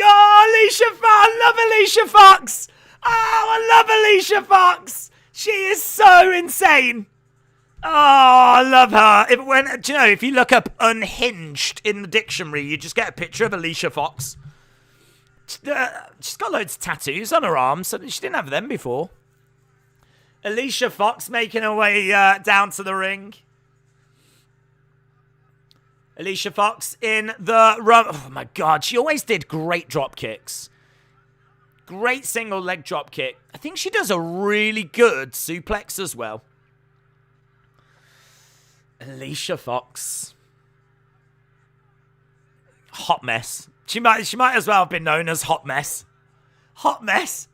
Oh, Alicia Fox! I love Alicia Fox! Oh, I love Alicia Fox! She is so insane. Oh, I love her. Do you know, if you look up unhinged in the dictionary, you just get a picture of Alicia Fox. She's got loads of tattoos on her arms, so she didn't have them before. Alicia Fox making her way down to the ring. Alicia Fox in the run. Oh my God, she always did great drop kicks. Great single leg drop kick. I think she does a really good suplex as well. Alicia Fox. Hot Mess. She might as well have been known as Hot Mess. Hot Mess.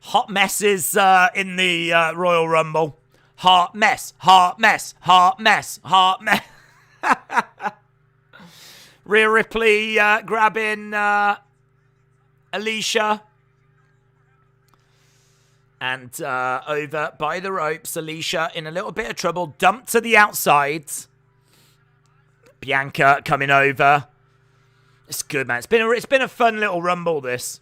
Hot Mess is in the Royal Rumble. Hot Mess. Hot Mess. Hot Mess. Hot Mess. Rhea Ripley grabbing Alicia. And over by the ropes, Alicia in a little bit of trouble. Dumped to the outside. Bianca coming over. It's good, man. It's been a fun little Rumble, this.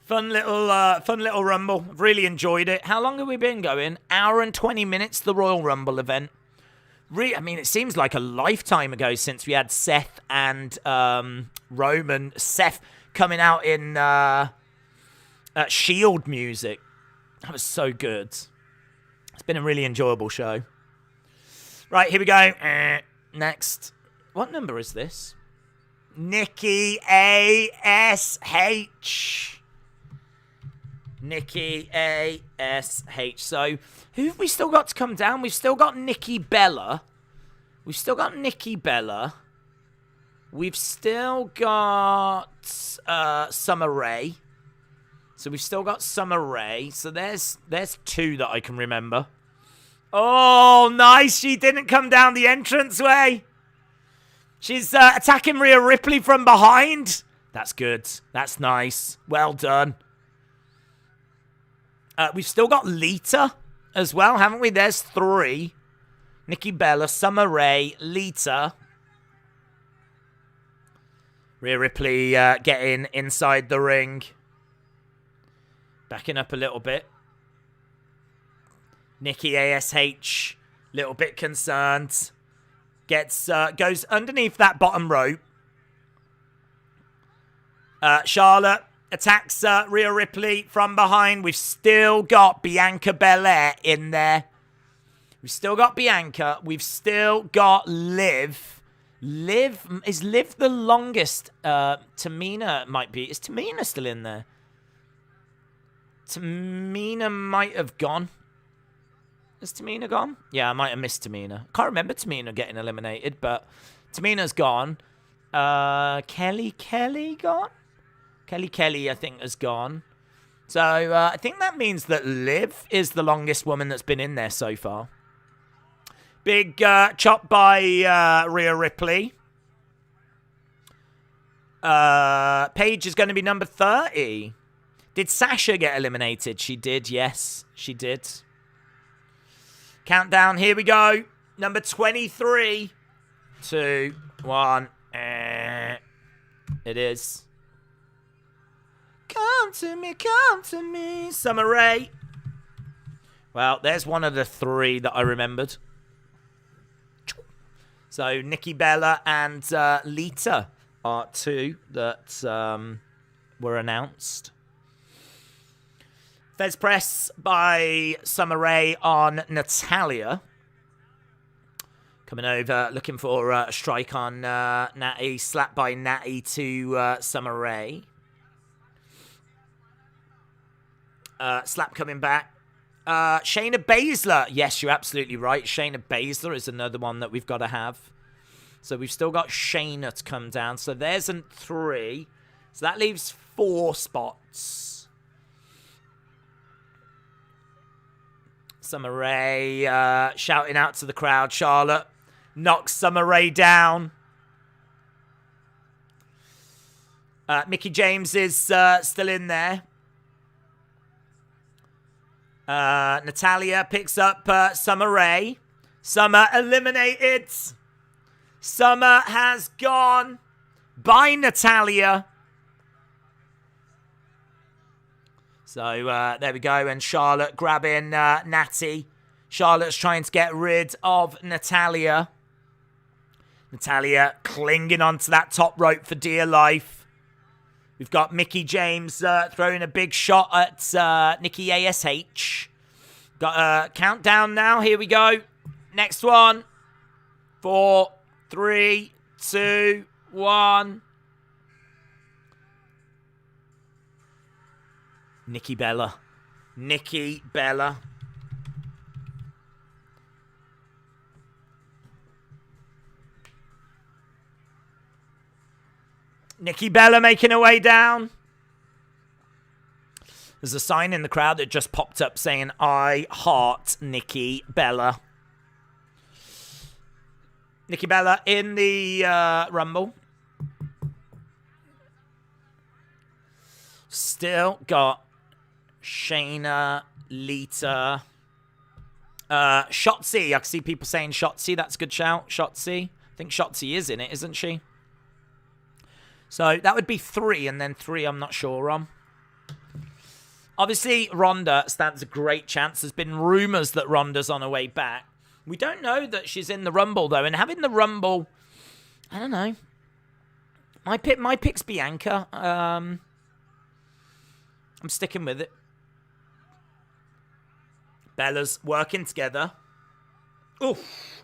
Fun little Rumble. I've really enjoyed it. How long have we been going? Hour and 20 minutes, the Royal Rumble event. I mean, it seems like a lifetime ago since we had Seth and Roman. Seth coming out in Shield music. That was so good. It's been a really enjoyable show. Right, here we go. Next. What number is this? Nikki A.S.H. Nikki A.S.H. So, who have we still got to come down? We've still got Nikki Bella. We've still got Summer Rae. So we've still got Summer Rae. So there's two that I can remember. Oh, nice. She didn't come down the entranceway. She's attacking Rhea Ripley from behind. That's good. That's nice. Well done. We've still got Lita as well, haven't we? There's three. Nikki Bella, Summer Rae, Lita. Rhea Ripley getting inside the ring. Backing up a little bit. Nikki A.S.H. little bit concerned. Goes underneath that bottom rope. Charlotte attacks Rhea Ripley from behind. We've still got Bianca Belair in there. We've still got Bianca. We've still got Liv. Is Liv the longest? Tamina might be. Is Tamina still in there? Tamina might have gone. Is Tamina gone? Yeah, I might have missed Tamina. Can't remember Tamina getting eliminated, but Tamina's gone. Kelly gone? Kelly, I think, has gone. So, I think that means that Liv is the longest woman that's been in there so far. Big chop by Rhea Ripley. Paige is going to be number 30. Did Sasha get eliminated? She did, yes. She did. Countdown, here we go. Number 23. 2, 1. It is. Come to me, Summer Rae. Well, there's one of the 3 that I remembered. So, Nikki Bella and Lita are 2 that were announced. Fez press by Summer Rae on Natalya. Coming over, looking for a strike on Natty. Slap by Natty to Summer Rae. Slap coming back. Shayna Baszler. Yes, you're absolutely right. Shayna Baszler is another one that we've got to have. So we've still got Shayna to come down. So there's 3. So that leaves 4 spots. Summer Rae shouting out to the crowd. Charlotte knocks Summer Rae down. Mickie James is still in there. Natalya picks up Summer Rae. Summer eliminated. Summer has gone by Natalya. So there we go. And Charlotte grabbing Natty. Charlotte's trying to get rid of Natalya. Natalya clinging onto that top rope for dear life. We've got Mickie James throwing a big shot at Nikki ASH. Got a countdown now. Here we go. Next one. 4, 3, 2, 1. Nikki Bella. Nikki Bella. Nikki Bella making her way down. There's a sign in the crowd that just popped up saying, I heart Nikki Bella. Nikki Bella in the Rumble. Still got Shayna, Lita, Shotzi. I can see people saying Shotzi. That's a good shout. Shotzi. I think Shotzi is in it, isn't she? So that would be 3, and then 3 I'm not sure on. Obviously, Ronda stands a great chance. There's been rumors that Ronda's on her way back. We don't know that she's in the Rumble, though. And having the Rumble, I don't know. My pick's Bianca. I'm sticking with it. Bella's working together. Oof.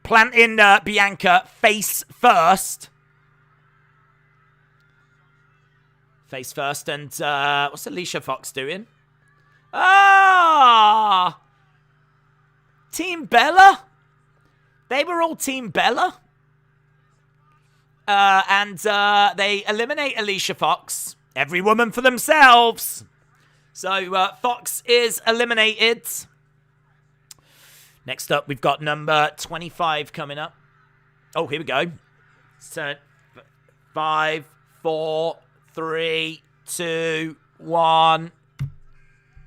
Planting Bianca face first. Face first, and what's Alicia Fox doing? Ah! Team Bella? They were all Team Bella. And they eliminate Alicia Fox. Every woman for themselves. So Fox is eliminated. Next up, we've got number 25 coming up. Oh, here we go. So 5, 4, 3, 2, 1.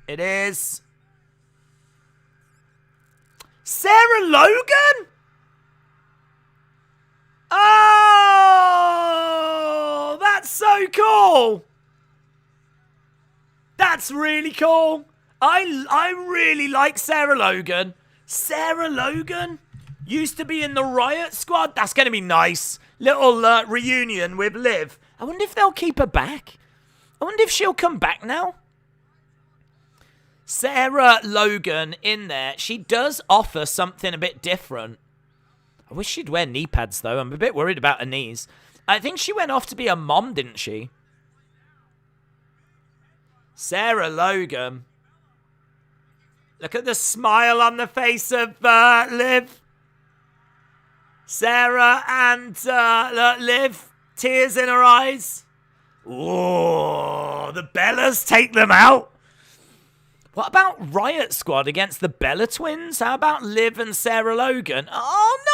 It is Sarah Logan. Oh, that's so cool. That's really cool. I really like Sarah Logan. Sarah Logan used to be in the Riot Squad. That's going to be nice. Little reunion with Liv. I wonder if they'll keep her back. I wonder if she'll come back now. Sarah Logan in there. She does offer something a bit different. I wish she'd wear knee pads, though. I'm a bit worried about her knees. I think she went off to be a mom, didn't she? Sarah Logan. Look at the smile on the face of Liv. Sarah and Liv. Tears in her eyes. Oh, the Bellas take them out. What about Riot Squad against the Bella Twins? How about Liv and Sarah Logan? Oh, no!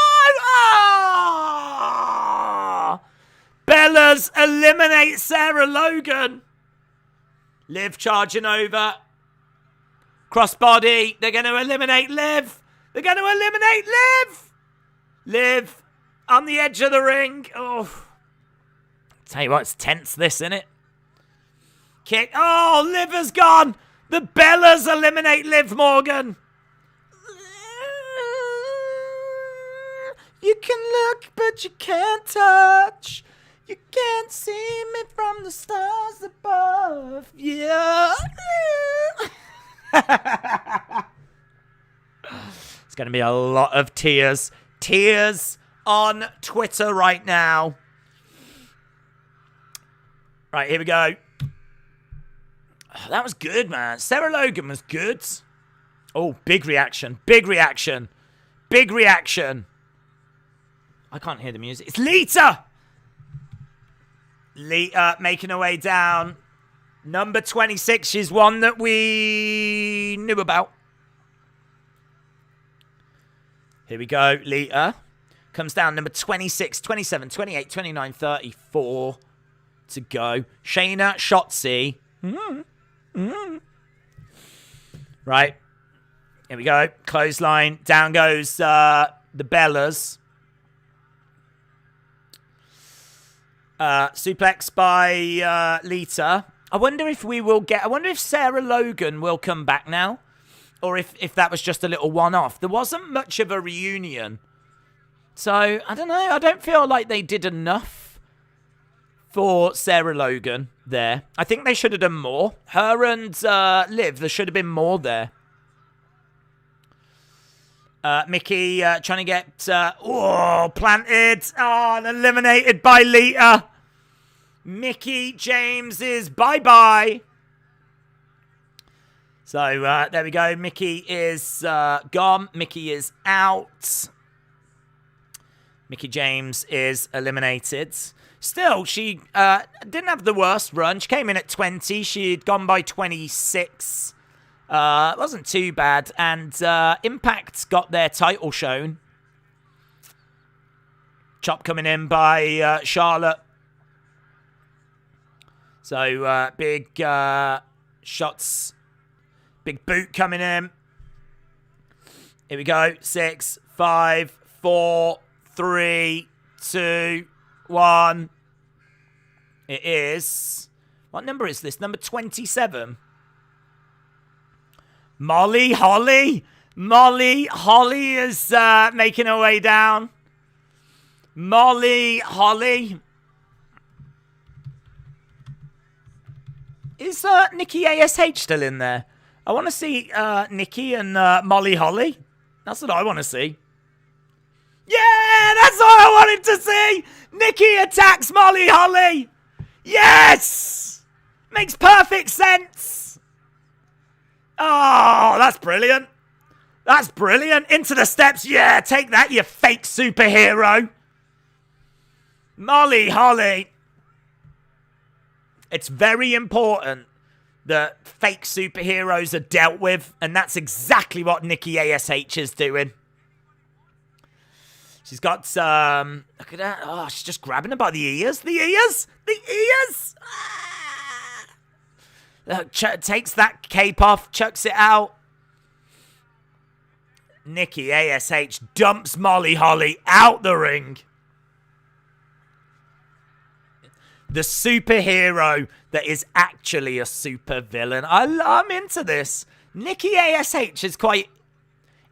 Ah! Bellas eliminate Sarah Logan. Liv charging over. Crossbody. They're going to eliminate Liv. They're going to eliminate Liv. Liv on the edge of the ring. Oh. Tell you what, it's tense this, isn't it? Kick. Oh, Liv has gone. The Bellas eliminate Liv Morgan. You can look, but you can't touch. You can't see me from the stars above. Yeah. It's going to be a lot of tears. Tears on Twitter right now. Right, here we go. Oh, that was good, man. Sarah Logan was good. Oh, big reaction. Big reaction. Big reaction. I can't hear the music. It's Lita. Lita making her way down. Number 26 is one that we knew about. Here we go. Lita comes down. Number 26, 27, 28, 29, 34 to go. Shayna, Shotzi. Right. Here we go. Clothesline. Down goes the Bellas. Suplex by Lita. I wonder if we will get... I wonder if Sarah Logan will come back now. Or if that was just a little one-off. There wasn't much of a reunion. So, I don't know. I don't feel like they did enough for Sarah Logan there. I think they should have done more. Her and Liv, there should have been more there. Mickey trying to get... planted. Oh, and eliminated by Lita. Mickey James is bye-bye. So, there we go. Mickey is gone. Mickey is out. Mickey James is eliminated. Still, she didn't have the worst run. She came in at 20. She'd gone by 26. It wasn't too bad. And Impact got their title shown. Chop coming in by Charlotte. So, big shots. Big boot coming in. Here we go. 6, 5, 4, 3, 2, 1. It is... What number is this? Number 27. Molly Holly. Molly Holly is making her way down. Molly Holly. Is Nikki ASH still in there? I want to see Nikki and Molly Holly. That's what I want to see. Yeah, that's what I wanted to see. Nikki attacks Molly Holly. Yes! Makes perfect sense. Oh, that's brilliant. That's brilliant. Into the steps. Yeah, take that, you fake superhero. Molly Holly. It's very important that fake superheroes are dealt with, and that's exactly what Nikki ASH is doing. She's got some... Look at that. Oh, she's just grabbing her by the ears. The ears! The ears! Ah! Look, takes that cape off, chucks it out. Nikki ASH dumps Molly Holly out the ring. The superhero that is actually a super villain. I'm into this. Nikki ASH is quite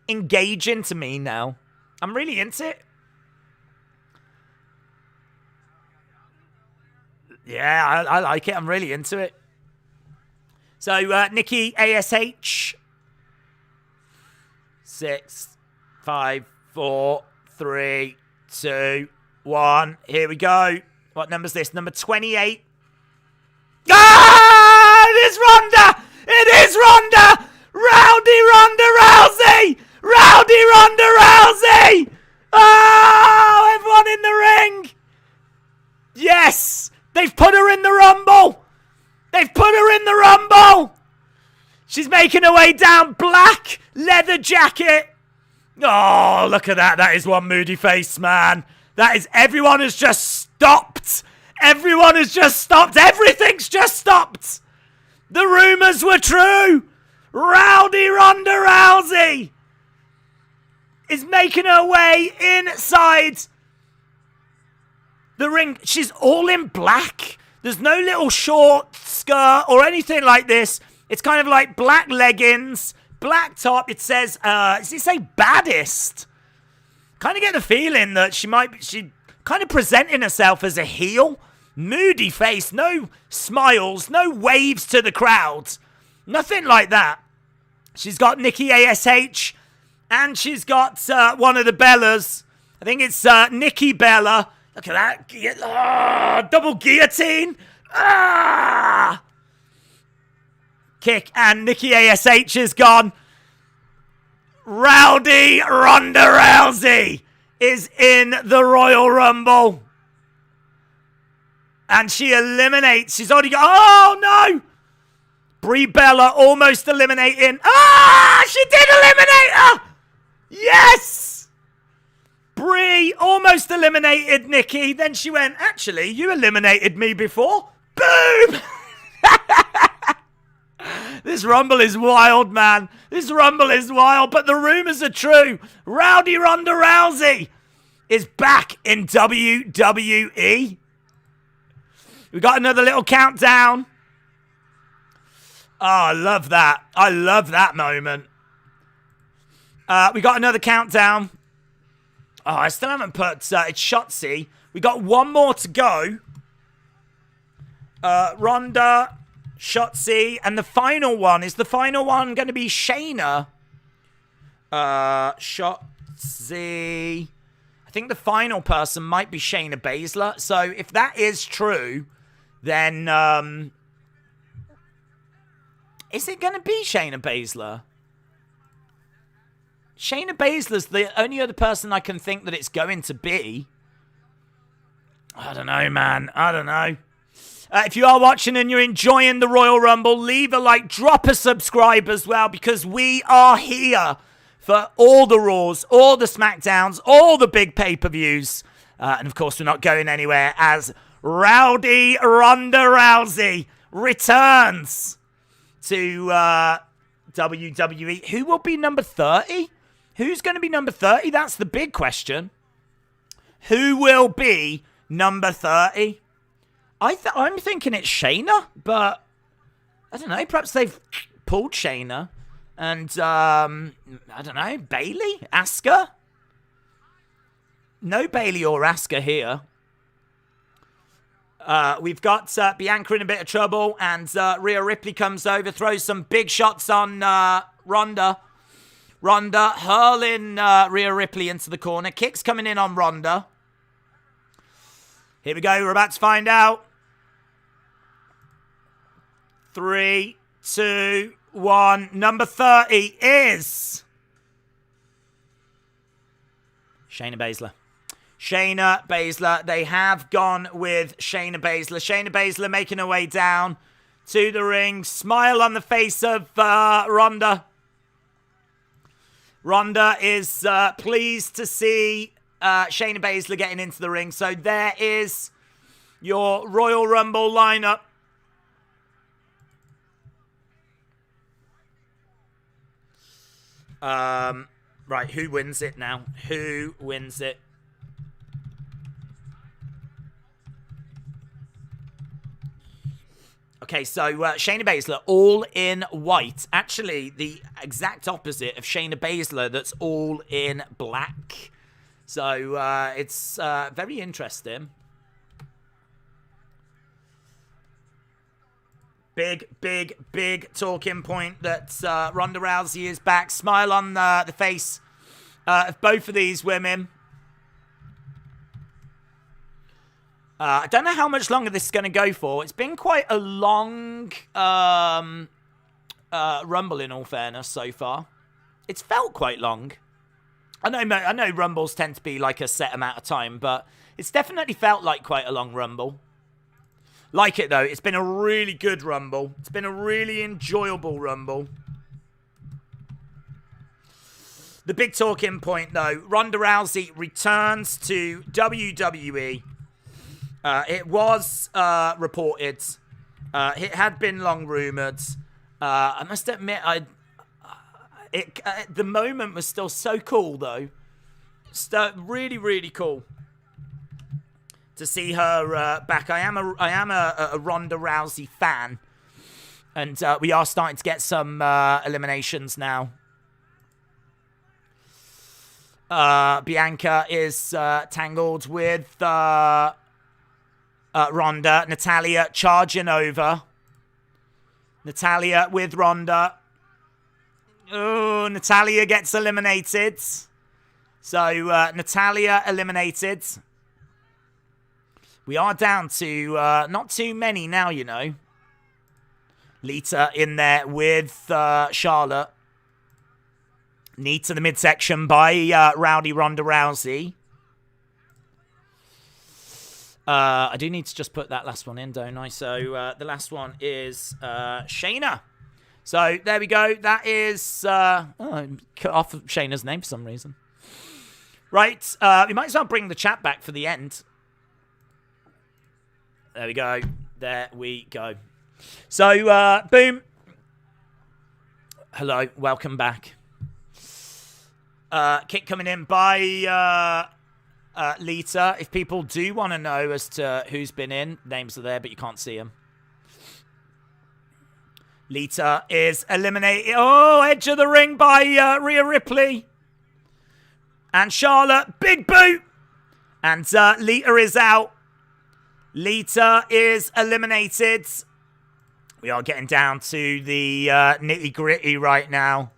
engaging to me now. I'm really into it. Yeah, I like it. I'm really into it. So, Nikki ASH. 6, 5, 4, 3, 2, 1. Here we go. What number's this? Number 28. Ah! It is Ronda! It is Ronda! Rowdy Ronda Rousey! Rowdy Ronda Rousey! Oh! Everyone in the ring! Yes! They've put her in the Rumble! They've put her in the Rumble! She's making her way down. Black leather jacket. Oh, look at that. That is one moody face, man. That is, everyone has just stopped. Everyone has just stopped. Everything's just stopped. The rumors were true. Rowdy Ronda Rousey is making her way inside the ring. She's all in black. There's no little short skirt or anything like this. It's kind of like black leggings, black top. It says, does it say baddest? Kind of get the feeling that she kind of presenting herself as a heel. Moody face, no smiles, no waves to the crowd. Nothing like that. She's got Nikki ASH, and she's got one of the Bellas. I think it's Nikki Bella. Look at that. Double guillotine. Kick, and Nikki ASH is gone. Rowdy Ronda Rousey is in the Royal Rumble. And she eliminates. She's already got... Oh, no! Brie Bella almost eliminating. She did eliminate her! Yes! Brie almost eliminated Nikki. Then she went, actually, you eliminated me before. Boom! This Rumble is wild, man. This Rumble is wild, but the rumors are true. Rowdy Ronda Rousey is back in WWE. We got another little countdown. Oh, I love that. I love that moment. We got another countdown. Oh, I still haven't put... it's Shotzi. We got one more to go. Ronda, Shotzi, and the final one. Is the final one going to be Shayna? Shotzi. I think the final person might be Shayna Baszler. So if that is true, then is it going to be Shayna Baszler? Shayna Baszler's the only other person I can think that it's going to be. I don't know, man. I don't know. If you are watching and you're enjoying the Royal Rumble, leave a like, drop a subscribe as well, because we are here for all the Raws, all the SmackDowns, all the big pay-per-views. And of course, we're not going anywhere as Rowdy Ronda Rousey returns to WWE. Who will be number 30? Who's going to be number 30? That's the big question. Who will be number 30? I'm thinking it's Shayna, but I don't know. Perhaps they've pulled Shayna. And, I don't know, Bayley? Asuka? No Bayley or Asuka here. We've got Bianca in a bit of trouble, and Rhea Ripley comes over, throws some big shots on Ronda. Ronda hurling Rhea Ripley into the corner. Kicks coming in on Ronda. Here we go. We're about to find out. 3, 2, 1. Number 30 is Shayna Baszler. Shayna Baszler. They have gone with Shayna Baszler. Shayna Baszler making her way down to the ring. Smile on the face of Ronda. Ronda is pleased to see Shayna Baszler getting into the ring. So there is your Royal Rumble lineup. Right, who wins it now? Who wins it? Okay, so Shayna Baszler, all in white. Actually, the exact opposite of Shayna Baszler, that's all in black. So it's very interesting. Big talking point that Ronda Rousey is back. Smile on the face of both of these women. I don't know how much longer this is going to go for. It's been quite a long Rumble, in all fairness, so far. It's felt quite long. I know Rumbles tend to be like a set amount of time, but it's definitely felt like quite a long Rumble. Like it, though. It's been a really good Rumble. It's been a really enjoyable Rumble. The big talking point, though, Ronda Rousey returns to WWE. It was reported. It had been long rumored. I must admit, the moment was still so cool, though. Really, really cool to see her back. I am a Ronda Rousey fan, and we are starting to get some eliminations now. Bianca is tangled with Ronda. Natalya charging over. Natalya with Ronda. Oh, Natalya gets eliminated. So, Natalya eliminated. We are down to not too many now, you know. Lita in there with Charlotte. Knee to the midsection by Rowdy Ronda Rousey. I do need to just put that last one in, don't I? So the last one is Shayna. So there we go. That is... I cut off Shayna's name for some reason. Right. We might as well bring the chat back for the end. There we go. There we go. So, boom. Hello. Welcome back. Kick coming in by Lita. If people do want to know as to who's been in, names are there, but you can't see them. Lita is eliminated. Oh, edge of the ring by Rhea Ripley. And Charlotte, big boot. And Lita is out. Lita is eliminated. We are getting down to the nitty-gritty right now.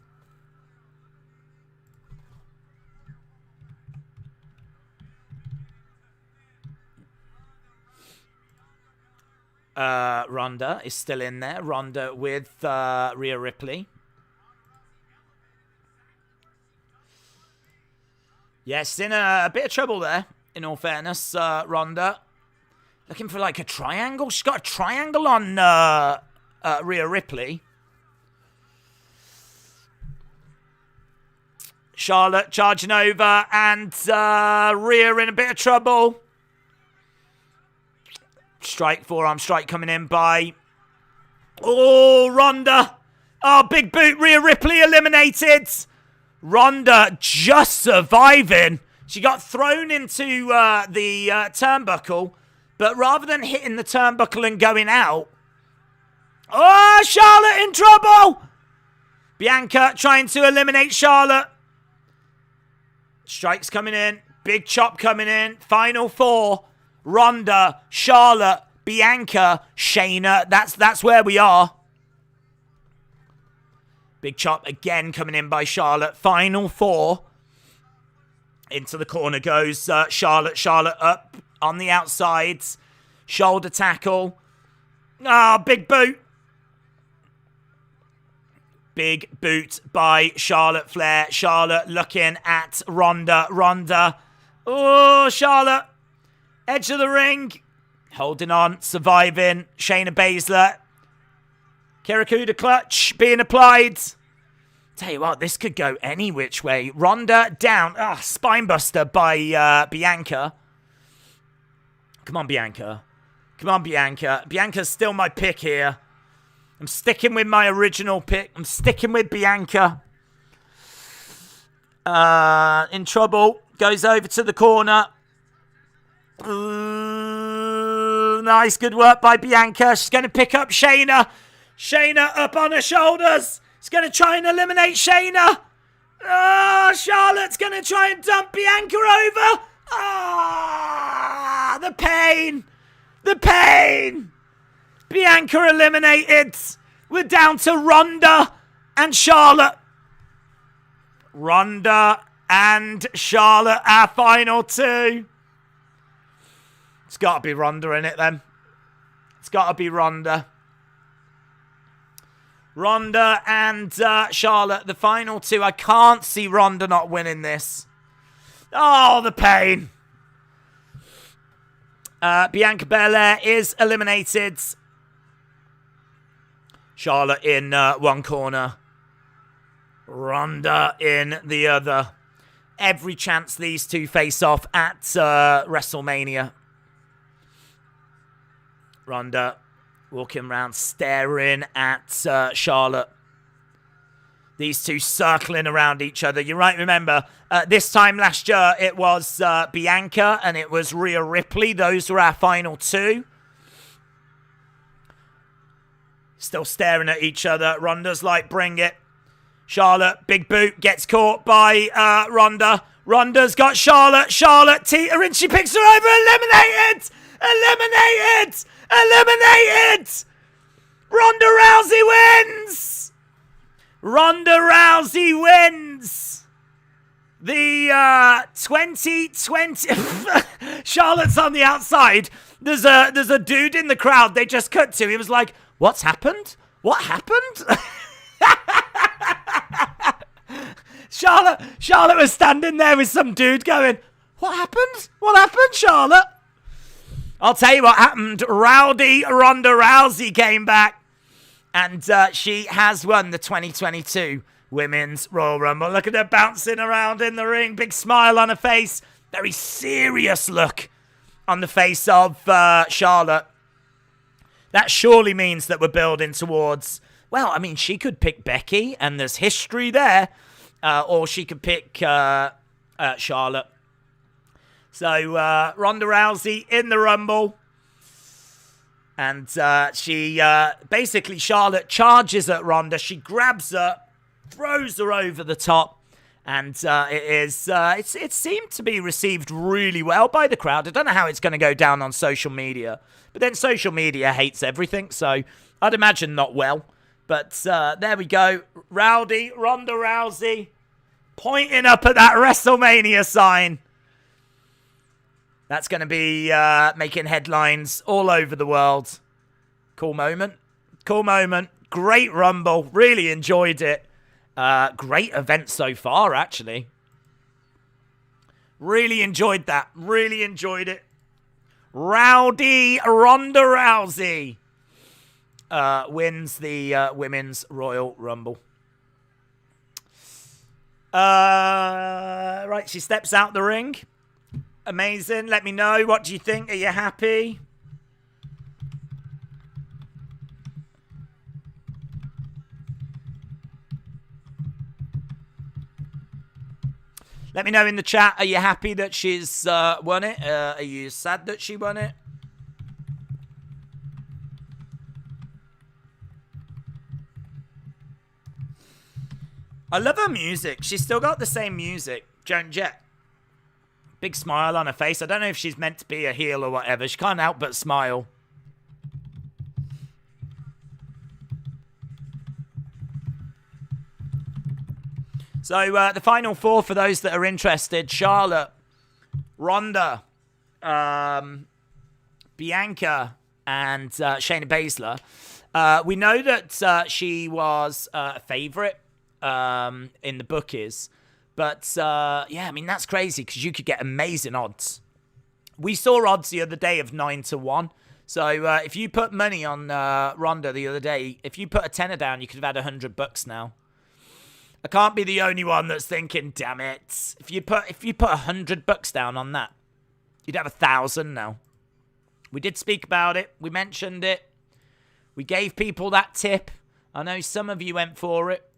Ronda is still in there. Ronda with Rhea Ripley. Yes, in a bit of trouble there, in all fairness, Ronda. Looking for like a triangle. She's got a triangle on Rhea Ripley. Charlotte charging over and Rhea in a bit of trouble. Strike, forearm strike coming in by... Oh, Ronda. Oh, big boot. Rhea Ripley eliminated. Ronda just surviving. She got thrown into the turnbuckle, but rather than hitting the turnbuckle and going out... Oh, Charlotte in trouble. Bianca trying to eliminate Charlotte. Strikes coming in. Big chop coming in. Final four. Ronda, Charlotte, Bianca, Shayna. That's where we are. Big chop again coming in by Charlotte. Final four. Into the corner goes Charlotte. Charlotte up on the outside. Shoulder tackle. Ah, big boot. Big boot by Charlotte Flair. Charlotte looking at Ronda. Ronda. Oh, Charlotte. Edge of the ring. Holding on. Surviving. Shayna Baszler. Kirakuda clutch being applied. Tell you what, this could go any which way. Ronda down. Ah, spinebuster by Bianca. Come on, Bianca. Come on, Bianca. Bianca's still my pick here. I'm sticking with my original pick. I'm sticking with Bianca. In trouble. Goes over to the corner. Ooh, nice, good work by Bianca. She's going to pick up Shayna. Shayna up on her shoulders. She's going to try and eliminate Shayna. Oh, Charlotte's going to try and dump Bianca over. Ah, the pain. The pain. Bianca eliminated. We're down to Ronda and Charlotte. Ronda and Charlotte, our final two. It's got to be Ronda in it then. It's got to be Ronda. Ronda and Charlotte, the final two. I can't see Ronda not winning this. Oh, the pain. Bianca Belair is eliminated. Charlotte in one corner. Ronda in the other. Every chance these two face off at WrestleMania. Ronda walking around staring at Charlotte. These two circling around each other. You might remember this time last year it was Bianca and it was Rhea Ripley. Those were our final two. Still staring at each other. Ronda's like, bring it. Charlotte, big boot, gets caught by Ronda. Ronda's got Charlotte. Charlotte teetering. She picks her over. Eliminated! Eliminated! Eliminated! Ronda Rousey wins! Ronda Rousey wins! The 2020... Charlotte's on the outside. There's a dude in the crowd they just cut to. He was like, what's happened? What happened? Charlotte was standing there with some dude going, what happened? What happened, Charlotte? I'll tell you what happened. Rowdy Ronda Rousey came back, and she has won the 2022 Women's Royal Rumble. Look at her bouncing around in the ring. Big smile on her face. Very serious look on the face of Charlotte. That surely means that we're building towards... Well, I mean, she could pick Becky, and there's history there. Or she could pick Charlotte. So, Ronda Rousey in the Rumble. And she, basically, Charlotte charges at Ronda. She grabs her, throws her over the top. And it seemed to be received really well by the crowd. I don't know how it's going to go down on social media. But then social media hates everything. So, I'd imagine not well. But there we go. Rowdy Ronda Rousey pointing up at that WrestleMania sign. That's going to be making headlines all over the world. Cool moment. Cool moment. Great Rumble. Really enjoyed it. Great event so far, actually. Really enjoyed that. Really enjoyed it. Rowdy Ronda Rousey wins the Women's Royal Rumble. Right, she steps out the ring. Amazing. Let me know. What do you think? Are you happy? Let me know in the chat. Are you happy that she's won it? Are you sad that she won it? I love her music. She's still got the same music. Joan Jett. Big smile on her face. I don't know if she's meant to be a heel or whatever. She can't help but smile. So, the final four for those that are interested. Charlotte, Ronda, Bianca, and Shayna Baszler. We know that she was a favourite in the bookies. But, yeah, I mean, that's crazy because you could get amazing odds. We saw odds the other day of 9-1. So, if you put money on Ronda the other day, if you put a tenner down, you could have had $100 now. I can't be the only one that's thinking, damn it. If you put $100 down on that, you'd have 1,000 now. We did speak about it. We mentioned it. We gave people that tip. I know some of you went for it.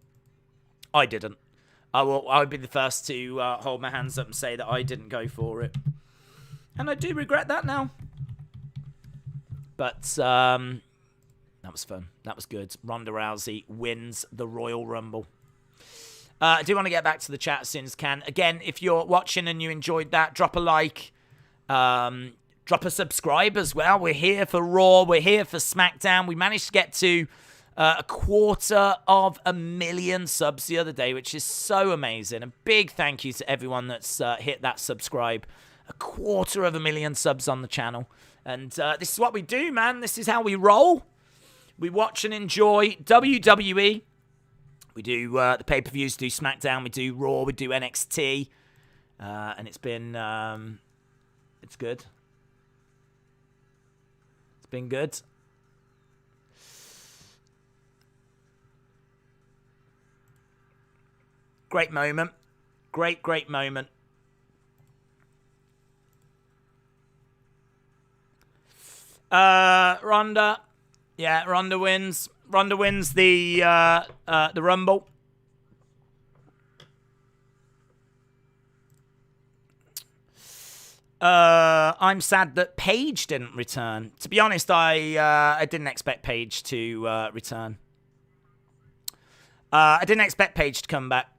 I didn't. I would be the first to hold my hands up and say that I didn't go for it. And I do regret that now. But that was fun. That was good. Ronda Rousey wins the Royal Rumble. I do want to get back to the chat as soon as I can. Again, if you're watching and you enjoyed that, drop a like. Drop a subscribe as well. We're here for Raw. We're here for SmackDown. We managed to get to 250,000 subs the other day, which is so amazing. A big thank you to everyone that's hit that subscribe. 250,000 subs on the channel. And this is what we do, man. This is how we roll. We watch and enjoy WWE. We do the pay-per-views, do SmackDown, we do Raw, we do NXT. And it's been, it's good. been good. Great moment. Great moment. Ronda. Yeah, Ronda wins. Ronda wins the Rumble. I'm sad that Paige didn't return. To be honest, I didn't expect Paige to return. I didn't expect Paige to come back.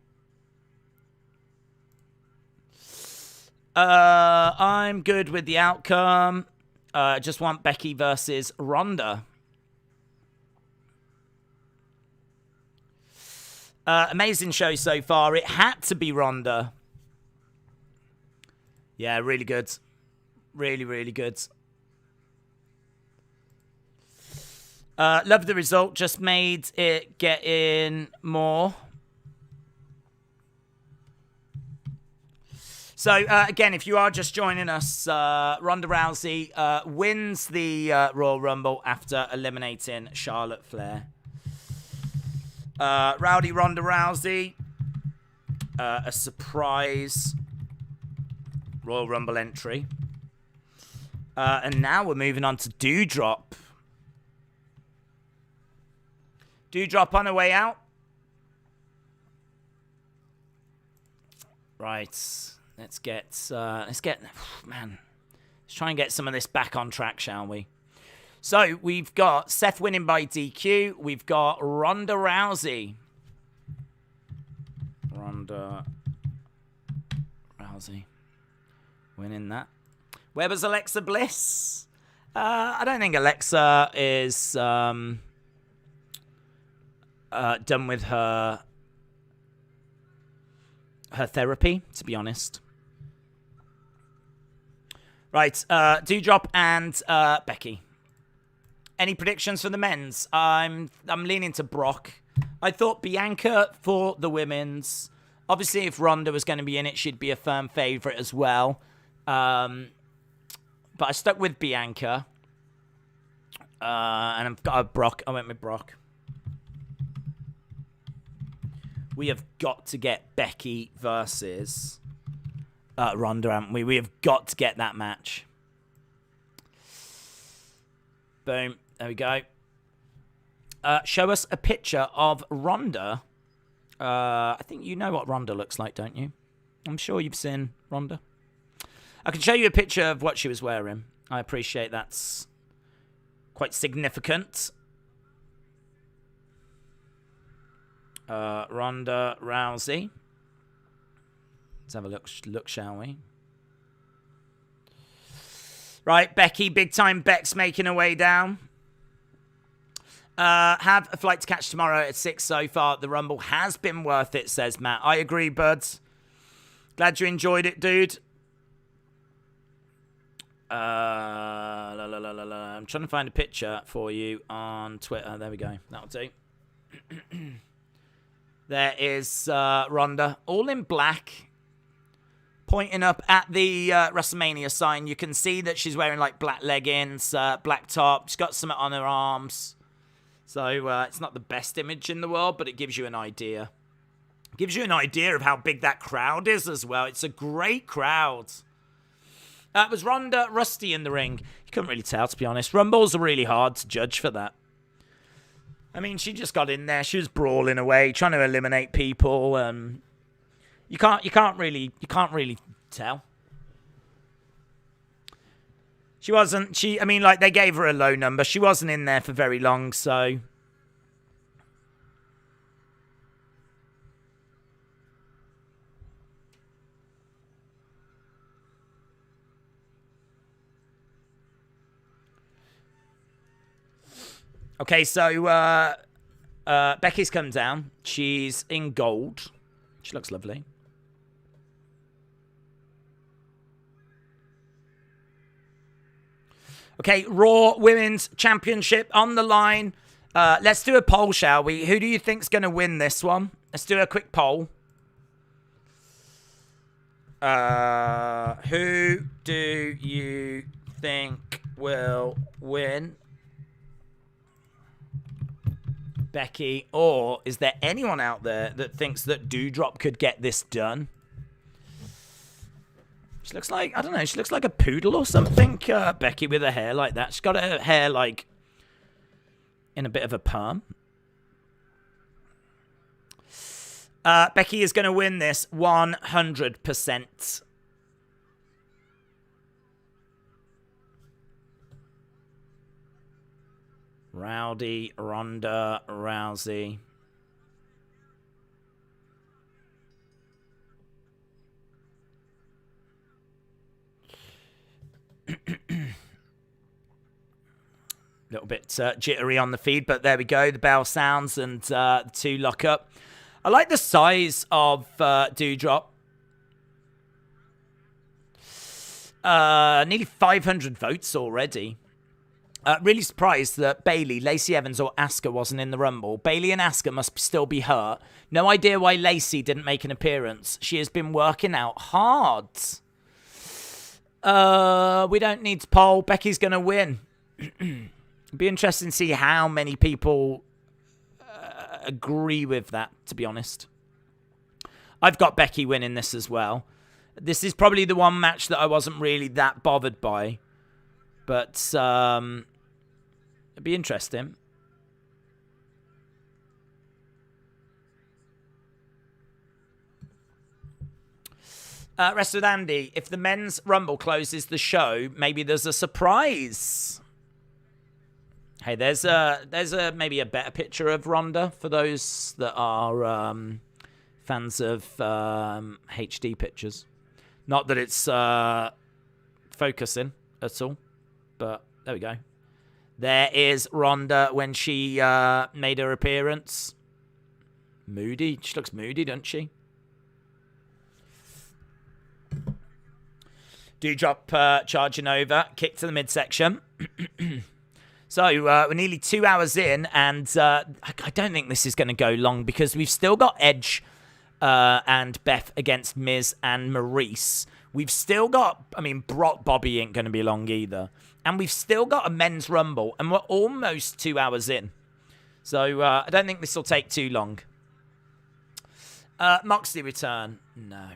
I'm good with the outcome. Just want Becky versus Ronda. Amazing show so far. It had to be Ronda. Yeah, really good. Really good. Love the result. Just made it get in more. So, again, if you are just joining us, Ronda Rousey wins the Royal Rumble after eliminating Charlotte Flair. Rowdy Ronda Rousey, a surprise Royal Rumble entry. And now we're moving on to Doudrop. Doudrop on her way out. Right. Let's try and get some of this back on track, shall we? So, we've got Seth winning by DQ. We've got Ronda Rousey. Ronda Rousey winning that. Where was Alexa Bliss? I don't think Alexa is done with her therapy, to be honest. Right, Doudrop and Becky. Any predictions for the men's? I'm leaning to Brock. I thought Bianca for the women's. Obviously, if Ronda was going to be in it, she'd be a firm favourite as well. But I stuck with Bianca. And I've got Brock. I went with Brock. We have got to get Becky versus Ronda, haven't we? We have got to get that match. Boom. There we go. Show us a picture of Ronda. I think you know what Ronda looks like, don't you? I'm sure you've seen Ronda. I can show you a picture of what she was wearing. I appreciate that's quite significant. Ronda Rousey. Let's have a look, shall we? Right, Becky, big time Beck's making her way down. Have a flight to catch tomorrow at 6 so far. The Rumble has been worth it, says Matt. I agree, buds. Glad you enjoyed it, dude. I'm trying to find a picture for you on Twitter. There we go. That'll do. There is Ronda, all in black, pointing up at the WrestleMania sign. You can see that she's wearing like black leggings, black top. She's got something on her arms. So it's not the best image in the world, but it gives you an idea. It gives you an idea of how big that crowd is as well. It's a great crowd. Was Ronda rusty in the ring? You couldn't really tell, to be honest. Rumbles are really hard to judge for that. I mean, she just got in there. She was brawling away, trying to eliminate people. You can't really tell. I mean, like, they gave her a low number. She wasn't in there for very long, so. Okay, so Becky's come down. She's in gold. She looks lovely. Okay, Raw Women's Championship on the line. Let's do a poll, shall we? Who do you think's going to win this one? Let's do a quick poll. Who do you think will win Becky, or is there anyone out there that thinks that Doudrop could get this done? She looks like, I don't know, she looks like a poodle or something, Becky, with her hair like that. She's got her hair, like, in a bit of a perm. Becky is going to win this 100%. Rowdy, Ronda, Rousey. Little bit jittery on the feed, but there we go. The bell sounds and the two lock up. I like the size of Doudrop. Nearly 500 votes already. Really surprised that Bayley, Lacey Evans, or Asuka wasn't in the Rumble. Bayley and Asuka must still be hurt. No idea why Lacey didn't make an appearance. She has been working out hard. We don't need to poll. Becky's going to win. It'd be interesting to see how many people agree with that, to be honest. I've got Becky winning this as well. This is probably the one match that I wasn't really that bothered by. But it'd be interesting. Rest with Andy. If the men's Rumble closes the show, maybe there's a surprise. Hey, there's maybe a better picture of Ronda for those that are fans of HD pictures. Not that it's focusing at all, but there we go. There is Ronda when she made her appearance. Moody. She looks moody, doesn't she? Doudrop charging over. Kick to the midsection. So, we're nearly 2 hours in, and I don't think this is going to go long because we've still got Edge and Beth against Miz and Maurice. We've still got, I mean, Brock Bobby ain't going to be long either. And we've still got a men's Rumble, and we're almost 2 hours in. So, I don't think this will take too long. Moxley return. No.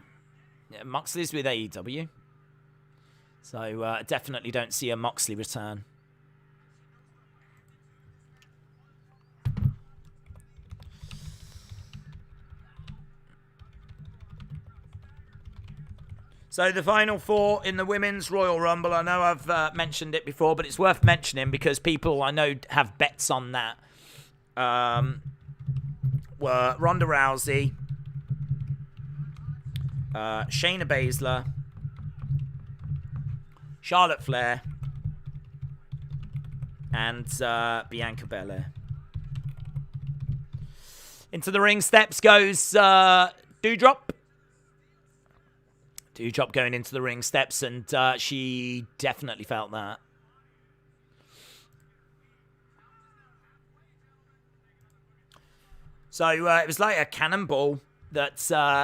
Yeah, Moxley's with AEW. So, definitely don't see a Moxley return. So the final four in the Women's Royal Rumble, I know I've mentioned it before, but it's worth mentioning because people I know have bets on that. Were Ronda Rousey, Shayna Baszler, Charlotte Flair, and Bianca Belair. Into the ring steps goes Doudrop. Doudrop going into the ring steps, and she definitely felt that. So it was like a cannonball that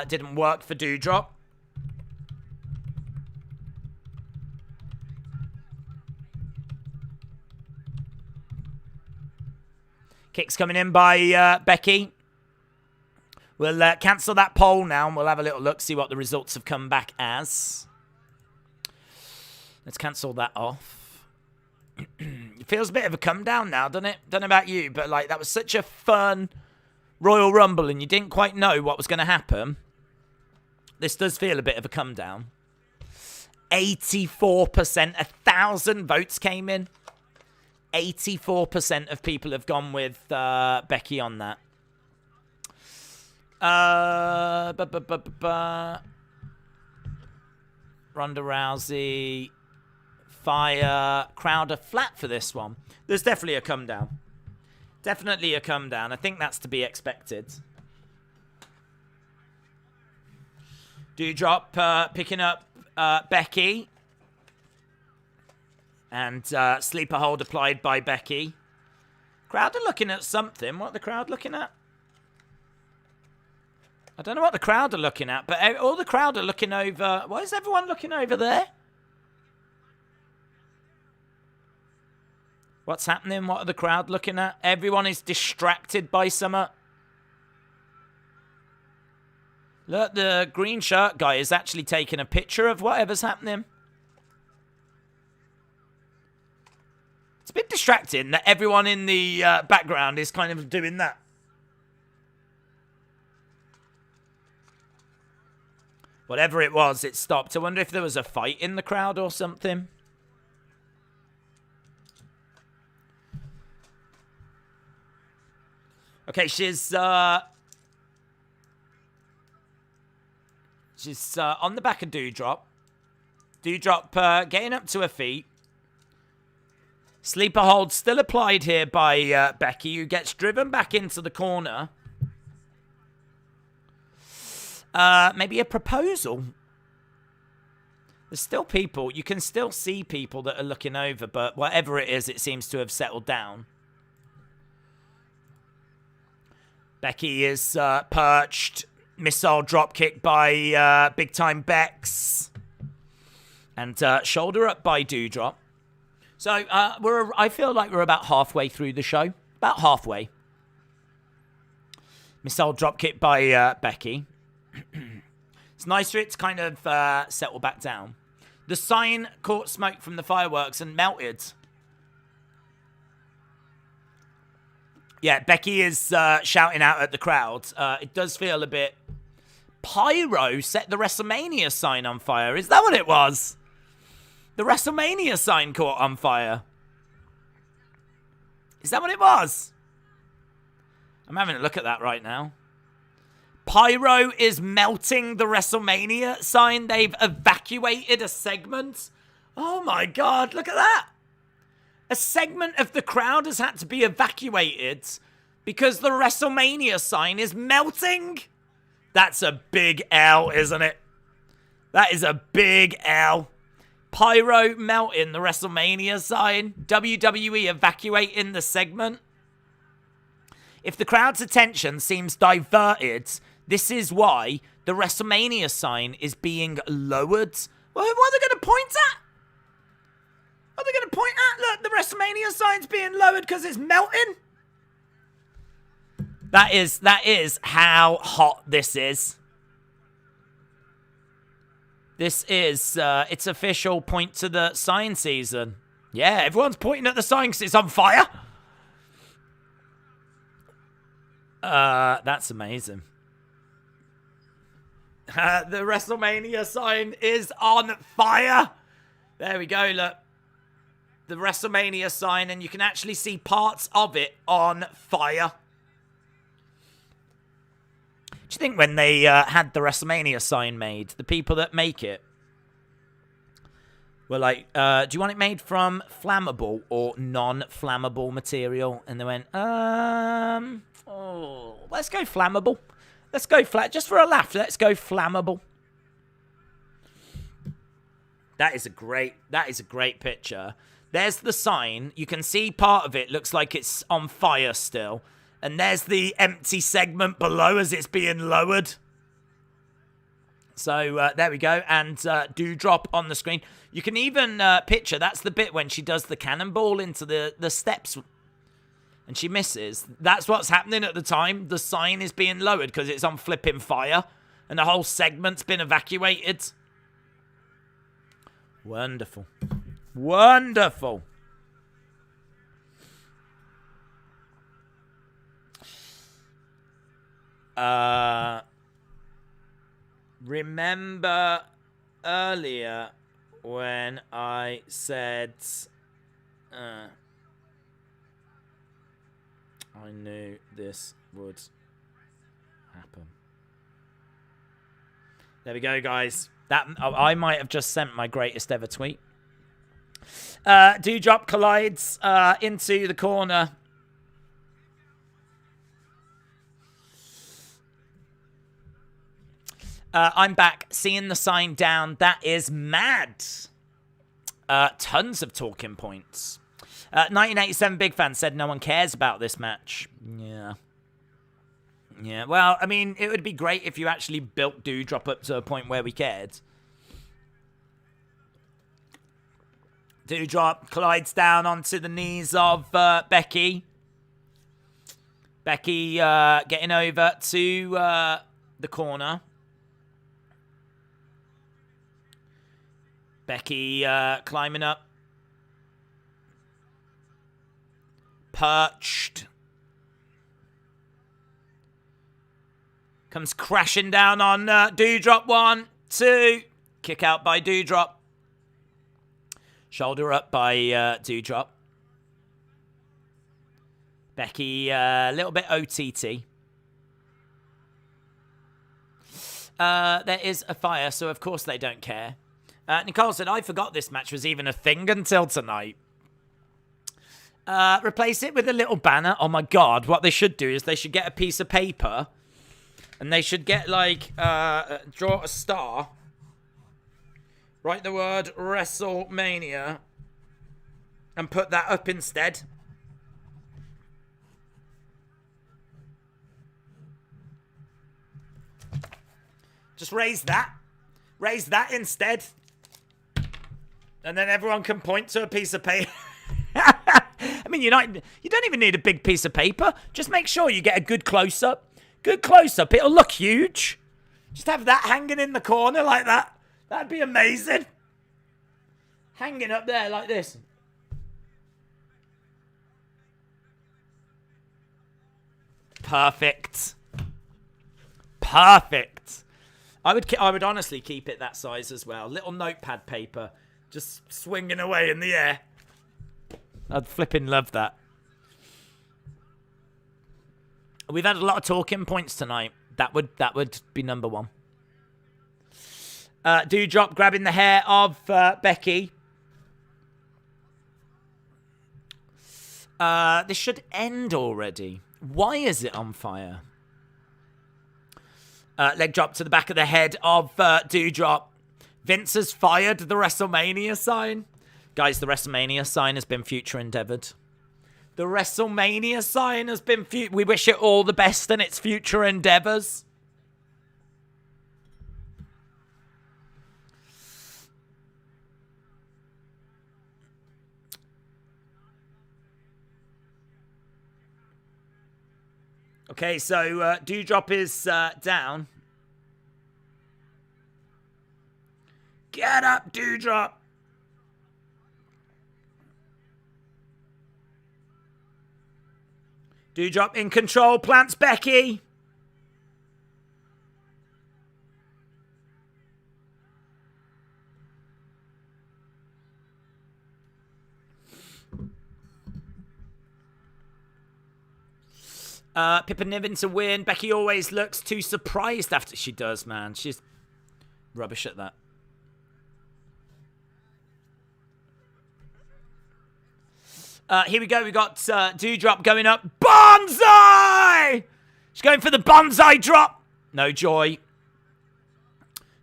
didn't work for Doudrop. Kicks coming in by Becky. We'll cancel that poll now, and we'll have a little look, see what the results have come back as. Let's cancel that off. It feels a bit of a come down now, doesn't it? Don't know about you, but like that was such a fun Royal Rumble, and you didn't quite know what was going to happen. This does feel a bit of a come down. 84%, 1,000 votes came in. 84% of people have gone with Becky on that. Ronda Rousey, Fire, Crowder, flat for this one. There's definitely a come down. Definitely a come down. I think that's to be expected. Doudrop picking up Becky. And sleeper hold applied by Becky. Crowd are looking at something. What are the crowd looking at? I don't know what the crowd are looking at, but all the crowd are looking over... Why is everyone looking over there? What's happening? What are the crowd looking at? Everyone is distracted by summer. Look, the green shirt guy is actually taking a picture of whatever's happening. It's a bit distracting that everyone in the background is kind of doing that. Whatever it was, it stopped. I wonder if there was a fight in the crowd or something. Okay, she's on the back of Doudrop. Doudrop getting up to her feet. Sleeper hold still applied here by Becky, who gets driven back into the corner. Maybe a proposal. There's still people. You can still see people that are looking over, but whatever it is, it seems to have settled down. Becky is perched. Missile dropkick by Big Time Bex. And shoulder up by Doudrop. So I feel like we're about halfway through the show. About halfway. Missile dropkick by Becky. It's nice for it to kind of settle back down. The sign caught smoke from the fireworks and melted. Yeah, Becky is shouting out at the crowd. It does feel a bit... Pyro set the WrestleMania sign on fire. Is that what it was? The WrestleMania sign caught on fire. Is that what it was? I'm having a look at that right now. Pyro is melting the WrestleMania sign. They've evacuated a segment. Oh my God, look at that. A segment of the crowd has had to be evacuated because the WrestleMania sign is melting. That's a big L, isn't it? That is a big L. Pyro melting the WrestleMania sign. WWE evacuating the segment. If the crowd's attention seems diverted, this is why the WrestleMania sign is being lowered. Well, what are they going to point at? What are they going to point at? Look, the WrestleMania sign's being lowered because it's melting. That is how hot this is. This is, it's official point to the sign season. Yeah, everyone's pointing at the sign because it's on fire. That's amazing. The WrestleMania sign is on fire. There we go, look. The WrestleMania sign, and you can actually see parts of it on fire. Do you think when they had the WrestleMania sign made, the people that make it were like, do you want it made from flammable or non-flammable material? And they went, let's go flammable. Let's go just for a laugh, let's go flammable. That is a great picture. There's the sign. You can see part of it looks like it's on fire still. And there's the empty segment below as it's being lowered. So there we go. And Doudrop on the screen. You can even picture, that's the bit when she does the cannonball into the steps. And she misses. That's what's happening at the time. The sign is being lowered because it's on flipping fire. And the whole segment's been evacuated. Wonderful. Wonderful. Remember earlier when I said I knew this would happen. There we go, guys. That I might have just sent my greatest ever tweet. Doudrop collides into the corner. I'm back. Seeing the sign down. That is mad. Tons of talking points. 1987 Big Fan said no one cares about this match. Yeah. Yeah, well, I mean, it would be great if you actually built Doudrop up to a point where we cared. Doudrop collides down onto the knees of Becky. Becky getting over to the corner. Becky climbing up. Perched. Comes crashing down on Doudrop. 1, 2. Kick out by Doudrop. Shoulder up by Doudrop. Becky, a little bit OTT. There is a fire, so of course they don't care. Nicole said, I forgot this match was even a thing until tonight. Replace it with a little banner. Oh my god, what they should do is they should get a piece of paper and they should get like, draw a star. Write the word WrestleMania and put that up instead. Just raise that. Raise that instead. And then everyone can point to a piece of paper. I mean, you don't even need a big piece of paper. Just make sure you get a good close-up. Good close-up. It'll look huge. Just have that hanging in the corner like that. That'd be amazing. Hanging up there like this. Perfect. Perfect. I would honestly keep it that size as well. Little notepad paper. Just swinging away in the air. I'd flipping love that. We've had a lot of talking points tonight. That would be number 1. Doudrop grabbing the hair of Becky. This should end already. Why is it on fire? Leg drop to the back of the head of Doudrop. Vince has fired the WrestleMania sign. Guys, the WrestleMania sign has been future endeavored. The WrestleMania sign has been... We wish it all the best in its future endeavors. Okay, so Doudrop is down. Get up, Doudrop. Doudrop in control, plants Becky. Pippa Niven to win. Becky always looks too surprised after she does, man. She's rubbish at that. Here we go. We got Doudrop going up. Bonsai! She's going for the bonsai drop. No joy.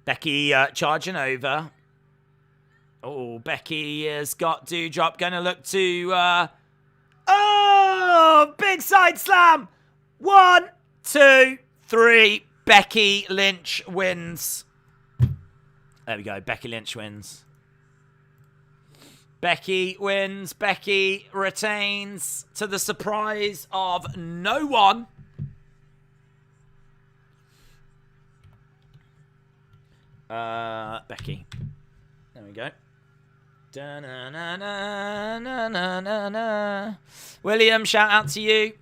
Becky charging over. Oh, Becky has got Doudrop going to look to... Oh, big side slam. 1, 2, 3. Becky Lynch wins. There we go. Becky Lynch wins. Becky wins. Becky retains to the surprise of no one. Becky. There we go. Da-na-na-na-na-na-na-na. William, shout out to you.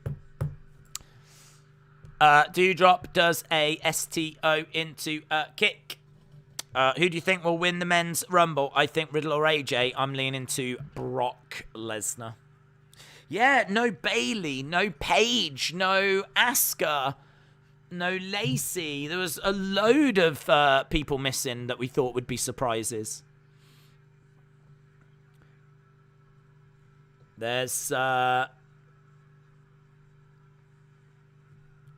Doudrop does a STO into a kick. Who do you think will win the men's rumble? I think Riddle or AJ. I'm leaning to Brock Lesnar. Yeah, no Bailey, no Paige, no Asuka, no Lacey. There was a load of people missing that we thought would be surprises. There's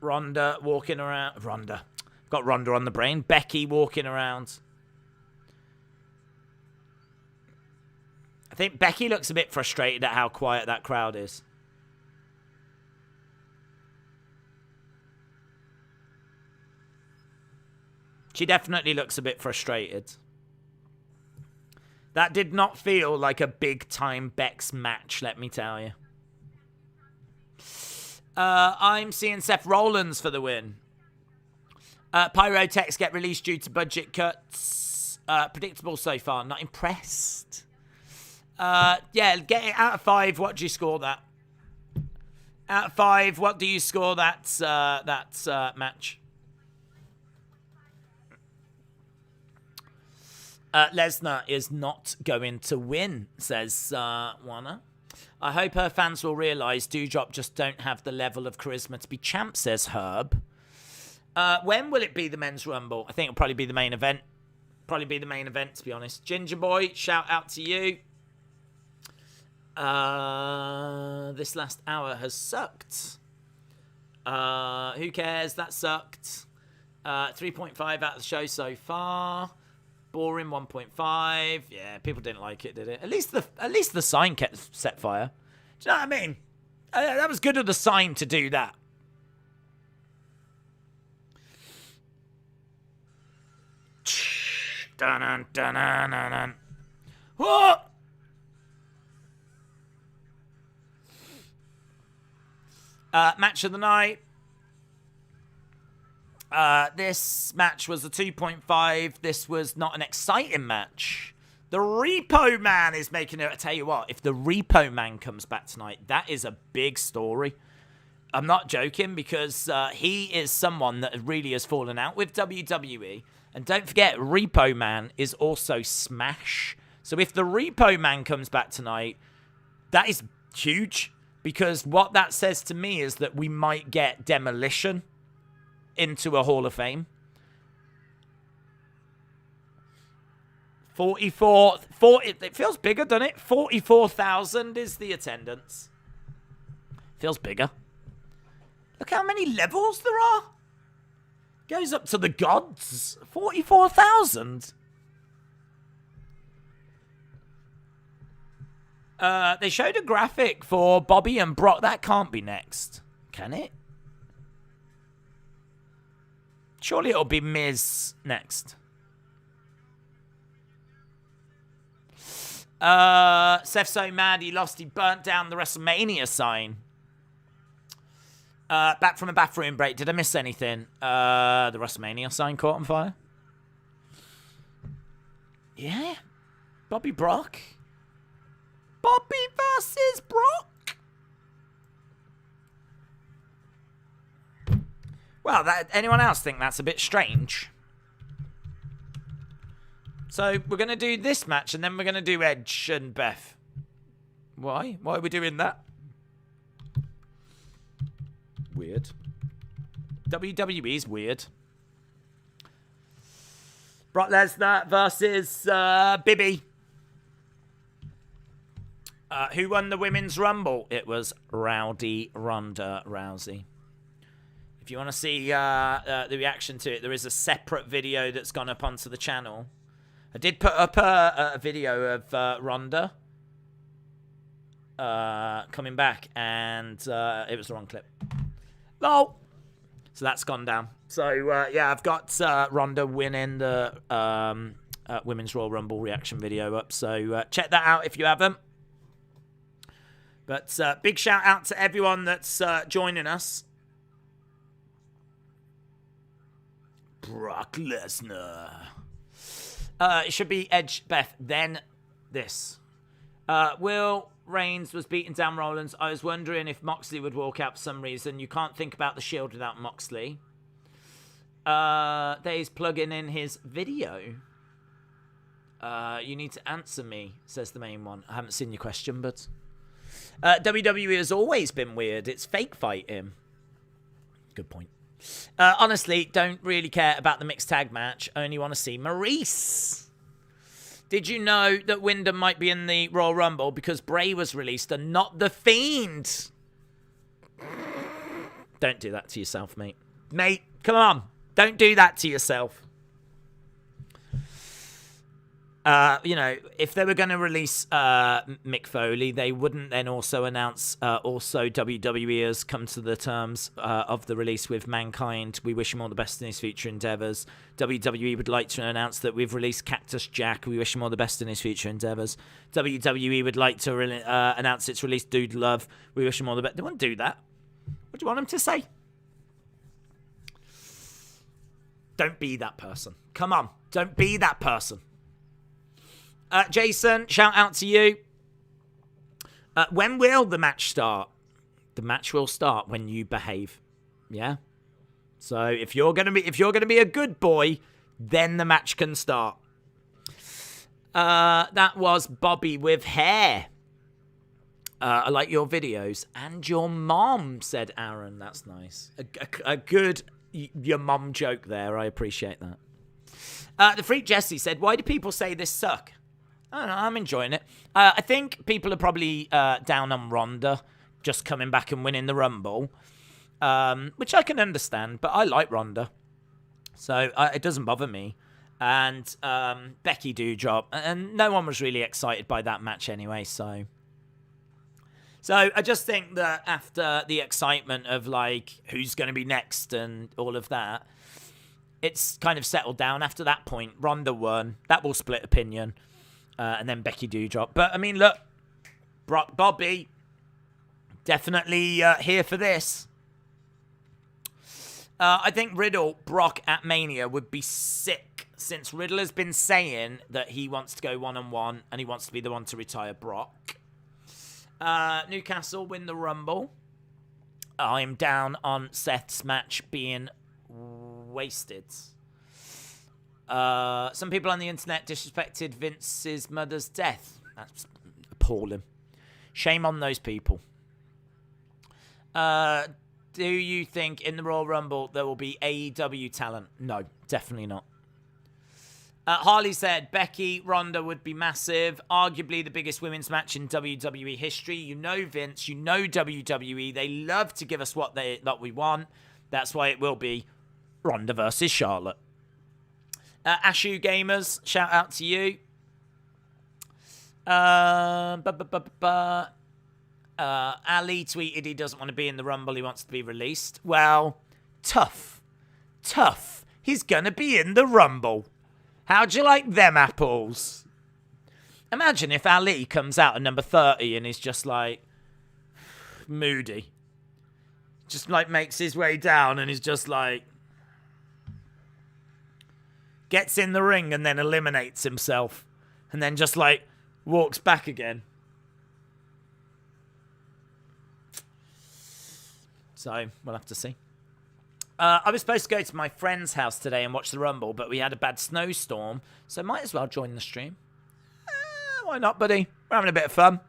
Ronda walking around. Ronda. Got Ronda on the brain. Becky walking around. I think Becky looks a bit frustrated at how quiet that crowd is. She definitely looks a bit frustrated. That did not feel like a big-time Bex match, let me tell you. I'm seeing Seth Rollins for the win. Pyrotechs get released due to budget cuts. Predictable so far. Not impressed. Yeah, get it out of 5. What do you score that? Out of 5, what do you score that match? Lesnar is not going to win, says Warner. I hope her fans will realise Doudrop just don't have the level of charisma to be champ, says Herb. When will it be the Men's Rumble? I think it'll probably be the main event. Probably be the main event, to be honest. Ginger Boy, shout out to you. This last hour has sucked. Who cares? That sucked. 3.5 out of the show so far. Boring 1.5. Yeah, people didn't like it, did it? At least the sign kept set fire. Do you know what I mean? That was good of the sign to do that. Dun dun dun dun dun. What? Match of the night. This match was a 2.5. This was not an exciting match. The Repo Man is making it. I tell you what, if the Repo Man comes back tonight, that is a big story. I'm not joking, because he is someone that really has fallen out with WWE. And don't forget, Repo Man is also Smash. So if the Repo Man comes back tonight, that is huge. Because what that says to me is that we might get Demolition into a Hall of Fame. 40, it feels bigger, doesn't it? 44,000 is the attendance. Feels bigger. Look how many levels there are. Goes up to the gods. 44,000. They showed a graphic for Bobby and Brock. That can't be next. Can it? Surely it'll be Miz next. Seth's so mad he burnt down the WrestleMania sign. Back from a bathroom break. Did I miss anything? The WrestleMania sign caught on fire. Yeah. Bobby Brock. Bobby versus Brock. Well, anyone else think that's a bit strange? So we're going to do this match, and then we're going to do Edge and Beth. Why? Why are we doing that? Weird. WWE's weird. Brock Lesnar versus Bibby. Who won the Women's Rumble? It was Rowdy Ronda Rousey. If you want to see the reaction to it, there is a separate video that's gone up onto the channel. I did put up a video of Ronda coming back, and it was the wrong clip. Lol. So that's gone down. So, yeah, I've got Ronda winning the Women's Royal Rumble reaction video up. So check that out if you haven't. But big shout out to everyone that's joining us. Brock Lesnar. It should be Edge, Beth, then this. Will Reigns was beating down Rollins. I was wondering if Moxley would walk out for some reason. You can't think about the Shield without Moxley. He's plugging in his video. You need to answer me, says the main one. I haven't seen your question, but... WWE has always been weird. It's fake fighting. Good point. Honestly, don't really care about the mixed tag match. Only want to see Maurice. Did you know that Wyndham might be in the Royal Rumble because Bray was released and not The Fiend? Don't do that to yourself, mate. Mate, come on. Don't do that to yourself. You know, if they were going to release Mick Foley, they wouldn't then also announce also WWE has come to the terms of the release with Mankind. We wish him all the best in his future endeavors. WWE would like to announce that we've released Cactus Jack. We wish him all the best in his future endeavors. WWE would like to announce its release Dude Love. We wish him all the best. They won't do that. What do you want them to say? Don't be that person. Come on. Don't be that person. Jason, shout out to you. When will the match start? The match will start when you behave. Yeah. So if you're gonna be a good boy, then the match can start. That was Bobby with hair. I like your videos and your mom, said Aaron. That's nice. A good your mom joke there. I appreciate that. The Freak Jesse said, "Why do people say this suck?" I don't know, I'm enjoying it. I think people are probably down on Ronda just coming back and winning the Rumble, which I can understand, but I like Ronda, so it doesn't bother me. And Becky Doudrop, and no one was really excited by that match anyway, so I just think that after the excitement of, like, who's going to be next and all of that, it's kind of settled down after that point. Ronda won. That will split opinion. And then Becky Doudrop. But, I mean, look, Brock Bobby, definitely here for this. I think Riddle, Brock at Mania would be sick, since Riddle has been saying that he wants to go one-on-one and he wants to be the one to retire Brock. Newcastle win the Rumble. I'm down on Seth's match being wasted. Some people on the internet disrespected Vince's mother's death. That's appalling. Shame on those people. Do you think in the Royal Rumble there will be AEW talent? No, definitely not. Harley said Becky Ronda would be massive. Arguably the biggest women's match in WWE history. You know Vince, you know WWE. They love to give us what we want. That's why it will be Ronda versus Charlotte. Ashu Gamers, shout out to you. Ali tweeted he doesn't want to be in the Rumble, he wants to be released. Well, tough. He's gonna be in the Rumble. How'd you like them apples? Imagine if Ali comes out at number 30 and he's just like moody. Just like makes his way down and he's just like gets in the ring and then eliminates himself and then just like walks back again. So we'll have to see. I was supposed to go to my friend's house today and watch the Rumble, but we had a bad snowstorm, so might as well join the stream. Why not, buddy? We're having a bit of fun.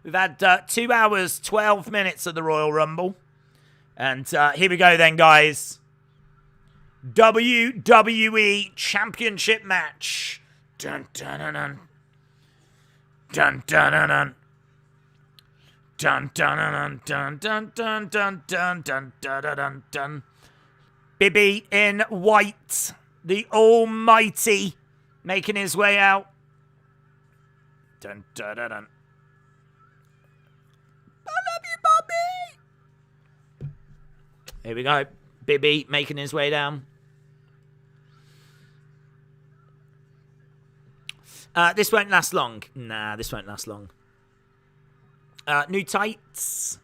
We've had 2 hours, 12 minutes of the Royal Rumble. And here we go then, guys. WWE Championship match. Dun dun dun dun. Dun dun dun dun. Dun dun dun dun dun dun dun dun dun dun dun dun. Bibby in white, the Almighty, making his way out. Dun dun dun dun. I love you, Bobby. Here we go. Bibby making his way down. This won't last long. Nah, this won't last long. New tights.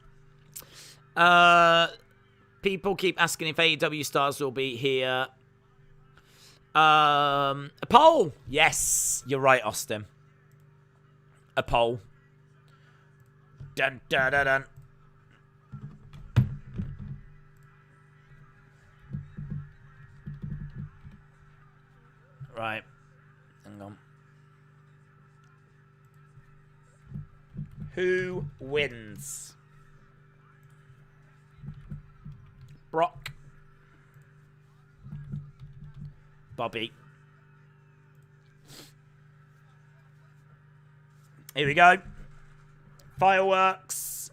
People keep asking if AEW stars will be here. A poll. Yes, you're right, Austin. A poll. Dun dun dun dun. Right. Hang on. Who wins? Brock. Bobby. Here we go. Fireworks.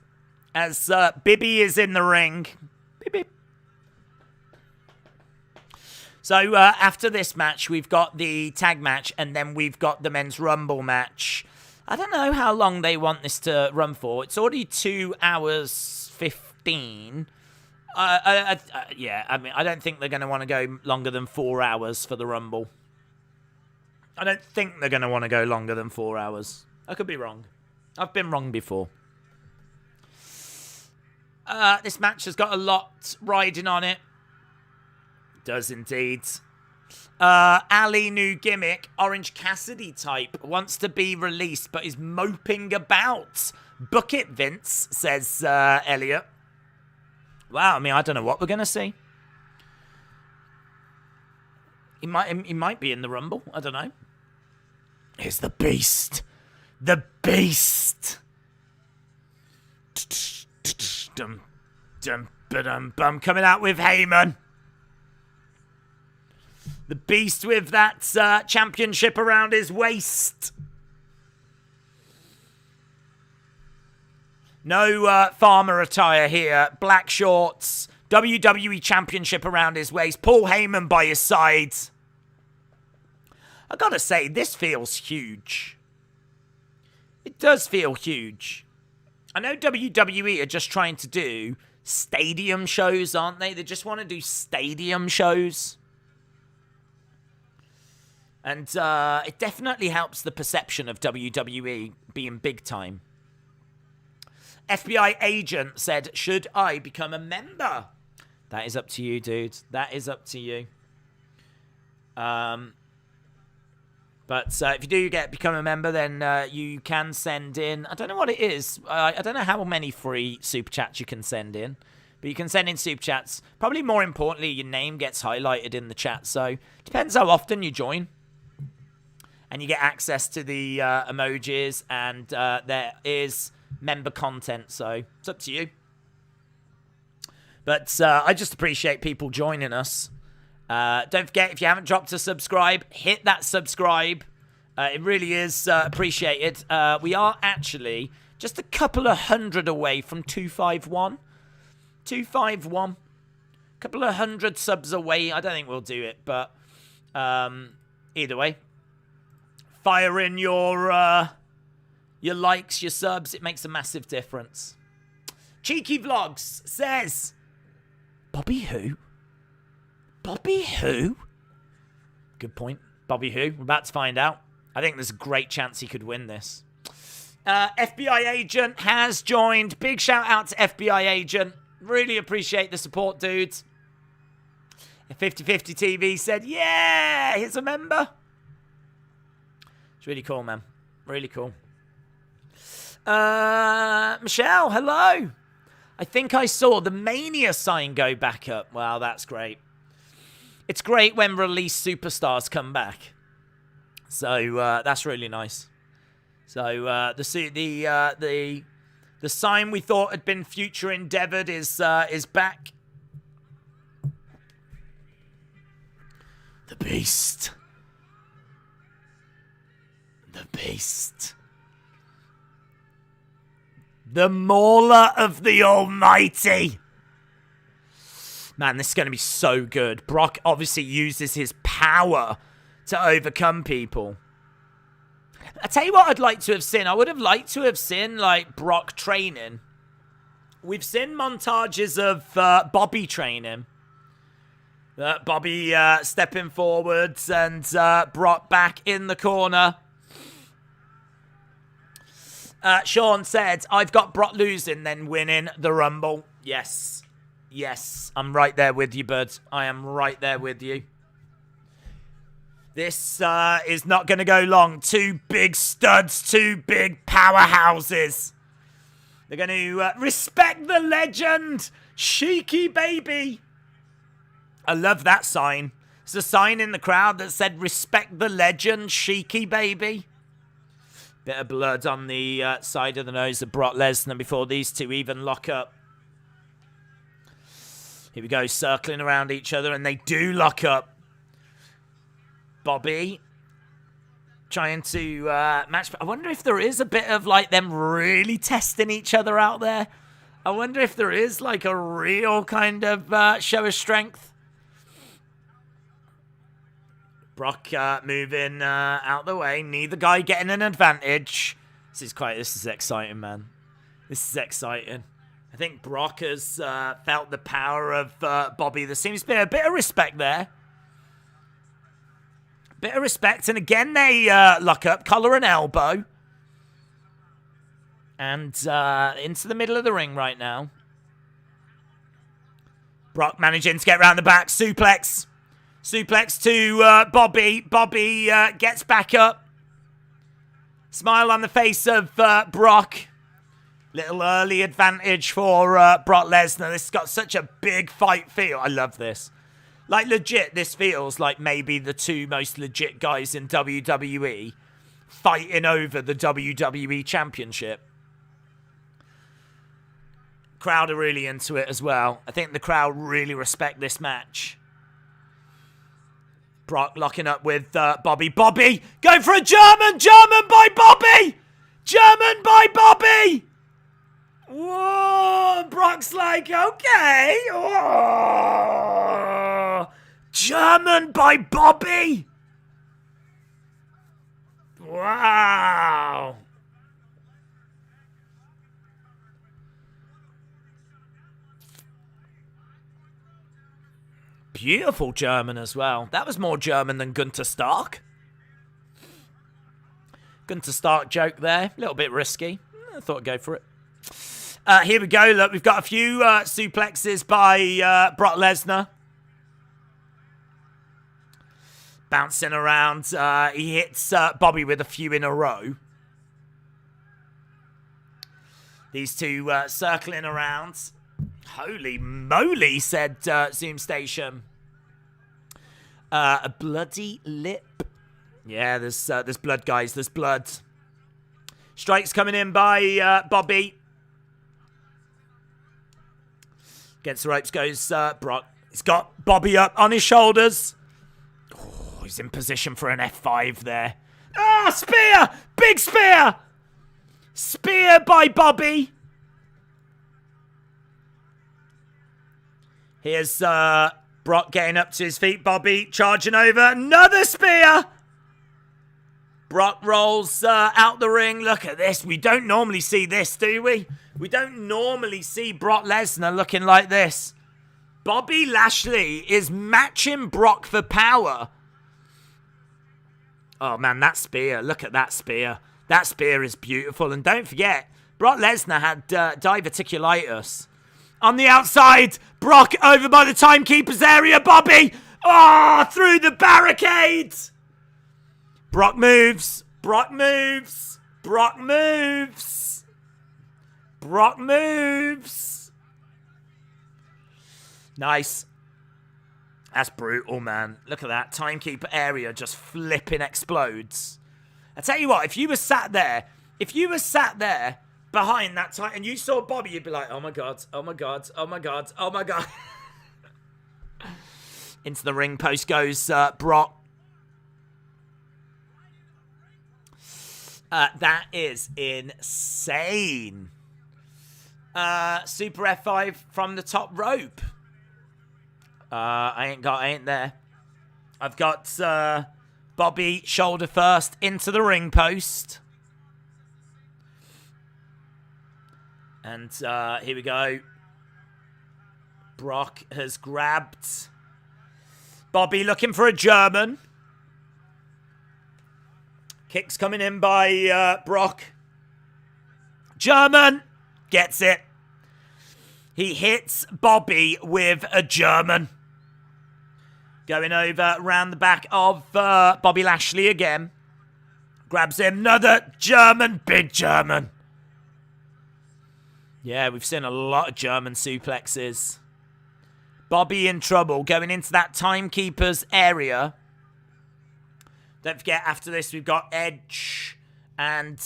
As Bibby is in the ring. Beep, beep. So after this match, we've got the tag match, and then we've got the men's Rumble match. I don't know how long they want this to run for. It's already 2 hours 15. Yeah, I mean, I don't think they're going to want to go longer than 4 hours for the Rumble. I don't think they're going to want to go longer than 4 hours. I could be wrong. I've been wrong before. This match has got a lot riding on it. Does indeed. Ali, new gimmick, Orange Cassidy type, wants to be released but is moping about. Book it, Vince, says Elliot. Wow, I mean, I don't know what we're going to see. He might be in the Rumble. I don't know. Here's the Beast. The Beast. Dum, dum, ba-dum, bum. Coming out with Heyman. The Beast with that championship around his waist. No farmer attire here. Black shorts. WWE Championship around his waist. Paul Heyman by his side. I gotta say, this feels huge. It does feel huge. I know WWE are just trying to do stadium shows, aren't they? They just want to do stadium shows. And it definitely helps the perception of WWE being big time. FBI agent said, should I become a member? That is up to you, dude. That is up to you. But if you do become a member, then you can send in... I don't know what it is. I don't know how many free super chats you can send in. But you can send in super chats. Probably more importantly, your name gets highlighted in the chat. So depends how often you join. And you get access to the emojis. And there is member content. So it's up to you. But I just appreciate people joining us. Don't forget, if you haven't dropped a subscribe, hit that subscribe. It really is appreciated. We are actually just a couple of hundred away from 251. 251. A couple of hundred subs away. I don't think we'll do it, but either way. Fire in your likes, your subs. It makes a massive difference. Cheeky Vlogs says, Bobby who? Bobby who? Good point. Bobby who? We're about to find out. I think there's a great chance he could win this. FBI agent has joined. Big shout out to FBI agent. Really appreciate the support, dudes. 50/50 TV said, yeah, he's a member. It's really cool, man. Really cool. Michelle, hello. I think I saw the Mania sign go back up. Wow, that's great. It's great when released superstars come back. So that's really nice. So the sign we thought had been future endeavored is back. The Beast. The Beast. The Mauler of the Almighty. Man, this is going to be so good. Brock obviously uses his power to overcome people. I tell you what I'd like to have seen. I would have liked to have seen, like, Brock training. We've seen montages of Bobby training. Bobby stepping forwards and Brock back in the corner. Sean said, I've got Brock losing, then winning the Rumble. Yes. Yes, I'm right there with you, bud. I am right there with you. This is not going to go long. Two big studs, two big powerhouses. They're going to respect the legend. Cheeky baby. I love that sign. There's a sign in the crowd that said, respect the legend, cheeky baby. Bit of blood on the side of the nose of Brock Lesnar before these two even lock up. Here we go, circling around each other, and they do lock up. Bobby trying to match. I wonder if there is a bit of, like, them really testing each other out there. I wonder if there is, like, a real kind of show of strength. Brock moving out the way. Neither guy getting an advantage. This is exciting, man. This is exciting. I think Brock has felt the power of Bobby. There seems to be a bit of respect there. Bit of respect. And again, they lock up. Collar and elbow. And into the middle of the ring right now. Brock managing to get around the back. Suplex. Suplex to Bobby. Bobby gets back up. Smile on the face of Brock. Little early advantage for Brock Lesnar. This has got such a big fight feel. I love this. Like, legit, this feels like maybe the two most legit guys in WWE fighting over the WWE Championship. Crowd are really into it as well. I think the crowd really respect this match. Brock locking up with Bobby. Bobby going for a German! German by Bobby! German by Bobby! Whoa! Brock's like, okay. Oh, German by Bobby! Wow! Beautiful German as well. That was more German than Gunther Stark. Gunther Stark joke there. A little bit risky. I thought I'd go for it. Here we go. Look, we've got a few suplexes by Brock Lesnar. Bouncing around. He hits Bobby with a few in a row. These two circling around. Holy moly, said Zoom Station. A bloody lip. Yeah, there's blood, guys. There's blood. Strikes coming in by Bobby. Against the ropes goes Brock. He's got Bobby up on his shoulders. Oh, he's in position for an F5 there. Ah, spear! Big spear! Spear by Bobby. Here's Brock getting up to his feet. Bobby charging over. Another spear! Brock rolls out the ring. Look at this. We don't normally see this, do we? We don't normally see Brock Lesnar looking like this. Bobby Lashley is matching Brock for power. Oh, man, that spear. Look at that spear. That spear is beautiful. And don't forget, Brock Lesnar had diverticulitis. On the outside, Brock over by the timekeeper's area. Bobby, through the barricades. Brock moves. Brock moves. Brock moves. Brock moves. Nice. That's brutal, man. Look at that. Timekeeper area just flipping explodes. I tell you what, if you were sat there behind that time and you saw Bobby, you'd be like, oh my God, oh my God, oh my God, oh my God. Into the ring post goes Brock. That is insane. Super F5 from the top rope. I ain't there. I've got Bobby shoulder first into the ring post. And here we go. Brock has grabbed Bobby, looking for a German. Kicks coming in by Brock. German. Gets it. He hits Bobby with a German. Going over around the back of Bobby Lashley again. Grabs him. Another German. Big German. Yeah, we've seen a lot of German suplexes. Bobby in trouble. Going into that timekeeper's area. Don't forget, after this, we've got Edge. And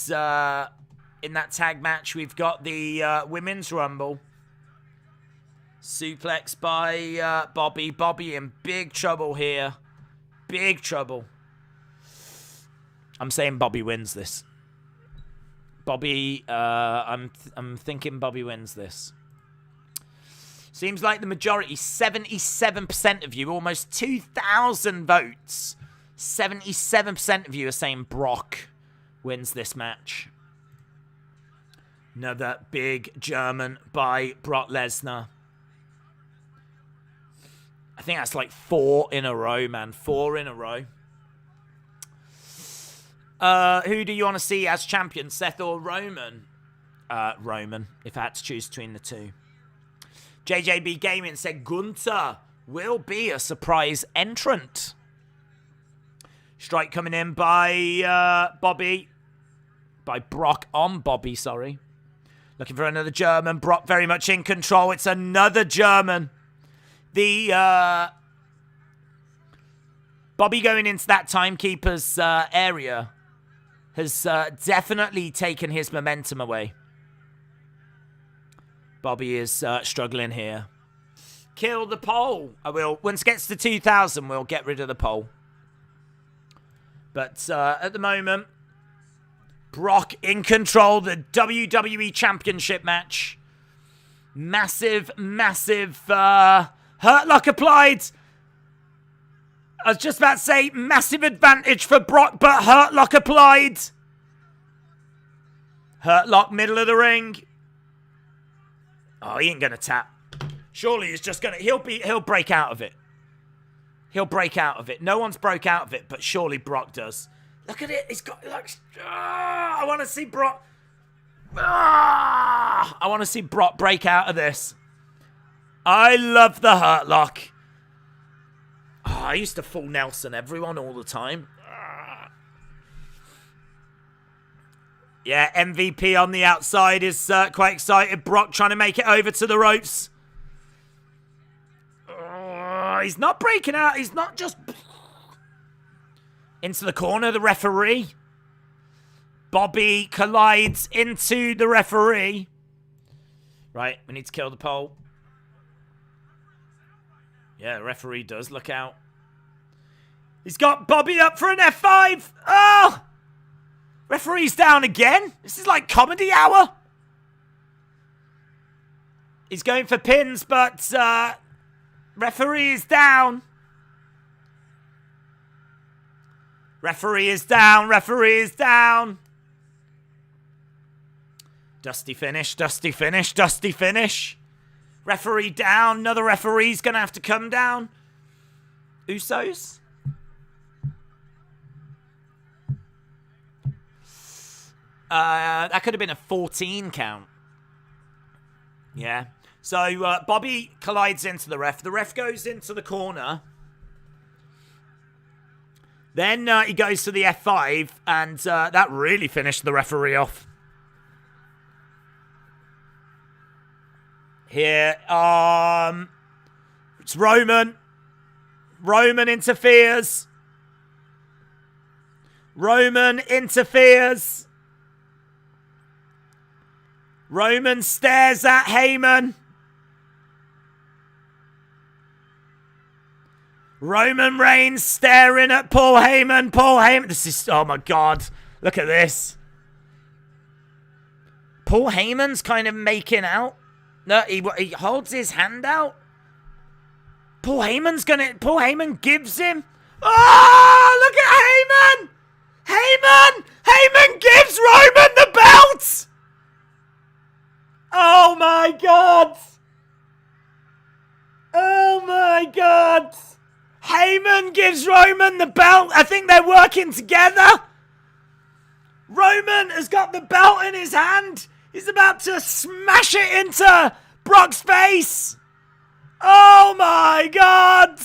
in that tag match, we've got the Women's Rumble. Suplex by Bobby. Bobby in big trouble here. Big trouble. I'm saying Bobby wins this. Bobby, I'm thinking Bobby wins this. Seems like the majority, 77% of you, almost 2,000 votes, 77% of you are saying Brock wins this match. Another big German by Brock Lesnar. I think that's like 4 in a row, man. 4 in a row. Who do you want to see as champion, Seth or Roman? Roman, if I had to choose between the two. JJB Gaming said Gunther will be a surprise entrant. Strike coming in by Bobby. By Brock on Bobby, sorry. Looking for another German. Brock very much in control. It's another German. The Bobby going into that timekeeper's area has definitely taken his momentum away. Bobby is struggling here. Kill the pole. I will. Once it gets to 2,000, we'll get rid of the pole. But at the moment, Brock in control. The WWE Championship match. Massive, massive hurt lock applied. I was just about to say massive advantage for Brock, but hurt lock applied. Hurt lock, middle of the ring. Oh, he ain't gonna tap. Surely he's just gonna. He'll break out of it. He'll break out of it. No one's broke out of it, but surely Brock does. Look at it. He's got. I want to see Brock. I want to see Brock break out of this. I love the hurt lock. I used to full Nelson everyone all the time. Yeah, MVP on the outside is quite excited. Brock trying to make it over to the ropes. He's not breaking out. He's not just... Into the corner, the referee. Bobby collides into the referee. Right, we need to kill the pole. Yeah, the referee does. Look out. He's got Bobby up for an F5. Oh! Referee's down again. This is like comedy hour. He's going for pins, but referee is down. Referee is down. Referee is down. Dusty finish. Dusty finish. Dusty finish. Referee down. Another referee's going to have to come down. Usos? That could have been a 14 count. Yeah. So, Bobby collides into the ref. The ref goes into the corner. Then he goes to the F5, and that really finished the referee off. Here, it's Roman. Roman interferes. Roman interferes. Roman stares at Heyman. Roman Reigns staring at Paul Heyman. Paul Heyman. This is... Oh, my God. Look at this. Paul Heyman's kind of making out. No, he holds his hand out. Paul Heyman gives him... Oh, look at Heyman. Heyman. Heyman gives Roman the belt. Oh, my God. Oh, my God. Heyman gives Roman the belt. I think they're working together. Roman has got the belt in his hand. He's about to smash it into Brock's face. Oh my God.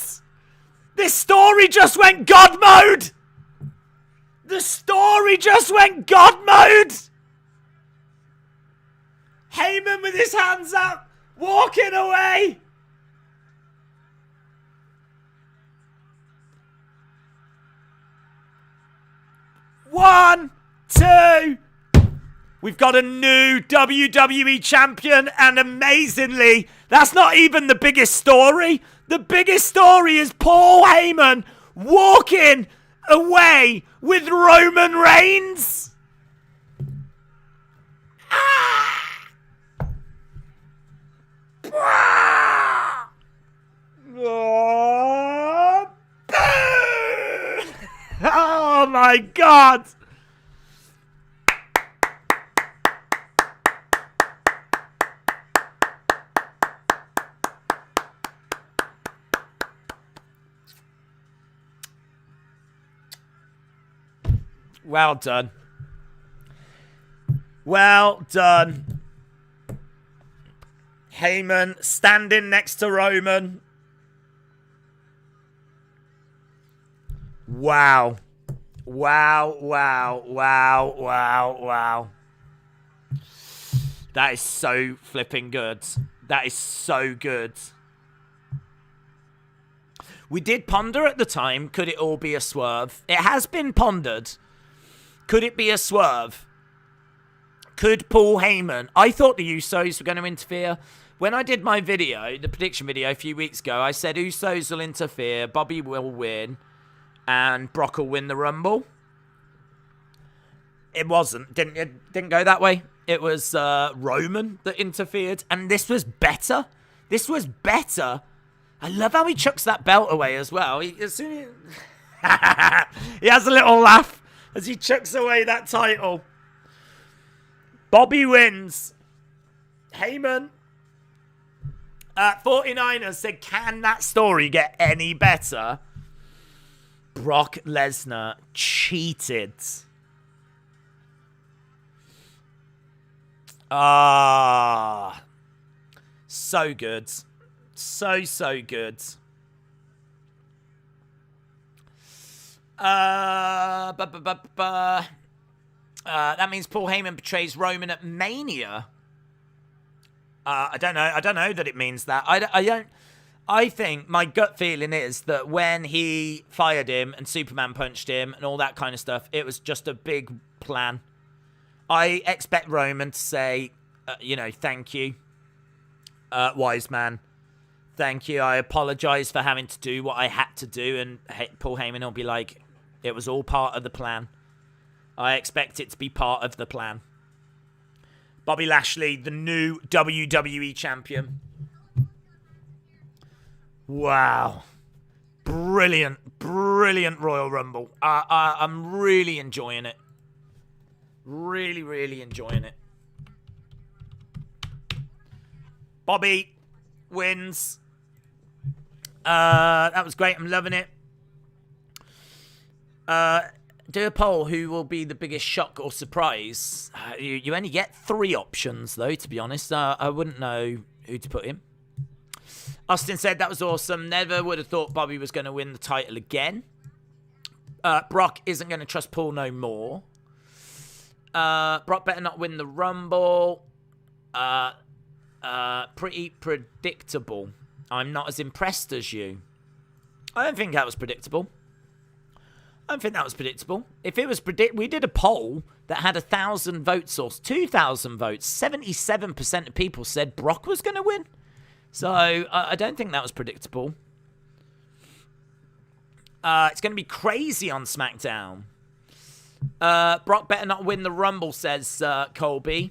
This story just went God mode. The story just went God mode. Heyman with his hands up, walking away. One, two. We've got a new WWE champion, and amazingly, that's not even the biggest story. The biggest story is Paul Heyman walking away with Roman Reigns. Ah! Ah! Oh, boo! my God. Well done. Well done. Heyman standing next to Roman. Wow. Wow, wow, wow, wow, wow. That is so flipping good. That is so good. We did ponder at the time, could it all be a swerve? It has been pondered. Could it be a swerve? Could Paul Heyman... I thought the Usos were going to interfere. When I did my video, the prediction video a few weeks ago, I said Usos will interfere, Bobby will win, and Brock will win the Rumble. It wasn't. It didn't go that way. It was Roman that interfered, and this was better. This was better. I love how he chucks that belt away as well. He has a little laugh as he chucks away that title. Bobby wins. Heyman. 49ers said, can that story get any better? Brock Lesnar cheated. Ah. So good. So good. That means Paul Heyman betrays Roman at Mania. I don't know that it means that. I think my gut feeling is that when he fired him and Superman punched him and all that kind of stuff, it was just a big plan. I expect Roman to say, thank you, wise man. Thank you. I apologize for having to do what I had to do. And Paul Heyman will be like, it was all part of the plan. I expect it to be part of the plan. Bobby Lashley, the new WWE champion. Wow. Brilliant Royal Rumble. I'm really enjoying it. Really enjoying it. Bobby wins. That was great. I'm loving it. Do a poll. Who will be the biggest shock or surprise? You only get 3 options, though, to be honest. I wouldn't know who to put in. Austin said that was awesome. Never would have thought Bobby was going to win the title again. Brock isn't going to trust Paul no more. Brock better not win the Rumble. Pretty predictable. I'm not as impressed as you. I don't think that was predictable. If it was we did a poll that had 1,000 votes or 2,000 votes. 77% of people said Brock was going to win. So I don't think that was predictable. It's going to be crazy on SmackDown. Brock better not win the Rumble, says Colby.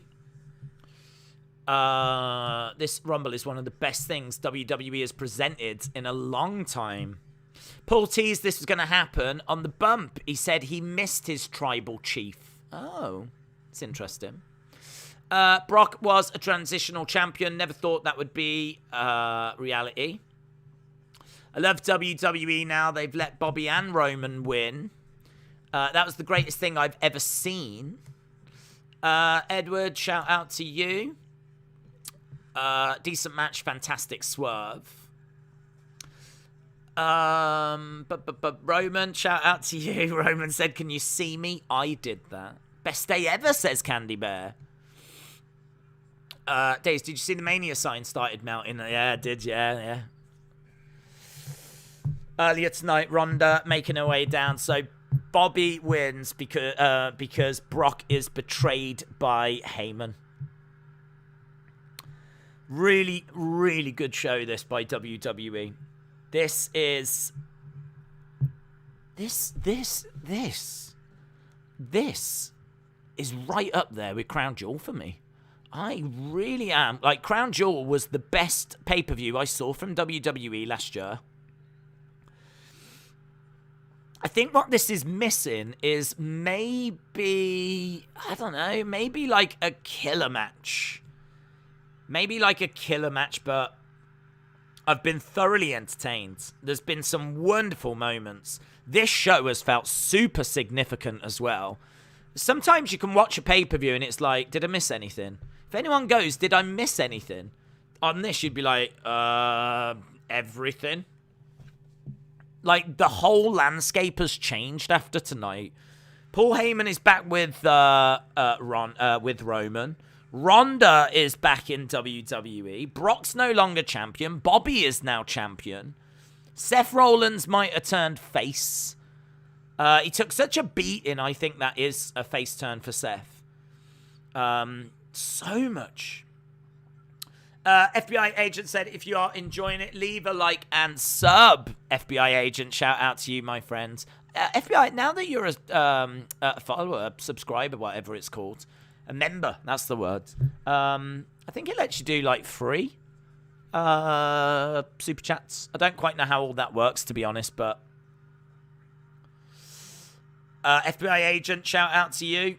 This Rumble is one of the best things WWE has presented in a long time. Paul teased this was going to happen on the bump. He said he missed his tribal chief. Oh, it's interesting. Brock was a transitional champion. Never thought that would be reality. I love WWE now. They've let Bobby and Roman win. That was the greatest thing I've ever seen. Edward, shout out to you. Decent match, fantastic swerve. But Roman, shout out to you. Roman said, can you see me? I did that. Best day ever, says Candy Bear. Days, did you see the Mania sign started melting? Yeah, I did, yeah. Earlier tonight, Ronda making her way down. So Bobby wins because Brock is betrayed by Heyman. Really, really good show, this, by WWE. This is right up there with Crown Jewel for me. I really am. Like, Crown Jewel was the best pay-per-view I saw from WWE last year. I think what this is missing is maybe, I don't know, maybe like a killer match. Maybe like a killer match, but I've been thoroughly entertained. There's been some wonderful moments. This show has felt super significant as well. Sometimes you can watch a pay-per-view and it's like, did I miss anything? If anyone goes, did I miss anything? On this, you'd be like, everything. Like, the whole landscape has changed after tonight. Paul Heyman is back with Roman. Ronda is back in WWE. Brock's no longer champion. Bobby is now champion. Seth Rollins might have turned face. He took such a beating. I think that is a face turn for Seth. So much. FBI agent said, if you are enjoying it, leave a like and sub. FBI agent, shout out to you, my friends. FBI, now that you're a follower, a subscriber, whatever it's called, a member, that's the word. I think it lets you do like free super chats. I don't quite know how all that works, to be honest, but FBI agent, shout out to you.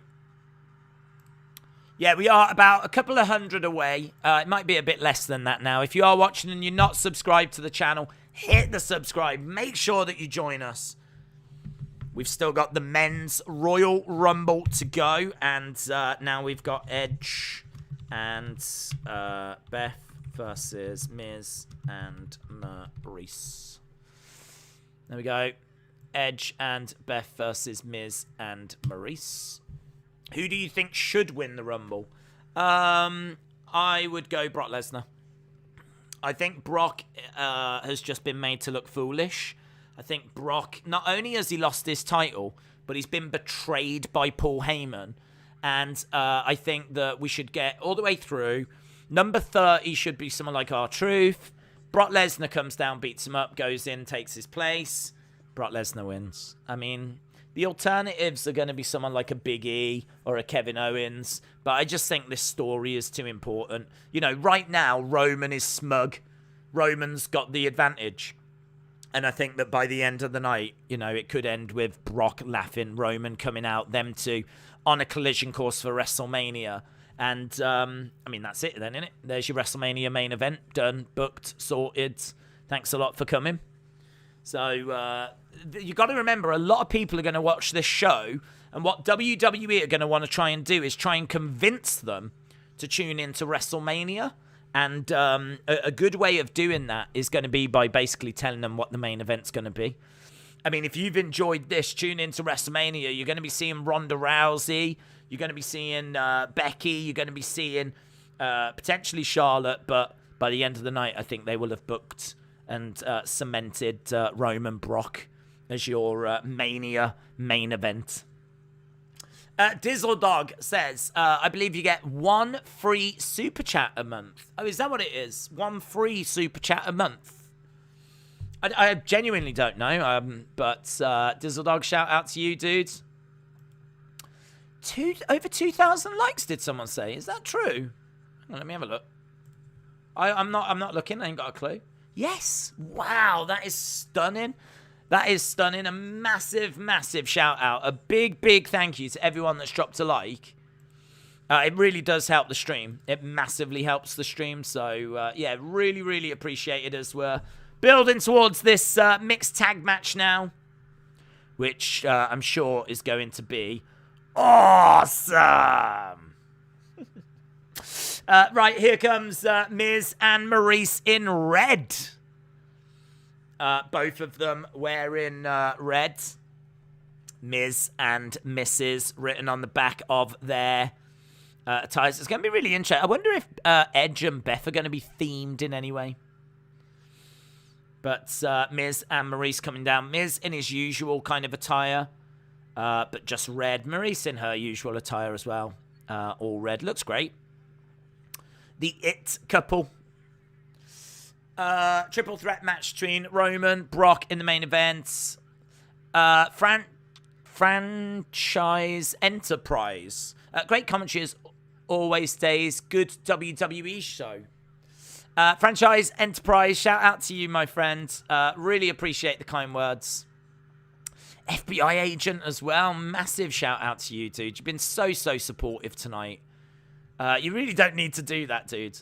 Yeah, we are about a couple of hundred away. It might be a bit less than that now. If you are watching and you're not subscribed to the channel, hit the subscribe. Make sure that you join us. We've still got the men's Royal Rumble to go. And now we've got Edge and Beth versus Miz and Maurice. There we go. Edge and Beth versus Miz and Maurice. Who do you think should win the Rumble? I would go Brock Lesnar. I think Brock has just been made to look foolish. I think Brock, not only has he lost his title, but he's been betrayed by Paul Heyman. And I think that we should get all the way through. Number 30 should be someone like R-Truth. Brock Lesnar comes down, beats him up, goes in, takes his place. Brock Lesnar wins. I mean, the alternatives are going to be someone like a Big E or a Kevin Owens. But I just think this story is too important. You know, right now, Roman is smug. Roman's got the advantage. And I think that by the end of the night, you know, it could end with Brock laughing, Roman coming out, them two on a collision course for WrestleMania. And, I mean, that's it then, isn't it? There's your WrestleMania main event. Done, booked, sorted. Thanks a lot for coming. So, you got to remember, a lot of people are going to watch this show. And what WWE are going to want to try and do is try and convince them to tune into WrestleMania. And a good way of doing that is going to be by basically telling them what the main event's going to be. I mean, if you've enjoyed this, tune into WrestleMania. You're going to be seeing Ronda Rousey. You're going to be seeing Becky. You're going to be seeing potentially Charlotte. But by the end of the night, I think they will have booked and cemented Roman Brock as your Mania main event. Dizzle Dog says, I believe you get one free super chat a month. Oh, is that what it is? One free super chat a month? I genuinely don't know. But Dizzle Dog, shout out to you, dudes. Over 2,000 likes, did someone say? Is that true? Hang on, let me have a look. I'm not looking. I ain't got a clue. Yes. Wow, that is stunning. That is stunning. A massive, massive shout out. A big, big thank you to everyone that's dropped a like. It really does help the stream. It massively helps the stream. So, yeah, really, really appreciate it as we're building towards this mixed tag match now, which I'm sure is going to be awesome. Right, here comes Miz and Maurice in red. Both of them wearing red. Miz and Mrs. written on the back of their attires. It's going to be really interesting. I wonder if Edge and Beth are going to be themed in any way. But Miz and Maurice coming down. Miz in his usual kind of attire, but just red. Maurice in her usual attire as well. All red. Looks great. The It couple. Triple threat match between Roman, Brock in the main event. Franchise Enterprise. Great commentary as always stays. Good WWE show. Franchise Enterprise, shout out to you, my friend. Really appreciate the kind words. FBI agent as well. Massive shout out to you, dude. You've been so supportive tonight. You really don't need to do that, dude.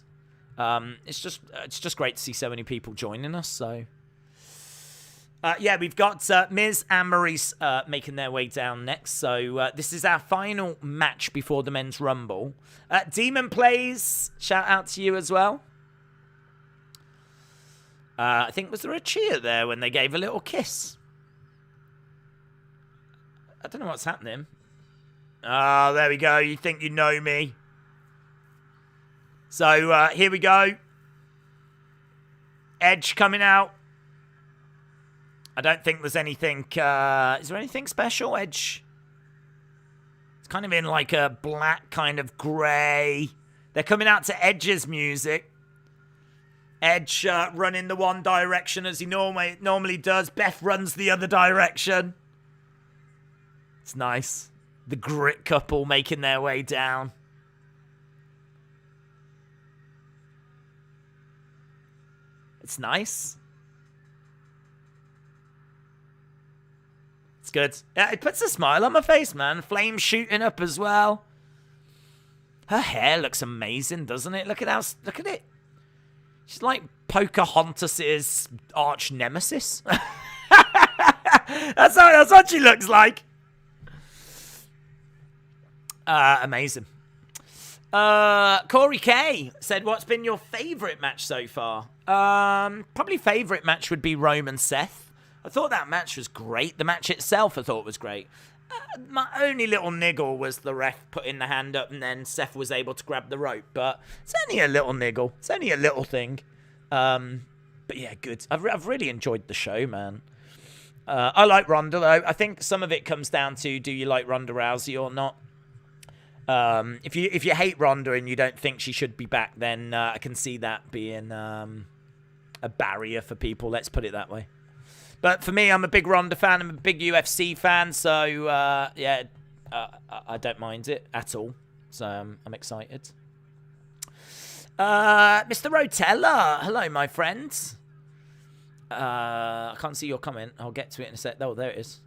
It's just great to see so many people joining us. So, yeah, we've got Miz and Maurice making their way down next. So this is our final match before the Men's Rumble. Demon Plays, shout out to you as well. I think, was there a cheer there when they gave a little kiss? I don't know what's happening. Oh, there we go. You think you know me. So, here we go. Edge coming out. I don't think there's anything... is there anything special, Edge? It's kind of in like a black kind of grey. They're coming out to Edge's music. Edge running the one direction as he normally does. Beth runs the other direction. It's nice. The Grit couple making their way down. It's nice. It's good. Yeah, it puts a smile on my face, man. Flames shooting up as well. Her hair looks amazing, doesn't it? Look at it. She's like Pocahontas's arch nemesis. That's what she looks like. Amazing. Corey K said, what's been your favourite match so far? Probably favourite match would be Roman Seth. I thought that match was great. The match itself I thought was great. My only little niggle was the ref putting the hand up and then Seth was able to grab the rope. But it's only a little niggle. It's only a little thing. But yeah, good. I've really enjoyed the show, man. I like Ronda, though. I think some of it comes down to, do you like Ronda Rousey or not? If you hate Ronda and you don't think she should be back, then I can see that being a barrier for people. Let's put it that way. But for me, I'm a big Ronda fan. I'm a big UFC fan. So, yeah, I don't mind it at all. So, I'm excited. Mr. Rotella. Hello, my friends. I can't see your comment. I'll get to it in a sec. Oh, there it is.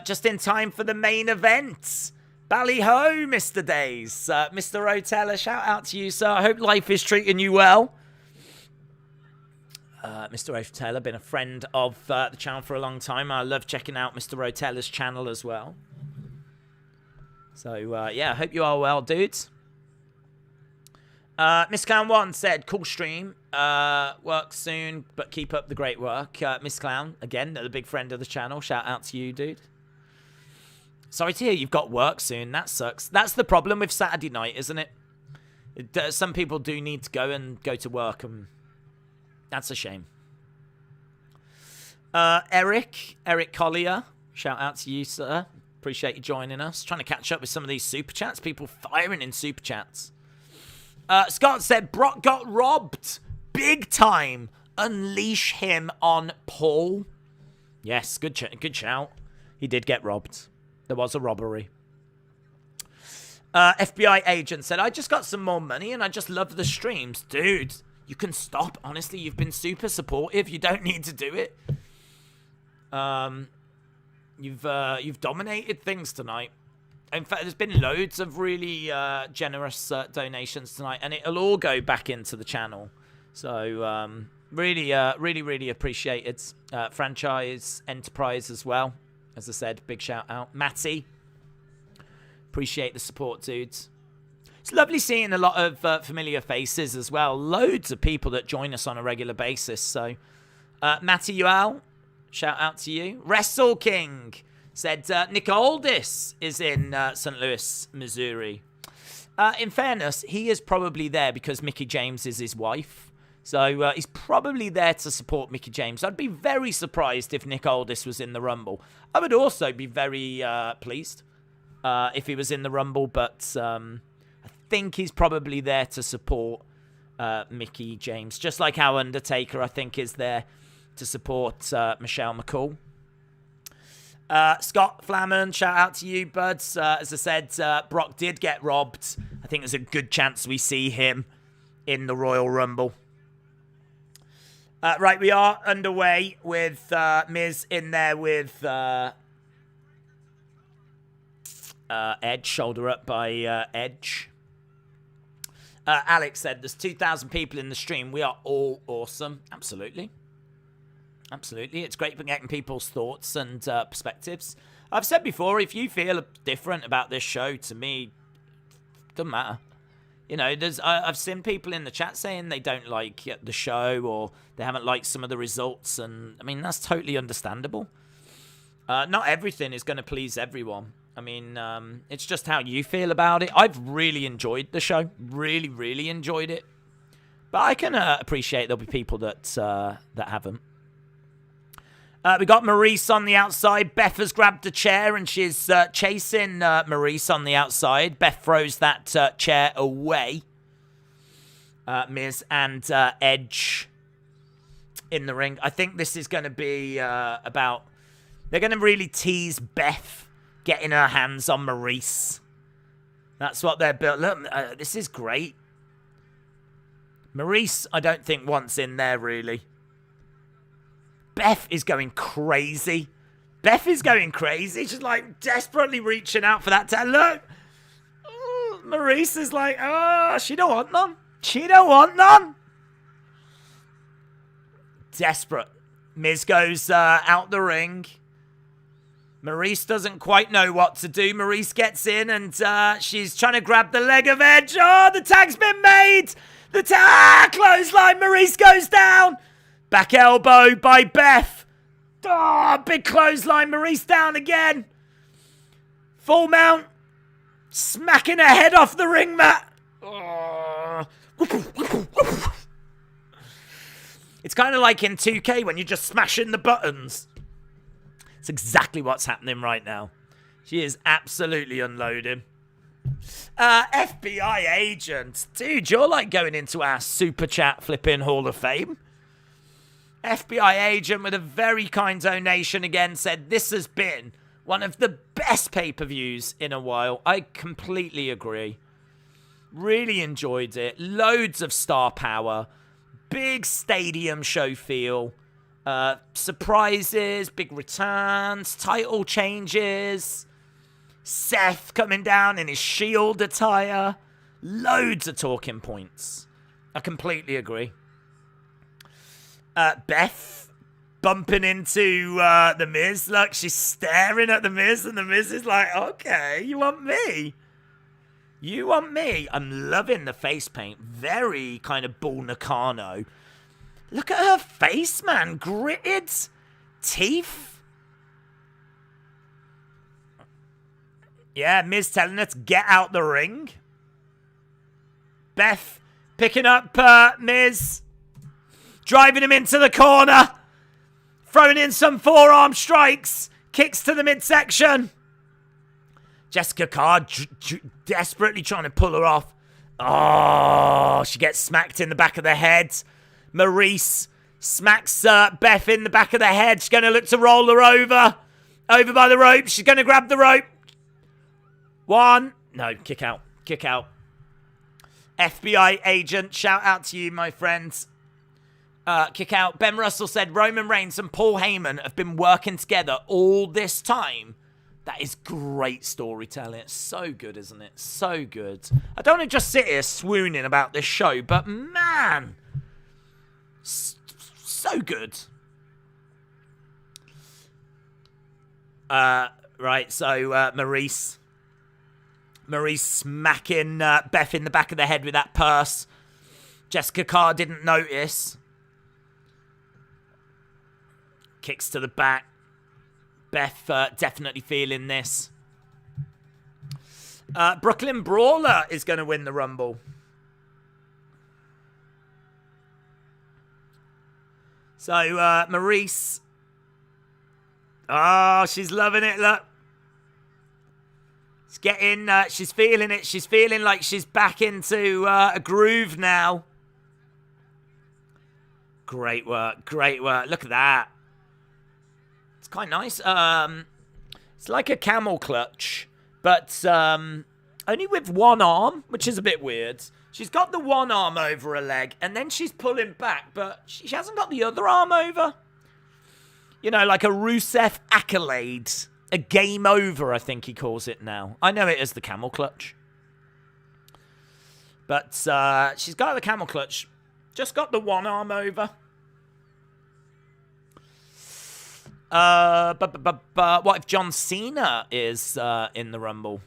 Just in time for the main event. Ballyho, Mr. Days. Mr. Rotella, shout out to you, sir. I hope life is treating you well. Mr. Rotella, been a friend of the channel for a long time. I love checking out Mr. Rotella's channel as well. So, yeah, I hope you are well, dudes. Miss Clown 1 said, cool stream. Work soon, but keep up the great work. Miss Clown, again, another big friend of the channel. Shout out to you, dude. Sorry to hear you've got work soon. That sucks. That's the problem with Saturday night, isn't it? Some people do need to go to work, and that's a shame. Eric Collier, shout out to you, sir. Appreciate you joining us. Trying to catch up with some of these super chats. People firing in super chats. Scott said, Brock got robbed. Big time. Unleash him on Paul. Yes, good shout. He did get robbed. There was a robbery. FBI agent said, I just got some more money and I just love the streams. Dude, you can stop. Honestly, you've been super supportive. You don't need to do it. You've dominated things tonight. In fact, there's been loads of really generous donations tonight, and it'll all go back into the channel. So, really appreciated. Franchise Enterprise as well. As I said, big shout out. Matty, appreciate the support, dudes. It's lovely seeing a lot of familiar faces as well. Loads of people that join us on a regular basis. So, Matty Ual, shout out to you. Wrestle King said Nick Aldis is in St. Louis, Missouri. In fairness, he is probably there because Mickie James is his wife. So he's probably there to support Mickie James. I'd be very surprised if Nick Aldis was in the Rumble. I would also be very pleased if he was in the Rumble, but I think he's probably there to support Mickie James. Just like how Undertaker, I think, is there to support Michelle McCool. Scott Flammon, shout out to you, buds. As I said, Brock did get robbed. I think there's a good chance we see him in the Royal Rumble. Right, we are underway with Miz in there with Edge, shoulder up by Edge. Alex said, there's 2,000 people in the stream. We are all awesome. Absolutely. Absolutely. It's great for getting people's thoughts and perspectives. I've said before, if you feel different about this show, to me, doesn't matter. You know, I've seen people in the chat saying they don't like the show or they haven't liked some of the results. And, I mean, that's totally understandable. Not everything is going to please everyone. I mean, it's just how you feel about it. I've really enjoyed the show. Really, really enjoyed it. But I can appreciate there'll be people that haven't. We got Maurice on the outside. Beth has grabbed a chair and she's chasing Maurice on the outside. Beth throws that chair away. Miz and Edge in the ring. I think this is going to be about... They're going to really tease Beth getting her hands on Maurice. That's what they're built. Look, this is great. Maurice, I don't think wants in there, really. Beth is going crazy. Beth is going crazy. She's like desperately reaching out for that. Look. Ooh, Maurice is like, oh, she don't want none. She don't want none. Desperate. Miz goes out the ring. Maurice doesn't quite know what to do. Maurice gets in and she's trying to grab the leg of Edge. Oh, the tag's been made. The clothesline. Maurice goes down. Back elbow by Beth. Oh, big clothesline. Maurice down again. Full mount. Smacking her head off the ring mat. Oh. It's kind of like in 2K when you're just smashing the buttons. It's exactly what's happening right now. She is absolutely unloading. FBI agent. Dude, you're like going into our Super Chat flipping Hall of Fame. FBI agent with a very kind donation again said this has been one of the best pay-per-views in a while. I completely agree. Really enjoyed it. Loads of star power. Big stadium show feel. Surprises, big returns, title changes, Seth coming down in his Shield attire, loads of talking points. I completely agree. Beth bumping into The Miz. Look, she's staring at The Miz, and The Miz is like, okay, you want me? You want me? I'm loving the face paint. Very kind of Bull Nakano. Look at her face, man. Gritted teeth. Yeah, Miz telling her to get out the ring. Beth picking up Miz. Driving him into the corner. Throwing in some forearm strikes. Kicks to the midsection. Jessica Carr desperately trying to pull her off. Oh, she gets smacked in the back of the head. Maurice smacks Beth in the back of the head. She's going to look to roll her over. Over by the rope. She's going to grab the rope. One. No, kick out. Kick out. FBI agent, shout out to you, my friends. Kick out. Ben Russell said Roman Reigns and Paul Heyman have been working together all this time. That is great storytelling. It's so good, isn't it? So good. I don't want to just sit here swooning about this show, but man, so good. Right, so Maurice smacking Beth in the back of the head with that purse. Jessica Carr didn't notice. Kicks to the back. Beth definitely feeling this. Brooklyn Brawler is going to win the Rumble. So, Maurice. Oh, she's loving it, look. She's getting, she's feeling it. She's feeling like she's back into a groove now. Great work, great work. Look at that. It's quite nice. It's like a camel clutch, but only with one arm, which is a bit weird. She's got the one arm over her leg, and then she's pulling back, but she hasn't got the other arm over. You know, like a Rusev accolade. A game over, I think he calls it now. I know it is the camel clutch. But she's got the camel clutch. Just got the one arm over. What if John Cena is in the Rumble?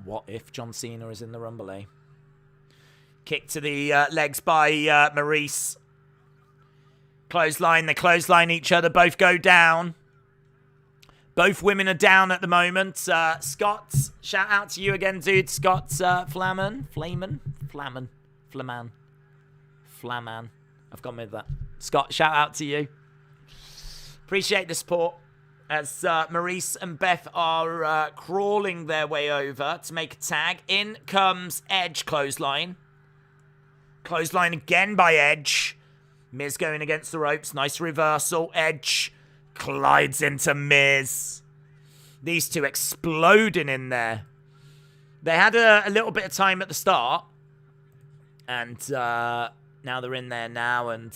What if John Cena is in the Rumble, eh? Kick to the legs by Maurice. Clothesline. They clothesline each other. Both go down. Both women are down at the moment. Scott, shout out to you again, dude. Scott Flaman. I've gone with that. Scott, shout out to you. Appreciate the support. As Maurice and Beth are crawling their way over to make a tag. In comes Edge, clothesline. Clothesline again by Edge. Miz going against the ropes. Nice reversal. Edge collides into Miz. These two exploding in there. They had a little bit of time at the start. And now they're in there now. And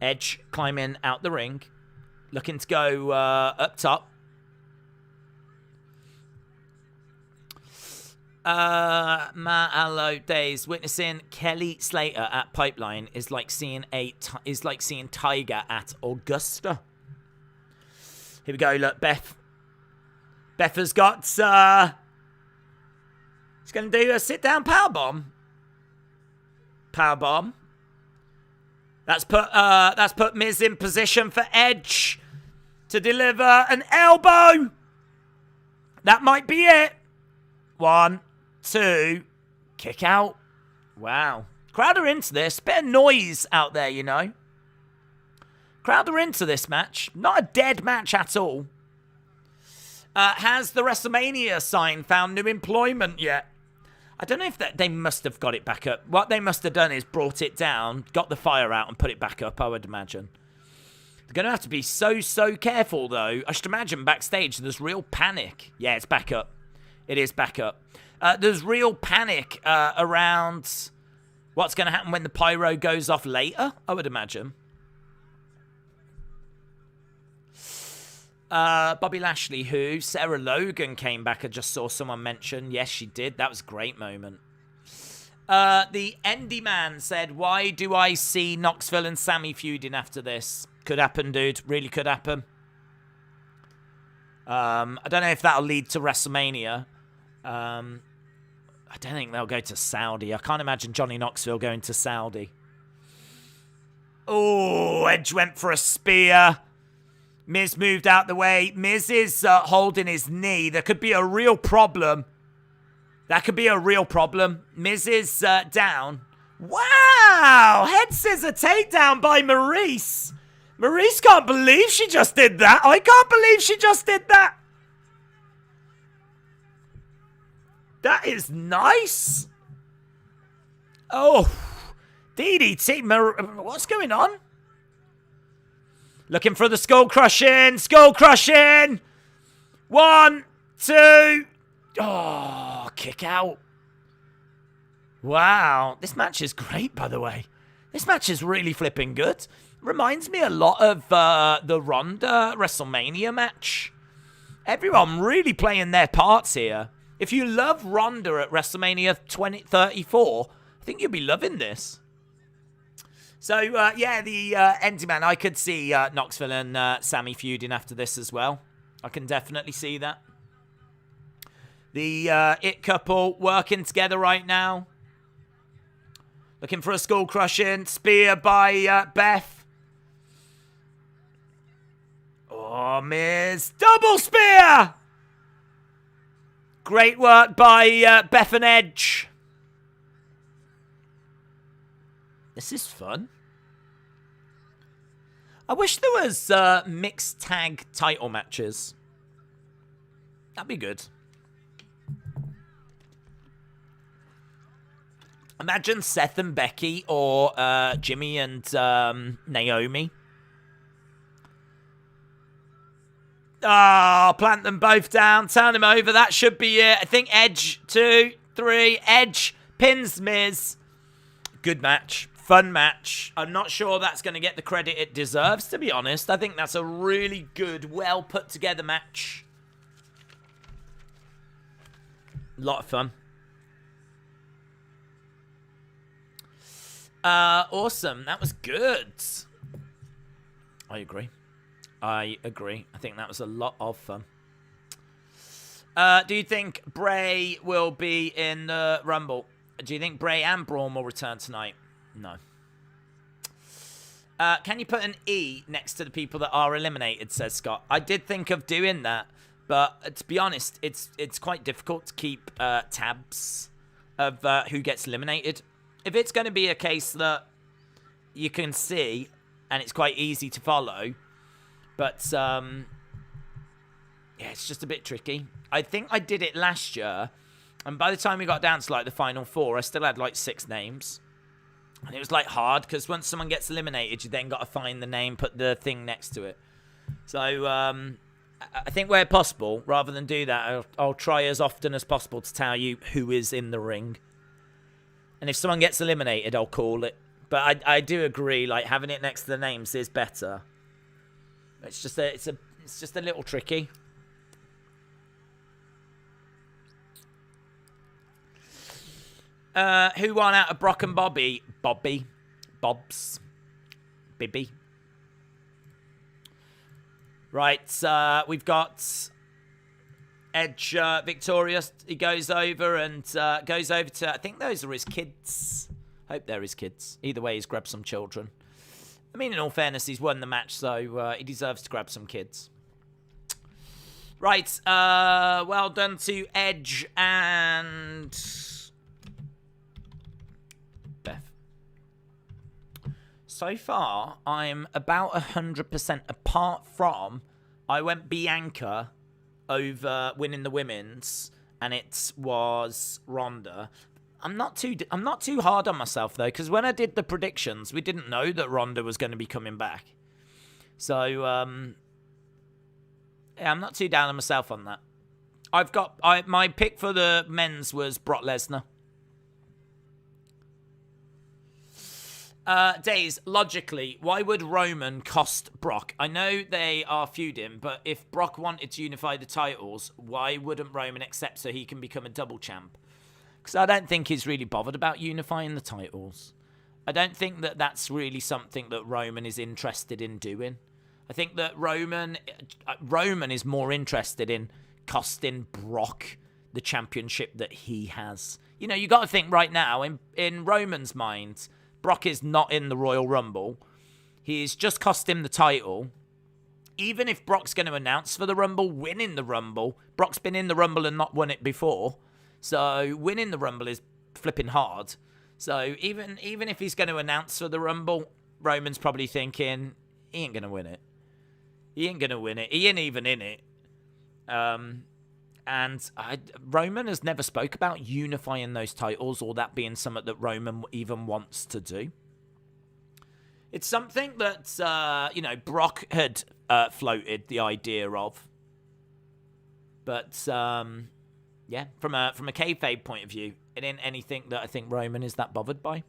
Edge climbing out the ring. Looking to go up top. Hello days. Witnessing Kelly Slater at Pipeline is like seeing Tiger at Augusta. Here we go. Look, Beth has got. She's going to do a sit down powerbomb. Powerbomb. That's put Miz in position for Edge to deliver an elbow. That might be it. 1, 2, kick out. Wow. Crowd are into this. Bit of noise out there, you know. Crowd are into this match. Not a dead match at all. Has the WrestleMania sign found new employment yet? I don't know if they must have got it back up. What they must have done is brought it down, got the fire out, and put it back up, I would imagine. They're going to have to be so careful, though. I should imagine backstage there's real panic. Yeah, it's back up. It is back up. There's real panic around what's going to happen when the pyro goes off later, I would imagine. Bobby Lashley, who? Sarah Logan came back. I just saw someone mention. Yes, she did. That was a great moment. The Endy Man said, why do I see Knoxville and Sammy feuding after this? Could happen, dude. Really could happen. I don't know if that'll lead to WrestleMania. I don't think they'll go to Saudi. I can't imagine Johnny Knoxville going to Saudi. Oh, Edge went for a spear. Miz moved out the way. Miz is holding his knee. There could be a real problem. That could be a real problem. Miz is down. Wow! Head scissor takedown by Maurice. Maurice can't believe she just did that. I can't believe she just did that. That is nice. Oh. DDT. What's going on? Looking for the skull crushing. Skull crushing. 1, 2. Oh, kick out. Wow. This match is great, by the way. This match is really flipping good. Reminds me a lot of the Ronda WrestleMania match. Everyone really playing their parts here. If you love Ronda at WrestleMania 34, I think you'll be loving this. So, yeah, the Endy Man, I could see Knoxville and Sammy feuding after this as well. I can definitely see that. The It couple working together right now. Looking for a skull crushing. Spear by Beth. Oh, Miz. Double spear! Great work by Beth and Edge. This is fun. I wish there was mixed tag title matches. That'd be good. Imagine Seth and Becky or Jimmy and Naomi. Oh, plant them both down. Turn them over. That should be it. I think Edge, 2, 3. Edge pins Miz. Good match. Fun match. I'm not sure that's going to get the credit it deserves, to be honest. I think that's a really good, well put together match. A lot of fun. Awesome. That was good. I agree. I think that was a lot of fun. Do you think Bray will be in the Rumble? Do you think Bray and Braun will return tonight? No. Can you put an E next to the people that are eliminated, says Scott. I did think of doing that, but to be honest, it's quite difficult to keep tabs of who gets eliminated. If it's going to be a case that you can see and it's quite easy to follow, but yeah, it's just a bit tricky. I think I did it last year, and by the time we got down to like the final 4, I still had like 6 names. And it was like hard because once someone gets eliminated, you then got to find the name, put the thing next to it. So I think where possible, rather than do that, I'll try as often as possible to tell you who is in the ring. And if someone gets eliminated, I'll call it. But I do agree, like having it next to the names is better. It's just a little tricky. Who won out of Brock and Bobby? Bobs. Bibby. Right, we've got Edge victorious. He goes over to, I think those are his kids. Hope they're his kids. Either way, he's grabbed some children. I mean, in all fairness, he's won the match, so he deserves to grab some kids. Right, well done to Edge and Beth. So far, I'm about 100% apart from I went Bianca over winning the women's, and it was Ronda. I'm not too hard on myself though, because when I did the predictions, we didn't know that Ronda was going to be coming back. So yeah, I'm not too down on myself on that. My pick for the men's was Brock Lesnar. Days, logically, why would Roman cost Brock? I know they are feuding, but if Brock wanted to unify the titles, why wouldn't Roman accept so he can become a double champ? Because I don't think he's really bothered about unifying the titles. I don't think that that's really something that Roman is interested in doing. I think that Roman is more interested in costing Brock the championship that he has. You know, you got to think right now, in Roman's mind, Brock is not in the Royal Rumble. He's just cost him the title. Even if Brock's going to announce for the Rumble, winning the Rumble, Brock's been in the Rumble and not won it before. So winning the Rumble is flipping hard. So even if he's going to announce for the Rumble, Roman's probably thinking, he ain't going to win it. He ain't going to win it. He ain't even in it. And Roman has never spoke about unifying those titles or that being something that Roman even wants to do. It's something that, Brock had floated the idea of. But, yeah, from a kayfabe point of view, it ain't anything that I think Roman is that bothered by.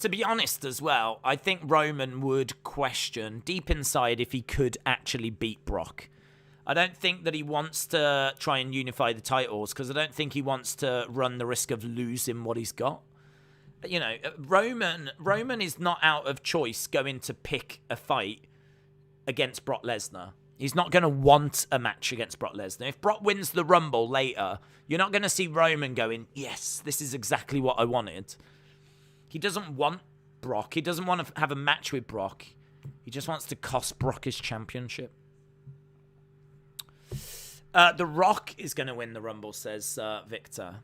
To be honest as well, I think Roman would question deep inside if he could actually beat Brock. I don't think that he wants to try and unify the titles because I don't think he wants to run the risk of losing what he's got. You know, Roman is not out of choice going to pick a fight against Brock Lesnar. He's not going to want a match against Brock Lesnar. If Brock wins the Rumble later, you're not going to see Roman going, yes, this is exactly what I wanted. He doesn't want Brock. He doesn't want to have a match with Brock. He just wants to cost Brock his championship. The Rock is going to win the Rumble, says Victor.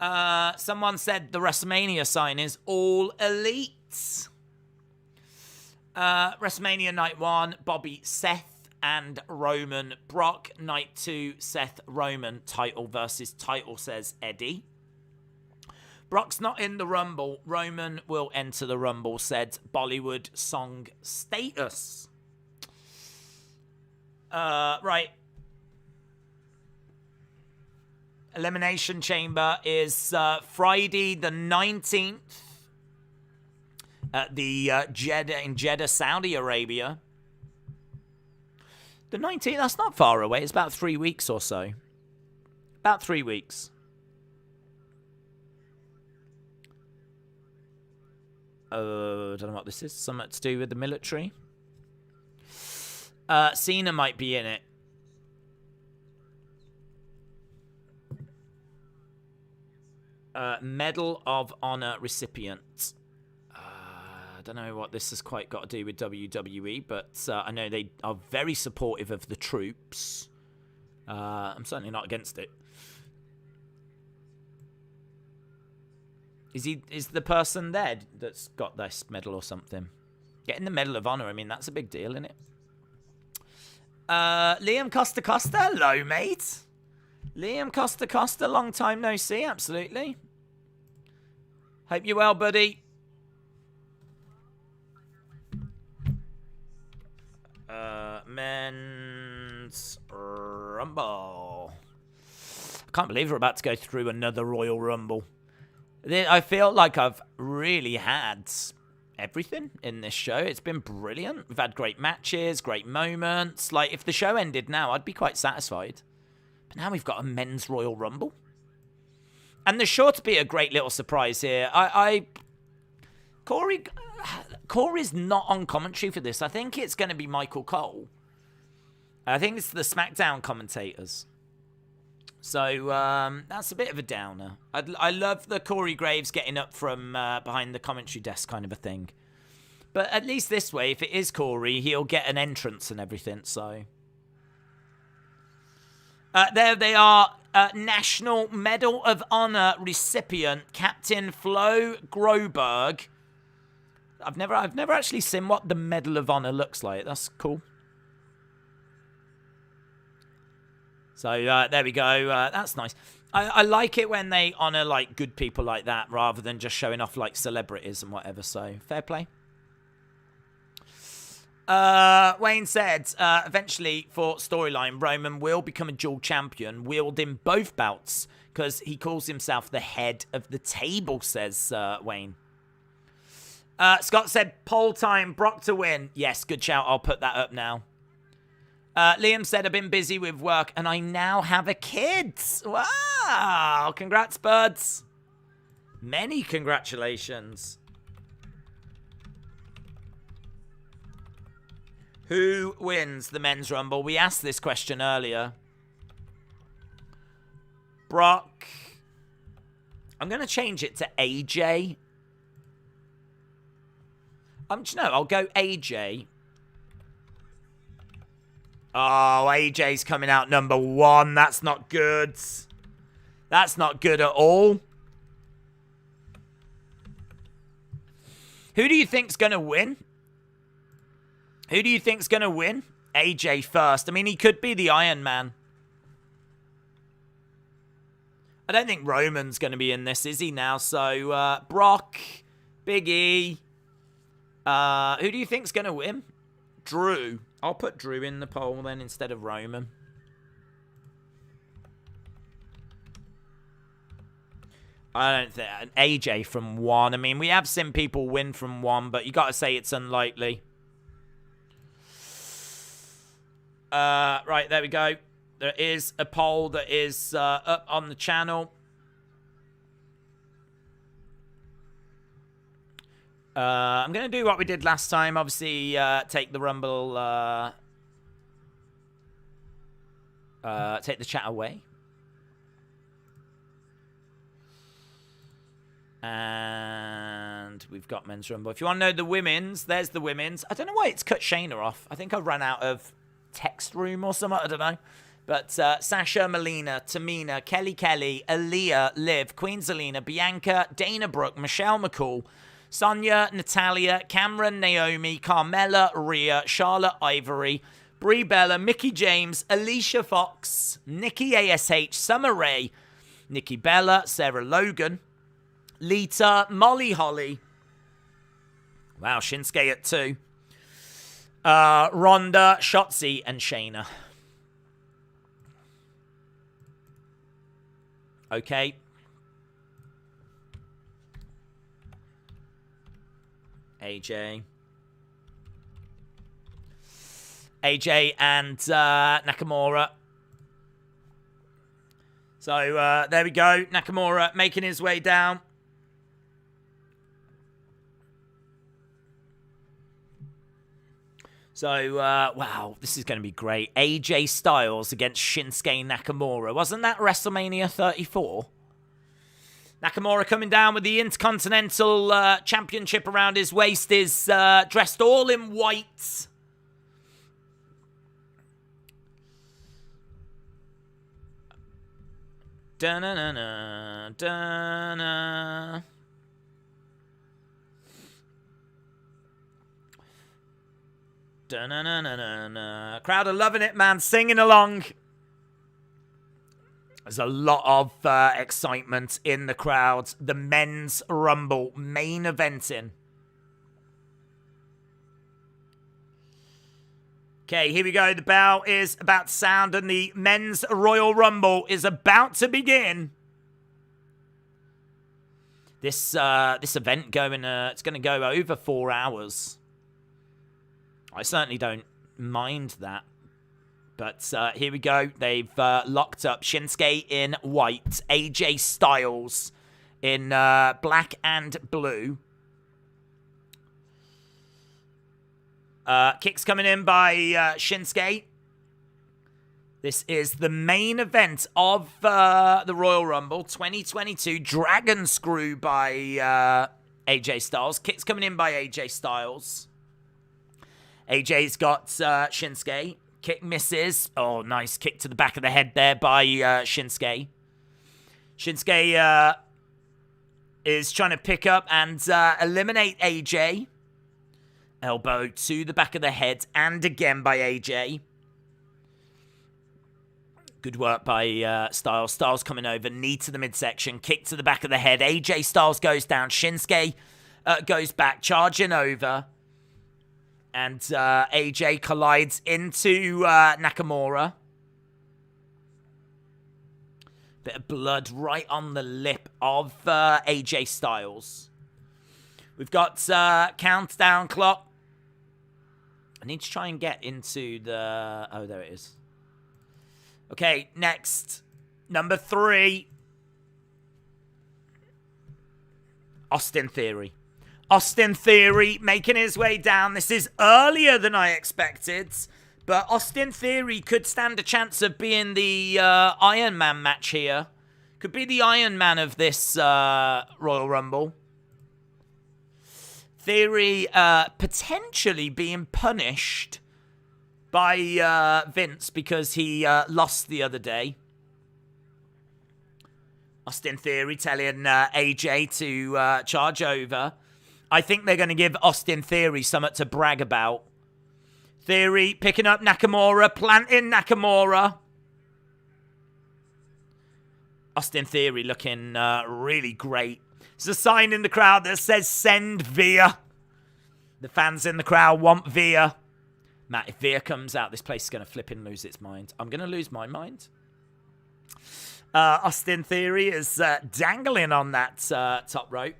Someone said the WrestleMania sign is all elite. WrestleMania Night 1, Bobby, Seth, and Roman. Brock, Night 2, Seth, Roman. Title versus title, says Eddie. Brock's not in the Rumble. Roman will enter the Rumble, said Bollywood Song Status. Right. Elimination Chamber is Friday the 19th at the Jeddah, Saudi Arabia. The 19th, that's not far away. It's about 3 weeks or so. About 3 weeks. I don't know what this is. Something to do with the military. Cena might be in it. Medal of Honor recipient. I don't know what this has quite got to do with WWE, but I know they are very supportive of the troops. I'm certainly not against it. Is the person there that's got this medal or something? Getting the Medal of Honor, I mean, that's a big deal, isn't it? Liam Costa, hello, mate. Liam Costa, long time no see, absolutely. Hope you're well, buddy. Men's Rumble. I can't believe we're about to go through another Royal Rumble. I feel like I've really had everything in this show. It's been brilliant. We've had great matches, great moments. Like, if the show ended now, I'd be quite satisfied. But now we've got a men's Royal Rumble. And there's sure to be a great little surprise here. Corey's not on commentary for this. I think it's going to be Michael Cole. I think it's the SmackDown commentators. So that's a bit of a downer. I love the Corey Graves getting up from behind the commentary desk kind of a thing. But at least this way, if it is Corey, he'll get an entrance and everything. So there they are. National Medal of Honor recipient Captain Flo Groberg. I've never actually seen what the Medal of Honor looks like. That's cool. So there we go. That's nice. I like it when they honor like good people like that rather than just showing off like celebrities and whatever. So fair play. Wayne said, eventually for storyline, Roman will become a dual champion, wielding both belts because he calls himself the head of the table, says Wayne. Scott said, poll time, Brock to win. Yes, good shout. I'll put that up now. Liam said, I've been busy with work and I now have a kid. Wow. Congrats, buds. Many congratulations. Who wins the men's rumble? We asked this question earlier. Brock. I'm going to change it to AJ. I'll go AJ. Oh, AJ's coming out number 1. That's not good. That's not good at all. Who do you think's going to win? Who do you think's going to win? AJ first. I mean, he could be the Iron Man. I don't think Roman's going to be in this, is he now? So, Brock, Big E. Who do you think's going to win? Drew. I'll put Drew in the poll then instead of Roman. I don't think AJ from 1. I mean, we have seen people win from 1, but you got to say it's unlikely. Right, there we go. There is a poll that is up on the channel. I'm going to do what we did last time. Obviously, take the Rumble... take the chat away. And we've got men's Rumble. If you want to know the women's, there's the women's. I don't know why it's cut Shayna off. I think I ran out of text room or something. I don't know. But Sasha, Melina, Tamina, Kelly, Aaliyah, Liv, Queen Zelina, Bianca, Dana Brooke, Michelle McCool, Sonya, Natalia, Cameron, Naomi, Carmella, Rhea, Charlotte, Ivory, Brie Bella, Mickie James, Alicia Fox, Nikki ASH, Summer Rae, Nikki Bella, Sarah Logan, Lita, Molly Holly. Wow, Shinsuke at 2. Ronda, Shotzi, and Shayna. Okay. AJ and Nakamura. So there we go. Nakamura making his way down. So, wow, this is going to be great. AJ Styles against Shinsuke Nakamura. Wasn't that WrestleMania 34? Nakamura coming down with the Intercontinental Championship around his waist, is dressed all in white. Da-na-na-na, da-na. Da-na-na-na-na. Crowd are loving it, man. Singing along. There's a lot of excitement in the crowd. The Men's Rumble main eventing. Okay, here we go. The bell is about to sound and the Men's Royal Rumble is about to begin. This event it's going to go over 4 hours. I certainly don't mind that. But here we go. They've locked up Shinsuke in white, AJ Styles in black and blue. Kicks coming in by Shinsuke. This is the main event of the Royal Rumble 2022. Dragon Screw by AJ Styles. Kicks coming in by AJ Styles. AJ's got Shinsuke. Kick misses. Oh, nice kick to the back of the head there by Shinsuke. Shinsuke is trying to pick up and eliminate AJ. Elbow to the back of the head and again by AJ. Good work by Styles. Styles coming over. Knee to the midsection. Kick to the back of the head. AJ Styles goes down. Shinsuke goes back, charging over. And AJ collides into Nakamura. Bit of blood right on the lip of AJ Styles. We've got countdown clock. I need to try and get into the... Oh, there it is. Okay, next. Number 3. Austin Theory. Austin Theory making his way down. This is earlier than I expected. But Austin Theory could stand a chance of being the Iron Man match here. Could be the Iron Man of this Royal Rumble. Theory potentially being punished by Vince because he lost the other day. Austin Theory telling AJ to charge over. I think they're going to give Austin Theory something to brag about. Theory picking up Nakamura, planting Nakamura. Austin Theory looking really great. There's a sign in the crowd that says send Veer. The fans in the crowd want Veer. Matt, if Veer comes out, this place is going to flip and lose its mind. I'm going to lose my mind. Austin Theory is dangling on that top rope.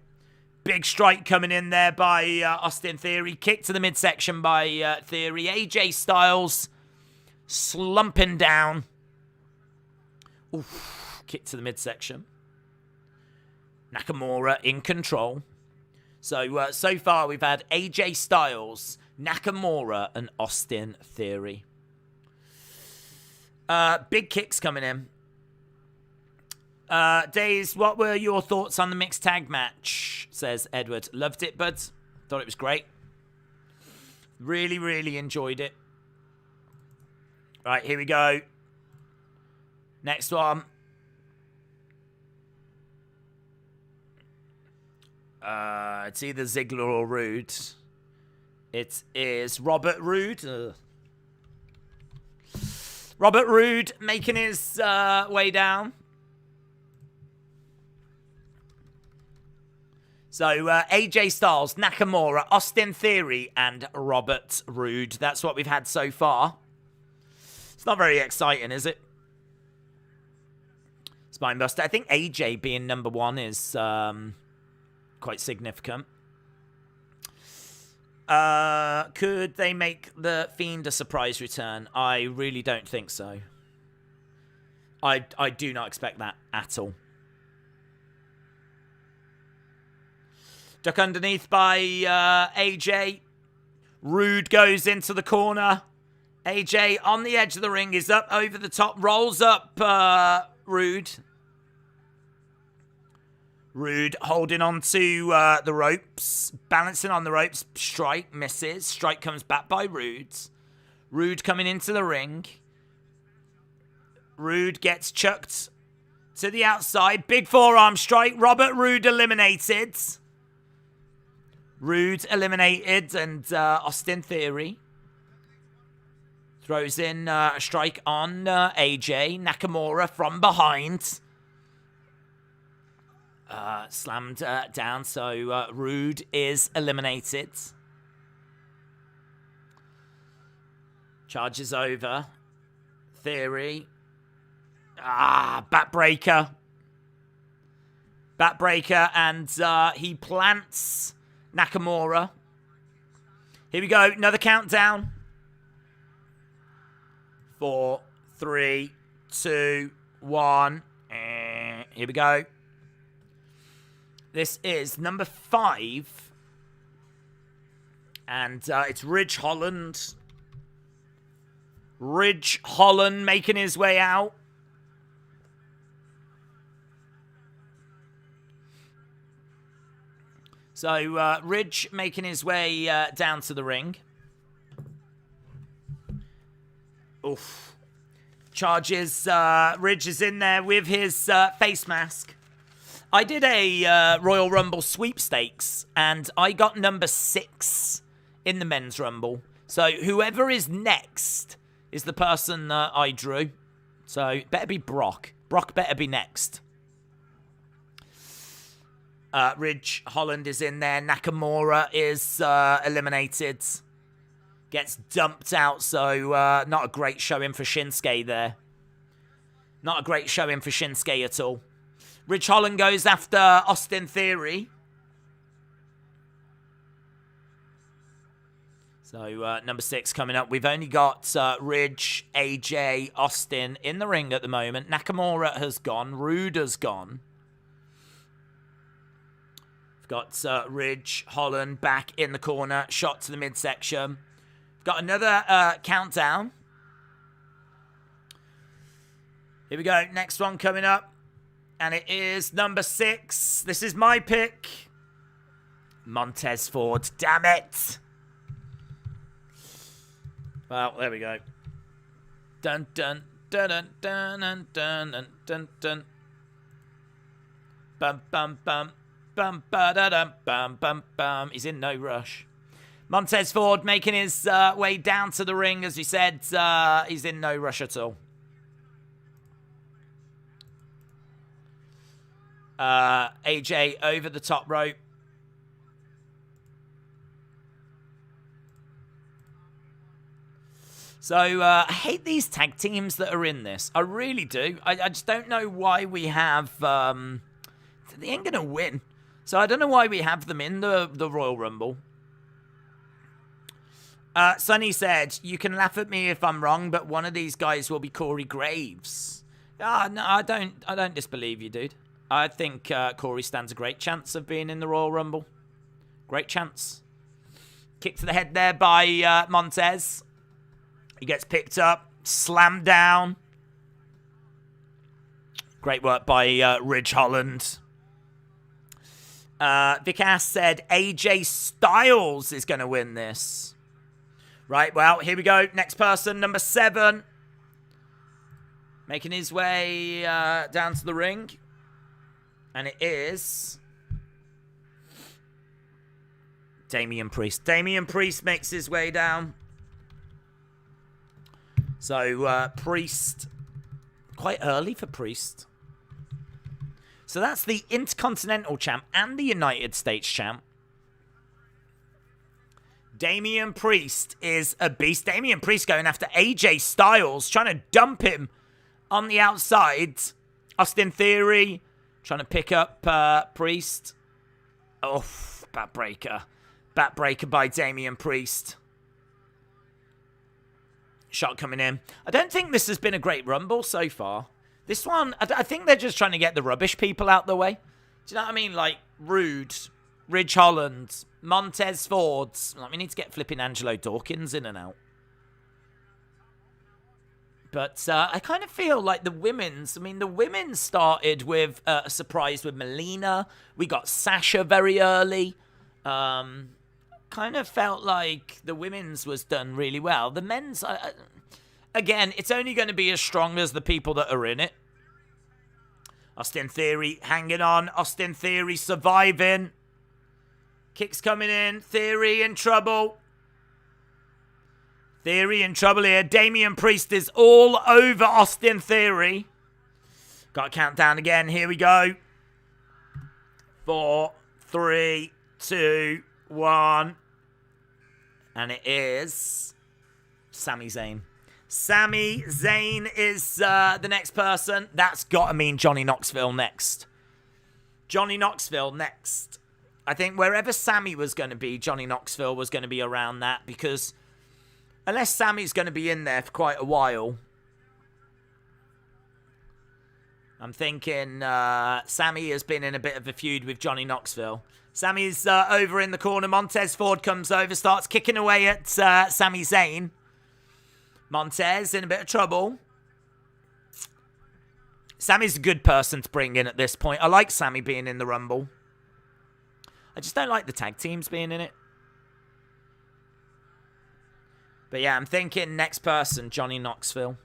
Big strike coming in there by Austin Theory. Kick to the midsection by Theory. AJ Styles slumping down. Oof. Kick to the midsection. Nakamura in control. So, so far we've had AJ Styles, Nakamura, and Austin Theory. Big kicks coming in. Days, what were your thoughts on the mixed tag match? Says Edward. Loved it, bud. Thought it was great. Really, really enjoyed it. Right, here we go. Next one. It's either Ziggler or Rude. It is Robert Roode. Robert Roode making his way down. So, AJ Styles, Nakamura, Austin Theory, and Robert Roode. That's what we've had so far. It's not very exciting, is it? Spinebuster. I think AJ being number 1 is quite significant. Could they make the Fiend a surprise return? I really don't think so. I do not expect that at all. Duck underneath by AJ. Rude goes into the corner. AJ on the edge of the ring is up over the top. Rolls up Rude. Rude holding on to the ropes. Balancing on the ropes. Strike misses. Strike comes back by Rude. Rude coming into the ring. Rude gets chucked to the outside. Big forearm strike. Robert Roode eliminated. Rude eliminated, and Austin Theory throws in a strike on AJ. Nakamura from behind. Slammed down, so Rude is eliminated. Charges over. Theory. Backbreaker. Backbreaker, and he plants Nakamura. Here we go. Another countdown. 4, 3, 2, 1. Here we go. This is number 5. And it's Ridge Holland. Ridge Holland making his way out. So, Ridge making his way down to the ring. Oof. Charges. Ridge is in there with his face mask. I did a Royal Rumble sweepstakes, and I got number 6 in the men's Rumble. So, whoever is next is the person that I drew. So, it better be Brock. Brock better be next. Ridge Holland is in there. Nakamura is eliminated. Gets dumped out, so not a great showing for Shinsuke there. Not a great showing for Shinsuke at all. Ridge Holland goes after Austin Theory. So number 6 coming up. We've only got Ridge, AJ, Austin in the ring at the moment. Nakamura has gone. Rude has gone. We've got Ridge Holland back in the corner. Shot to the midsection. We've got another countdown. Here we go. Next one coming up. And it is number 6. This is my pick. Montez Ford. Damn it. Well, there we go. Dun dun dun dun dun dun dun dun dun. Bum bum bum. Bum, ba-da-dum, bum, bum, bum. He's in no rush. Montez Ford making his way down to the ring. As we said, he's in no rush at all. AJ over the top rope. So, I hate these tag teams that are in this. I really do. I just don't know why we have... they ain't going to win. So I don't know why we have them in the Royal Rumble. Sonny said, you can laugh at me if I'm wrong, but one of these guys will be Corey Graves. No, I don't disbelieve you, dude. I think Corey stands a great chance of being in the Royal Rumble. Great chance. Kick to the head there by Montez. He gets picked up, slammed down. Great work by Ridge Holland. Vikas said AJ Styles is going to win this. Right, well, here we go. Next person, number 7. Making his way down to the ring. And it is... Damian Priest. Damian Priest makes his way down. So, Priest... Quite early for Priest. So that's the Intercontinental Champ and the United States Champ. Damian Priest is a beast. Damian Priest going after AJ Styles, trying to dump him on the outside. Austin Theory trying to pick up Priest. Oh, backbreaker. Backbreaker by Damian Priest. Shot coming in. I don't think this has been a great Rumble so far. This one, I think they're just trying to get the rubbish people out the way. Do you know what I mean? Like Rude, Ridge Holland, Montez Ford. Like, we need to get flipping Angelo Dawkins in and out. But I kind of feel like the women's... I mean, the women started with a surprise with Melina. We got Sasha very early. Kind of felt like the women's was done really well. The men's... again, it's only going to be as strong as the people that are in it. Austin Theory hanging on. Austin Theory surviving. Kicks coming in. Theory in trouble. Theory in trouble here. Damian Priest is all over Austin Theory. Got a countdown again. Here we go. 4, 3, 2, 1. And it is Sami Zayn. Sami Zayn is the next person. That's got to mean Johnny Knoxville next. Johnny Knoxville next. I think wherever Sami was going to be, Johnny Knoxville was going to be around that, because... unless Sami's going to be in there for quite a while. I'm thinking Sami has been in a bit of a feud with Johnny Knoxville. Sami's over in the corner. Montez Ford comes over, starts kicking away at Sami Zayn. Montez in a bit of trouble. Sami's a good person to bring in at this point. I like Sami being in the Rumble. I just don't like the tag teams being in it. But yeah, I'm thinking next person, Johnny Knoxville.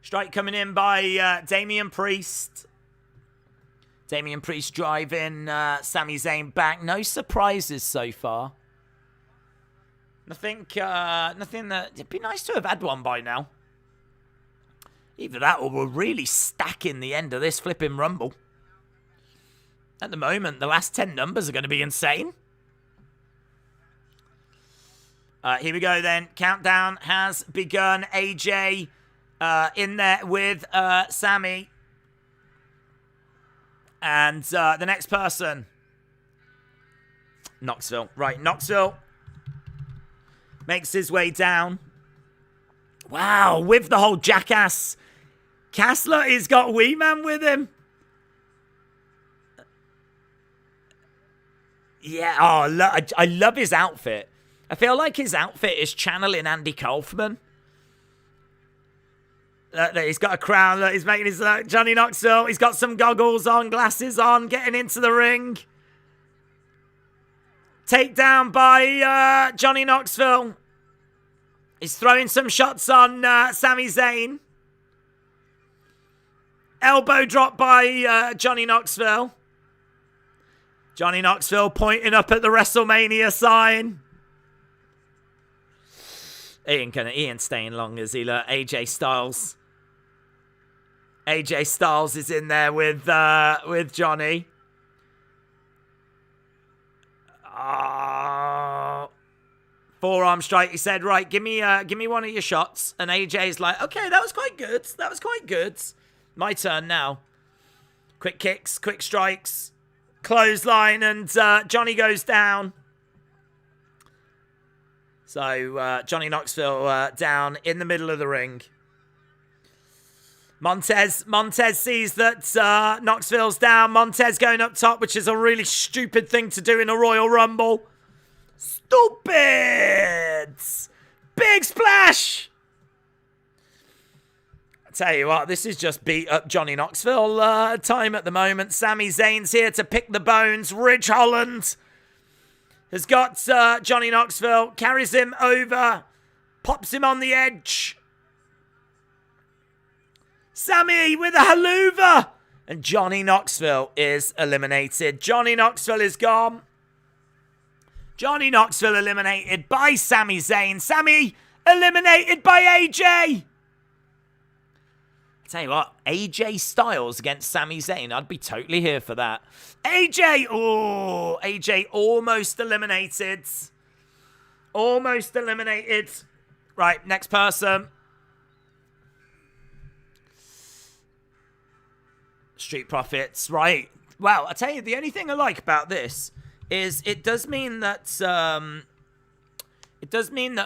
Strike coming in by Damian Priest. Damian Priest driving Sami Zayn back. No surprises so far. Nothing that... it'd be nice to have had one by now. Either that or we're really stacking the end of this flipping Rumble. At the moment, the last 10 numbers are going to be insane. Here we go then. Countdown has begun. AJ in there with Sami. And the next person. Knoxville. Right, Knoxville makes his way down. Wow, with the whole jackass. Kassler has got Wee Man with him. Yeah, oh, I love his outfit. I feel like his outfit is channeling Andy Kaufman. He's got a crown. Look, he's making his Johnny Knoxville. He's got some goggles on, glasses on, getting into the ring. Takedown by Johnny Knoxville. He's throwing some shots on Sami Zayn. Elbow drop by Johnny Knoxville. Johnny Knoxville pointing up at the WrestleMania sign. He ain't staying long, is he? Look, AJ Styles. AJ Styles is in there with Johnny. Forearm strike. He said, "Right, give me one of your shots." And AJ's like, "Okay, that was quite good. That was quite good. My turn now." Quick kicks, quick strikes, clothesline, and Johnny goes down. So, Johnny Knoxville down in the middle of the ring. Montez sees that Knoxville's down. Montez going up top, which is a really stupid thing to do in a Royal Rumble. Stupid! Big splash! I tell you what, this is just beat up Johnny Knoxville time at the moment. Sami Zayn's here to pick the bones. Ridge Holland has got Johnny Knoxville, carries him over, pops him on the edge. Sami with a haluva. And Johnny Knoxville is eliminated. Johnny Knoxville is gone. Johnny Knoxville eliminated by Sami Zayn. Sami eliminated by AJ. Tell you what, AJ Styles against Sami Zayn. I'd be totally here for that. AJ! Oh, AJ almost eliminated. Almost eliminated. Right, next person. Street Profits, right. Well, I tell you, the only thing I like about this is it does mean that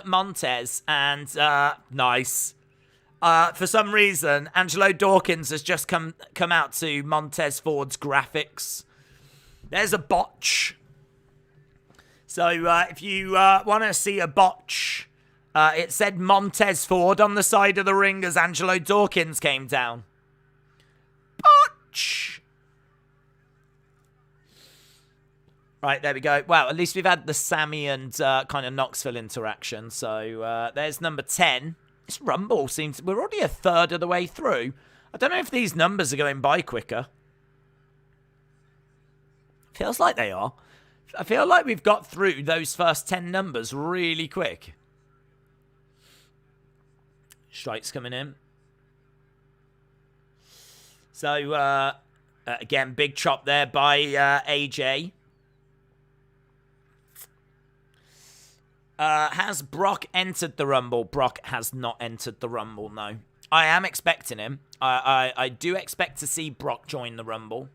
Montez and nice. For some reason, Angelo Dawkins has just come out to Montez Ford's graphics. There's a botch. So if you want to see a botch, it said Montez Ford on the side of the ring as Angelo Dawkins came down. Botch. Right, there we go. Well, at least we've had the Sammy and kind of Knoxville interaction. So there's number 10. This Rumble seems... We're already a third of the way through. I don't know if these numbers are going by quicker. Feels like they are. I feel like we've got through those first 10 numbers really quick. Strikes coming in. So, again, big chop there by AJ. Has Brock entered the Rumble? Brock has not entered the Rumble, no. I am expecting him. I do expect to see Brock join the Rumble.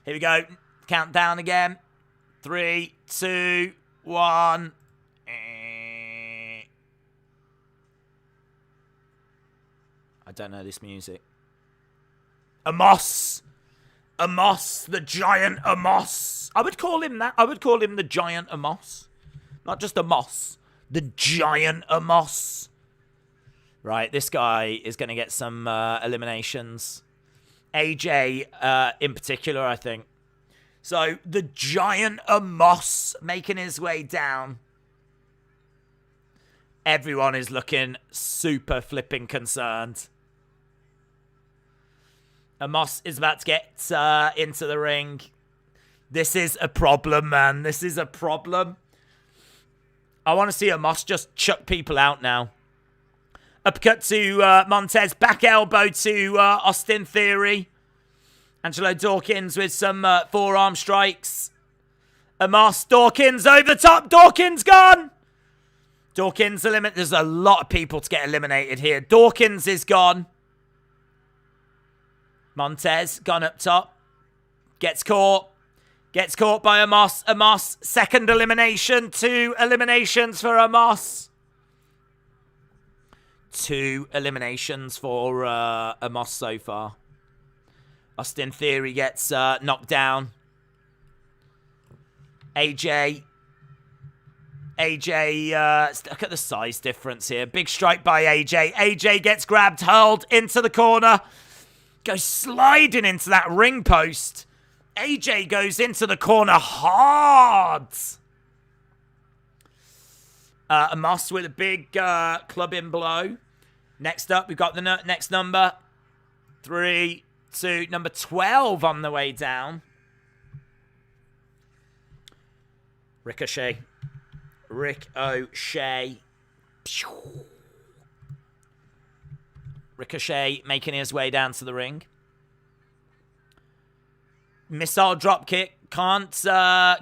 Here we go. Countdown again. 3, 2, 1. I don't know this music. Amos! Amos, the giant Amos. I would call him that. I would call him the giant Amos. Not just Amos. The giant Amos. Right, this guy is going to get some eliminations. AJ in particular, I think. So, the giant Amos making his way down. Everyone is looking super flipping concerned. Amos is about to get into the ring. This is a problem, man. This is a problem. I want to see Amos just chuck people out now. Uppercut to Montez. Back elbow to Austin Theory. Angelo Dawkins with some forearm strikes. Amos, Dawkins over the top. Dawkins gone. Dawkins eliminated. There's a lot of people to get eliminated here. Dawkins is gone. Montez gone up top. Gets caught. Gets caught by Amos. Amos, second elimination. 2 eliminations for Amos. 2 eliminations for Amos so far. Austin Theory gets knocked down. AJ, look at the size difference here. Big strike by AJ. AJ gets grabbed, hurled into the corner. Goes sliding into that ring post. AJ goes into the corner hard. Amos with a big clubbing blow. Next up, we've got the next number. 3, 2, number 12 on the way down. Ricochet. Ricochet. Ricochet making his way down to the ring. Missile drop kick. Can't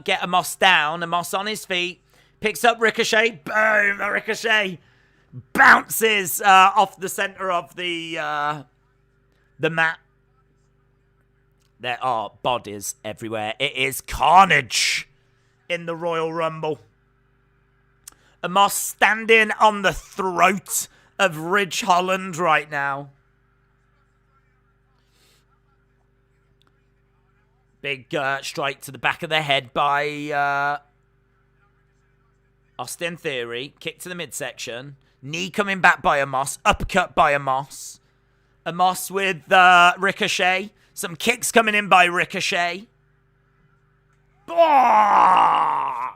get Amos down. Amos on his feet. Picks up Ricochet. Boom! A Ricochet bounces off the center of the mat. There are bodies everywhere. It is carnage in the Royal Rumble. Amos standing on the throat of Ridge Holland right now. Big strike to the back of the head by Austin Theory. Kick to the midsection. Knee coming back by Amos. Uppercut by Amos. Amos with Ricochet. Some kicks coming in by Ricochet. Oh!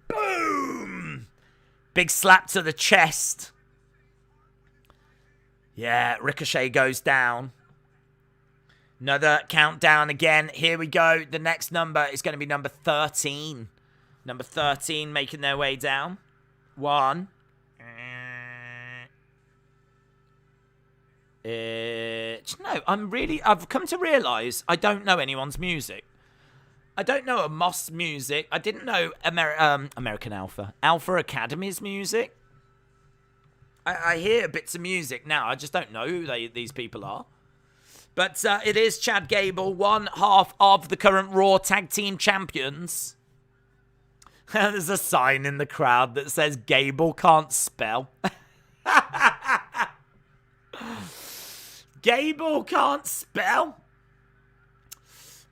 Boom! Big slap to the chest. Yeah, Ricochet goes down. Another countdown again. Here we go. The next number is going to be number 13. Number 13 making their way down. 1. No, I've come to realise I don't know anyone's music. I don't know Amos music. I didn't know American Alpha. Alpha Academy's music. I hear bits of music now. I just don't know who these people are. But it is Chad Gable, one half of the current Raw Tag Team Champions. There's a sign in the crowd that says Gable can't spell. Gable can't spell?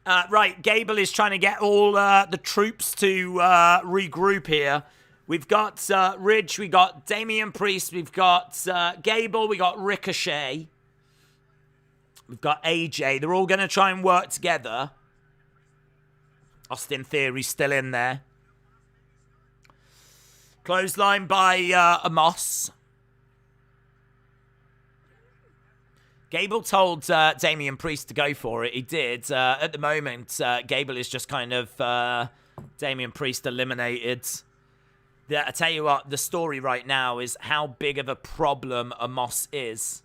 Right, Gable is trying to get all the troops to regroup here. We've got Ridge, we got Damian Priest, we've got Gable, we got Ricochet. We've got AJ. They're all going to try and work together. Austin Theory's still in there. Clothesline by Amos. Gable told Damian Priest to go for it. He did. At the moment, Gable is just kind of Damian Priest eliminated. I tell you what, the story right now is how big of a problem Amos is.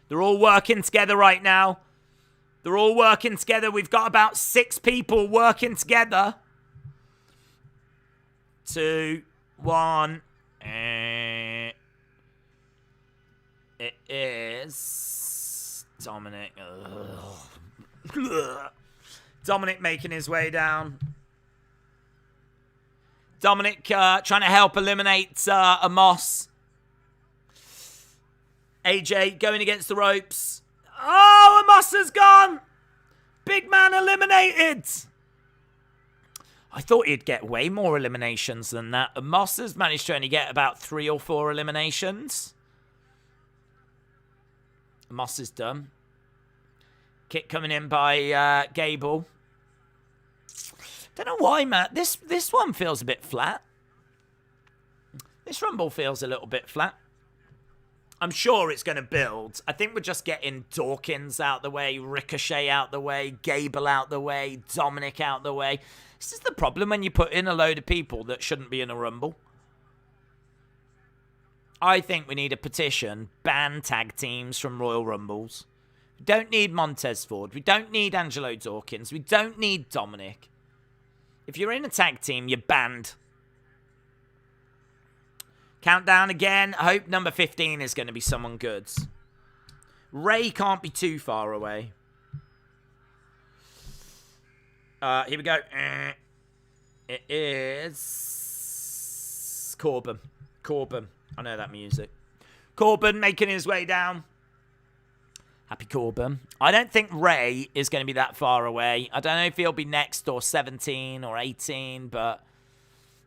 They're all working together right now. They're all working together. We've got about 6 people working together. 2, 1. It is Dominic. Dominic making his way down. Dominic trying to help eliminate Amos. AJ going against the ropes. Oh, Amos has gone. Big man eliminated. I thought he'd get way more eliminations than that. Amos has managed to only get about 3 or 4 eliminations. Amos is done. Kick coming in by Gable. Don't know why, Matt. This one feels a bit flat. This Rumble feels a little bit flat. I'm sure it's going to build. I think we're just getting Dawkins out the way, Ricochet out the way, Gable out the way, Dominic out the way. This is the problem when you put in a load of people that shouldn't be in a Rumble. I think we need a petition, ban tag teams from Royal Rumbles. We don't need Montez Ford. We don't need Angelo Dawkins. We don't need Dominic. If you're in a tag team, you're banned. Countdown again. I hope number 15 is going to be someone good. Ray can't be too far away. Here we go. It is Corbin. Corbin. I know that music. Corbin making his way down. Happy Corbin. I don't think Ray is going to be that far away. I don't know if he'll be next or 17 or 18, but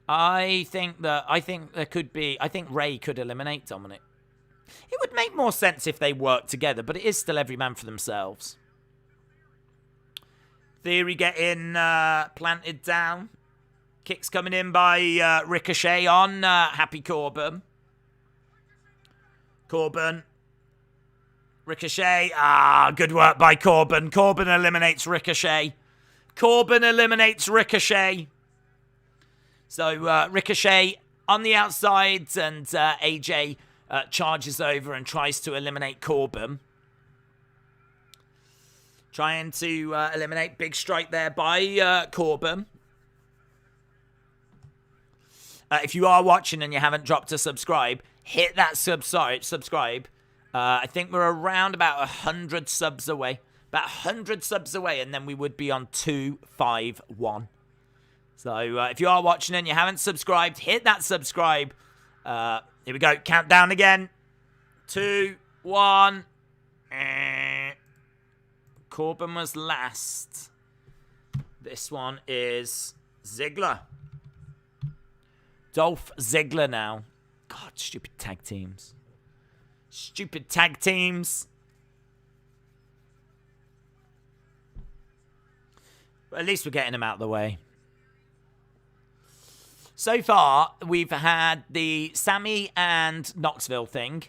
I think there could be. I think Ray could eliminate Dominic. It would make more sense if they worked together, but it is still every man for themselves. Theory getting planted down. Kicks coming in by Ricochet on Happy Corbin. Corbin. Ricochet. Good work by Corbin. Corbin eliminates Ricochet. Corbin eliminates Ricochet. So Ricochet on the outside, and AJ charges over and tries to eliminate Corbin. Trying to eliminate. Big strike there by Corbin. If you are watching and you haven't dropped a subscribe, hit that subscribe. I think we're around about 100 subs away. About 100 subs away, and then we would be on 251. So if you are watching and you haven't subscribed, hit that subscribe. Here we go. Countdown again. 2, 1. Corbin was last. This one is Ziggler. Dolph Ziggler now. God, stupid tag teams. Stupid tag teams. But at least we're getting them out of the way. So far, we've had the Sammy and Knoxville thing.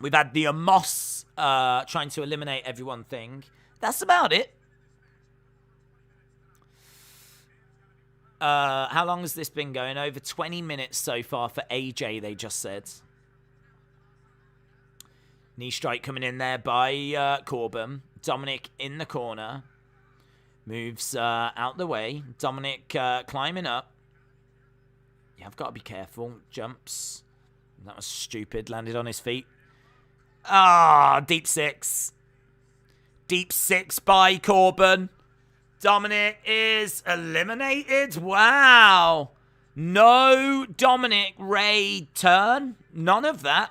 We've had the Amos trying to eliminate everyone thing. That's about it. How long has this been going? Over 20 minutes so far for AJ, they just said. Knee strike coming in there by Corbin. Dominic in the corner. Moves out the way. Dominic climbing up. Yeah, I've got to be careful. Jumps. That was stupid. Landed on his feet. Deep 6. Deep 6 by Corbin. Dominic is eliminated. Wow. No Dominic Ray turn. None of that.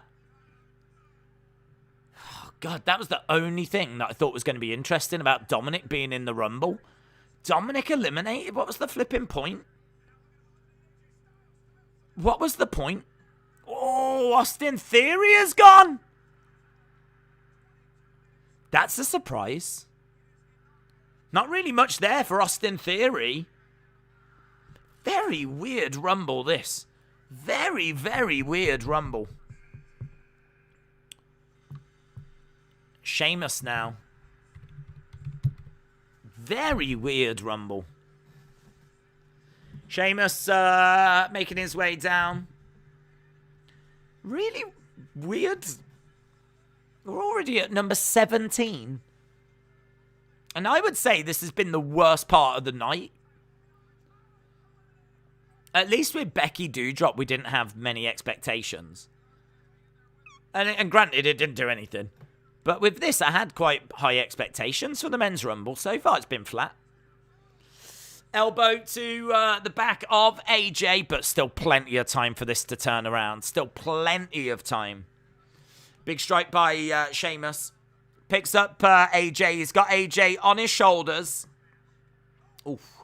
Oh, God, that was the only thing that I thought was going to be interesting about Dominic being in the Rumble. Dominic eliminated? What was the flipping point? What was the point? Oh, Austin Theory is gone. That's a surprise. Not really much there for Austin Theory. Very weird Rumble, this. Very, very weird Rumble. Sheamus now. Very weird Rumble. Sheamus making his way down. Really weird. We're already at number 17. And I would say this has been the worst part of the night. At least with Becky Doudrop, we didn't have many expectations. And granted, it didn't do anything. But with this, I had quite high expectations for the Men's Rumble. So far, it's been flat. Elbow to the back of AJ, but still plenty of time for this to turn around. Still plenty of time. Big strike by Sheamus. Picks up AJ. He's got AJ on his shoulders. Oof.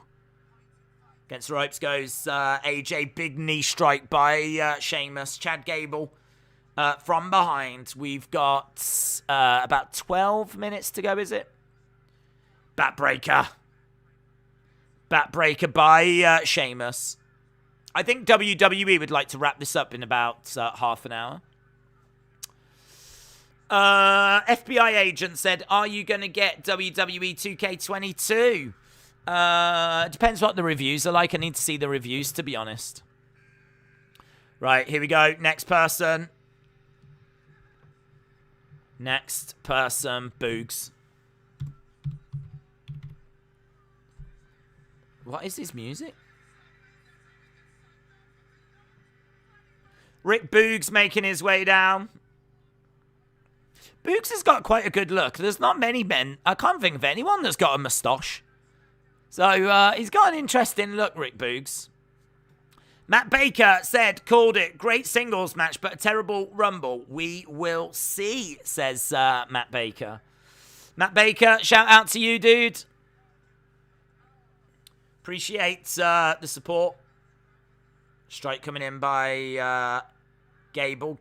Against the ropes goes AJ. Big knee strike by Sheamus. Chad Gable from behind. We've got about 12 minutes to go, is it? Backbreaker. Backbreaker by Sheamus. I think WWE would like to wrap this up in about half an hour. FBI agent said, are you going to get WWE 2K22? Depends what the reviews are like. I need to see the reviews, to be honest. Right, here we go. Next person. Next person, Boogs. What is his music? Rick Boogs making his way down. Boogs has got quite a good look. There's not many men. I can't think of anyone that's got a moustache. So, he's got an interesting look, Rick Boogs. Matt Baker said, called it, great singles match, but a terrible Rumble. We will see, says Matt Baker. Matt Baker, shout out to you, dude. Appreciate the support. Strike coming in by Gable.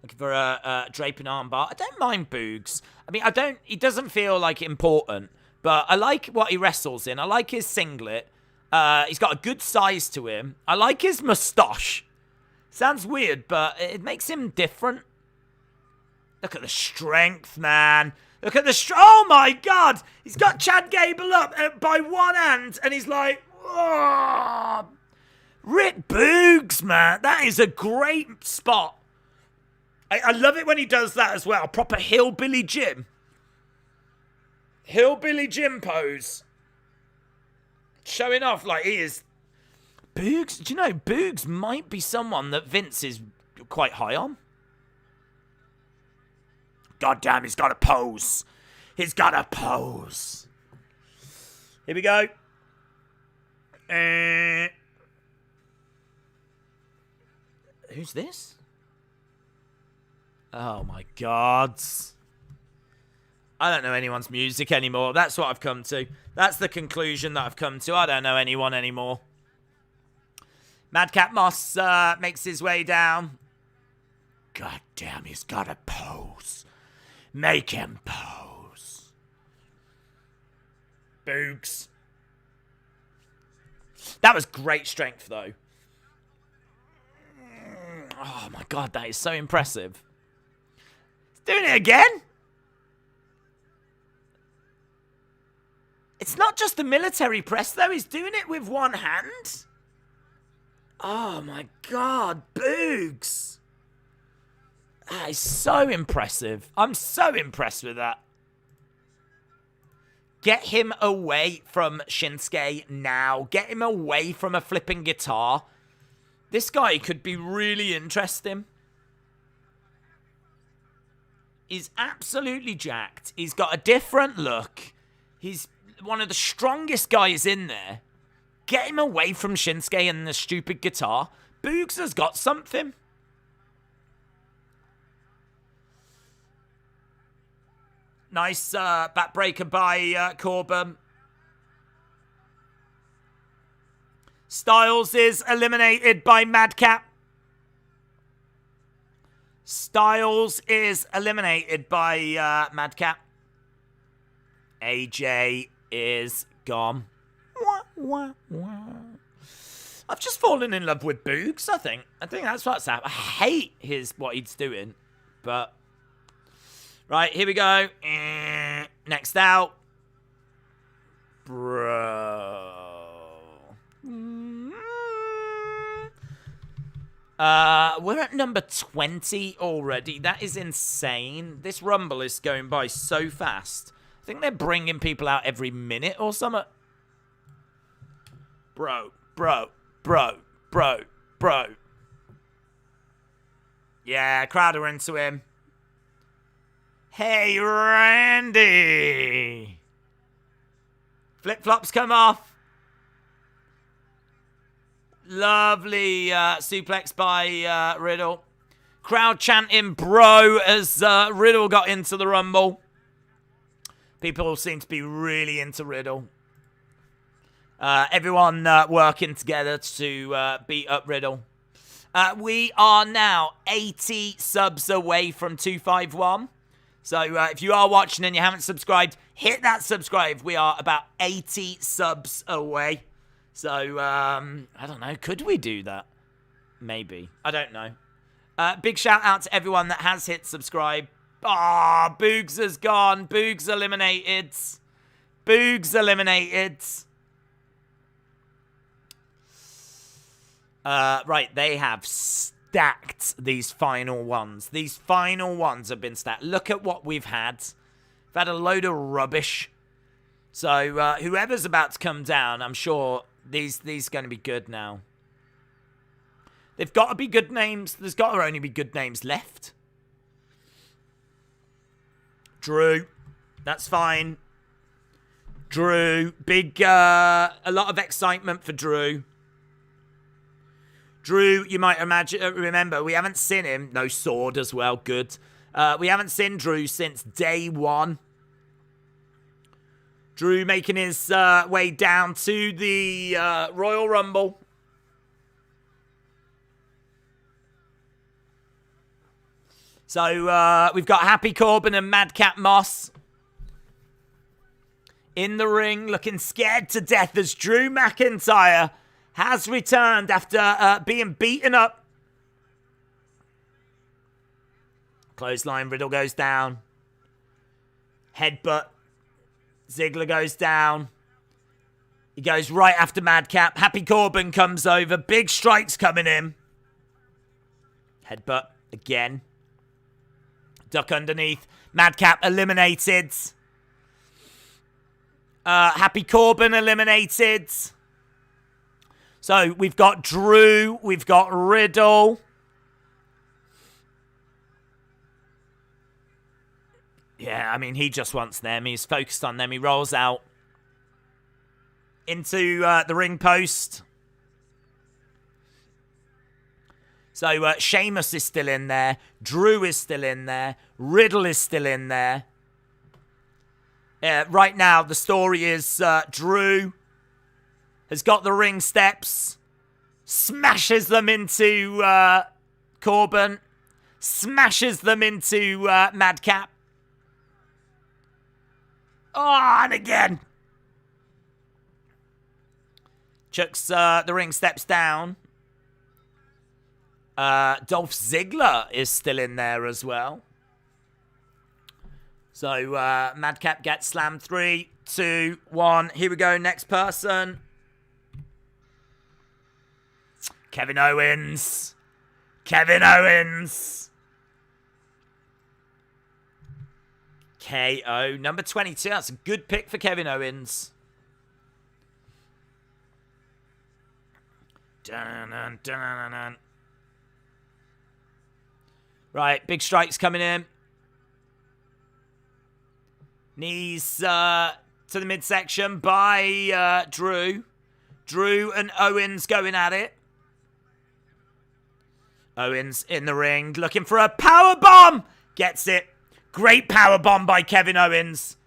Looking for a draping armbar. I don't mind Boogs. I mean, he doesn't feel like important, but I like what he wrestles in. I like his singlet. He's got a good size to him. I like his moustache. Sounds weird, but it makes him different. Look at the strength, man. Look at the oh my God! He's got Chad Gable up by one hand, and he's like, oh. Rick Boogs, man. That is a great spot. I love it when he does that as well. Proper Hillbilly Jim. Hillbilly Jim pose. Showing off like he is. Boogs, do you know, Boogs might be someone that Vince is quite high on. God damn, he's got a pose. He's got a pose. Here we go. Who's this? Oh my God. I don't know anyone's music anymore. That's what I've come to. That's the conclusion that I've come to. I don't know anyone anymore. Madcap Moss makes his way down. God damn, he's got a pose. Make him pose. Boogs. That was great strength, though. Oh my God, that is so impressive. He's doing it again. It's not just the military press, though. He's doing it with one hand. Oh my God, Boogs. That is so impressive. I'm so impressed with that. Get him away from Shinsuke now. Get him away from a flipping guitar. This guy could be really interesting. He's absolutely jacked. He's got a different look. He's one of the strongest guys in there. Get him away from Shinsuke and the stupid guitar. Boogs has got something. Nice backbreaker by Corbin. Styles is eliminated by Madcap. Styles is eliminated by Madcap. AJ is gone. Wah, wah, wah. I've just fallen in love with Boogs, I think. I think that's what's happened. I hate what he's doing. But, right, here we go. Next out. Bro. We're at number 20 already. That is insane. This Rumble is going by so fast. I think they're bringing people out every minute or something. Bro. Yeah, crowd are into him. Hey, Randy. Flip-flops come off. Lovely suplex by Riddle. Crowd chanting bro as Riddle got into the Rumble. People seem to be really into Riddle. Everyone working together to beat up Riddle. We are now 80 subs away from 251. So if you are watching and you haven't subscribed, hit that subscribe. We are about 80 subs away. So, I don't know. Could we do that? Maybe. I don't know. Big shout out to everyone that has hit subscribe. Ah, Boogs has gone. Boogs eliminated. Boogs eliminated. Right, they have stacked these final ones. These final ones have been stacked. Look at what we've had. We've had a load of rubbish. So, whoever's about to come down, I'm sure these are going to be good now. They've got to be good names. There's got to only be good names left. Drew. That's fine. Drew. Big, a lot of excitement for Drew. Drew, you might remember, we haven't seen him. No sword as well. Good. We haven't seen Drew since day one. Drew making his way down to the Royal Rumble. So we've got Happy Corbin and Madcap Moss in the ring, looking scared to death as Drew McIntyre has returned after being beaten up. Clothesline, Riddle goes down. Headbutt. Ziggler goes down. He goes right after Madcap. Happy Corbin comes over. Big strikes coming in. Headbutt again. Duck underneath. Madcap eliminated. Happy Corbin eliminated. So we've got Drew. We've got Riddle. Yeah, I mean, he just wants them. He's focused on them. He rolls out into the ring post. So Sheamus is still in there. Drew is still in there. Riddle is still in there. Right now, the story is Drew has got the ring steps. Smashes them into Corbin. Smashes them into Madcap. Oh, and again. Chucks the ring steps down. Dolph Ziggler is still in there as well. So Madcap gets slammed. 3, 2, 1. Here we go. Next person. Kevin Owens. Kevin Owens. KO. Number 22. That's a good pick for Kevin Owens. Dun, dun, dun, dun. Right, big strikes coming in. Knees to the midsection by Drew. Drew and Owens going at it. Owens in the ring, looking for a power bomb. Gets it. Great power bomb by Kevin Owens.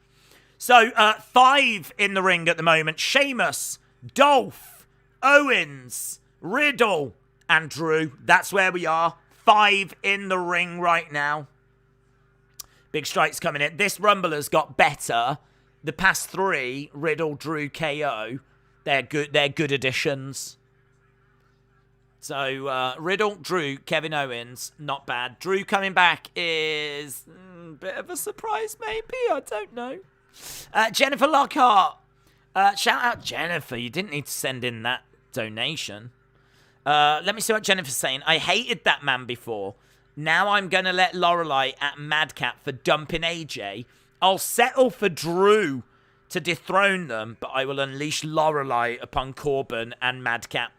So, 5 in the ring at the moment. Sheamus, Dolph, Owens, Riddle, and Drew. That's where we are. 5 in the ring right now. Big strikes coming in. This Rumble has got better. The past 3, Riddle, Drew, KO. They're good additions. So, Riddle, Drew, Kevin Owens, not bad. Drew coming back is a bit of a surprise, maybe. I don't know. Jennifer Lockhart. Shout out Jennifer. You didn't need to send in that donation. Let me see what Jennifer's saying. I hated that man before. Now I'm going to let Lorelai at Madcap for dumping AJ. I'll settle for Drew to dethrone them, but I will unleash Lorelai upon Corbin and Madcap.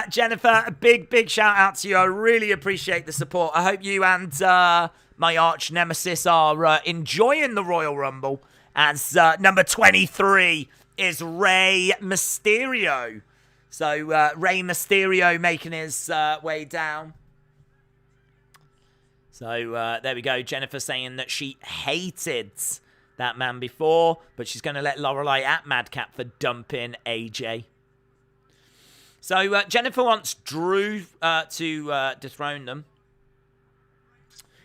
Jennifer, a big shout out to you. I really appreciate the support. I hope you and my arch nemesis are enjoying the Royal Rumble, as number 23 is Rey Mysterio. So Rey Mysterio making his way down. So there we go. Jennifer saying that she hated that man before, but she's going to let Lorelai at Madcap for dumping AJ. So Jennifer wants Drew to dethrone them.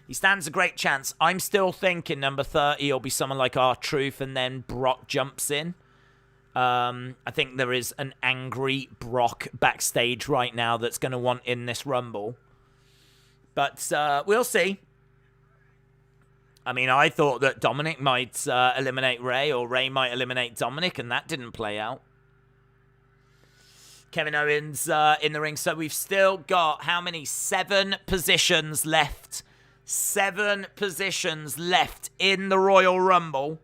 He stands a great chance. I'm still thinking number 30 will be someone like R-Truth, and then Brock jumps in. I think there is an angry Brock backstage right now that's going to want in this Rumble. But we'll see. I mean, I thought that Dominic might eliminate Rey, or Rey might eliminate Dominic, and that didn't play out. Kevin Owens in the ring. So we've still got, how many? 7 positions left. 7 positions left in the Royal Rumble.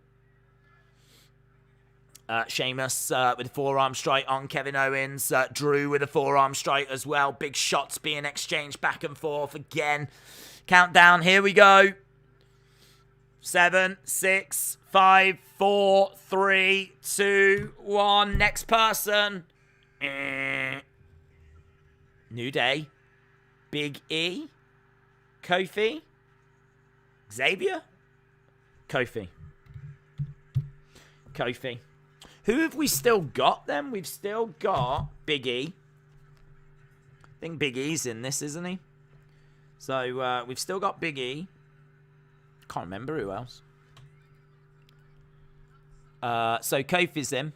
Sheamus with a forearm strike on Kevin Owens. Drew with a forearm strike as well. Big shots being exchanged back and forth again. Countdown, here we go. 7, 6, 5, 4, 3, 2, 1. Next person. New Day. Big E. Kofi. Xavier. Kofi. Who have we still got then? We've still got Big E. I think Big E's in this, isn't he? So we've still got Big E. Can't remember who else. So Kofi's in.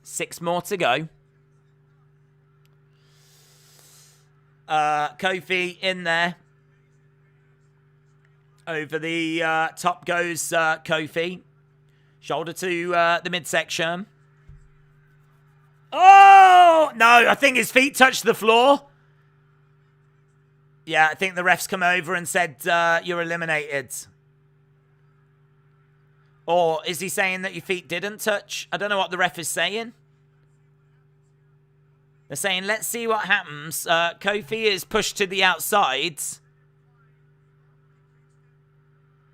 6 more to go. Kofi in there. Over the top goes Kofi. Shoulder to the midsection. Oh! No, I think his feet touched the floor. Yeah, I think the ref's come over and said, you're eliminated. Or is he saying that your feet didn't touch? I don't know what the ref is saying. They're saying, let's see what happens. Kofi is pushed to the outside.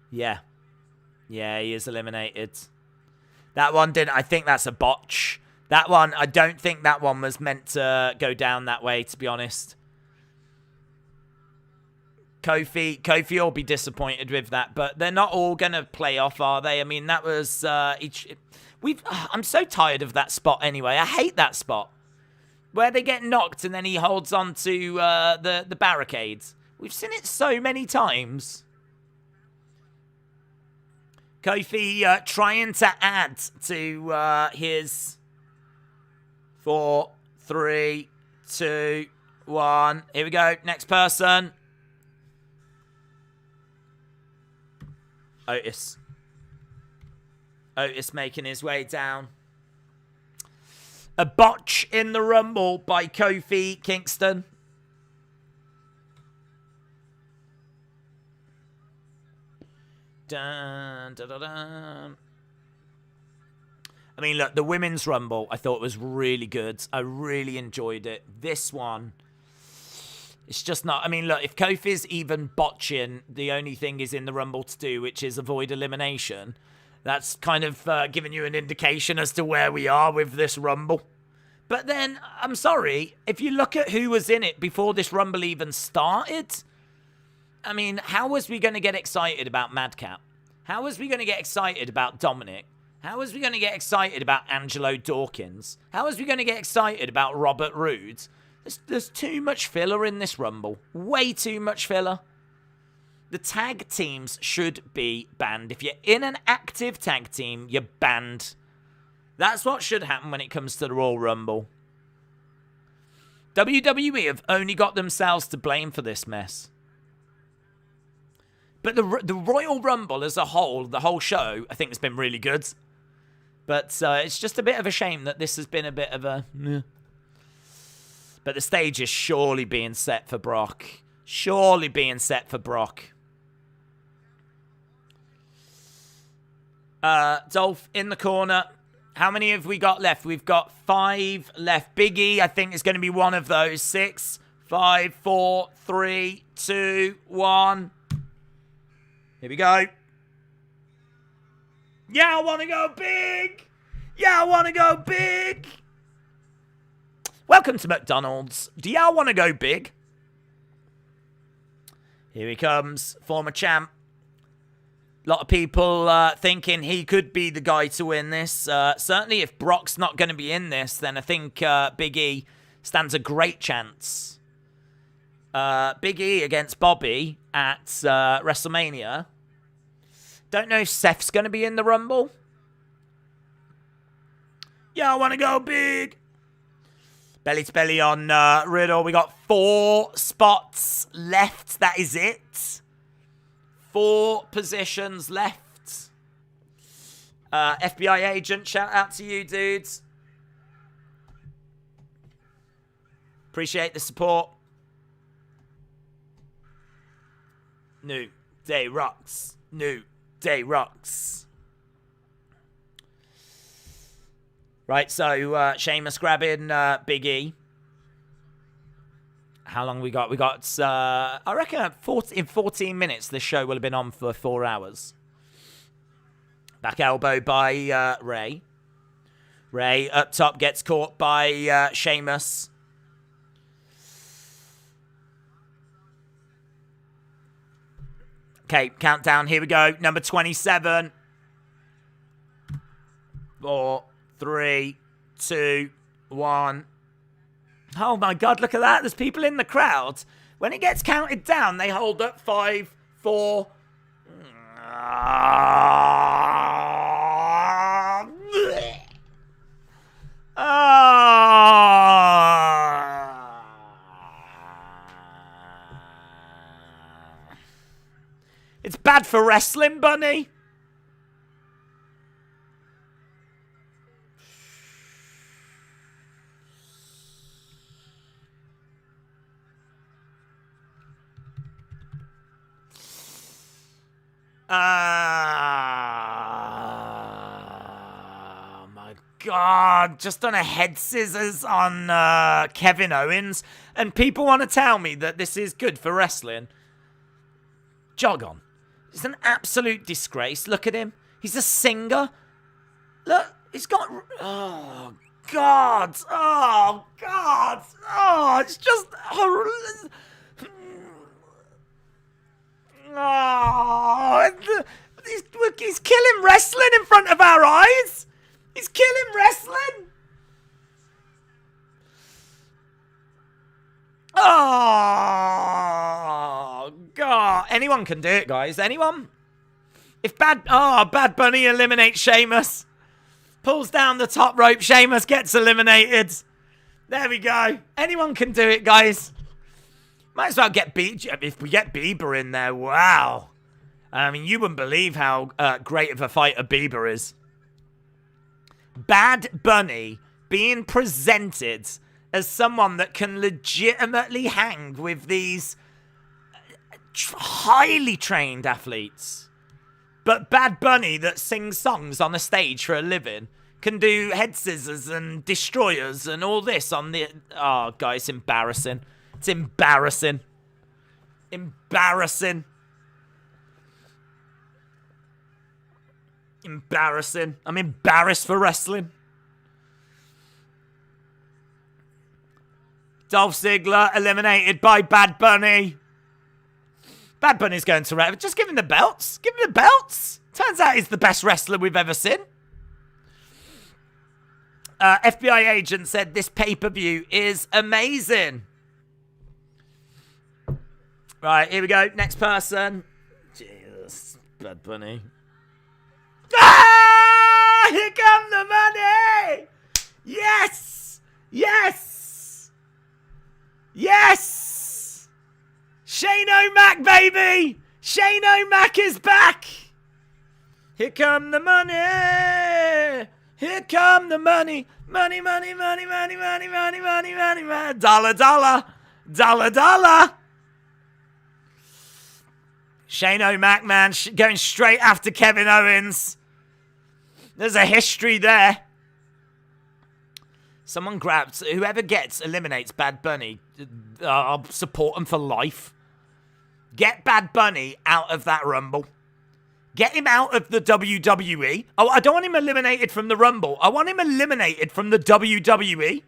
Yeah. Yeah, he is eliminated. That one didn't. I think that's a botch. That one, I don't think that one was meant to go down that way, to be honest. Kofi will be disappointed with that, but they're not all going to play off, are they? I mean, that was I'm so tired of that spot anyway. I hate that spot where they get knocked and then he holds on to the barricades. We've seen it so many times. Kofi trying to add to his 4, 3, 2, 1. Here we go. Next person. Otis making his way down. A botch in the Rumble by Kofi Kingston. Dun, dun, dun, dun. I mean, look, the Women's Rumble I thought was really good. I really enjoyed it. This one, It's just not. I mean, look, if Kofi's even botching the only thing is in the Rumble to do, which is avoid elimination, that's kind of giving you an indication as to where we are with this Rumble. But then, I'm sorry, if you look at who was in it before this Rumble even started, I mean, how was we going to get excited about Madcap? How was we going to get excited about Dominic? How was we going to get excited about Angelo Dawkins? How was we going to get excited about Robert Roode? There's too much filler in this Rumble. Way too much filler. The tag teams should be banned. If you're in an active tag team, you're banned. That's what should happen when it comes to the Royal Rumble. WWE have only got themselves to blame for this mess. But the Royal Rumble as a whole, the whole show, I think has been really good. But it's just a bit of a shame that this has been a bit of a... But the stage is surely being set for Brock. Surely being set for Brock. Dolph in the corner. How many have we got left? We've got 5 left. Big E, I think, is going to be one of those. 6, 5, 4, 3, 2, 1. Here we go. Yeah, I want to go big. Yeah, I want to go big. Welcome to McDonald's. Do y'all want to go big? Here he comes. Former champ. A lot of people thinking he could be the guy to win this. Certainly if Brock's not going to be in this, then I think Big E stands a great chance. Big E against Bobby at WrestleMania. Don't know if Seth's going to be in the Rumble. Yeah, I want to go big. Belly to belly on Riddle. We got 4 spots left. That is it. 4 positions left. FBI agent, shout out to you, dudes. Appreciate the support. New Day rocks. New Day rocks. Right, so Sheamus grabbing Big E. How long we got? We got, I reckon, in 14 minutes, this show will have been on for 4 hours. Back elbow by Ray. Ray up top gets caught by Sheamus. Okay, countdown. Here we go. Number 27. 4, 3, 2, 1. Oh my God, look at that. There's people in the crowd. When it gets counted down, they hold up 5, 4. It's bad for wrestling, Bunny. My God, just done a head scissors on Kevin Owens, and people want to tell me that this is good for wrestling. Jog on. It's an absolute disgrace. Look at him. He's a singer. Look, he's got... Oh, God. Oh, God. Oh, it's just... Oh, he's killing wrestling in front of our eyes. He's killing wrestling. Oh, God. Anyone can do it, guys. Anyone? If Bad Bunny eliminates Sheamus. Pulls down the top rope. Sheamus gets eliminated. There we go. Anyone can do it, guys. Might as well get if we get Bieber in there. Wow. I mean, you wouldn't believe how great of a fighter Bieber is. Bad Bunny being presented as someone that can legitimately hang with these highly trained athletes. But Bad Bunny that sings songs on a stage for a living can do head scissors and destroyers and all this on the... Oh, guys, embarrassing. It's embarrassing. Embarrassing. Embarrassing. I'm embarrassed for wrestling. Dolph Ziggler eliminated by Bad Bunny. Bad Bunny's going to wrestle. Just give him the belts. Give him the belts. Turns out he's the best wrestler we've ever seen. FBI agent said this pay-per-view is amazing. Right, here we go. Next person. Jesus, Bad Bunny. Ah! Here come the money! Yes! Yes! Yes! Shane O'Mac, baby! Shane O'Mac is back! Here come the money! Here come the money! Money, money, money, money, money, money, money, money, money. Dollar, dollar! Dollar, dollar! Shane O'Mac, man, going straight after Kevin Owens. There's a history there. Someone grabs... Whoever eliminates Bad Bunny, I'll support him for life. Get Bad Bunny out of that Rumble. Get him out of the WWE. Oh, I don't want him eliminated from the Rumble. I want him eliminated from the WWE.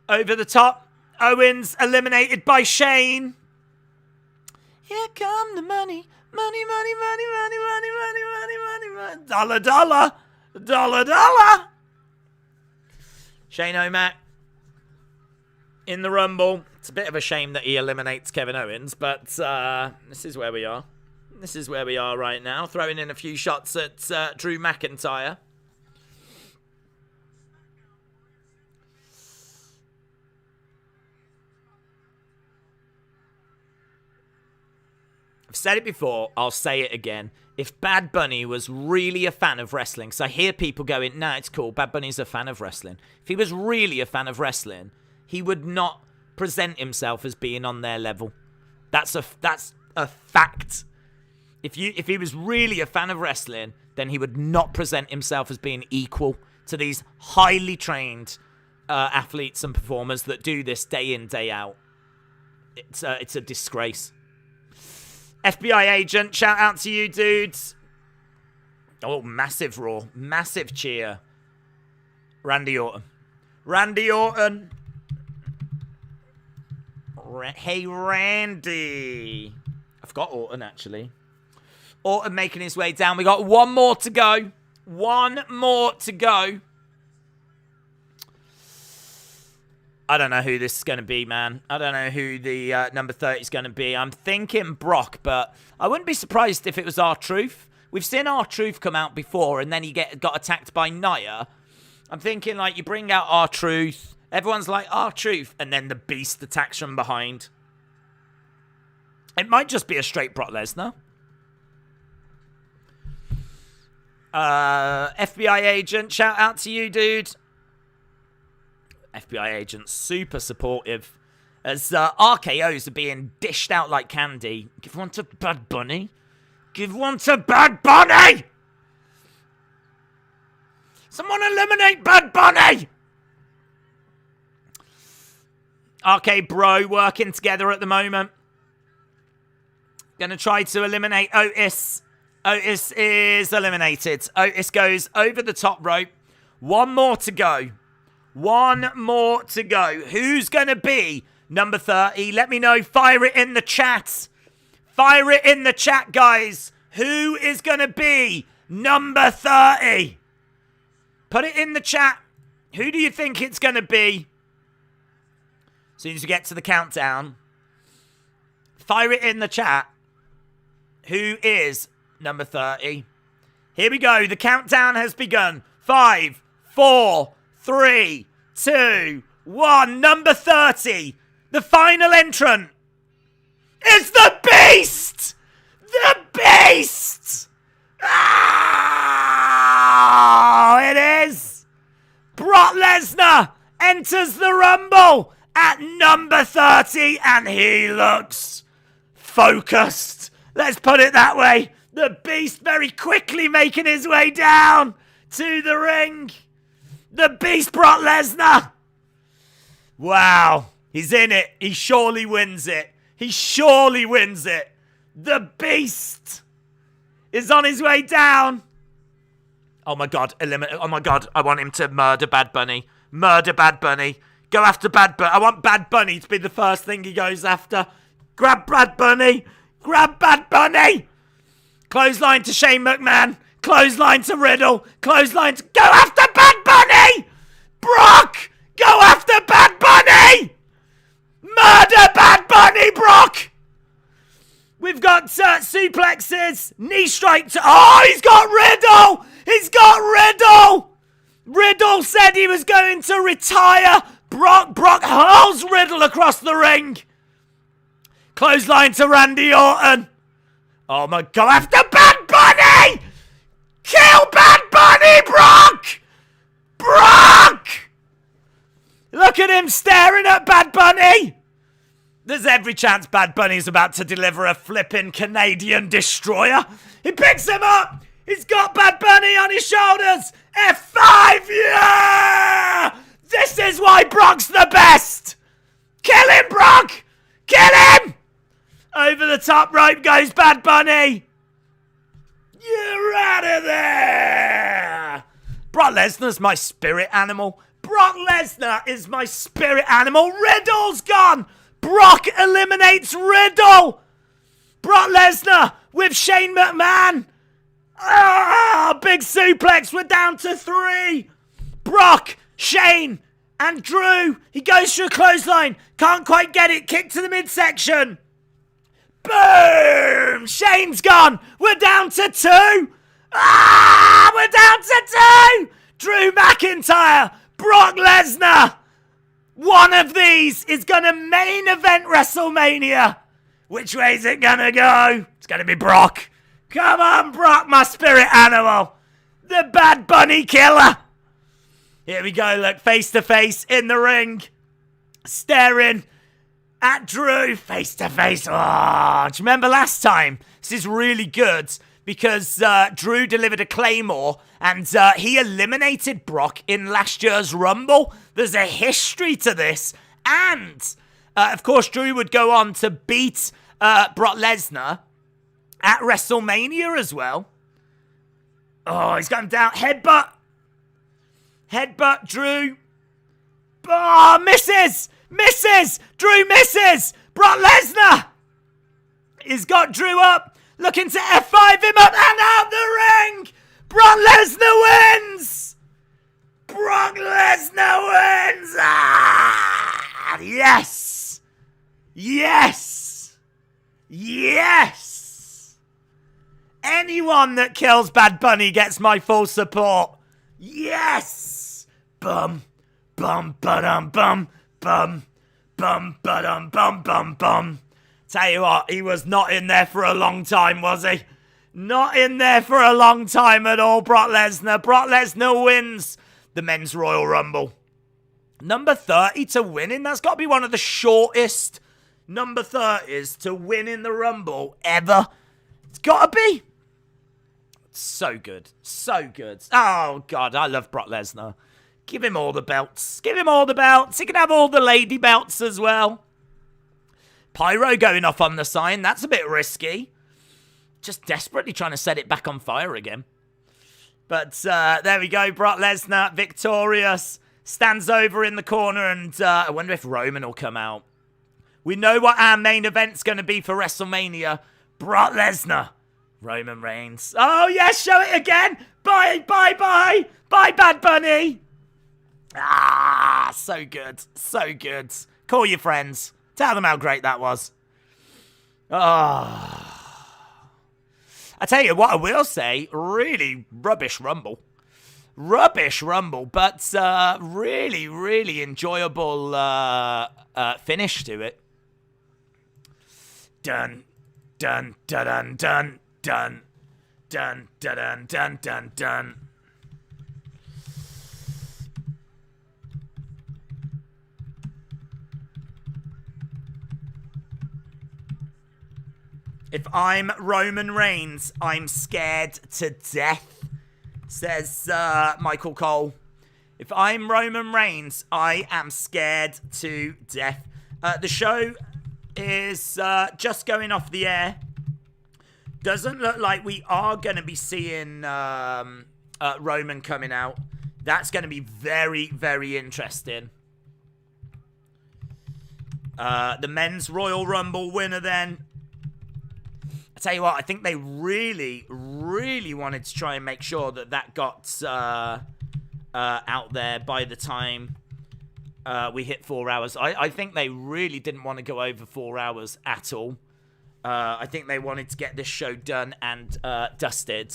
Over the top. Owens eliminated by Shane. Here come the money. Money, money, money, money, money, money, money, money, money. Dollar, dollar. Dollar, dollar. Shane O'Mac in the Rumble. It's a bit of a shame that he eliminates Kevin Owens, but this is where we are. This is where we are right now. Throwing in a few shots at Drew McIntyre. I've said it before, I'll say it again. If Bad Bunny was really a fan of wrestling, because I hear people going, nah, it's cool, Bad Bunny's a fan of wrestling. If he was really a fan of wrestling, he would not present himself as being on their level. That's a fact. If he was really a fan of wrestling, then he would not present himself as being equal to these highly trained athletes and performers that do this day in, day out. It's a disgrace. FBI agent, shout out to you, dudes. Oh, massive roar. Massive cheer. Randy Orton. Randy Orton. Hey, Randy. I've got Orton, actually. Orton making his way down. We got one more to go. One more to go. I don't know who this is going to be, man. I don't know who the number 30 is going to be. I'm thinking Brock, but I wouldn't be surprised if it was R-Truth. We've seen R-Truth come out before, and then he got attacked by Nia. I'm thinking, like, you bring out R-Truth. Everyone's like, R-Truth. And then the Beast attacks from behind. It might just be a straight Brock Lesnar. FBI agent, shout out to you, dude. FBI agent, super supportive. As RKOs are being dished out like candy. Give one to Bad Bunny. Give one to Bad Bunny! Someone eliminate Bad Bunny! RK Bro working together at the moment. Gonna try to eliminate Otis. Otis is eliminated. Otis goes over the top rope. One more to go. One more to go. Who's going to be number 30? Let me know. Fire it in the chat. Fire it in the chat, guys. Who is going to be number 30? Put it in the chat. Who do you think it's going to be? As soon as you get to the countdown, fire it in the chat. Who is number 30? Here we go. The countdown has begun. 5, 4, 3, 2, 1. Number 30. The final entrant is the Beast! The Beast! Oh, it is! Brock Lesnar enters the Rumble at number 30, and he looks focused. Let's put it that way. The Beast very quickly making his way down to the ring. The Beast, Brock Lesnar. Wow. He's in it. He surely wins it. He surely wins it. The Beast is on his way down. Oh my God. Oh my God. I want him to murder Bad Bunny. Murder Bad Bunny. Go after Bad Bunny. I want Bad Bunny to be the first thing he goes after. Grab Bad Bunny. Grab Bad Bunny. Clothesline to Shane McMahon. Clothesline to Riddle. Clothesline to... Go after Bad Bunny! Brock! Go after Bad Bunny! Murder Bad Bunny, Brock! We've got suplexes. Knee strike to... Oh, he's got Riddle! He's got Riddle! Riddle said he was going to retire. Brock hurls Riddle across the ring. Clothesline to Randy Orton. Oh my... Go after Bad Bunny! Kill Bad Bunny, Brock! Brock! Look at him staring at Bad Bunny. There's every chance Bad Bunny's about to deliver a flipping Canadian destroyer. He picks him up. He's got Bad Bunny on his shoulders. F5, yeah! This is why Brock's the best. Kill him, Brock! Kill him! Over the top rope goes Bad Bunny. You're out of there! Brock Lesnar's my spirit animal. Brock Lesnar is my spirit animal. Riddle's gone. Brock eliminates Riddle. Brock Lesnar with Shane McMahon. Ah, big suplex. We're down to 3. Brock, Shane, and Drew. He goes for a clothesline. Can't quite get it. Kick to the midsection. Boom! Shane's gone. We're down to 2. Ah, we're down to 2. Drew McIntyre, Brock Lesnar. One of these is going to main event WrestleMania. Which way is it going to go? It's going to be Brock. Come on, Brock, my spirit animal. The Bad Bunny killer. Here we go, look, face to face in the ring. Staring at Drew, face to face. Oh, do you remember last time? This is really good because Drew delivered a Claymore and he eliminated Brock in last year's Rumble. There's a history to this. And, of course, Drew would go on to beat Brock Lesnar at WrestleMania as well. Oh, he's got him down. Headbutt. Headbutt, Drew. Oh, misses. Misses! Drew misses! Brock Lesnar! He's got Drew up, looking to F5 him up and out the ring! Brock Lesnar wins! Brock Lesnar wins! Ah! Yes! Yes! Yes! Anyone that kills Bad Bunny gets my full support. Yes! Bum, bum, ba-dum, bum. Bum, bum, ba-dum, bum, bum, bum. Tell you what, he was not in there for a long time, was he? Not in there for a long time at all, Brock Lesnar. Brock Lesnar wins the Men's Royal Rumble. Number 30 to winning. That's got to be one of the shortest number 30s to win in the Rumble ever. It's got to be. So good. So good. Oh, God, I love Brock Lesnar. Give him all the belts. Give him all the belts. He can have all the lady belts as well. Pyro going off on the sign. That's a bit risky. Just desperately trying to set it back on fire again. But there we go. Brock Lesnar, victorious. Stands over in the corner and I wonder if Roman will come out. We know what our main event's going to be for WrestleMania. Brock Lesnar. Roman Reigns. Oh, yes, show it again. Bye, bye, bye. Bye, Bad Bunny. Ah, so good. So good. Call your friends. Tell them how great that was. Oh. I tell you what, I will say, really rubbish Rumble. Rubbish Rumble, but really, really enjoyable finish to it. Dun, dun, dun, dun, dun, dun, dun, dun, dun, dun, dun. If I'm Roman Reigns, I'm scared to death, says Michael Cole. If I'm Roman Reigns, I am scared to death. The show is just going off the air. Doesn't look like we are going to be seeing Roman coming out. That's going to be very, very interesting. The men's Royal Rumble winner then. I tell you what, I think they really, really wanted to try and make sure that that got out there by the time we hit 4 hours. I think they really didn't want to go over 4 hours at all. I think they wanted to get this show done and dusted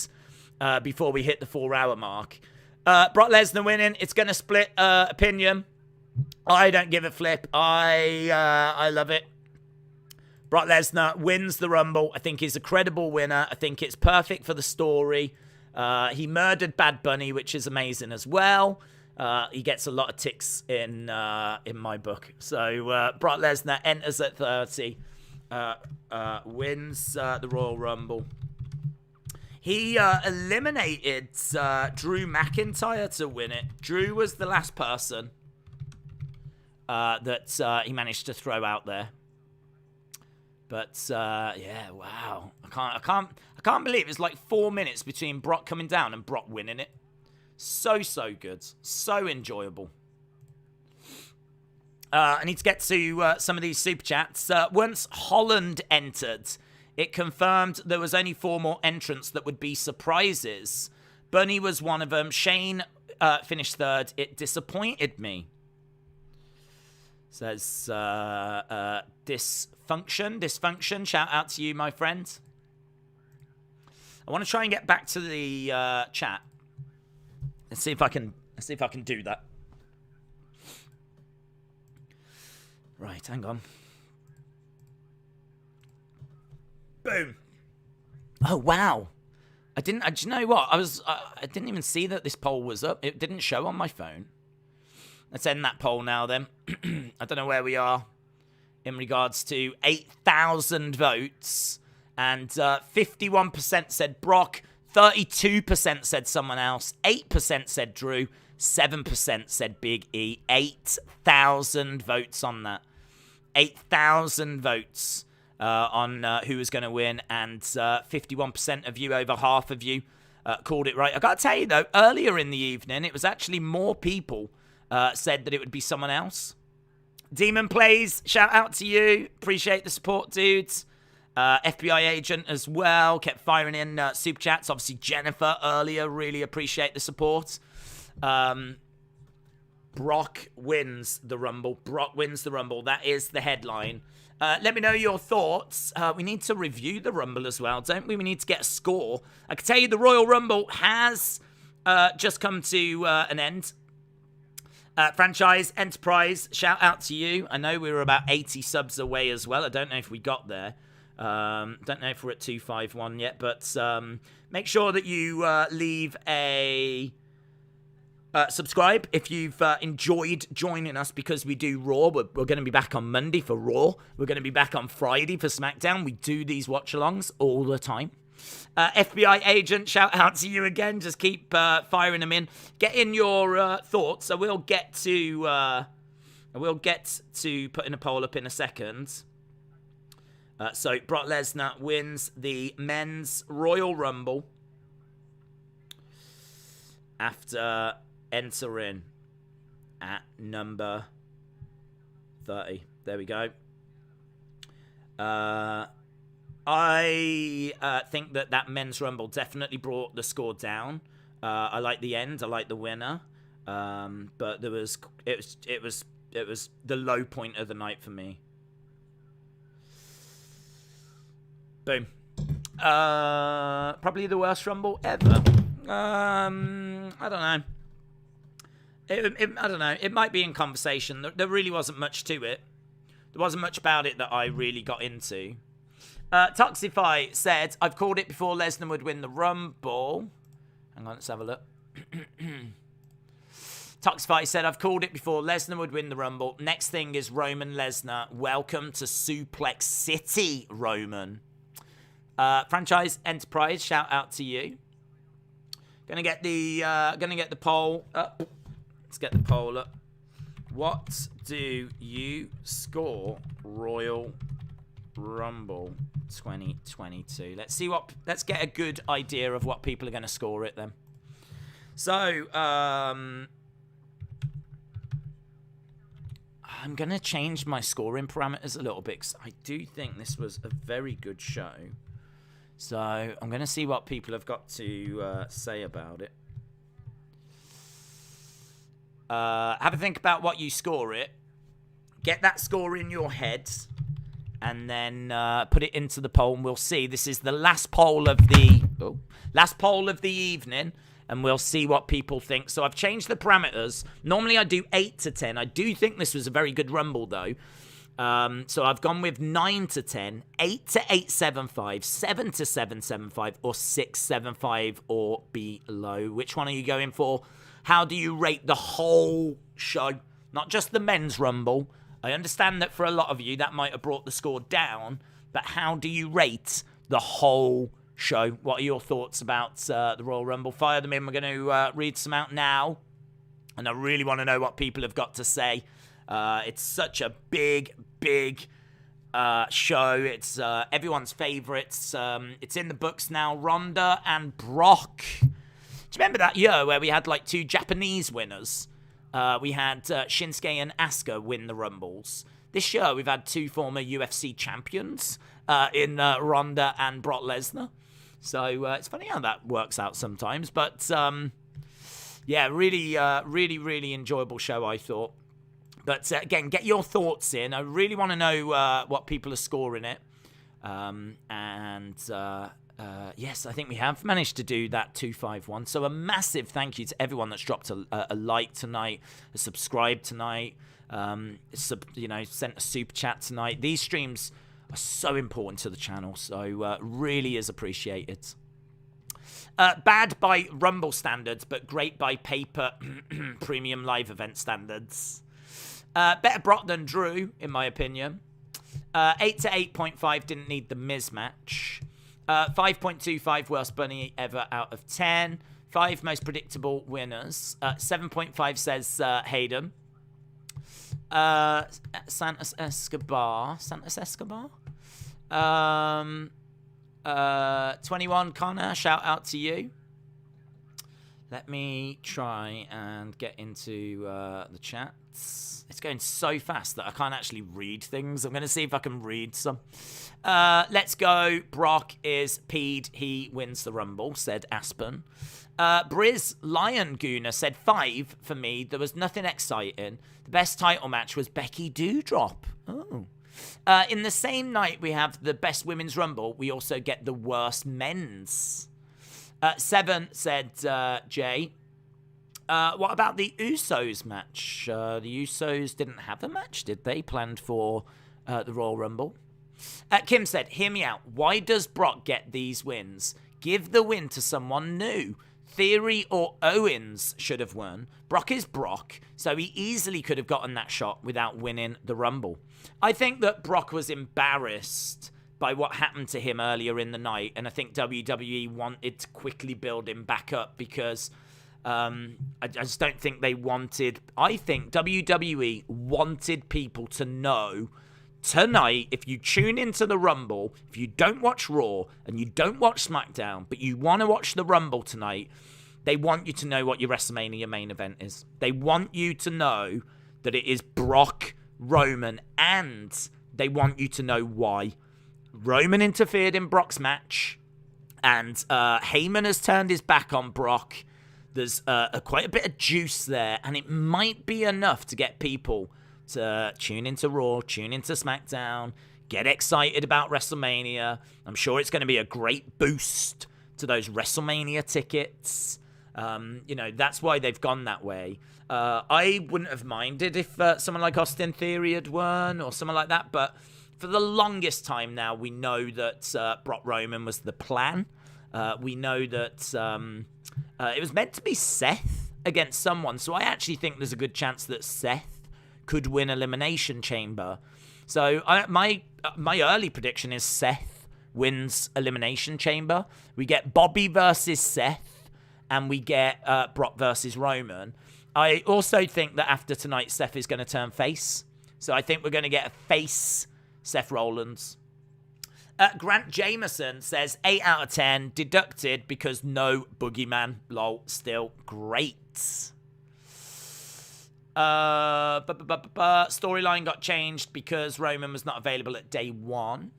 before we hit the 4 hour mark. Brock Lesnar winning. It's going to split opinion. I don't give a flip. I love it. Brock Lesnar wins the Rumble. I think he's a credible winner. I think it's perfect for the story. He murdered Bad Bunny, which is amazing as well. He gets a lot of ticks in my book. So Brock Lesnar enters at 30. Wins the Royal Rumble. He eliminated Drew McIntyre to win it. Drew was the last person that he managed to throw out there. But yeah, wow. I can't believe it's like 4 minutes between Brock coming down and Brock winning it. So good. So enjoyable. I need to get to some of these super chats. Once Holland entered, it confirmed there was only 4 more entrants that would be surprises. Bunny was one of them. Shane finished 3rd. It disappointed me. Says dysfunction. Shout out to you, my friend. I want to try and get back to the chat. Let's see if I can do that. Right, hang on. Boom. Oh wow. Do you know what? I didn't even see that this poll was up. It didn't show on my phone. Let's end that poll now then. I don't know where we are in regards to 8,000 votes. And 51% said Brock, 32% said someone else, 8% said Drew, 7% said Big E. 8,000 votes on that. 8,000 votes on who was going to win. And 51% of you, over half of you, called it right. I got to tell you, though, earlier in the evening, it was actually more people said that it would be someone else. Demon Plays, shout out to you. Appreciate the support, dudes. FBI agent as well. Kept firing in super chats. Obviously, Jennifer earlier. Really appreciate the support. Brock wins the Rumble. Brock wins the Rumble. That is the headline. Let me know your thoughts. We need to review the Rumble as well, don't we? We need to get a score. I can tell you the Royal Rumble has just come to an end. Franchise Enterprise, shout out to you. I know we were about 80 subs away as well. I don't know if we got there. Don't know if we're at 251 yet, but make sure that you leave a subscribe if you've enjoyed joining us, because we do Raw. We're going to be back on Monday for Raw. We're going to be back on Friday for SmackDown. We do these watch-alongs all the time. FBI agent, shout out to you again. Just keep firing them in. Get in your thoughts. I will get to putting a poll up in a second. So Brock Lesnar wins the men's Royal Rumble after entering at number 30. There we go. I think that men's Rumble definitely brought the score down. I like the end. I like the winner. But it was the low point of the night for me. Boom. Probably the worst Rumble ever. I don't know. I don't know. It might be in conversation. There really wasn't much to it. There wasn't much about it that I really got into. Toxify said, I've called it before Lesnar would win the Rumble. Hang on, let's have a look. Toxify said, I've called it before Lesnar would win the Rumble. Next thing is Roman Lesnar. Welcome to Suplex City, Roman. Franchise Enterprise, shout out to you. Gonna get the poll up. Let's get the poll up. What do you score Royal Rumble 2022? Let's get a good idea of what people are going to score it then. So, I'm going to change my scoring parameters a little bit because I do think this was a very good show. So, I'm going to see what people have got to say about it. Have a think about what you score it. Get that score in your head. And then put it into the poll and we'll see. This is the last poll of the evening. And we'll see what people think. So I've changed the parameters. Normally I do 8 to 10. I do think this was a very good Rumble, though. So I've gone with 9 to 10, 8 to 875, 7 to 775, or 675 or below. Which one are you going for? How do you rate the whole show? Not just the men's Rumble. I understand that for a lot of you, that might have brought the score down. But how do you rate the whole show? What are your thoughts about the Royal Rumble? Fire them in. We're going to read some out now. And I really want to know what people have got to say. It's such a big show. It's everyone's favourites. It's in the books now. Ronda and Brock. Do you remember that year where we had like 2 Japanese winners? We had Shinsuke and Asuka win the Rumbles. This year we've had 2 former UFC champions in Ronda and Brock Lesnar. So it's funny how that works out sometimes. But yeah, really enjoyable show, I thought. But again, get your thoughts in. I really want to know what people are scoring it. Yes, I think we have managed to do that 251. So a massive thank you to everyone that's dropped a like tonight, a subscribe tonight, sent a super chat tonight. These streams are so important to the channel, so really is appreciated. Bad by Rumble standards, but great by paper premium live event standards. Better Brock than Drew, in my opinion. 8 to 8.5, didn't need the Miz match. 5.25, worst bunny ever out of 10. 5 most predictable winners. 7.5 says Hayden. Santos Escobar. 21 Connor, shout out to you. Let me try and get into the chats. It's going so fast that I can't actually read things. I'm going to see if I can read some. Let's go. Brock is peed. He wins the Rumble, said Aspen. Briz Lion Gooner said 5 for me. There was nothing exciting. The best title match was Becky Doudrop. Oh. In the same night we have the best women's Rumble, we also get the worst men's. 7 said Jay. What about the Usos match? The Usos didn't have a match, did they? Planned for the Royal Rumble. Kim said, hear me out. Why does Brock get these wins? Give the win to someone new. Theory or Owens should have won. Brock is Brock, so he easily could have gotten that shot without winning the Rumble. I think that Brock was embarrassed by what happened to him earlier in the night, and I think WWE wanted to quickly build him back up because I just don't think they wanted... I think WWE wanted people to know tonight, if you tune into the Rumble, if you don't watch Raw and you don't watch SmackDown, but you want to watch the Rumble tonight, they want you to know what your WrestleMania main event is. They want you to know that it is Brock, Roman, and they want you to know why. Roman interfered in Brock's match, and Heyman has turned his back on Brock. There's quite a bit of juice there, and it might be enough to get people to tune into Raw, tune into SmackDown, get excited about WrestleMania. I'm sure it's going to be a great boost to those WrestleMania tickets. That's why they've gone that way. I wouldn't have minded if someone like Austin Theory had won or someone like that, but for the longest time now, we know that Brock Roman was the plan. We know that it was meant to be Seth against someone, so I actually think there's a good chance that Seth could win Elimination Chamber. So my early prediction is Seth wins Elimination Chamber. We get Bobby versus Seth, and we get Brock versus Roman. I also think that after tonight, Seth is going to turn face. So I think we're going to get a face Seth Rollins. Grant Jameson says 8 out of 10 deducted because no boogeyman. Lol, still great. Storyline got changed because Roman was not available at day 1.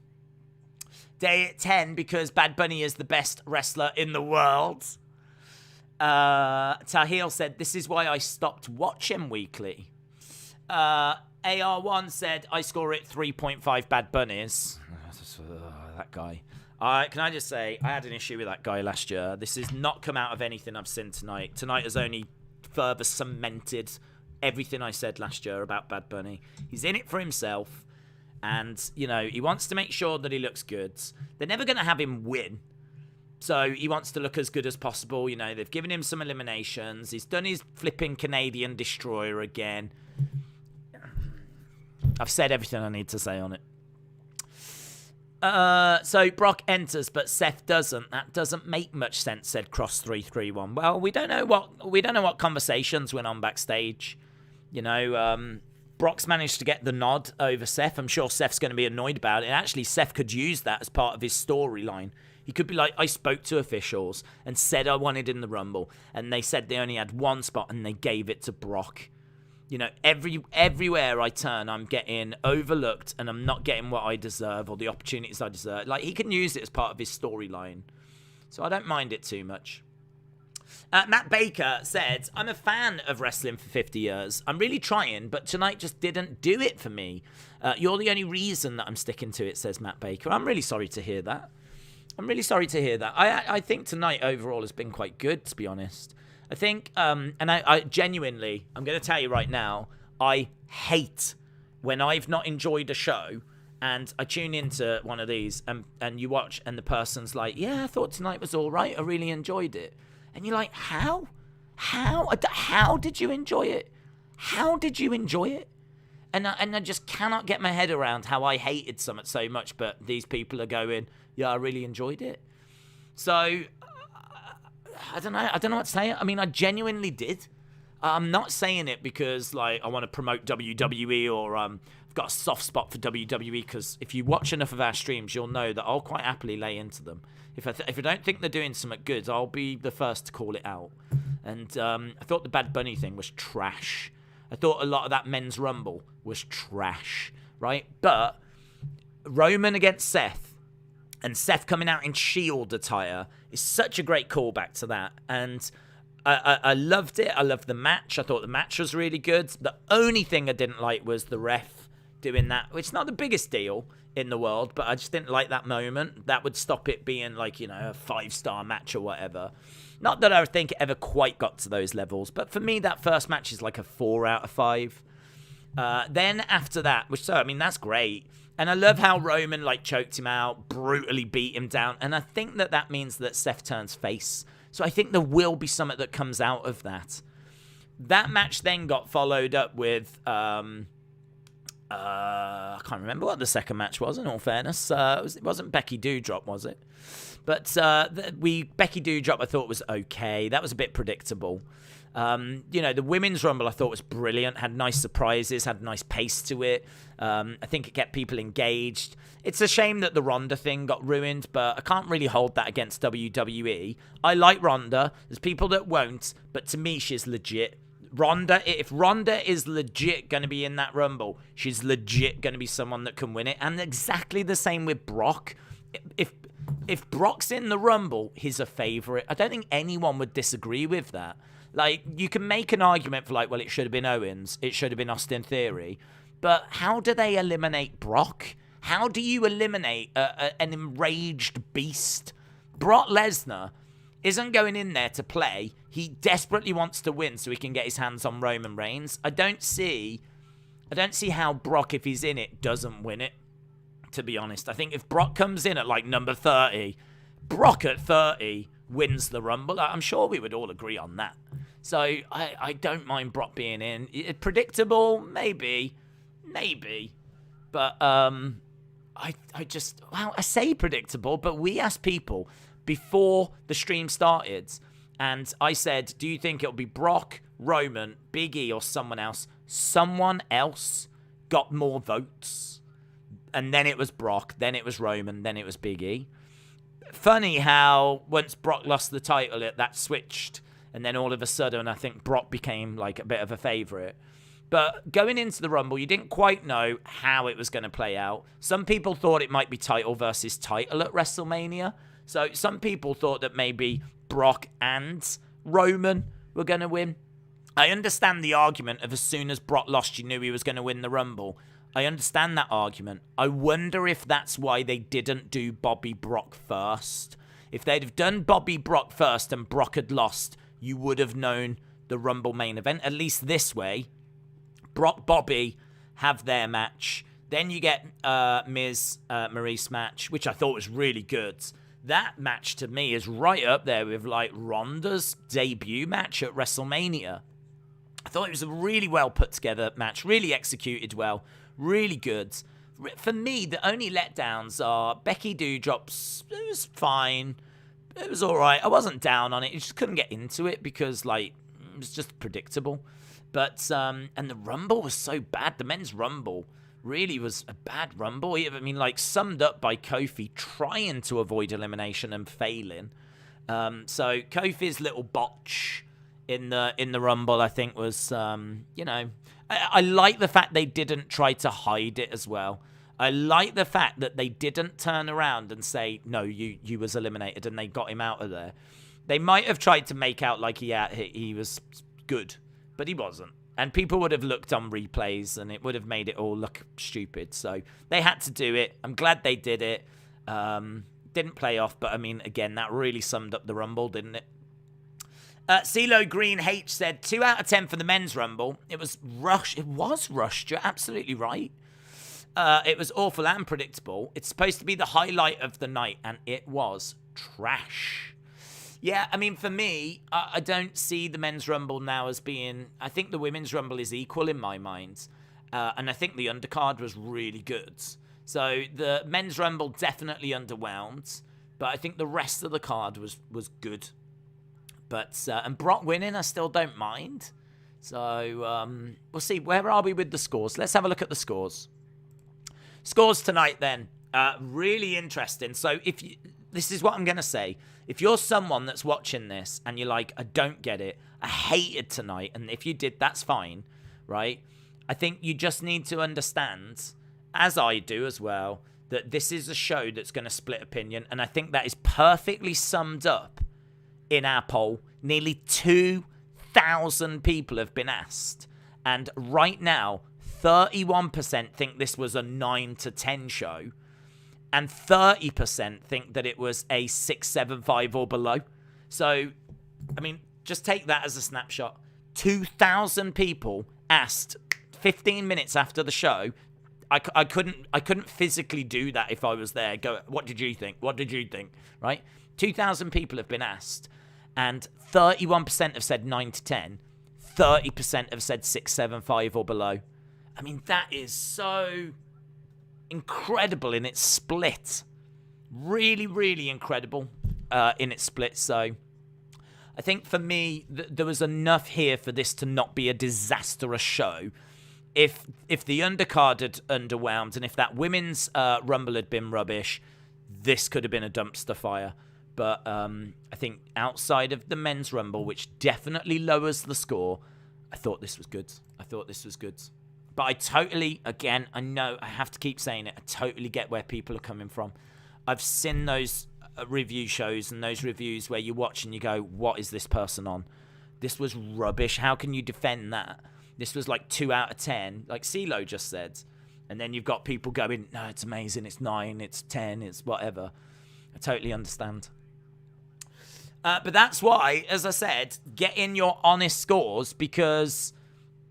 Day 10 because Bad Bunny is the best wrestler in the world. Tahil said, this is why I stopped watching weekly. AR1 said, I score it 3.5 Bad Bunnies. That guy. Can I just say, I had an issue with that guy last year. This has not come out of anything I've seen tonight. Tonight has only further cemented everything I said last year about Bad Bunny. He's in it for himself. And, you know, he wants to make sure that he looks good. They're never going to have him win. So he wants to look as good as possible. You know, they've given him some eliminations. He's done his flipping Canadian Destroyer again. I've said everything I need to say on it. So Brock enters, but Seth doesn't. That doesn't make much sense, said Cross331. Well, we don't know what conversations went on backstage. You know, Brock's managed to get the nod over Seth. I'm sure Seth's going to be annoyed about it. Actually, Seth could use that as part of his storyline. He could be like, I spoke to officials and said I wanted in the Rumble, and they said they only had one spot and they gave it to Brock. You know, everywhere I turn, I'm getting overlooked and I'm not getting what I deserve or the opportunities I deserve. Like, he can use it as part of his storyline. So I don't mind it too much. Matt Baker said, I'm a fan of wrestling for 50 years. I'm really trying, but tonight just didn't do it for me. You're the only reason that I'm sticking to it, says Matt Baker. I'm really sorry to hear that. I think tonight overall has been quite good, to be honest. I think, and I genuinely, I'm going to tell you right now, I hate when I've not enjoyed a show and I tune into one of these and you watch and the person's like, yeah, I thought tonight was all right. I really enjoyed it. And you're like, how? How did you enjoy it? How did you enjoy it? And I just cannot get my head around how I hated something so much, but these people are going, yeah, I really enjoyed it. So I don't know what to say. I mean, I genuinely did. I'm not saying it because, like, I want to promote WWE or I've got a soft spot for WWE, because if you watch enough of our streams, you'll know that I'll quite happily lay into them. If I don't think they're doing something good, I'll be the first to call it out. And I thought the Bad Bunny thing was trash. I thought a lot of that men's Rumble was trash, right? But Roman against Seth, and Seth coming out in Shield attire is such a great callback to that. And I loved it. I loved the match. I thought the match was really good. The only thing I didn't like was the ref doing that, which is not the biggest deal in the world, but I just didn't like that moment. That would stop it being like, you know, a 5-star match or whatever. Not that I think it ever quite got to those levels, but for me, that first match is like a 4 out of 5. Then after that, that's great. And I love how Roman, like, choked him out, brutally beat him down. And I think that means that Seth turns face. So I think there will be something that comes out of that. That match then got followed up with, I can't remember what the second match was, in all fairness. It wasn't Becky Doudrop, was it? But Becky Doudrop I thought was okay. That was a bit predictable. The Women's Rumble I thought was brilliant, had nice surprises, had nice pace to it. I think it kept people engaged. It's a shame that the Ronda thing got ruined, but I can't really hold that against WWE. I like Ronda. There's people that won't, but to me, she's legit. If Ronda is legit going to be in that Rumble, she's legit going to be someone that can win it. And exactly the same with Brock. If Brock's in the Rumble, he's a favorite. I don't think anyone would disagree with that. Like, you can make an argument for, like, well, it should have been Owens, it should have been Austin Theory, but how do they eliminate Brock? How do you eliminate an enraged beast? Brock Lesnar isn't going in there to play. He desperately wants to win so he can get his hands on Roman Reigns. I don't see how Brock, if he's in it, doesn't win it, to be honest. I think if Brock comes in at, like, number 30, Brock at 30 wins the Rumble. I'm sure we would all agree on that. So I don't mind Brock being in. Predictable, maybe. But I say predictable, but we asked people before the stream started, And I said, do you think it'll be Brock, Roman, Big E, or someone else? Someone else got more votes. And then it was Brock, then it was Roman, then it was Big E. Funny how once Brock lost the title, that switched. And then all of a sudden, I think Brock became like a bit of a favorite. But going into the Rumble, you didn't quite know how it was going to play out. Some people thought it might be title versus title at WrestleMania. So some people thought that maybe Brock and Roman were going to win. I understand the argument of as soon as Brock lost, you knew he was going to win the Rumble. I understand that argument. I wonder if that's why they didn't do Bobby Brock first. If they'd have done Bobby Brock first and Brock had lost, you would have known the Rumble main event. At least this way, Brock, Bobby have their match. Then you get Miz, Maurice match, which I thought was really good. That match to me is right up there with like Ronda's debut match at WrestleMania. I thought it was a really well put together match, really executed well, really good. For me, the only letdowns are Becky Doudrop's. It was fine. It was all right. I wasn't down on it. You just couldn't get into it because like it was just predictable. But and the Rumble was so bad. The men's Rumble really was a bad Rumble. I mean, like summed up by Kofi trying to avoid elimination and failing. So Kofi's little botch in the Rumble, I think, was I like the fact they didn't try to hide it as well. I like the fact that they didn't turn around and say, no, you was eliminated, and they got him out of there. They might have tried to make out like he was good, but he wasn't. And people would have looked on replays, and it would have made it all look stupid. So they had to do it. I'm glad they did it. Didn't play off, but I mean, again, that really summed up the Rumble, didn't it? CeeLo Green H said 2 out of 10 for the men's Rumble. It was rushed. It was rushed. You're absolutely right. It was awful and predictable. It's supposed to be the highlight of the night, and it was trash. Yeah, I mean, for me, I don't see the men's Rumble now as being... I think the women's Rumble is equal in my mind. And I think the undercard was really good. So the men's Rumble definitely underwhelmed. But I think the rest of the card was good. But and Brock winning, I still don't mind. So we'll see. Where are we with the scores? Let's have a look at the scores. Scores tonight, then. Really interesting. So this is what I'm going to say. If you're someone that's watching this and you're like, I don't get it, I hated tonight, and if you did, that's fine, right? I think you just need to understand, as I do as well, that this is a show that's going to split opinion, and I think that is perfectly summed up in our poll. Nearly 2,000 people have been asked, and right now, 31% think this was a 9 to 10 show, and 30% think that it was a 6, 7, 5 or below. So, I mean, just take that as a snapshot. 2,000 people asked 15 minutes after the show. I couldn't physically do that if I was there. Go, what did you think? What did you think? Right? 2,000 people have been asked, and 31% have said 9 to 10. 30% have said 6, 7, 5 or below. I mean, that is so incredible in its split. Really, really incredible in its split. So I think for me, there was enough here for this to not be a disastrous show. If the undercard had underwhelmed and if that women's Rumble had been rubbish, this could have been a dumpster fire. But I think outside of the men's Rumble, which definitely lowers the score, I thought this was good. But I totally, again, I know I have to keep saying it, I totally get where people are coming from. I've seen those review shows and those reviews where you watch and you go, what is this person on? This was rubbish. How can you defend that? This was like 2 out of 10, like CeeLo just said. And then you've got people going, no, it's amazing, it's 9, it's 10, it's whatever. I totally understand. But that's why, as I said, get in your honest scores, because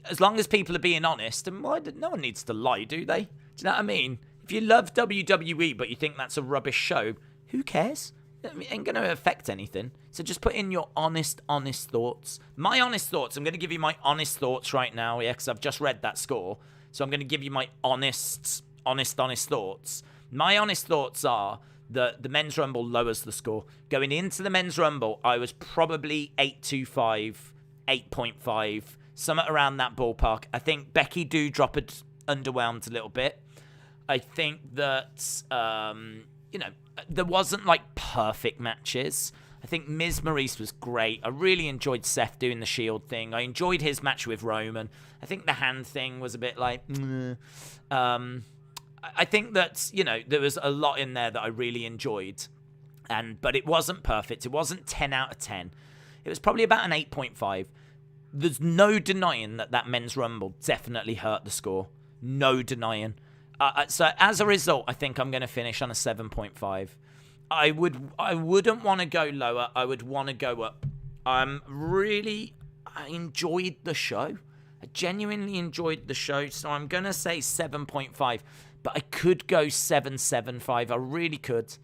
as long as people are being honest, and no one needs to lie, do they? Do you know what I mean? If you love WWE but you think that's a rubbish show, who cares? It ain't going to affect anything. So just put in your honest thoughts. My honest thoughts, I'm going to give you my honest thoughts right now, yeah, because I've just read that score. So I'm going to give you my honest thoughts. My honest thoughts are the men's Rumble lowers the score. Going into the men's Rumble, I was probably 8.25, 8.5, somewhere around that ballpark. I think Becky Doudrop underwhelmed a little bit. I think that, there wasn't like perfect matches. I think Miz Maurice was great. I really enjoyed Seth doing the Shield thing. I enjoyed his match with Roman. I think the hand thing was a bit like, I think that, there was a lot in there that I really enjoyed. But it wasn't perfect. It wasn't 10 out of 10. It was probably about an 8.5. There's no denying that men's Rumble definitely hurt the score. No denying. So as a result, I think I'm going to finish on a 7.5. I wouldn't want to go lower. I would want to go up. I enjoyed the show. I genuinely enjoyed the show. So I'm going to say 7.5. But I could go 7.75. I really could.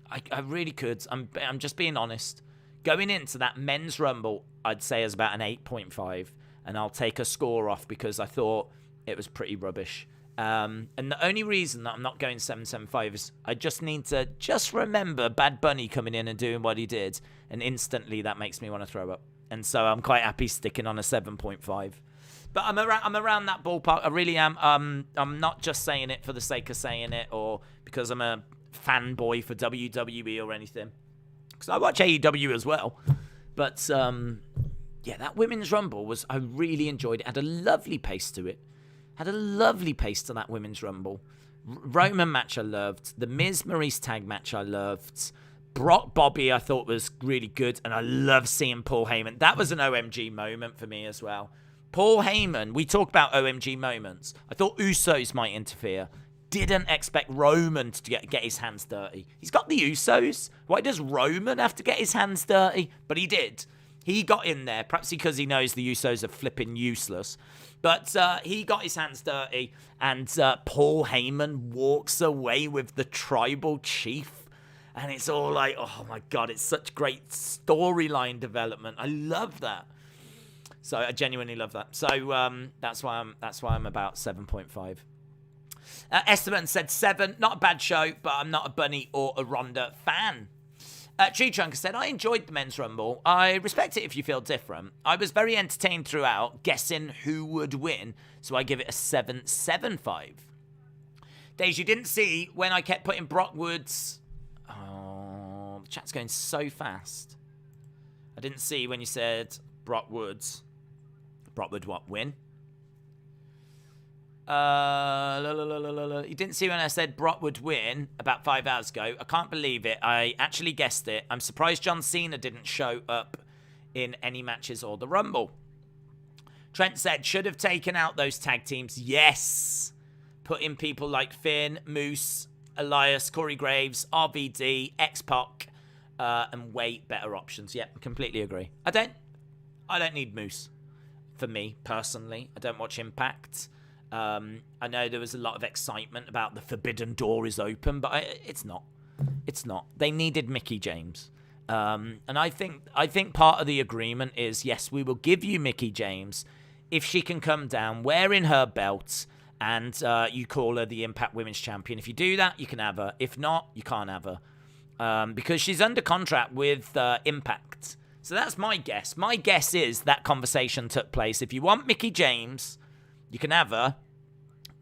I really could. I'm just being honest. Going into that men's Rumble, I'd say is about an 8.5. And I'll take a score off because I thought it was pretty rubbish. And the only reason that I'm not going 7.75 is I just need to remember Bad Bunny coming in and doing what he did. And instantly that makes me want to throw up. And so I'm quite happy sticking on a 7.5. But I'm around that ballpark. I really am. I'm not just saying it for the sake of saying it or because I'm a fanboy for WWE or anything. Because I watch AEW as well. But, that Women's Rumble I really enjoyed it. Had a lovely pace to it. Had a lovely pace to that Women's Rumble. Roman match I loved. The Miz Maurice tag match I loved. Brock Bobby I thought was really good. And I love seeing Paul Heyman. That was an OMG moment for me as well. Paul Heyman, we talk about OMG moments. I thought Usos might interfere. Didn't expect Roman to get his hands dirty. He's got the Usos. Why does Roman have to get his hands dirty? But he did. He got in there, perhaps because he knows the Usos are flipping useless. But he got his hands dirty, and Paul Heyman walks away with the tribal chief. And it's all like, oh my God, it's such great storyline development. I love that. So I genuinely love that. So that's why I'm about 7.5. Esteban said 7. Not a bad show, but I'm not a Bunny or a Ronda fan. Tree Trunker said, I enjoyed the men's Rumble. I respect it if you feel different. I was very entertained throughout, guessing who would win, so I give it a 7.75. Days, you didn't see when I kept putting Brock Woods. Oh, the chat's going so fast. I didn't see when you said Brock Woods. Brock would what, win? You didn't see when I said Brock would win about 5 hours ago. I can't believe it. I actually guessed it. I'm surprised John Cena didn't show up in any matches or the Rumble. Trent said, should have taken out those tag teams. Yes. Put in people like Finn, Moose, Elias, Corey Graves, RVD, X-Pac, and way better options. Yeah, completely agree. I don't need Moose. For me, personally. I don't watch Impact. I know there was a lot of excitement about the Forbidden Door is open, but it's not. It's not. They needed Mickie James. And I think part of the agreement is, yes, we will give you Mickie James if she can come down wearing her belt and you call her the Impact Women's Champion. If you do that, you can have her. If not, you can't have her. Because she's under contract with Impact. So that's my guess. My guess is that conversation took place. If you want Mickie James, you can have her,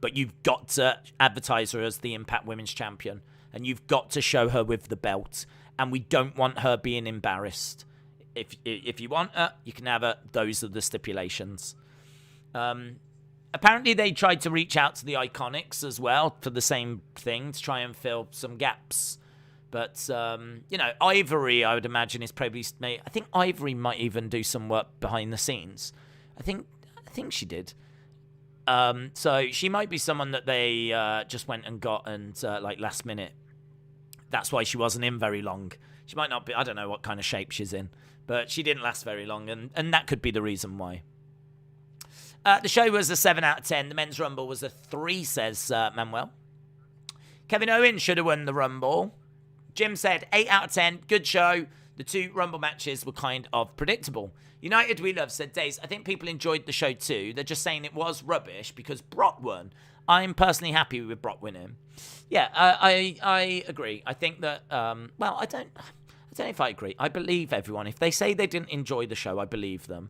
but you've got to advertise her as the Impact Women's Champion. And you've got to show her with the belt. And we don't want her being embarrassed. If you want her, you can have her. Those are the stipulations. Apparently, they tried to reach out to the Iconics as well for the same thing, to try and fill some gaps. But, Ivory, I would imagine, is probably... I think Ivory might even do some work behind the scenes. I think she did. So she might be someone that they just went and got and, last minute. That's why she wasn't in very long. She might not be... I don't know what kind of shape she's in. But she didn't last very long, and that could be the reason why. The show was a 7 out of 10. The men's Rumble was a 3, says Manuel. Kevin Owens should have won the Rumble. Jim said, 8 out of 10, good show. The 2 Rumble matches were kind of predictable. United We Love said, Days, I think people enjoyed the show too. They're just saying it was rubbish because Brock won. I'm personally happy with Brock winning. Yeah, I agree. I think that, I don't know if I agree. I believe everyone. If they say they didn't enjoy the show, I believe them.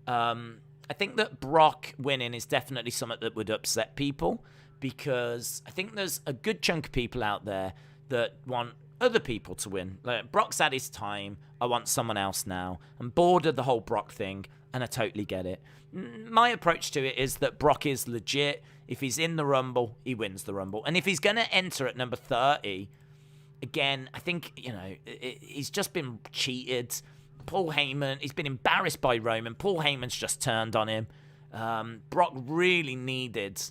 I think that Brock winning is definitely something that would upset people, because I think there's a good chunk of people out there that want other people to win. Like, Brock's had his time. I want someone else now. I'm bored of the whole Brock thing, and I totally get it. My approach to it is that Brock is legit. If he's in the Rumble, he wins the Rumble. And if he's going to enter at number 30, again, I think, he's just been cheated. Paul Heyman, he's been embarrassed by Roman. Paul Heyman's just turned on him. Brock really needed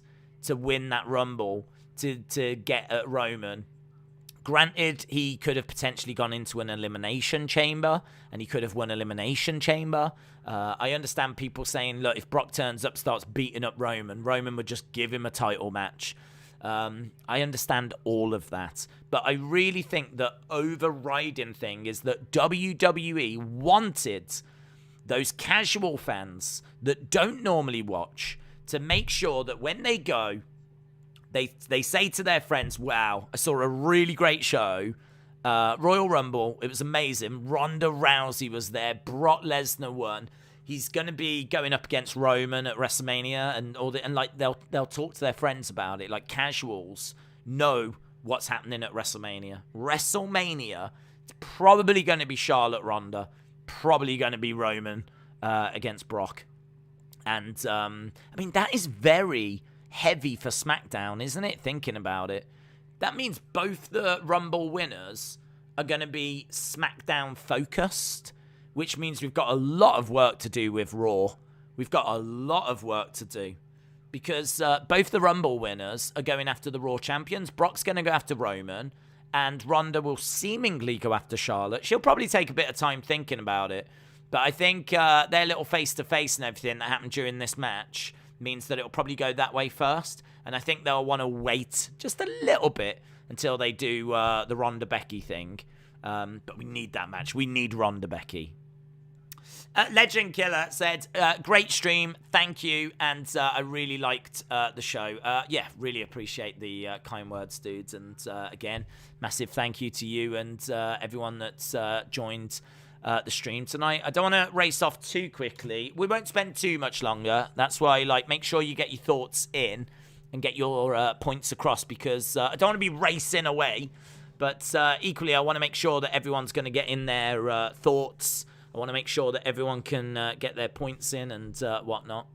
to win that Rumble to get at Roman. Granted, he could have potentially gone into an Elimination Chamber, and he could have won Elimination Chamber. I understand people saying, look, if Brock turns up, starts beating up Roman would just give him a title match. I understand all of that. But I really think the overriding thing is that WWE wanted those casual fans that don't normally watch to make sure that when they go, they say to their friends, wow, I saw a really great show. Royal Rumble, it was amazing. Ronda Rousey was there. Brock Lesnar won. He's going to be going up against Roman at WrestleMania, and like they'll talk to their friends about it. Like, casuals know what's happening at WrestleMania. WrestleMania, it's probably going to be Charlotte Ronda, probably going to be Roman against Brock. And that is very heavy for SmackDown, isn't it? Thinking about it. That means both the Rumble winners are going to be SmackDown focused, which means we've got a lot of work to do with Raw. We've got a lot of work to do, because both the Rumble winners are going after the Raw champions. Brock's going to go after Roman, and Ronda will seemingly go after Charlotte. She'll probably take a bit of time thinking about it, but I think their little face-to-face and everything that happened during this match means that it'll probably go that way first, and I think they'll want to wait just a little bit until they do the Ronda Becky thing. But we need that match. We need Ronda Becky. Legend Killer said, great stream, thank you, and I really liked the show. Really appreciate the kind words, dudes, and again, massive thank you to you and everyone that's joined the stream tonight. I don't want to race off too quickly. We won't spend too much longer. That's why, make sure you get your thoughts in and get your points across, because I don't want to be racing away, but equally, I want to make sure that everyone's going to get in their thoughts. I want to make sure that everyone can get their points in and whatnot.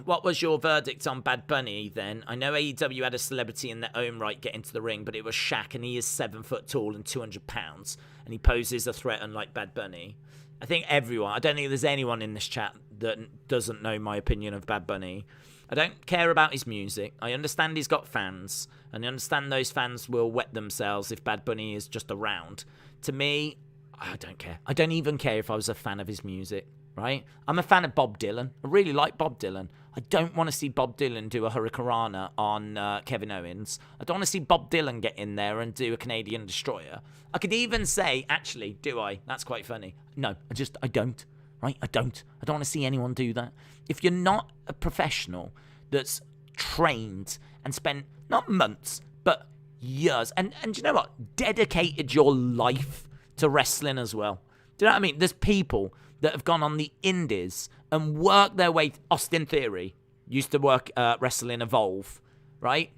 What was your verdict on Bad Bunny then? I know AEW had a celebrity in their own right get into the ring, but it was Shaq, and he is 7 foot tall and 200 pounds, and he poses a threat unlike Bad Bunny. I think everyone, I don't think there's anyone in this chat that doesn't know my opinion of Bad Bunny. I don't care about his music. I understand he's got fans, and I understand those fans will wet themselves if Bad Bunny is just around. To me, I don't care. I don't even care if I was a fan of his music, right? I'm a fan of Bob Dylan. I really like Bob Dylan. I don't want to see Bob Dylan do a Hurricanrana on Kevin Owens. I don't want to see Bob Dylan get in there and do a Canadian Destroyer. I could even say, actually, do I? That's quite funny. No, I don't. Right? I don't want to see anyone do that. If you're not a professional that's trained and spent not months, but years, and you know what? Dedicated your life to wrestling as well. Do you know what I mean? There's people that have gone on the indies and worked their way. Austin Theory used to work wrestling Evolve, right?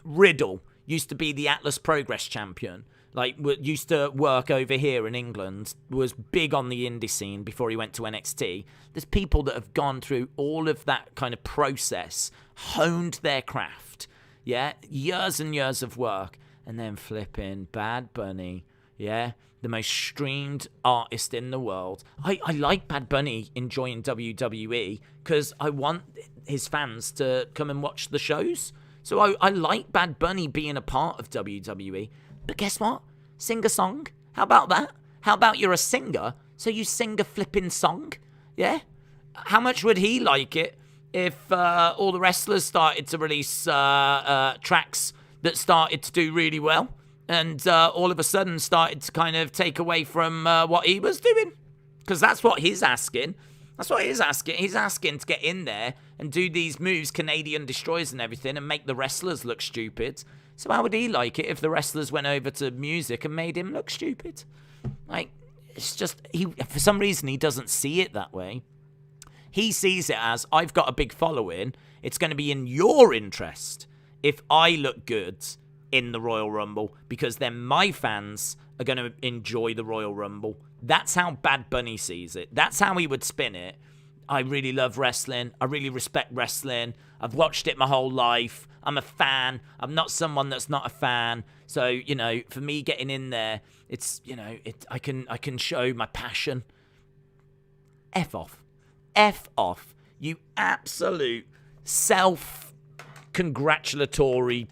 Riddle used to be the Atlas Progress champion. Used to work over here in England, was big on the indie scene before he went to NXT. There's people that have gone through all of that kind of process, honed their craft, yeah? Years and years of work, and then flipping Bad Bunny, yeah? The most streamed artist in the world. I like Bad Bunny enjoying WWE because I want his fans to come and watch the shows. So I like Bad Bunny being a part of WWE. But guess what? Sing a song. How about that? How about you're a singer, so you sing a flipping song? Yeah? How much would he like it if all the wrestlers started to release tracks that started to do really well and all of a sudden started to kind of take away from what he was doing? Because that's what he's asking. That's what he's asking. He's asking to get in there and do these moves, Canadian destroyers and everything, and make the wrestlers look stupid. So how would he like it if the wrestlers went over to music and made him look stupid? Like, it's just, for some reason, he doesn't see it that way. He sees it as, I've got a big following. It's going to be in your interest if I look good in the Royal Rumble, because then my fans are going to enjoy the Royal Rumble. That's how Bad Bunny sees it. That's how he would spin it. I really love wrestling. I really respect wrestling. I've watched it my whole life. I'm a fan. I'm not someone that's not a fan. So, you know, for me getting in there, it's, you know, I can show my passion. F off. F off. You absolute self-congratulatory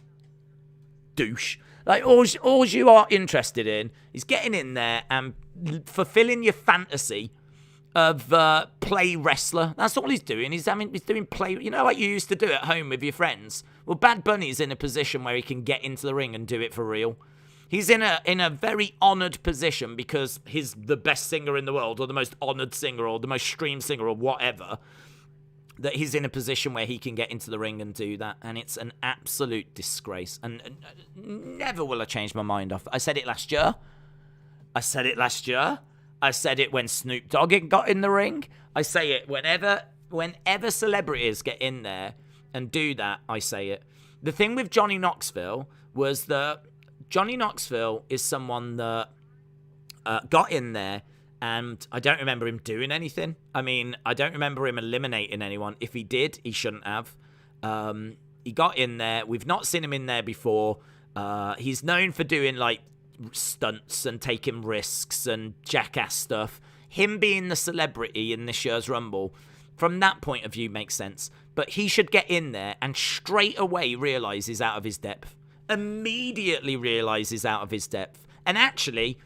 douche. Like, all you are interested in is getting in there and fulfilling your fantasy of play wrestler. That's all he's doing. He's doing play. You know, like you used to do at home with your friends. Well, Bad Bunny's in a position where he can get into the ring and do it for real. He's in a very honoured position because he's the best singer in the world, or the most honoured singer, or the most streamed singer, or whatever. That he's in a position where he can get into the ring and do that, and it's an absolute disgrace. And never will I change my mind off. I said it last year. I said it when Snoop Dogg got in the ring. I say it whenever celebrities get in there and do that, I say it. The thing with Johnny Knoxville was that Johnny Knoxville is someone that got in there, and I don't remember him doing anything. I mean, I don't remember him eliminating anyone. If he did, he shouldn't have. He got in there. We've not seen him in there before. He's known for doing, like, stunts and taking risks and jackass stuff. Him being the celebrity in this year's Rumble, from that point of view, makes sense. But he should get in there and straight away realise he's out of his depth. Immediately realise he's out of his depth. And actually,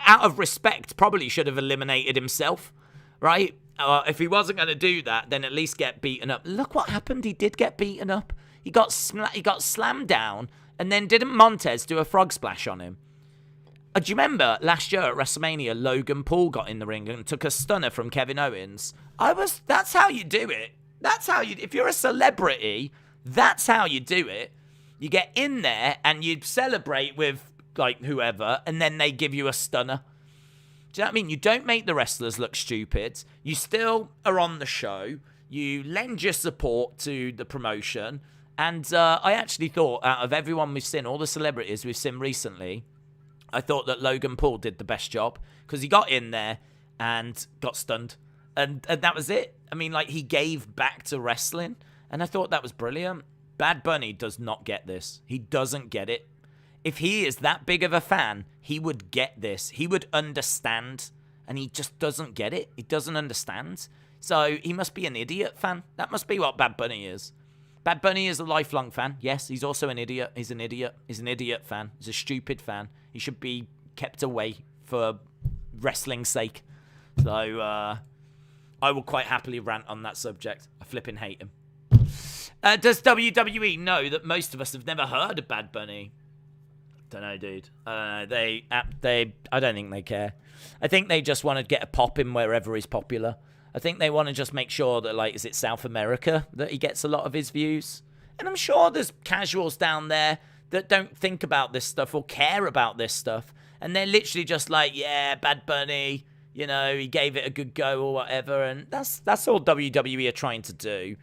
out of respect, probably should have eliminated himself, right? If he wasn't going to do that, then at least get beaten up. Look what happened. He did get beaten up. He got slammed down, and then didn't Montez do a frog splash on him? Do you remember last year at WrestleMania, Logan Paul got in the ring and took a stunner from Kevin Owens? That's how you do it. If you're a celebrity, that's how you do it. You get in there and you celebrate with, like, whoever, and then they give you a stunner. Do you know what I mean? You don't make the wrestlers look stupid. You still are on the show. You lend your support to the promotion. And I actually thought, out of everyone we've seen, all the celebrities we've seen recently, I thought that Logan Paul did the best job, because he got in there and got stunned. And that was it. I mean, like, he gave back to wrestling, and I thought that was brilliant. Bad Bunny does not get this. He doesn't get it. If he is that big of a fan, he would get this. He would understand, and he just doesn't get it. He doesn't understand. So he must be an idiot fan. That must be what Bad Bunny is. Bad Bunny is a lifelong fan. Yes, he's also an idiot. He's an idiot. He's an idiot fan. He's a stupid fan. He should be kept away for wrestling's sake. So I will quite happily rant on that subject. I flipping hate him. Does WWE know that most of us have never heard of Bad Bunny? Don't know, dude. I don't think they care. I think they just want to get a pop in wherever he's popular. I think they want to just make sure that, like, is it South America that he gets a lot of his views? And I'm sure there's casuals down there that don't think about this stuff or care about this stuff. And they're literally just like, yeah, Bad Bunny, you know, he gave it a good go or whatever. And that's all WWE are trying to do.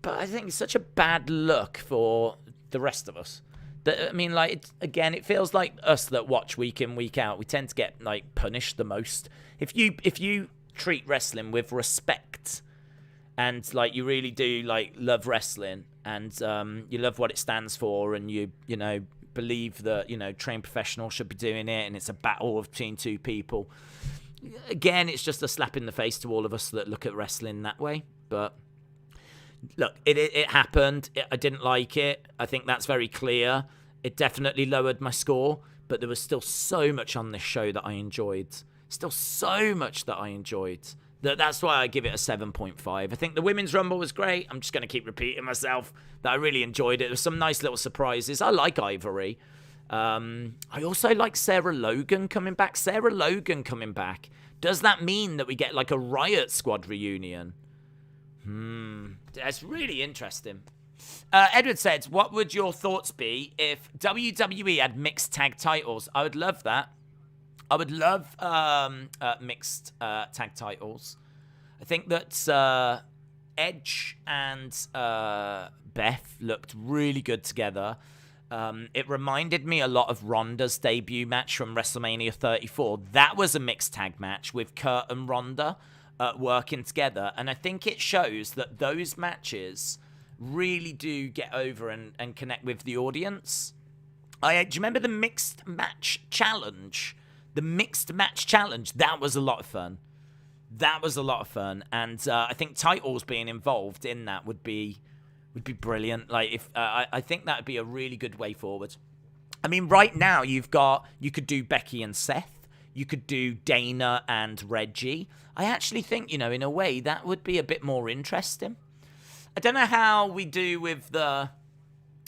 But I think it's such a bad look for the rest of us. That, I mean, like, again, it feels like us that watch week in, week out. We tend to get, like, punished the most. If you treat wrestling with respect and, like, you really do, like, love wrestling and you love what it stands for, and you know, believe that, you know, trained professionals should be doing it, and it's a battle between two people. Again, it's just a slap in the face to all of us that look at wrestling that way. But look, it happened. I didn't like it. I think that's very clear. It definitely lowered my score, but there was still so much on this show that I enjoyed. Still so much that I enjoyed. That's why I give it a 7.5. I think the Women's Rumble was great. I'm just going to keep repeating myself that I really enjoyed it. There were some nice little surprises. I like Ivory. I also like Sarah Logan coming back. Sarah Logan coming back Does that mean that we get like a Riot Squad reunion? That's really interesting. Edward said, what would your thoughts be if WWE had mixed tag titles? I would love that. I would love mixed tag titles. I think that Edge and Beth looked really good together. It reminded me a lot of Ronda's debut match from WrestleMania 34. That was a mixed tag match with Kurt and Ronda working together. And I think it shows that those matches really do get over and connect with the audience. Do you remember the mixed match challenge? The mixed match challenge, that was a lot of fun. And I think titles being involved in that would be brilliant. Like, if I think that would be a really good way forward. I mean, right now you could do Becky and Seth. You could do Dana and Reggie. I actually think, in a way, that would be a bit more interesting. I don't know how we do with the,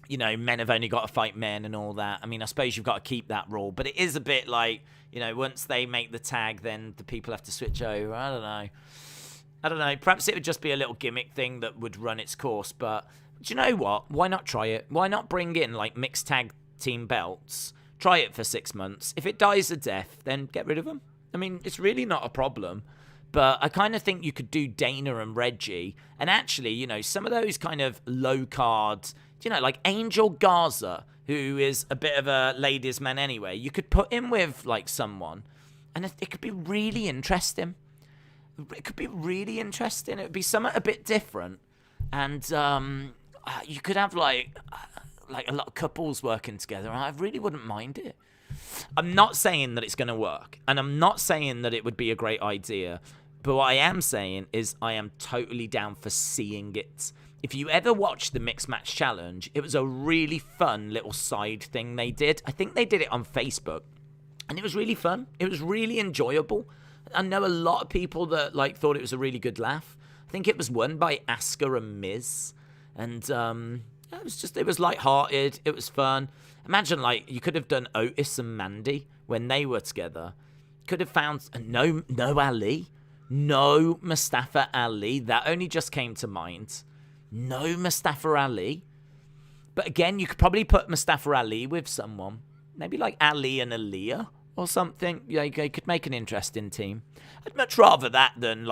men have only got to fight men and all that. I mean, I suppose you've got to keep that rule, but it is a bit like, once they make the tag, then the people have to switch over. I don't know. Perhaps it would just be a little gimmick thing that would run its course, but do you know what? Why not try it? Why not bring in, like, mixed tag team belts? Try it for 6 months. If it dies a death, then get rid of them. I mean, it's really not a problem. But I kind of think you could do Dana and Reggie. And actually, some of those kind of low card, like Angel Garza, who is a bit of a ladies' man anyway. You could put him with, like, someone. And it could be really interesting. It could be really interesting. It would be something a bit different. And you could have, like a lot of couples working together. And I really wouldn't mind it. I'm not saying that it's going to work, and I'm not saying that it would be a great idea, but what I am saying is I am totally down for seeing it. If you ever watched the Mixed Match Challenge, it was a really fun little side thing they did. I think they did it on Facebook, and it was really fun. It was really enjoyable. I know a lot of people that thought it was a really good laugh. I think it was won by Asuka and Miz, and it was lighthearted. It was fun. Imagine, you could have done Otis and Mandy when they were together. Could have found no Ali, no Mustafa Ali. That only just came to mind. No Mustafa Ali. But again, you could probably put Mustafa Ali with someone. Maybe like Ali and Aaliyah or something. Yeah, you could make an interesting team. I'd much rather that than,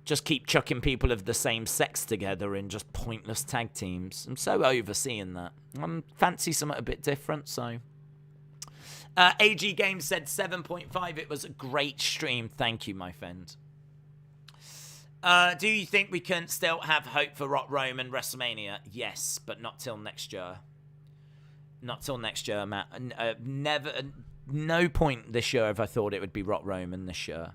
just keep chucking people of the same sex together in just pointless tag teams. I'm so over seeing that. I fancy something a bit different, so. AG Games said 7.5. It was a great stream. Thank you, my friend. Do you think we can still have hope for Rock Roman WrestleMania? Yes, but not till next year. Not till next year, Matt. No point this year have I thought it would be Rock Roman this year.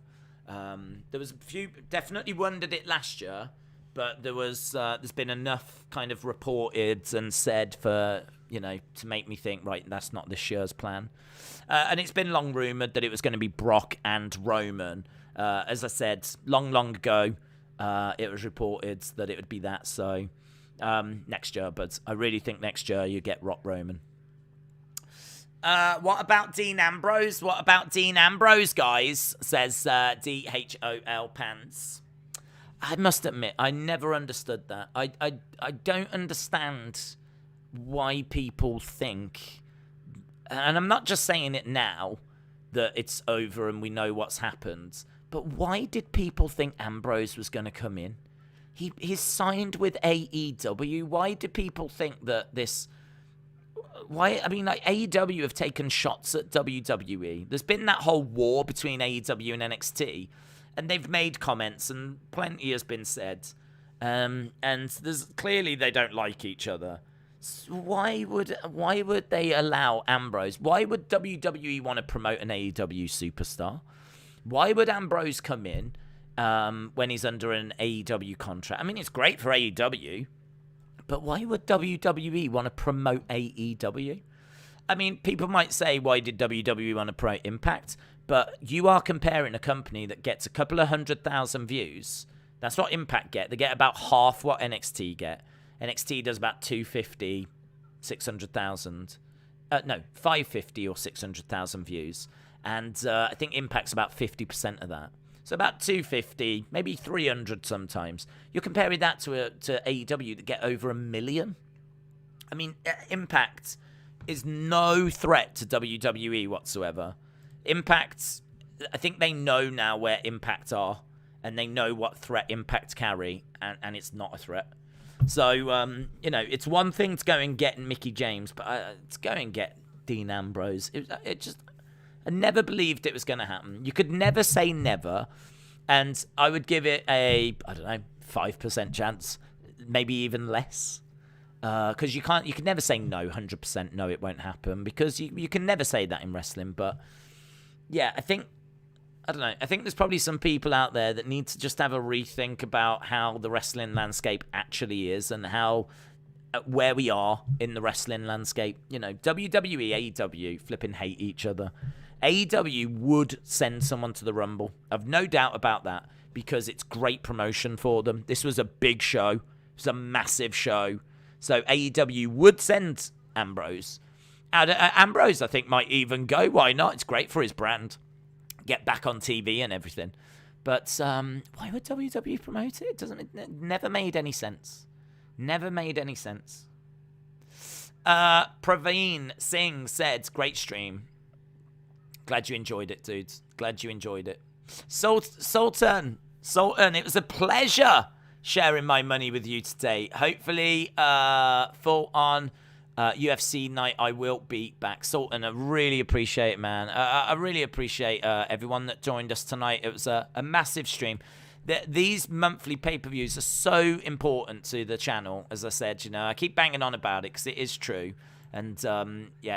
There was a few, definitely wondered it last year, but there's been enough kind of reported and said for, to make me think, right, that's not this year's plan. And it's been long rumored that it was going to be Brock and Roman. As I said, long ago, it was reported that it would be that. So next year, but I really think next year you get Rock Roman. What about Dean Ambrose? What about Dean Ambrose, guys? Says DHOL Pants. I must admit, I never understood that. I don't understand why people think, and I'm not just saying it now that it's over and we know what's happened, but why did people think Ambrose was going to come in? He's signed with AEW. Why do people think that this... Why? I mean, AEW have taken shots at WWE. There's been that whole war between AEW and NXT, and they've made comments, and plenty has been said. And there's clearly they don't like each other. So why would they allow Ambrose? Why would WWE want to promote an AEW superstar? Why would Ambrose come in when he's under an AEW contract? I mean, it's great for AEW. But why would WWE want to promote AEW? I mean, people might say, why did WWE want to promote Impact? But you are comparing a company that gets a couple of 100,000 views. That's what Impact get. They get about half what NXT get. NXT does about 250, 600,000. No, 550 or 600,000 views. And I think Impact's about 50% of that. So about 250, maybe 300 sometimes. You're comparing that to AEW that get over 1 million. I mean, Impact is no threat to WWE whatsoever. Impact, I think they know now where Impact are, and they know what threat Impact carry, and it's not a threat. So, it's one thing to go and get Mickey James, but to go and get Dean Ambrose, I never believed it was going to happen. You could never say never, and I would give it a, 5% chance, maybe even less. Because you can never say no, 100% no, it won't happen, because you can never say that in wrestling. But yeah, I think there's probably some people out there that need to just have a rethink about how the wrestling landscape actually is, and how where we are in the wrestling landscape. WWE, AEW flipping hate each other. AEW would send someone to the Rumble. I've no doubt about that, because it's great promotion for them. This was a big show. It was a massive show. So AEW would send Ambrose. Ambrose, I think, might even go. Why not? It's great for his brand. Get back on TV and everything. But why would WWE promote it? It never made any sense. Never made any sense. Praveen Singh said, great stream. Glad you enjoyed it, dudes. Glad you enjoyed it. Sultan, it was a pleasure sharing my money with you today. Hopefully, full on UFC night, I will be back. Sultan, I really appreciate it, man. I really appreciate everyone that joined us tonight. It was a massive stream. These monthly pay-per-views are so important to the channel, as I said. I keep banging on about it because it is true. And,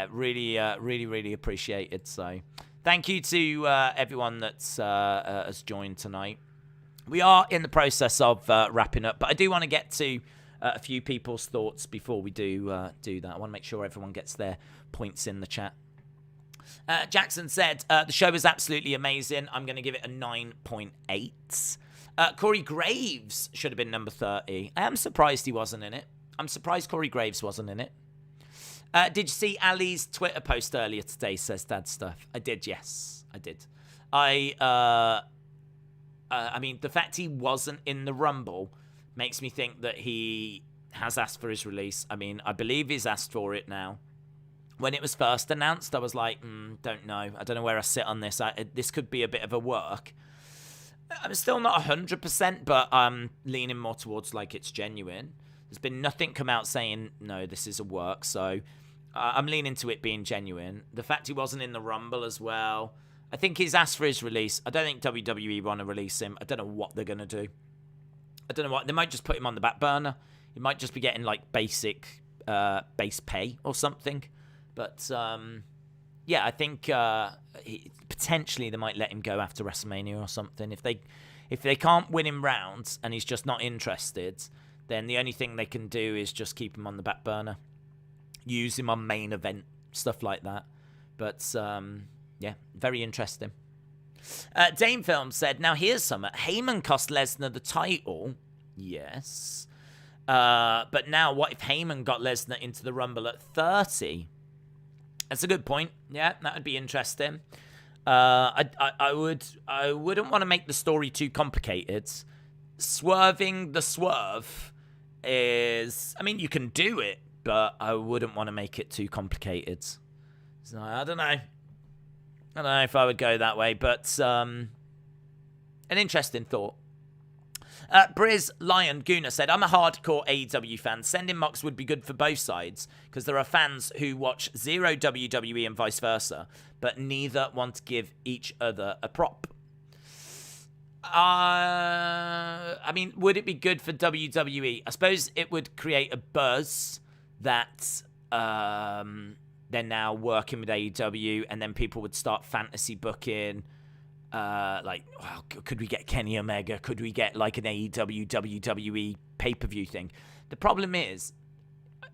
really appreciate it. So, thank you to everyone that's has joined tonight. We are in the process of wrapping up, but I do want to get to a few people's thoughts before we do that. I want to make sure everyone gets their points in the chat. Jackson said, the show was absolutely amazing. I'm going to give it a 9.8. Corey Graves should have been number 30. I am surprised he wasn't in it. I'm surprised Corey Graves wasn't in it. Did you see Ali's Twitter post earlier today, says Dad Stuff? I did, yes. I did. I mean, the fact he wasn't in the Rumble makes me think that he has asked for his release. I mean, I believe he's asked for it now. When it was first announced, I was like, don't know. I don't know where I sit on this. This could be a bit of a work. I'm still not 100%, but I'm leaning more towards like it's genuine. There's been nothing come out saying, no, this is a work. So I'm leaning to it being genuine. The fact he wasn't in the Rumble as well. I think he's asked for his release. I don't think WWE want to release him. I don't know what they're going to do. I don't know what. They might just put him on the back burner. He might just be getting like basic base pay or something. But I think potentially they might let him go after WrestleMania or something. If they can't win him rounds and he's just not interested, then the only thing they can do is just keep him on the back burner. Use him on main event, stuff like that. But very interesting. Dame Film said, now here's something. Heyman cost Lesnar the title. Yes. But now what if Heyman got Lesnar into the Rumble at 30? That's a good point. Yeah, that would be interesting. I wouldn't want to make the story too complicated. Swerving the swerve is, I mean, you can do it, but I wouldn't want to make it too complicated. So I don't know. I don't know if I would go that way, but an interesting thought. Briz Lion Guna said, I'm a hardcore AEW fan. Sending Mox would be good for both sides because there are fans who watch zero WWE and vice versa, but neither want to give each other a prop. I mean, would it be good for WWE? I suppose it would create a buzz that they're now working with AEW, and then people would start fantasy booking. Wow, could we get Kenny Omega? Could we get like an AEW WWE pay-per-view thing? The problem is,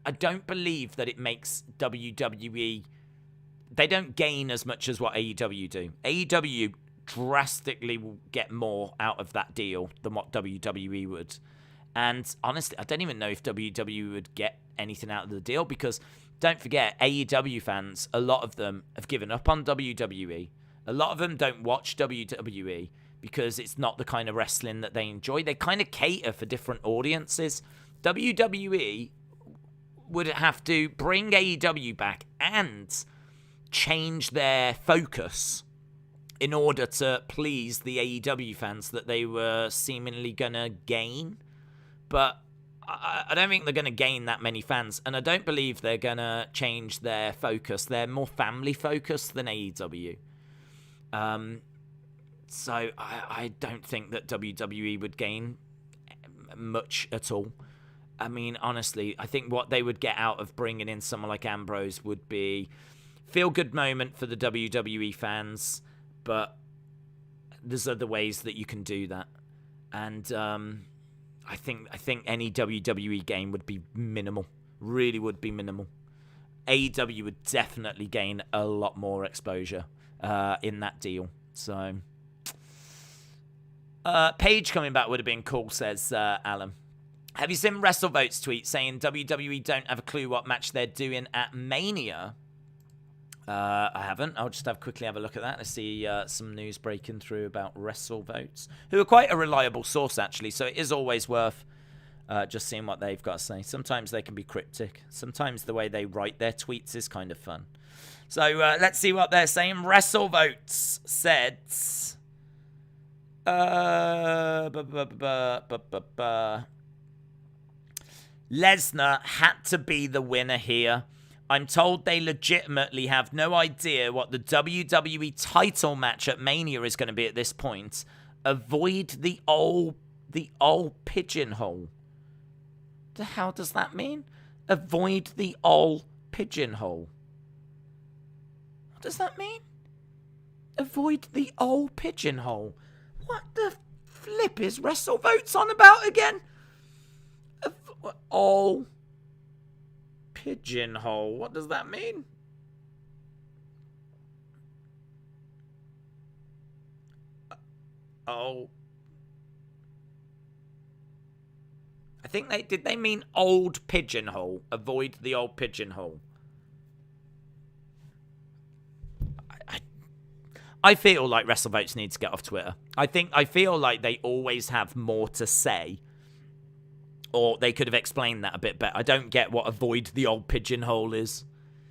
I don't believe that it makes WWE. They don't gain as much as what AEW do. AEW drastically will get more out of that deal than what WWE would. And honestly, I don't even know if WWE would get anything out of the deal because don't forget, AEW fans, a lot of them have given up on WWE. A lot of them don't watch WWE because it's not the kind of wrestling that they enjoy. They kind of cater for different audiences. WWE would have to bring AEW back and change their focus in order to please the AEW fans that they were seemingly going to gain. But I don't think they're going to gain that many fans, and I don't believe they're going to change their focus. They're more family-focused than AEW. So I don't think that WWE would gain much at all. I mean, honestly, I think what they would get out of bringing in someone like Ambrose would be feel-good moment for the WWE fans, but there's other ways that you can do that. And I think any WWE game would be minimal. Really would be minimal. AEW would definitely gain a lot more exposure in that deal. So, Paige coming back would have been cool, says Alan. Have you seen WrestleVote's tweet saying WWE don't have a clue what match they're doing at Mania? I haven't. I'll just quickly have a look at that. I see some news breaking through about WrestleVotes, who are quite a reliable source, actually, so it is always worth just seeing what they've got to say. Sometimes they can be cryptic. Sometimes the way they write their tweets is kind of fun. So let's see what they're saying. WrestleVotes said... Lesnar had to be the winner here. I'm told they legitimately have no idea what the WWE title match at Mania is going to be at this point. Avoid the old pigeonhole. The hell does that mean? Avoid the old pigeonhole. What does that mean? Avoid the old pigeonhole. What the flip is WrestleVotes on about again? All pigeonhole. What does that mean? Oh. I think they mean old pigeonhole. Avoid the old pigeonhole. I feel like WrestleVotes needs to get off Twitter. I feel like they always have more to say. Or they could have explained that a bit better. I don't get what avoid the old pigeonhole is.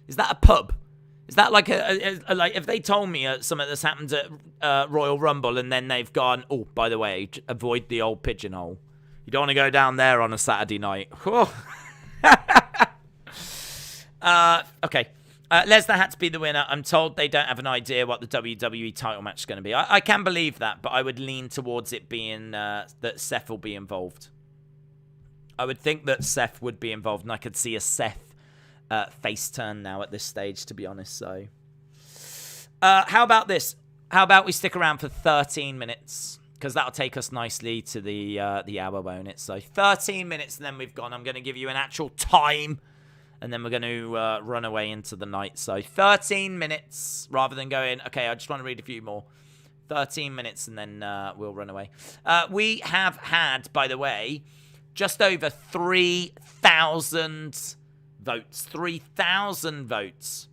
Is that a pub? Is that like like if they told me something that's happened at Royal Rumble and then they've gone, oh, by the way, avoid the old pigeonhole. You don't want to go down there on a Saturday night. Okay. Lesnar had to be the winner. I'm told they don't have an idea what the WWE title match is going to be. I can believe that, but I would lean towards it being that Seth will be involved. I would think that Seth would be involved, and I could see a Seth face turn now at this stage, to be honest. So, how about this? How about we stick around for 13 minutes? Because that'll take us nicely to the hour, won't it? So 13 minutes, and then we've gone. I'm going to give you an actual time, and then we're going to run away into the night. So 13 minutes, rather than going, okay, I just want to read a few more. 13 minutes, and then we'll run away. We have had, by the way... just over 3,000 votes. 3,000 votes.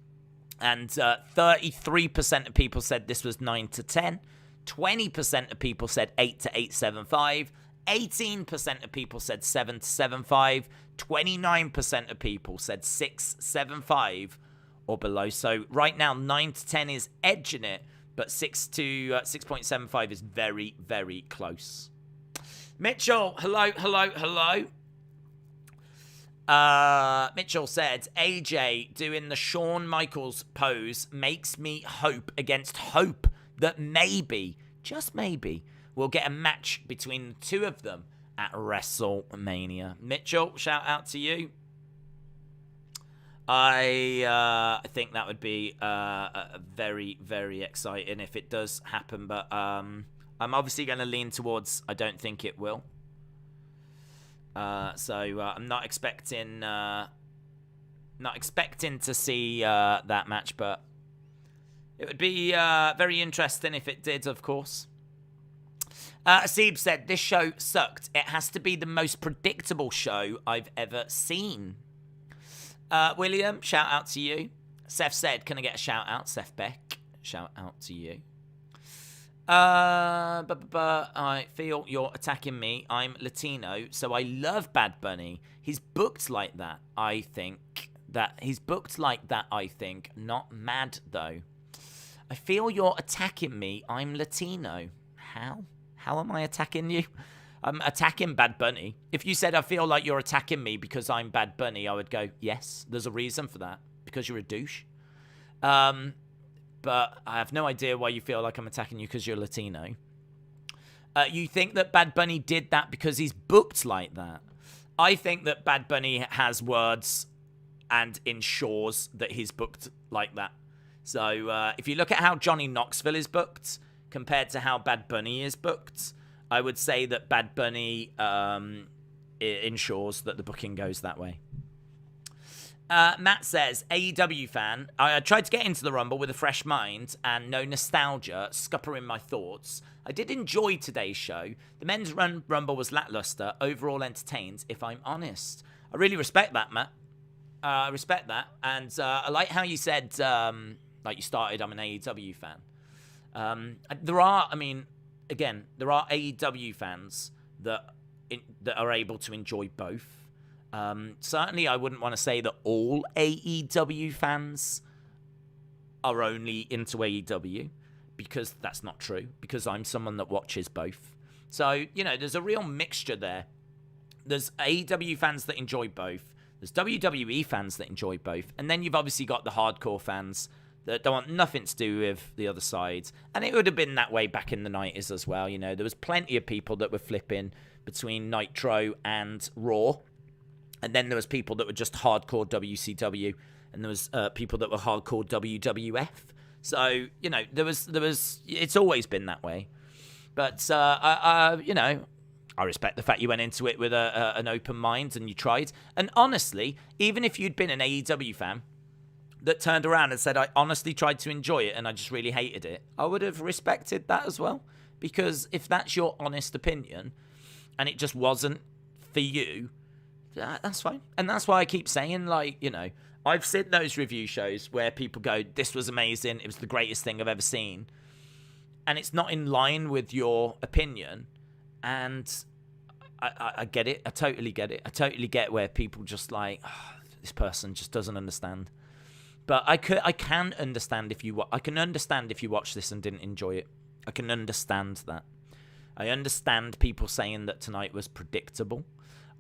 And 33% of people said this was 9 to 10. 20% of people said 8 to 8.75. 18% of people said 7 to 7.5. 29% of people said 6.75 or below. So right now, 9 to 10 is edging it, but 6.75 is very, very close. Mitchell, hello. Mitchell said, AJ doing the Shawn Michaels pose makes me hope against hope that maybe, just maybe, we'll get a match between the two of them at WrestleMania. Mitchell, shout out to you. I think that would be very, very exciting if it does happen, but I'm obviously going to lean towards I don't think it will. So I'm not expecting to see that match, but it would be very interesting if it did, of course. Asib said, this show sucked. It has to be the most predictable show I've ever seen. William, shout out to you. Seth said, can I get a shout out? Seth Beck, shout out to you. I feel you're attacking me. I'm Latino, so I love Bad Bunny. He's booked like that, I think. Not mad, though. I feel you're attacking me. I'm Latino. How? How am I attacking you? I'm attacking Bad Bunny. If you said, I feel like you're attacking me because I'm Bad Bunny, I would go, yes, there's a reason for that. Because you're a douche. But I have no idea why you feel like I'm attacking you because you're Latino. You think that Bad Bunny did that because he's booked like that? I think that Bad Bunny has words and ensures that he's booked like that. So if you look at how Johnny Knoxville is booked compared to how Bad Bunny is booked, I would say that Bad Bunny ensures that the booking goes that way. Matt says, AEW fan, I tried to get into the Rumble with a fresh mind and no nostalgia scuppering my thoughts. I did enjoy today's show. The men's Rumble was lackluster, overall entertained, if I'm honest. I really respect that, Matt. I respect that. And I like how you said, like you started, I'm an AEW fan. There are AEW fans that are able to enjoy both. Certainly, I wouldn't want to say that all AEW fans are only into AEW, because that's not true, because I'm someone that watches both. So, there's a real mixture there. There's AEW fans that enjoy both. There's WWE fans that enjoy both. And then you've obviously got the hardcore fans that don't want nothing to do with the other side. And it would have been that way back in the 90s as well. There was plenty of people that were flipping between Nitro and Raw. And then there was people that were just hardcore WCW, and there was people that were hardcore WWF. So, there was. It's always been that way. But I respect the fact you went into it with an open mind and you tried. And honestly, even if you'd been an AEW fan that turned around and said, I honestly tried to enjoy it and I just really hated it, I would have respected that as well. Because if that's your honest opinion and it just wasn't for you, that's fine. And that's why I keep saying, I've seen those review shows where people go, this was amazing, it was the greatest thing I've ever seen, and it's not in line with your opinion. And I get it. I totally get it. I totally get where people just this person just doesn't understand. But I can understand if you watch this and didn't enjoy it. I can understand that. I understand people saying that tonight was predictable.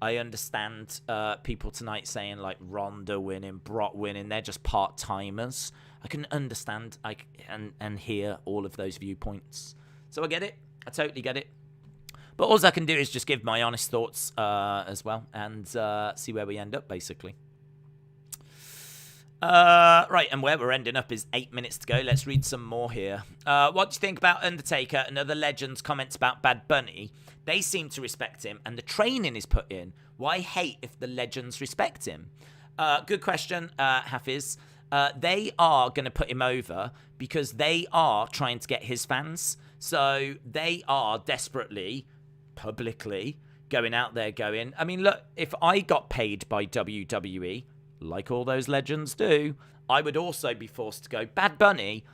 I understand people tonight saying Ronda winning, Brock winning, they're just part-timers. I can understand and hear all of those viewpoints. So I get it. I totally get it. But all I can do is just give my honest thoughts as well and see where we end up, basically. Right, and where we're ending up is 8 minutes to go. Let's read some more here. What do you think about Undertaker and other legends' comments about Bad Bunny? They seem to respect him, and the training is put in. Why hate if the legends respect him? Good question, Hafiz. They are going to put him over because they are trying to get his fans. So they are desperately, publicly, going out there going, I mean, look, if I got paid by WWE, like all those legends do, I would also be forced to go, Bad Bunny,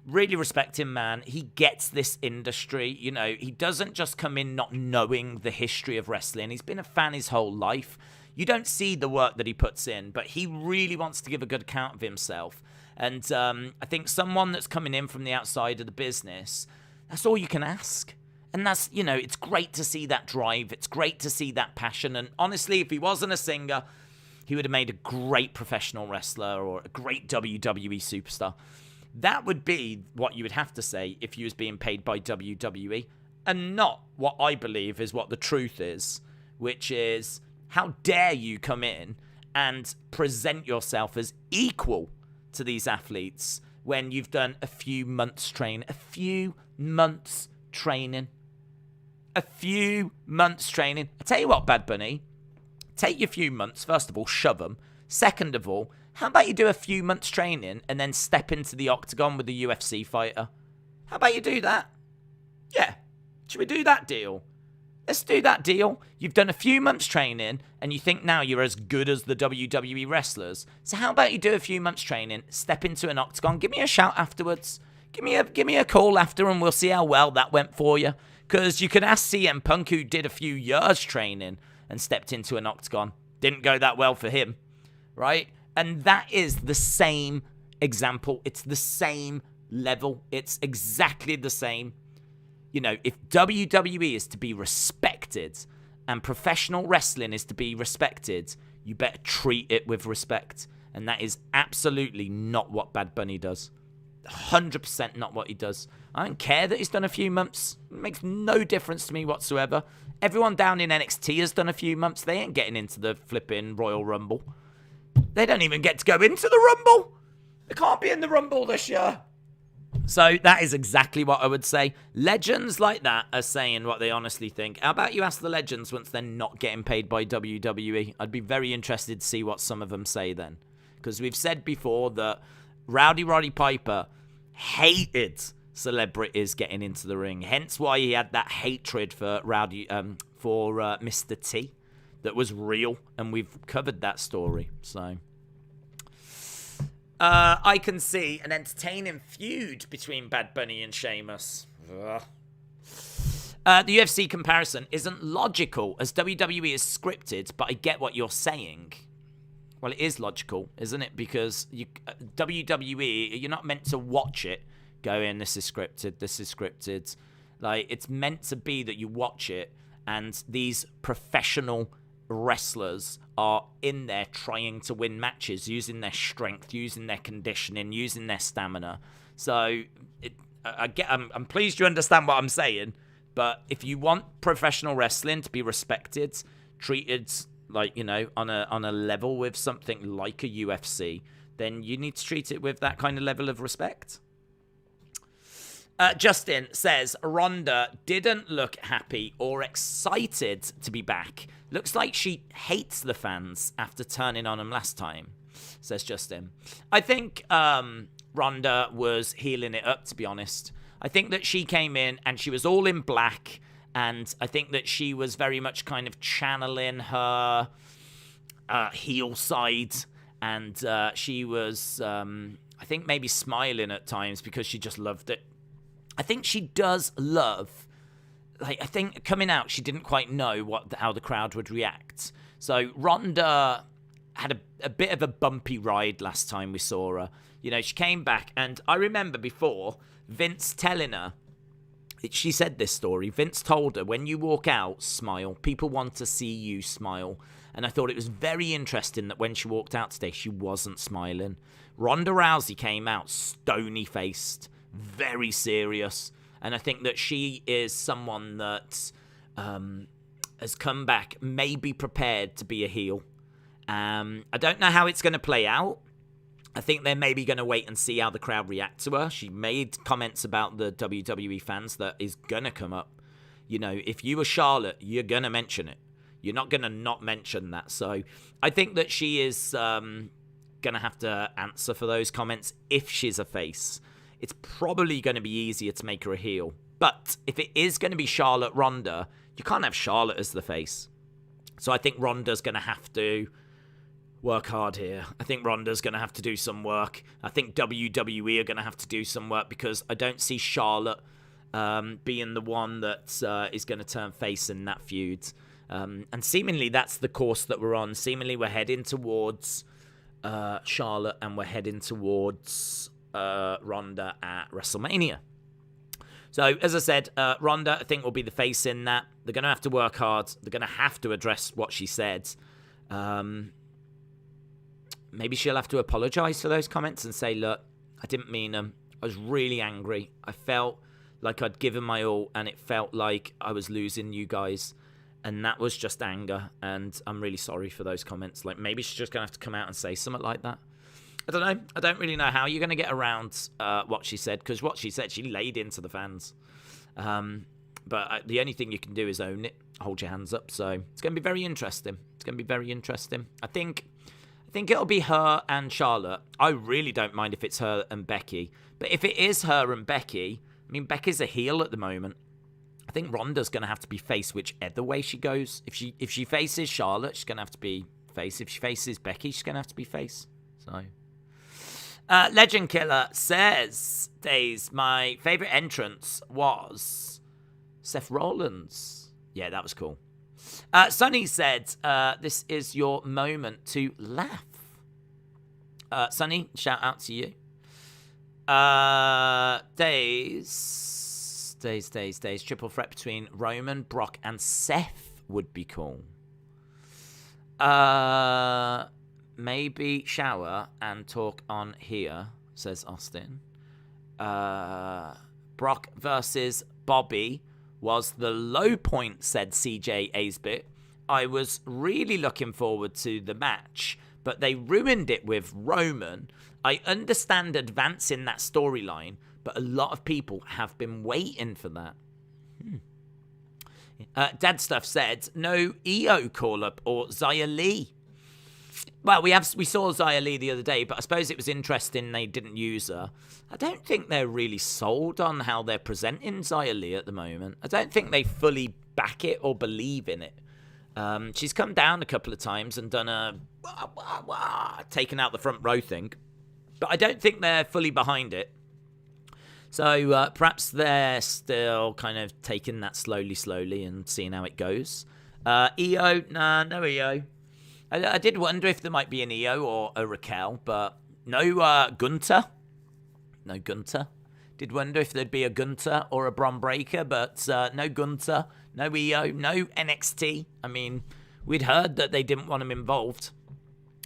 really respect him, man. He gets this industry. He doesn't just come in not knowing the history of wrestling. He's been a fan his whole life. You don't see the work that he puts in, but he really wants to give a good account of himself. And I think someone that's coming in from the outside of the business, that's all you can ask. And that's, it's great to see that drive. It's great to see that passion. And honestly, if he wasn't a singer, he would have made a great professional wrestler or a great WWE superstar. That would be what you would have to say if you was being paid by WWE, and not what I believe is what the truth is, which is, how dare you come in and present yourself as equal to these athletes when you've done a few months training. I tell you what, Bad Bunny, take your few months. First of all, shove them. Second of all, how about you do a few months training and then step into the octagon with the UFC fighter? How about you do that? Yeah. Should we do that deal? Let's do that deal. You've done a few months training and you think now you're as good as the WWE wrestlers. So how about you do a few months training, step into an octagon, give me a shout afterwards. give me a call after and we'll see how well that went for you. Because you can ask CM Punk, who did a few years training and stepped into an octagon. Didn't go that well for him, right? And that is the same example. It's the same level. It's exactly the same. You know, if WWE is to be respected and professional wrestling is to be respected, you better treat it with respect. And that is absolutely not what Bad Bunny does. 100% not what he does. I don't care that he's done a few months. It makes no difference to me whatsoever. Everyone down in NXT has done a few months. They ain't getting into the flipping Royal Rumble. They don't even get to go into the Rumble. They can't be in the Rumble this year. So that is exactly what I would say. Legends like that are saying what they honestly think. How about you ask the legends once they're not getting paid by WWE? I'd be very interested to see what some of them say then. Because we've said before that Rowdy Roddy Piper hated celebrities getting into the ring. Hence why he had that hatred for Mr. T that was real. And we've covered that story. So I can see an entertaining feud between Bad Bunny and Sheamus. The UFC comparison isn't logical as WWE is scripted, but I get what you're saying. Well, it is logical, isn't it? Because WWE, you're not meant to watch it going, this is scripted, this is scripted. Like, it's meant to be that you watch it and these professional wrestlers are in there trying to win matches, using their strength, using their conditioning, using their stamina. So I'm pleased you understand what I'm saying, but if you want professional wrestling to be respected, treated like, you know, on a level with something like a UFC, then you need to treat it with that kind of level of respect. Justin says, Ronda didn't look happy or excited to be back. Looks like she hates the fans after turning on them last time, says Justin. I think Ronda was healing it up, to be honest. I think that she came in and she was all in black, and I think that she was very much kind of channeling her heel side, and she was, I think, maybe smiling at times because she just loved it. I think she does love, like, I think coming out, she didn't quite know how the crowd would react. So Ronda had a bit of a bumpy ride last time we saw her. You know, she came back, and I remember before Vince telling her, she said this story, Vince told her, when you walk out, smile. People want to see you smile. And I thought it was very interesting that when she walked out today, she wasn't smiling. Ronda Rousey came out stony-faced, very serious, and I think that she is someone that has come back maybe prepared to be a heel. I don't know how it's going to play out. I think they're maybe going to wait and see how the crowd react to her. She made comments about the WWE fans that is going to come up. You know, if you were Charlotte, you're going to mention it. You're not going to not mention that. So I think that she is going to have to answer for those comments if she's a face. It's probably going to be easier to make her a heel. But if it is going to be Charlotte Ronda, you can't have Charlotte as the face. So I think Ronda's going to have to work hard here. I think Ronda's going to have to do some work. I think WWE are going to have to do some work because I don't see Charlotte being the one that is going to turn face in that feud. And seemingly that's the course that we're on. Seemingly we're heading towards Charlotte and we're heading towards Ronda at WrestleMania. So, as I said, Ronda, I think, will be the face in that. They're going to have to work hard. They're going to have to address what she said. Maybe she'll have to apologize for those comments and say, look, I didn't mean them. I was really angry. I felt like I'd given my all, and it felt like I was losing you guys. And that was just anger, and I'm really sorry for those comments. Like, maybe she's just going to have to come out and say something like that. I don't know. I don't really know how you're going to get around what she said, because what she said, she laid into the fans. But the only thing you can do is own it, hold your hands up. So it's going to be very interesting. It's going to be very interesting. I think it'll be her and Charlotte. I really don't mind if it's her and Becky. But if it is her and Becky, I mean, Becky's a heel at the moment. I think Ronda's going to have to be face whichever way she goes. If she faces Charlotte, she's going to have to be face. If she faces Becky, she's going to have to be face. So... Legend Killer says, Days, my favorite entrance was Seth Rollins. Yeah, that was cool. Sonny said, this is your moment to laugh. Sonny, shout out to you. Days. Triple threat between Roman, Brock, and Seth would be cool. Maybe shower and talk on here, says Austin. Brock versus Bobby was the low point, said CJ Aisbit. I was really looking forward to the match, but they ruined it with Roman. I understand advancing that storyline, but a lot of people have been waiting for that. Dad Stuff said, no EO call-up or Xia Li. Well, we saw Xia Li the other day, but I suppose it was interesting they didn't use her. I don't think they're really sold on how they're presenting Xia Li at the moment. I don't think they fully back it or believe in it. She's come down a couple of times and done a taken out the front row thing, but I don't think they're fully behind it. So perhaps they're still kind of taking that slowly and seeing how it goes. EO, nah, no EO. I did wonder if there might be an EO or a Raquel, but no Gunter. No Gunter. Did wonder if there'd be a Gunter or a Bron Breakker, but no Gunter, no EO, no NXT. I mean, we'd heard that they didn't want him involved.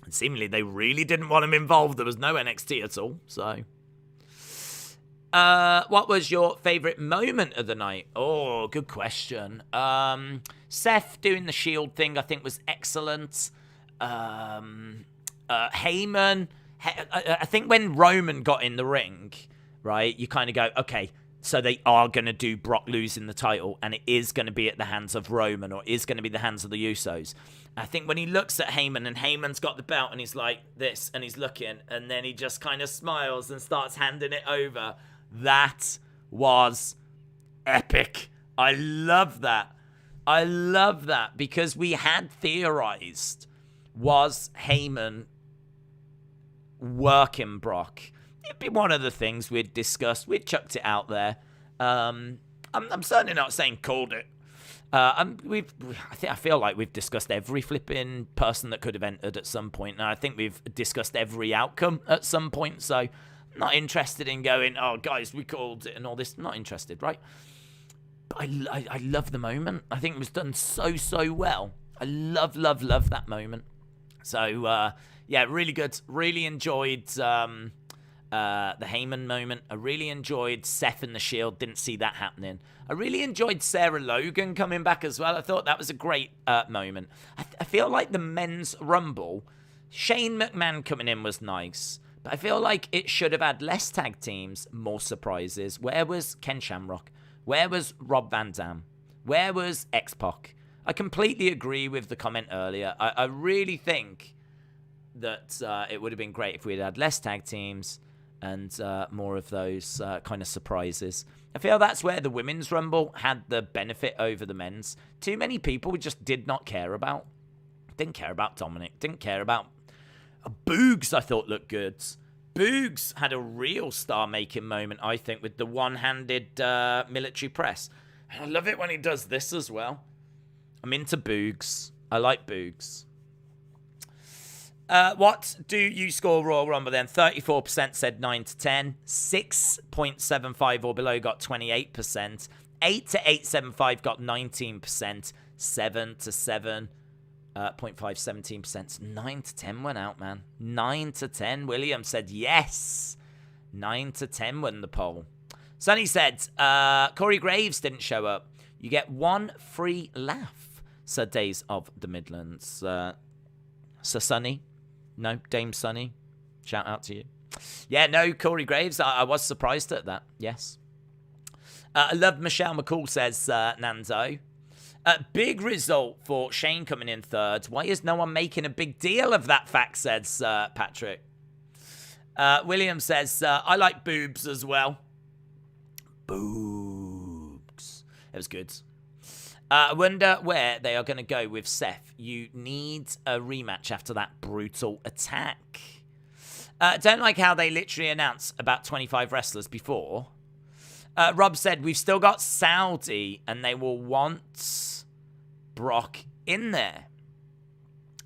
And seemingly they really didn't want him involved. There was no NXT at all, so... what was your favourite moment of the night? Oh, good question. Seth doing the Shield thing, I think, was excellent. Heyman, I think when Roman got in the ring, right, you kind of go, okay, so they are going to do Brock losing the title, and it is going to be at the hands of Roman, or is going to be the hands of the Usos. I think when he looks at Heyman, and Heyman's got the belt, and he's like this, and he's looking, and then he just kind of smiles and starts handing it over. That was epic. I love that. I love that because we had theorized, was Heyman working Brock? It'd be one of the things we'd discussed. We'd chucked it out there. I'm certainly not saying called it. I feel like we've discussed every flipping person that could have entered at some point, and I think we've discussed every outcome at some point. So I'm not interested in going, oh guys, we called it and all this. I'm not interested, right? But I love the moment. I think it was done so well. I love that moment. So yeah, really good. Really enjoyed the Heyman moment. I really enjoyed Seth and the Shield. Didn't see that happening. I really enjoyed Sarah Logan coming back as well. I thought that was a great moment. I feel like the men's Rumble, Shane McMahon coming in was nice, but I feel like it should have had less tag teams, more surprises. Where was Ken Shamrock? Where was Rob Van Dam? Where was X-Pac? I completely agree with the comment earlier. I really think that it would have been great if we had less tag teams and more of those kind of surprises. I feel that's where the women's Rumble had the benefit over the men's. Too many people just did not care about. Didn't care about Dominic. Didn't care about... Boogs, I thought, looked good. Boogs had a real star-making moment, I think, with the one-handed military press. And I love it when he does this as well. I'm into Boogs. I like Boogs. What do you score Royal Rumble then? 34% said 9 to 10. 6.75 or below got 28%. 8 to 8.75 got 19%. 7 to 7.5, 17%. 9 to 10 went out, man. 9 to 10. William said yes. 9 to 10 won the poll. Sonny said, Corey Graves didn't show up. You get one free laugh, said Days of the Midlands. So Sonny. No, Dame Sonny. Shout out to you. Yeah, no, Corey Graves. I was surprised at that. Yes. I love Michelle McCall, says Nanzo. Big result for Shane coming in third. Why is no one making a big deal of that fact, says Patrick. William says, I like boobs as well. Boobs. It was good. I wonder where they are going to go with Seth. You need a rematch after that brutal attack. Don't like how they literally announce about 25 wrestlers before. Rob said, we've still got Saudi, and they will want Brock in there.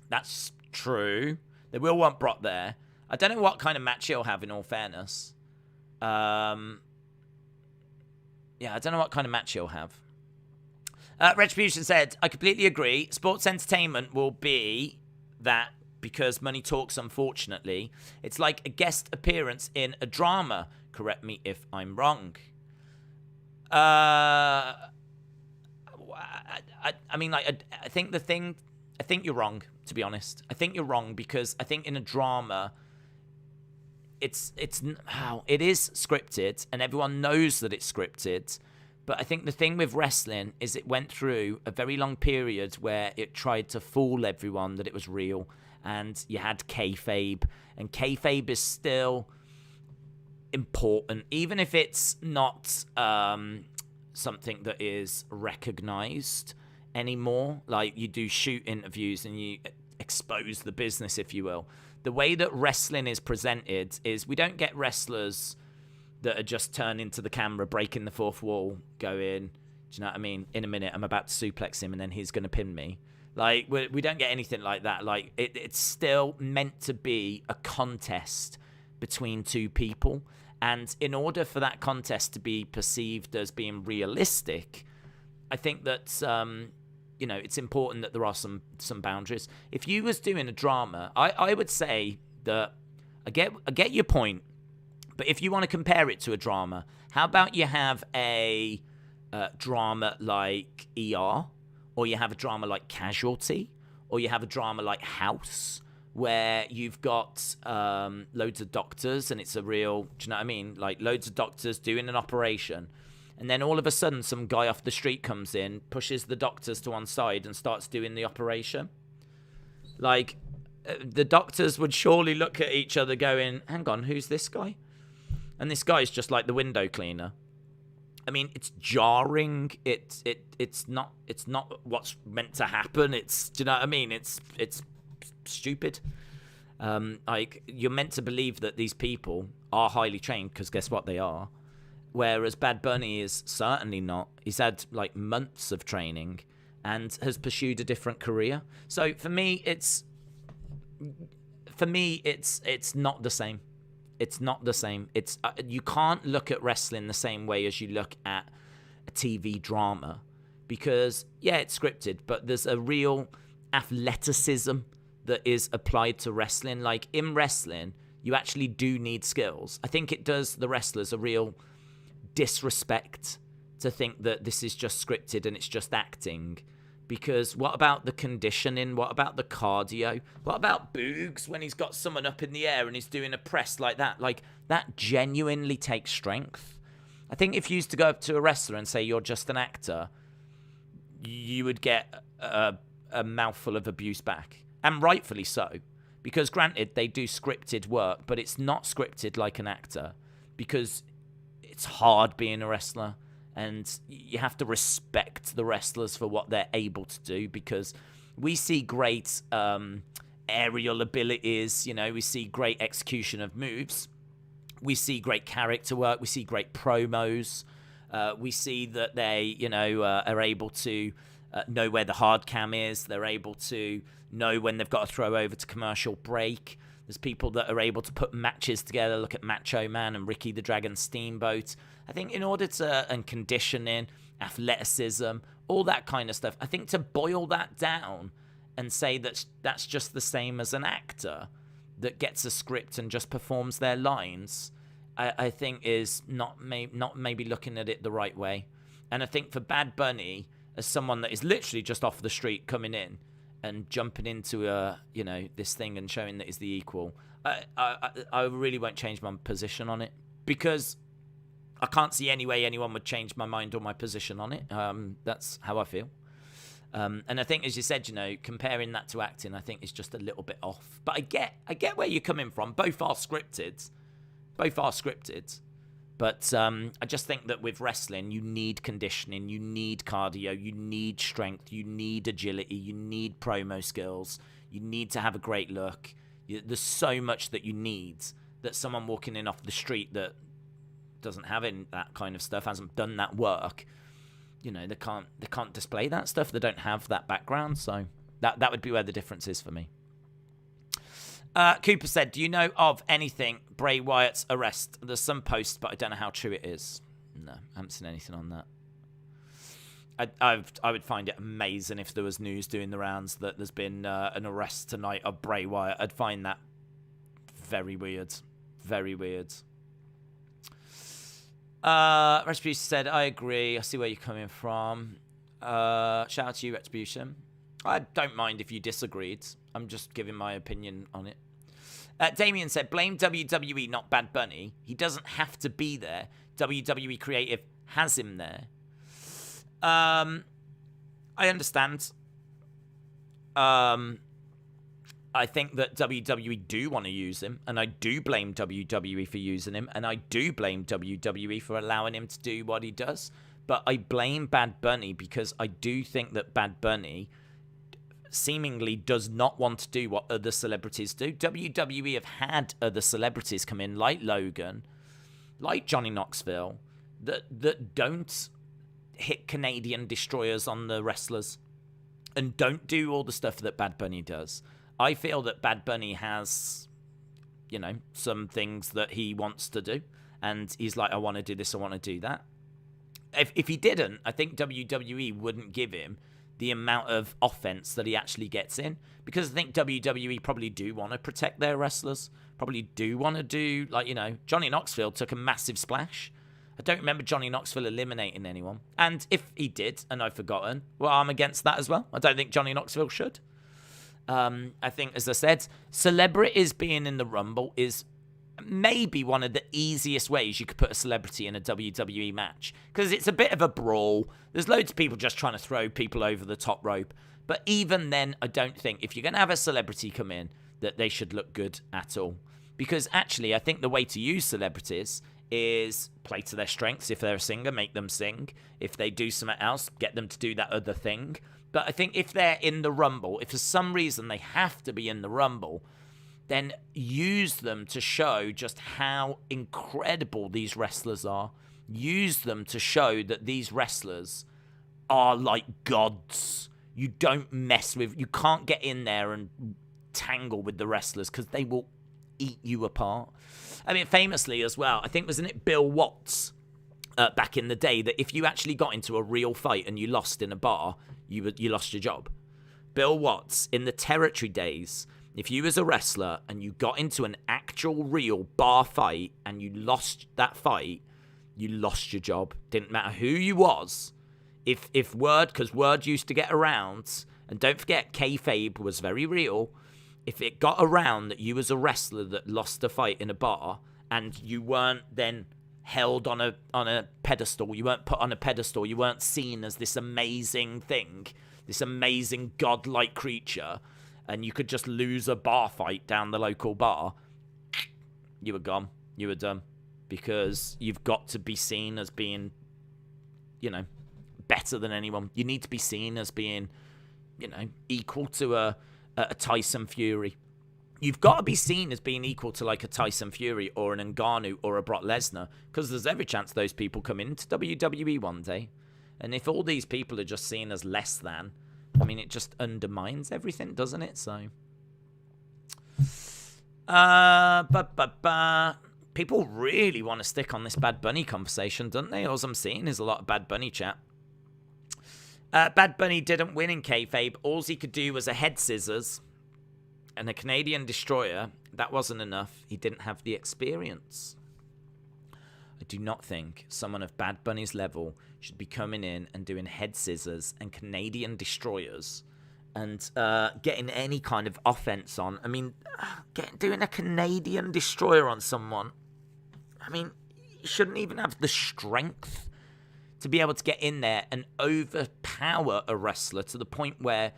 That's true. They will want Brock there. I don't know what kind of match he'll have, in all fairness. Yeah, I don't know what kind of match he'll have. Retribution said, I completely agree. Sports entertainment will be that because money talks, unfortunately. It's like a guest appearance in a drama. Correct me if I'm wrong. I think you're wrong, to be honest. I think you're wrong because I think in a drama, it is scripted and everyone knows that it's scripted. But I think the thing with wrestling is it went through a very long period where it tried to fool everyone that it was real. And you had kayfabe. And kayfabe is still important, even if it's not something that is recognized anymore. Like, you do shoot interviews and you expose the business, if you will. The way that wrestling is presented is we don't get wrestlers that are just turning to the camera, breaking the fourth wall, going, do you know what I mean? In a minute, I'm about to suplex him and then he's going to pin me. Like, we don't get anything like that. Like, it's still meant to be a contest between two people. And in order for that contest to be perceived as being realistic, I think that, it's important that there are some boundaries. If you was doing a drama, I would say that I get your point, but if you want to compare it to a drama, how about you have a drama like ER, or you have a drama like Casualty, or you have a drama like House, where you've got loads of doctors, and it's a real, do you know what I mean? Like, loads of doctors doing an operation, and then all of a sudden some guy off the street comes in, pushes the doctors to one side, and starts doing the operation. Like, the doctors would surely look at each other going, hang on, who's this guy? And this guy's just like the window cleaner. I mean, it's jarring. It's not what's meant to happen. Do you know what I mean? It's stupid. Like, you're meant to believe that these people are highly trained, because guess what, they are. Whereas Bad Bunny is certainly not. He's had like months of training and has pursued a different career. So for me, it's not the same. It's not the same. It's you can't look at wrestling the same way as you look at a TV drama, because yeah, it's scripted, but there's a real athleticism that is applied to wrestling. Like, in wrestling, you actually do need skills. I think it does the wrestlers a real disrespect to think that this is just scripted and it's just acting. Because what about the conditioning? What about the cardio? What about Boogs when he's got someone up in the air and he's doing a press like that? Like, that genuinely takes strength. I think if you used to go up to a wrestler and say you're just an actor, you would get a mouthful of abuse back. And rightfully so. Because granted, they do scripted work, but it's not scripted like an actor. Because it's hard being a wrestler. And you have to respect the wrestlers for what they're able to do, because we see great aerial abilities, we see great execution of moves. We see great character work. We see great promos. We see that they, are able to know where the hard cam is. They're able to know when they've got to throw over to commercial break. There's people that are able to put matches together. Look at Macho Man and Ricky the Dragon Steamboat. I think in order to, and conditioning, athleticism, all that kind of stuff, I think to boil that down and say that that's just the same as an actor that gets a script and just performs their lines, I think is not maybe looking at it the right way. And I think for Bad Bunny, as someone that is literally just off the street coming in and jumping into this thing and showing that he's the equal, I really won't change my position on it, because I can't see any way anyone would change my mind or my position on it. That's how I feel. And I think, as you said, comparing that to acting, I think is just a little bit off. But I get where you're coming from. Both are scripted. But I just think that with wrestling, you need conditioning, you need cardio, you need strength, you need agility, you need promo skills, you need to have a great look. There's so much that you need that someone walking in off the street that doesn't have that kind of stuff, hasn't done that work, you know, they can't display that stuff. They don't have that background. So that would be where the difference is for me. Cooper said, do you know of anything Bray Wyatt's arrest? There's some posts, but I don't know how true it is. No, I haven't seen anything on that. I would find it amazing if there was news doing the rounds that there's been an arrest tonight of Bray Wyatt. I'd find that very weird. Very weird. Retribution said, I agree. I see where you're coming from. Shout out to you, Retribution. I don't mind if you disagreed. I'm just giving my opinion on it. Damien said, blame WWE, not Bad Bunny. He doesn't have to be there. WWE Creative has him there. I understand. I think that WWE do want to use him, and I do blame WWE for using him, and I do blame WWE for allowing him to do what he does. But I blame Bad Bunny because I do think that Bad Bunny seemingly does not want to do what other celebrities do. WWE have had other celebrities come in, like Logan, like Johnny Knoxville, that don't hit Canadian destroyers on the wrestlers and don't do all the stuff that Bad Bunny does. I feel that Bad Bunny has, you know, some things that he wants to do, and he's like, I want to do this, I want to do that. If he didn't, I think WWE wouldn't give him the amount of offense that he actually gets in, because I think WWE probably do want to protect their wrestlers, probably do want to do, like, you know, Johnny Knoxville took a massive splash. I don't remember Johnny Knoxville eliminating anyone. And if he did, and I've forgotten, well, I'm against that as well. I don't think Johnny Knoxville should. I think, as I said, celebrities being in the Rumble is maybe one of the easiest ways you could put a celebrity in a WWE match, because it's a bit of a brawl. There's loads of people just trying to throw people over the top rope. But even then, I don't think, if you're going to have a celebrity come in, that they should look good at all. Because actually, I think the way to use celebrities is play to their strengths. If they're a singer, make them sing. If they do something else, get them to do that other thing. But I think if they're in the Rumble, if for some reason they have to be in the Rumble, then use them to show just how incredible these wrestlers are. Use them to show that these wrestlers are like gods. You don't mess with, you can't get in there and tangle with the wrestlers because they will eat you apart. I mean, famously as well, I think, wasn't it Bill Watts back in the day, that if you actually got into a real fight and you lost in a bar, you lost your job. Bill Watts, in the territory days, if you was a wrestler and you got into an actual real bar fight and you lost that fight, you lost your job. Didn't matter who you was. If word, because word used to get around, and don't forget, kayfabe was very real. If it got around that you was a wrestler that lost a fight in a bar and you weren't then held on a pedestal, you weren't put on a pedestal, you weren't seen as this amazing thing, this amazing godlike creature, and you could just lose a bar fight down the local bar, you were gone. You were done. Because you've got to be seen as being, you know, better than anyone. You need to be seen as being, you know, equal to a Tyson Fury. You've got to be seen as being equal to like a Tyson Fury or an Ngannou or a Brock Lesnar, because there's every chance those people come into WWE one day. And if all these people are just seen as less than, I mean, it just undermines everything, doesn't it? So, people really want to stick on this Bad Bunny conversation, don't they? All I'm seeing is a lot of Bad Bunny chat. Bad Bunny didn't win in kayfabe. All he could do was a head scissors and a Canadian destroyer. That wasn't enough. He didn't have the experience. I do not think someone of Bad Bunny's level should be coming in and doing head scissors and Canadian destroyers and getting any kind of offense on. I mean, doing a Canadian destroyer on someone, I mean, you shouldn't even have the strength to be able to get in there and overpower a wrestler to the point where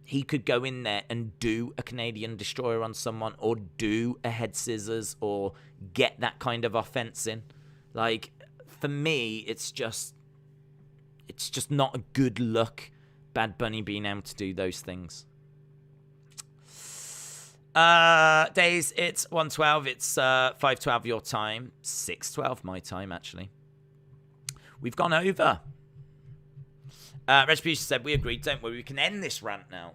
he could go in there and do a Canadian destroyer on someone or do a head scissors or get that kind of offense in. Like, for me, it's just not a good look, Bad Bunny being able to do those things. Days, it's 1:12. It's 5:12 your time. 6:12 my time, actually. We've gone over. Retribution said, we agreed, don't worry. We can end this rant now.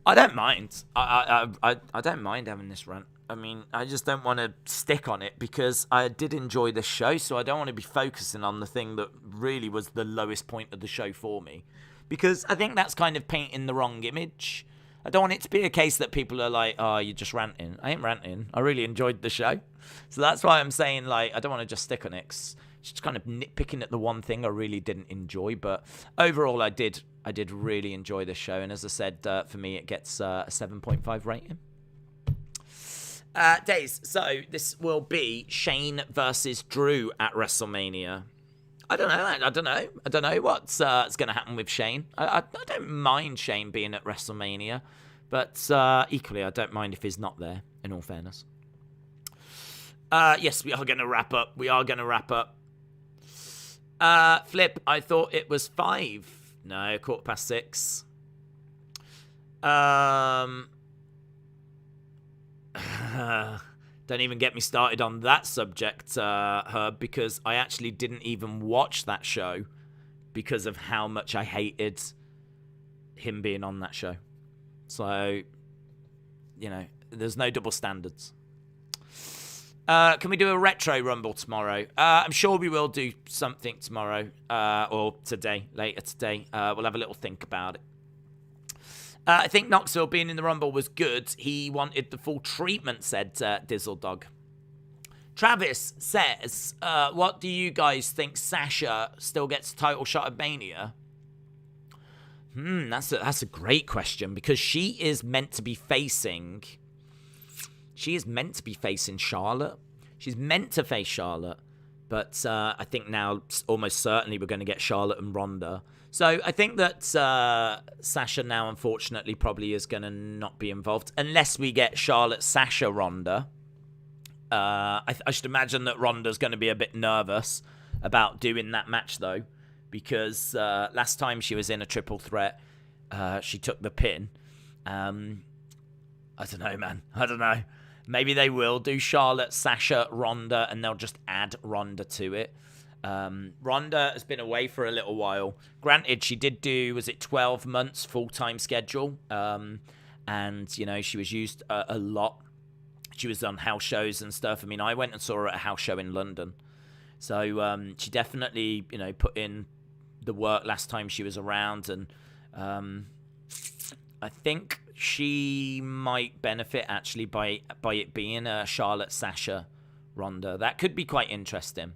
I don't mind. I don't mind having this rant. I mean, I just don't want to stick on it because I did enjoy the show, so I don't want to be focusing on the thing that really was the lowest point of the show for me. Because I think that's kind of painting the wrong image. I don't want it to be a case that people are like, oh, you're just ranting. I ain't ranting. I really enjoyed the show. So that's why I'm saying, like, I don't want to just stick on it. It's just kind of nitpicking at the one thing I really didn't enjoy. But overall, I did really enjoy the show. And as I said, for me, it gets a 7.5 rating. Days, so this will be Shane versus Drew at WrestleMania. I don't know what's going to happen with Shane. I don't mind Shane being at WrestleMania, but equally, I don't mind if he's not there, in all fairness. Yes, we are going to wrap up. Flip, I thought it was 5. No, 6:15. Don't even get me started on that subject, Herb, because I actually didn't even watch that show because of how much I hated him being on that show. So, you know, there's no double standards. Can we do a retro rumble tomorrow? I'm sure we will do something tomorrow, or later today. We'll have a little think about it. I think Knoxville being in the Rumble was good. He wanted the full treatment, said Dizzle Dog. Travis says, what do you guys think Sasha still gets a title shot at Mania? That's a great question because she is meant to be facing Charlotte. She's meant to face Charlotte, but I think now almost certainly we're going to get Charlotte and Ronda. So I think that Sasha now, unfortunately, probably is going to not be involved. Unless we get Charlotte, Sasha, Ronda. I should imagine that Ronda's going to be a bit nervous about doing that match, though. Because last time she was in a triple threat, she took the pin. I don't know, man. I don't know. Maybe they will do Charlotte, Sasha, Ronda, and they'll just add Ronda to it. Ronda has been away for a little while. Granted, she did do, was it 12 months full-time schedule? And, you know, she was used a lot. She was on house shows and stuff. I mean, I went and saw her at a house show in London. So she definitely, you know, put in the work last time she was around. And I think she might benefit, actually, by it being a Charlotte, Sasha, Ronda. That could be quite interesting.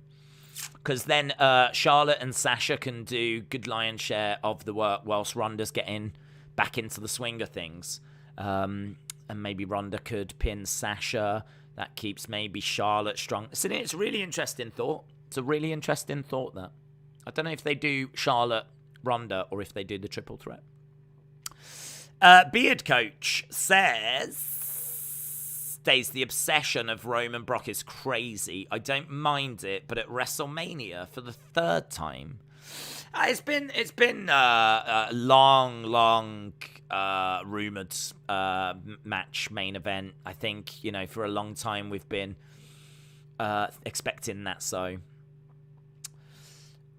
Because then Charlotte and Sasha can do good lion's share of the work whilst Ronda's getting back into the swing of things. And maybe Ronda could pin Sasha. That keeps maybe Charlotte strong. So it's a really interesting thought. It's a really interesting thought, that. I don't know if they do Charlotte, Ronda, or if they do the triple threat. Beard Coach says... the obsession of Roman Brock is crazy. I don't mind it, but at WrestleMania for the 3rd time, it's been a long rumored match main event. I think, you know, for a long time we've been expecting that. So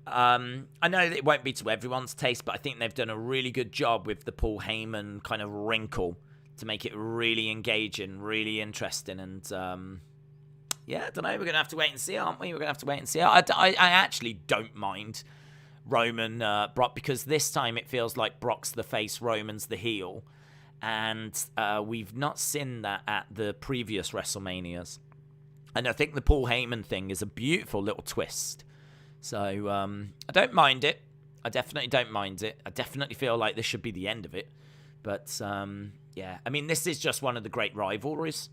I know that it won't be to everyone's taste, but I think they've done a really good job with the Paul Heyman kind of wrinkle to make it really engaging, really interesting. And, yeah, I don't know. We're going to have to wait and see, aren't we? We're going to have to wait and see. I actually don't mind Roman Brock because this time it feels like Brock's the face, Roman's the heel. And we've not seen that at the previous WrestleManias. And I think the Paul Heyman thing is a beautiful little twist. So I don't mind it. I definitely don't mind it. I definitely feel like this should be the end of it. But, yeah, I mean, this is just one of the great rivalries.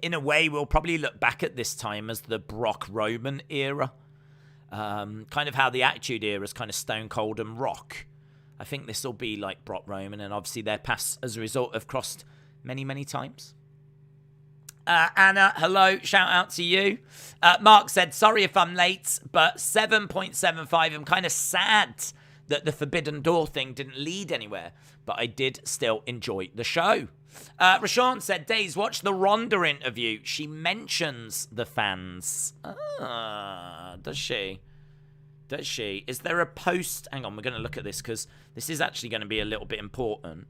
In a way, we'll probably look back at this time as the Brock-Roman era. Kind of how the Attitude Era is kind of Stone Cold and Rock. I think this will be like Brock-Roman, and obviously their paths as a result have crossed many, many times. Anna, hello, shout out to you. Mark said, sorry if I'm late, but 7.75, I'm kind of sad that the Forbidden Door thing didn't lead anywhere, but I did still enjoy the show. Rashawn said, Days, watch the Ronda interview. She mentions the fans. Does she? Does she? Is there a post? Hang on, we're going to look at this because this is actually going to be a little bit important.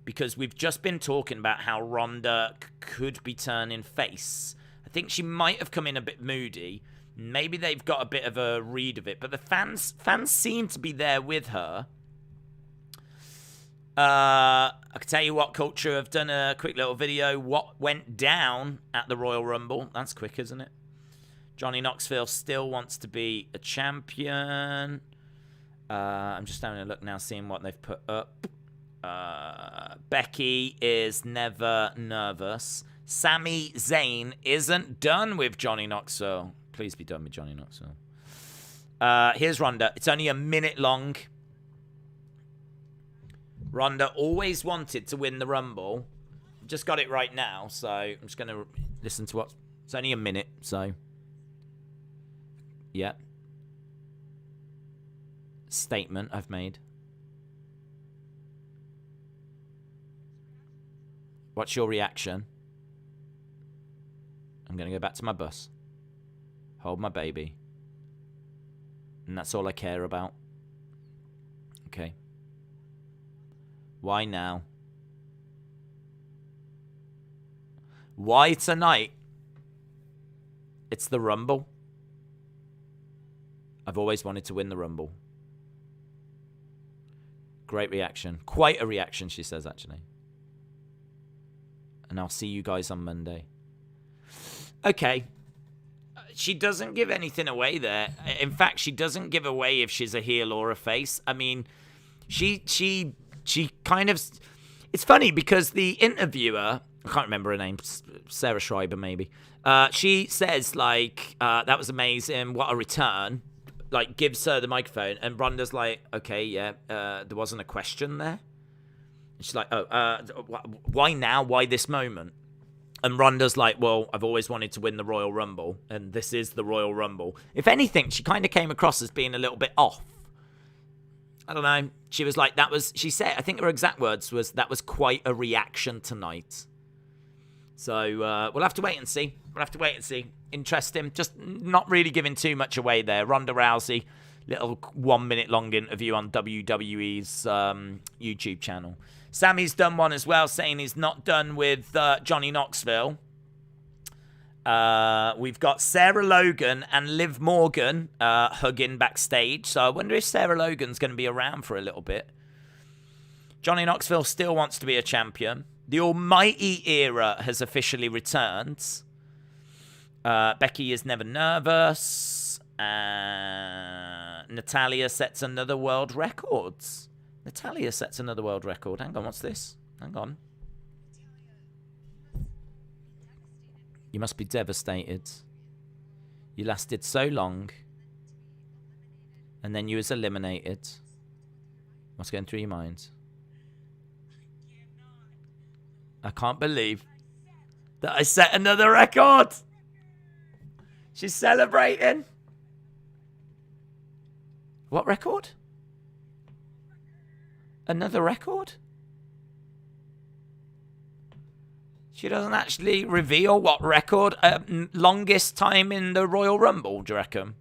Because we've just been talking about how Ronda could be turning face. I think she might have come in a bit moody. Maybe they've got a bit of a read of it. But the fans seem to be there with her. I can tell you what, Culture have done a quick little video. What went down at the Royal Rumble. That's quick, isn't it? Johnny Knoxville still wants to be a champion. I'm just having a look now, seeing what they've put up. Becky is never nervous. Sami Zayn isn't done with Johnny Knoxville. Please be done with Johnny Knoxville. Here's Ronda. It's only a minute long. Ronda always wanted to win the Rumble. Just got it right now, so I'm just going to listen to what... It's only a minute, so... Yeah. Statement I've made. What's your reaction? I'm going to go back to my bus. Hold my baby. And that's all I care about. Okay. Why now? Why tonight? It's the Rumble. I've always wanted to win the Rumble. Great reaction. Quite a reaction, she says, actually. And I'll see you guys on Monday. Okay. She doesn't give anything away there. In fact, she doesn't give away if she's a heel or a face. I mean, she kind of... It's funny because the interviewer... I can't remember her name. Sarah Schreiber, maybe. She says, like, that was amazing. What a return. Like, gives her the microphone. And Ronda's like, okay, yeah, there wasn't a question there. And she's like, why now? Why this moment? And Ronda's like, well, I've always wanted to win the Royal Rumble. And this is the Royal Rumble. If anything, she kind of came across as being a little bit off. I don't know. She was like, she said, I think her exact words was, that was quite a reaction tonight. So we'll have to wait and see. Interesting. Just not really giving too much away there. Ronda Rousey, little 1 minute long interview on WWE's YouTube channel. Sammy's done one as well, saying he's not done with Johnny Knoxville. We've got Sarah Logan and Liv Morgan hugging backstage. So I wonder if Sarah Logan's going to be around for a little bit. Johnny Knoxville still wants to be a champion. The Almighty Era has officially returned. Becky is never nervous. Natalia sets another world record. Hang on, what's this? Hang on. You must be devastated. You lasted so long. And then you was eliminated. What's going through your mind? I can't believe that I set another record. She's celebrating. What record? Another record? She doesn't actually reveal what record. Longest time in the Royal Rumble, do you reckon?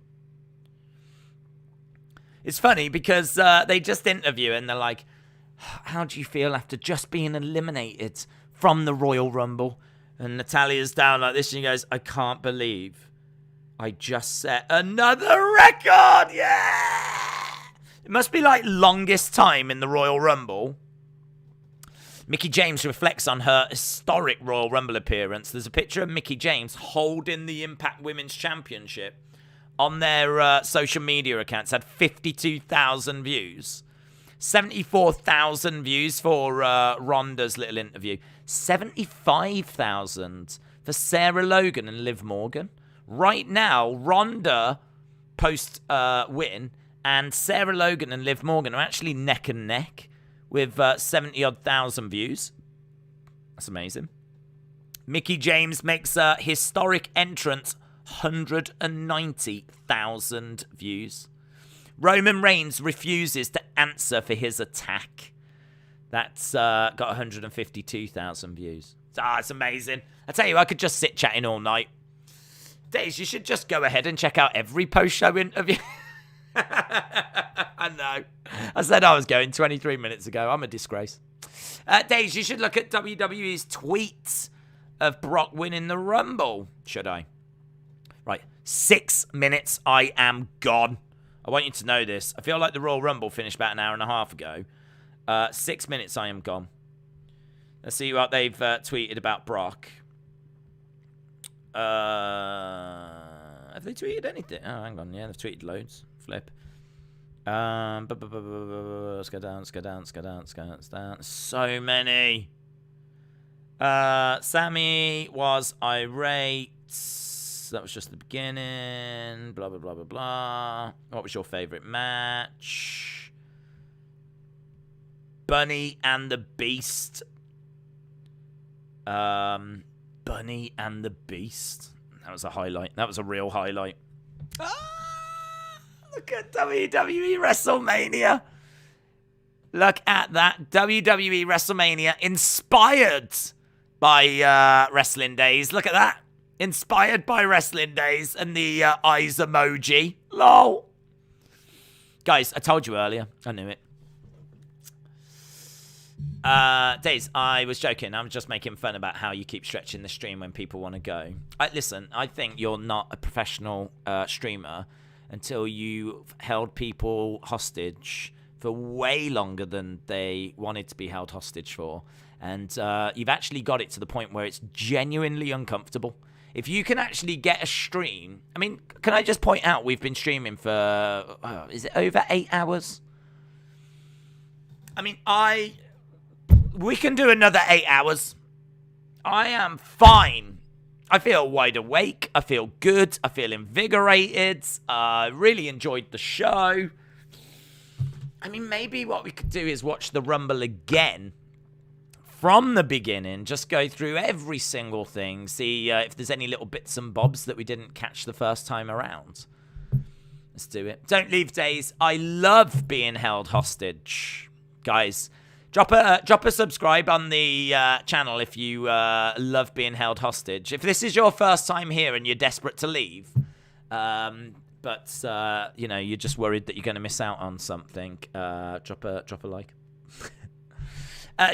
It's funny because they just interview and they're like, how do you feel after just being eliminated from the Royal Rumble? And Natalia's down like this and she goes, I can't believe I just set another record. Yeah! It must be like longest time in the Royal Rumble. Mickie James reflects on her historic Royal Rumble appearance. There's a picture of Mickie James holding the Impact Women's Championship on their social media accounts. Had 52,000 views. 74,000 views for Ronda's little interview. 75,000 for Sarah Logan and Liv Morgan. Right now, Ronda post-win and Sarah Logan and Liv Morgan are actually neck and neck with 70-odd thousand views. That's amazing. Mickie James makes a historic entrance, 190,000 views. Roman Reigns refuses to answer for his attack. That's got 152,000 views. It's amazing. I tell you, I could just sit chatting all night. Days, you should just go ahead and check out every post-show interview. I know. I said I was going 23 minutes ago. I'm a disgrace. Days, you should look at WWE's tweets of Brock winning the Rumble. Should I? Right. 6 minutes, I am gone. I want you to know this. I feel like the Royal Rumble finished about an hour and a half ago. 6 minutes, I am gone. Let's see what they've tweeted about Brock. Have they tweeted anything? Oh, hang on. Yeah, they've tweeted loads. Flip. Let's go down, let's go down, let's go down, let's go down, let's go down. So many. Sammy was irate. That was just the beginning. Blah, blah, blah, blah, blah. What was your favorite match? Bunny and the Beast. Bunny and the Beast. That was a highlight. That was a real highlight. Look at WWE WrestleMania. Look at that. WWE WrestleMania inspired by Wrestling Days. Look at that. Inspired by Wrestling Days and the eyes emoji. LOL. Guys, I told you earlier. I knew it. Days, I was joking. I'm just making fun about how you keep stretching the stream when people want to go. Listen, I think you're not a professional streamer until you've held people hostage for way longer than they wanted to be held hostage for. And you've actually got it to the point where it's genuinely uncomfortable. If you can actually get a stream... I mean, can I just point out we've been streaming for... is it over 8 hours? I mean, we can do another 8 hours. I am fine. I feel wide awake. I feel good. I feel invigorated. I really enjoyed the show. I mean, maybe what we could do is watch the Rumble again from the beginning. Just go through every single thing. See if there's any little bits and bobs that we didn't catch the first time around. Let's do it. Don't leave, Days. I love being held hostage. Guys, drop a subscribe on the channel if you love being held hostage. If this is your first time here and you're desperate to leave, but you know, you're just worried that you're going to miss out on something, drop a like.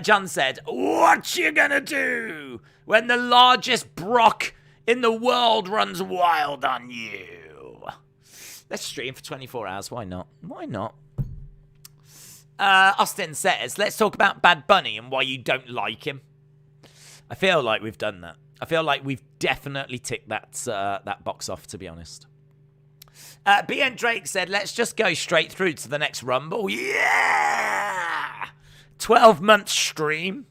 John said, "What you gonna do when the largest Brock in the world runs wild on you?" Let's stream for 24 hours. Why not? Why not? Austin says, let's talk about Bad Bunny and why you don't like him. I feel like we've done that. I feel like we've definitely ticked that box off, to be honest. BN Drake said, let's just go straight through to the next Rumble. Yeah! 12-month stream.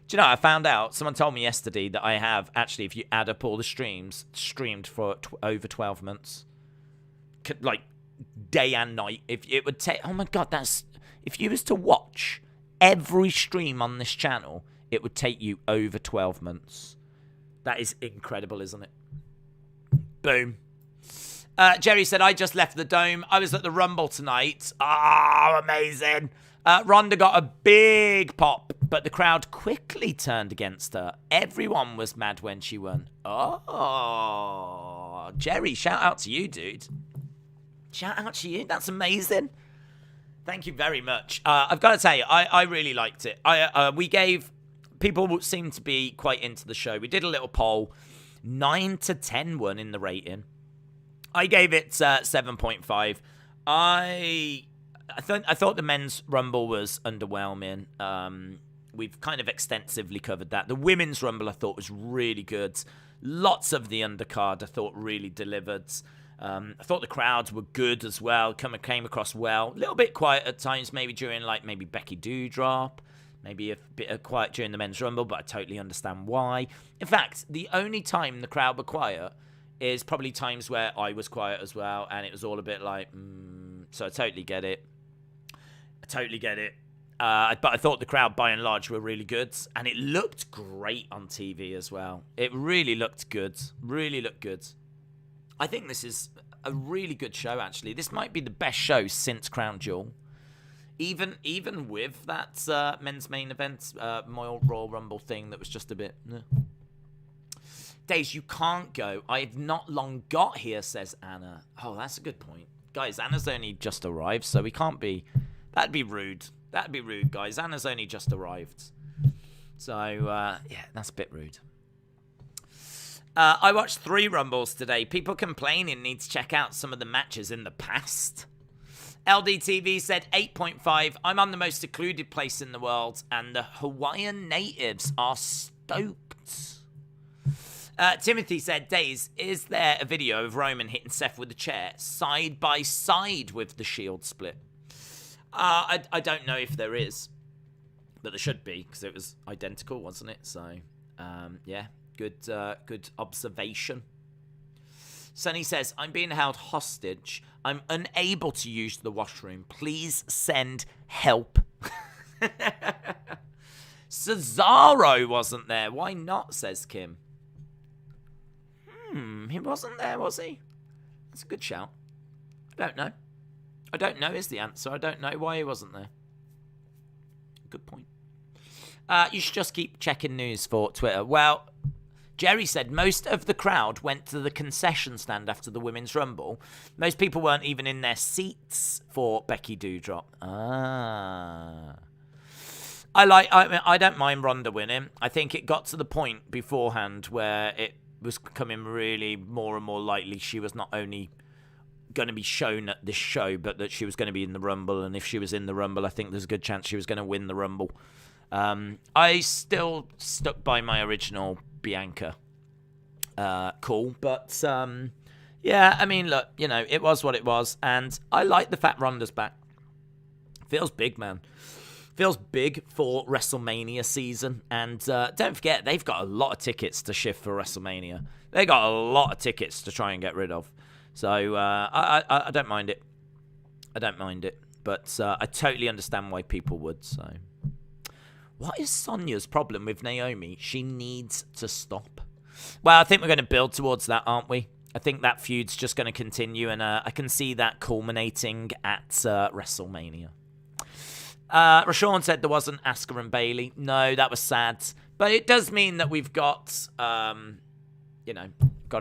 Do you know, I found out, someone told me yesterday that I have, actually, if you add up all the streams, streamed for over 12 months. Like, day and night. If it would take, oh my God, that's... If you was to watch every stream on this channel, it would take you over 12 months. That is incredible, isn't it? Boom. Jerry said, I just left the Dome. I was at the Rumble tonight. Oh, amazing. Ronda got a big pop, but the crowd quickly turned against her. Everyone was mad when she won. Oh, Jerry, shout out to you, dude. Shout out to you. That's amazing. Thank you very much. I've got to tell you, I really liked it. We gave... People seemed to be quite into the show. We did a little poll. 9 to 10 won in the rating. I gave it 7.5. I thought the men's Rumble was underwhelming. We've kind of extensively covered that. The women's Rumble I thought was really good. Lots of the undercard I thought really delivered. I thought the crowds were good as well. Came across well. A little bit quiet at times, maybe during maybe Becky Doudrop. Maybe a bit quiet during the men's Rumble, but I totally understand why. In fact, the only time the crowd were quiet is probably times where I was quiet as well, and it was all a bit like, so I totally get it. But I thought the crowd, by and large, were really good, and it looked great on TV as well. It really looked good. Really looked good. I think this is a really good show, actually. This might be the best show since Crown Jewel. Even with that men's main event, Royal Rumble thing that was just a bit... Days, you can't go. I've not long got here, says Anna. Oh, that's a good point. Guys, Anna's only just arrived, so we can't be... That'd be rude. That'd be rude, guys. Anna's only just arrived. So, yeah, that's a bit rude. I watched 3 Rumbles today. People complaining need to check out some of the matches in the past. LDTV said 8.5. I'm on the most secluded place in the world, and the Hawaiian natives are stoked. Timothy said, Days, is there a video of Roman hitting Seth with a chair side by side with the Shield split? I don't know if there is, but there should be, because it was identical, wasn't it? So, yeah, good observation. Sonny says, I'm being held hostage. I'm unable to use the washroom. Please send help. Cesaro wasn't there. Why not, says Kim. He wasn't there, was he? That's a good shout. I don't know. I don't know is the answer. I don't know why he wasn't there. Good point. You should just keep checking news for Twitter. Well, Jerry said most of the crowd went to the concession stand after the Women's Rumble. Most people weren't even in their seats for Becky Doudrop. I don't mind Ronda winning. I think it got to the point beforehand where it was becoming really more and more likely she was not only going to be shown at this show, but that she was going to be in the Rumble. And if she was in the Rumble, I think there's a good chance she was going to win the Rumble. I still stuck by my original Bianca call, but yeah, I mean, look, you know, it was what it was, and I like the fact Ronda's back. Feels big, man. Feels big for WrestleMania season, and don't forget, they've got a lot of tickets to shift for WrestleMania. They got a lot of tickets to try and get rid of. So I don't mind it. I don't mind it, but I totally understand why people would. So, what is Sonya's problem with Naomi? She needs to stop. Well, I think we're going to build towards that, aren't we? I think that feud's just going to continue, and I can see that culminating at WrestleMania. Rashawn said there wasn't Asuka and Bayley. No, that was sad. But it does mean that we've got, got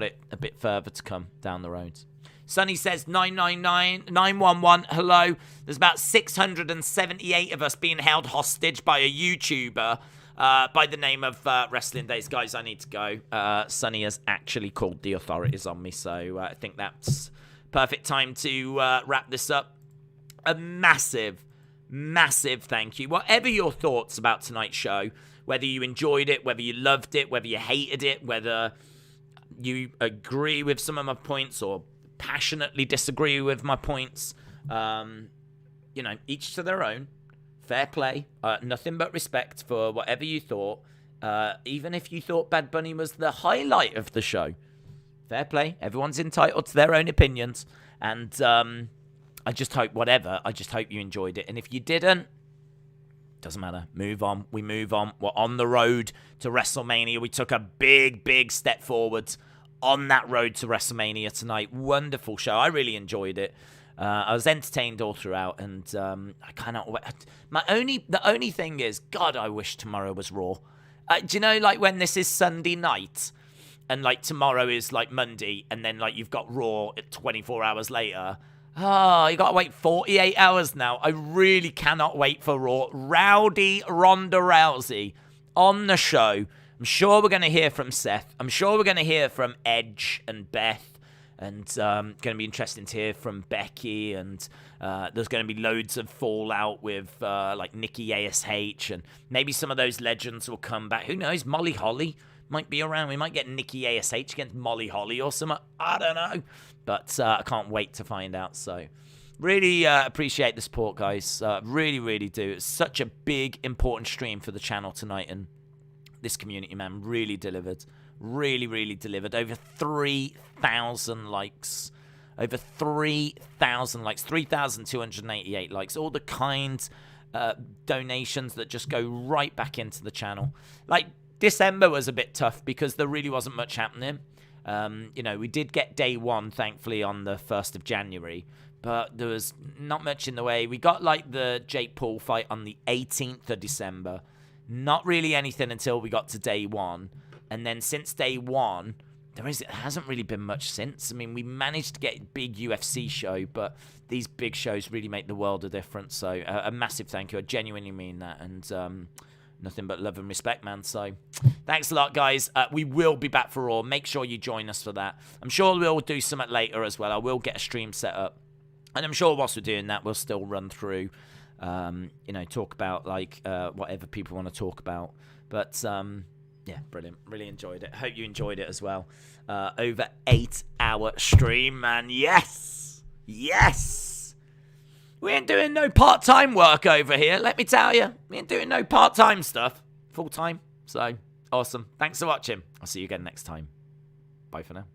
it a bit further to come down the road. Sonny says 999-911. Hello. There's about 678 of us being held hostage by a YouTuber by the name of Wrestling Days. Guys, I need to go. Sonny has actually called the authorities on me, so I think that's perfect time to wrap this up. A massive thank you. Whatever your thoughts about tonight's show, whether you enjoyed it, whether you loved it, whether you hated it, whether you agree with some of my points or passionately disagree with my points, each to their own. Fair play. Nothing but respect for whatever you thought. Even if you thought Bad Bunny was the highlight of the show. Fair play. Everyone's entitled to their own opinions. And I just hope you enjoyed it. And if you didn't, doesn't matter. Move on. We move on. We're on the road to WrestleMania. We took a big step forward on that road to WrestleMania tonight. Wonderful show. I really enjoyed it. I was entertained all throughout, and I cannot wait. The only thing is, God, I wish tomorrow was Raw. Do you know, like, when this is Sunday night, and, like, tomorrow is, like, Monday, and then, like, you've got Raw 24 hours later. Oh, you got to wait 48 hours now. I really cannot wait for Raw. Rowdy Ronda Rousey on the show. I'm sure we're going to hear from Seth. I'm sure we're going to hear from Edge and Beth. And going to be interesting to hear from Becky. And there's going to be loads of fallout with like Nikki ASH. And maybe some of those legends will come back. Who knows? Molly Holly might be around. We might get Nikki ASH against Molly Holly or something. I don't know. But I can't wait to find out. So really appreciate the support, guys. Really do. It's such a big, important stream for the channel tonight. And this community, man, really delivered. Really delivered. Over 3,000 likes. Over 3,000 likes. 3,288 likes. All the kind donations that just go right back into the channel. Like, December was a bit tough because there really wasn't much happening. We did get day one, thankfully, on the 1st of January. but there was not much in the way. We got like the Jake Paul fight on the 18th of December. Not really anything until we got to day one. And then since day one, there hasn't really been much since. I mean, we managed to get a big UFC show, but these big shows really make the world a difference. So a massive thank you. I genuinely mean that. And nothing but love and respect, man. So thanks a lot, guys. We will be back for Raw. Make sure you join us for that. I'm sure we'll do something later as well. I will get a stream set up. And I'm sure whilst we're doing that, we'll still run through, talk about, like, whatever people want to talk about. But, yeah, brilliant. Really enjoyed it. Hope you enjoyed it as well. Over 8-hour stream, man. Yes! Yes! We ain't doing no part-time work over here, let me tell you. We ain't doing no part-time stuff. Full-time. So, awesome. Thanks for watching. I'll see you again next time. Bye for now.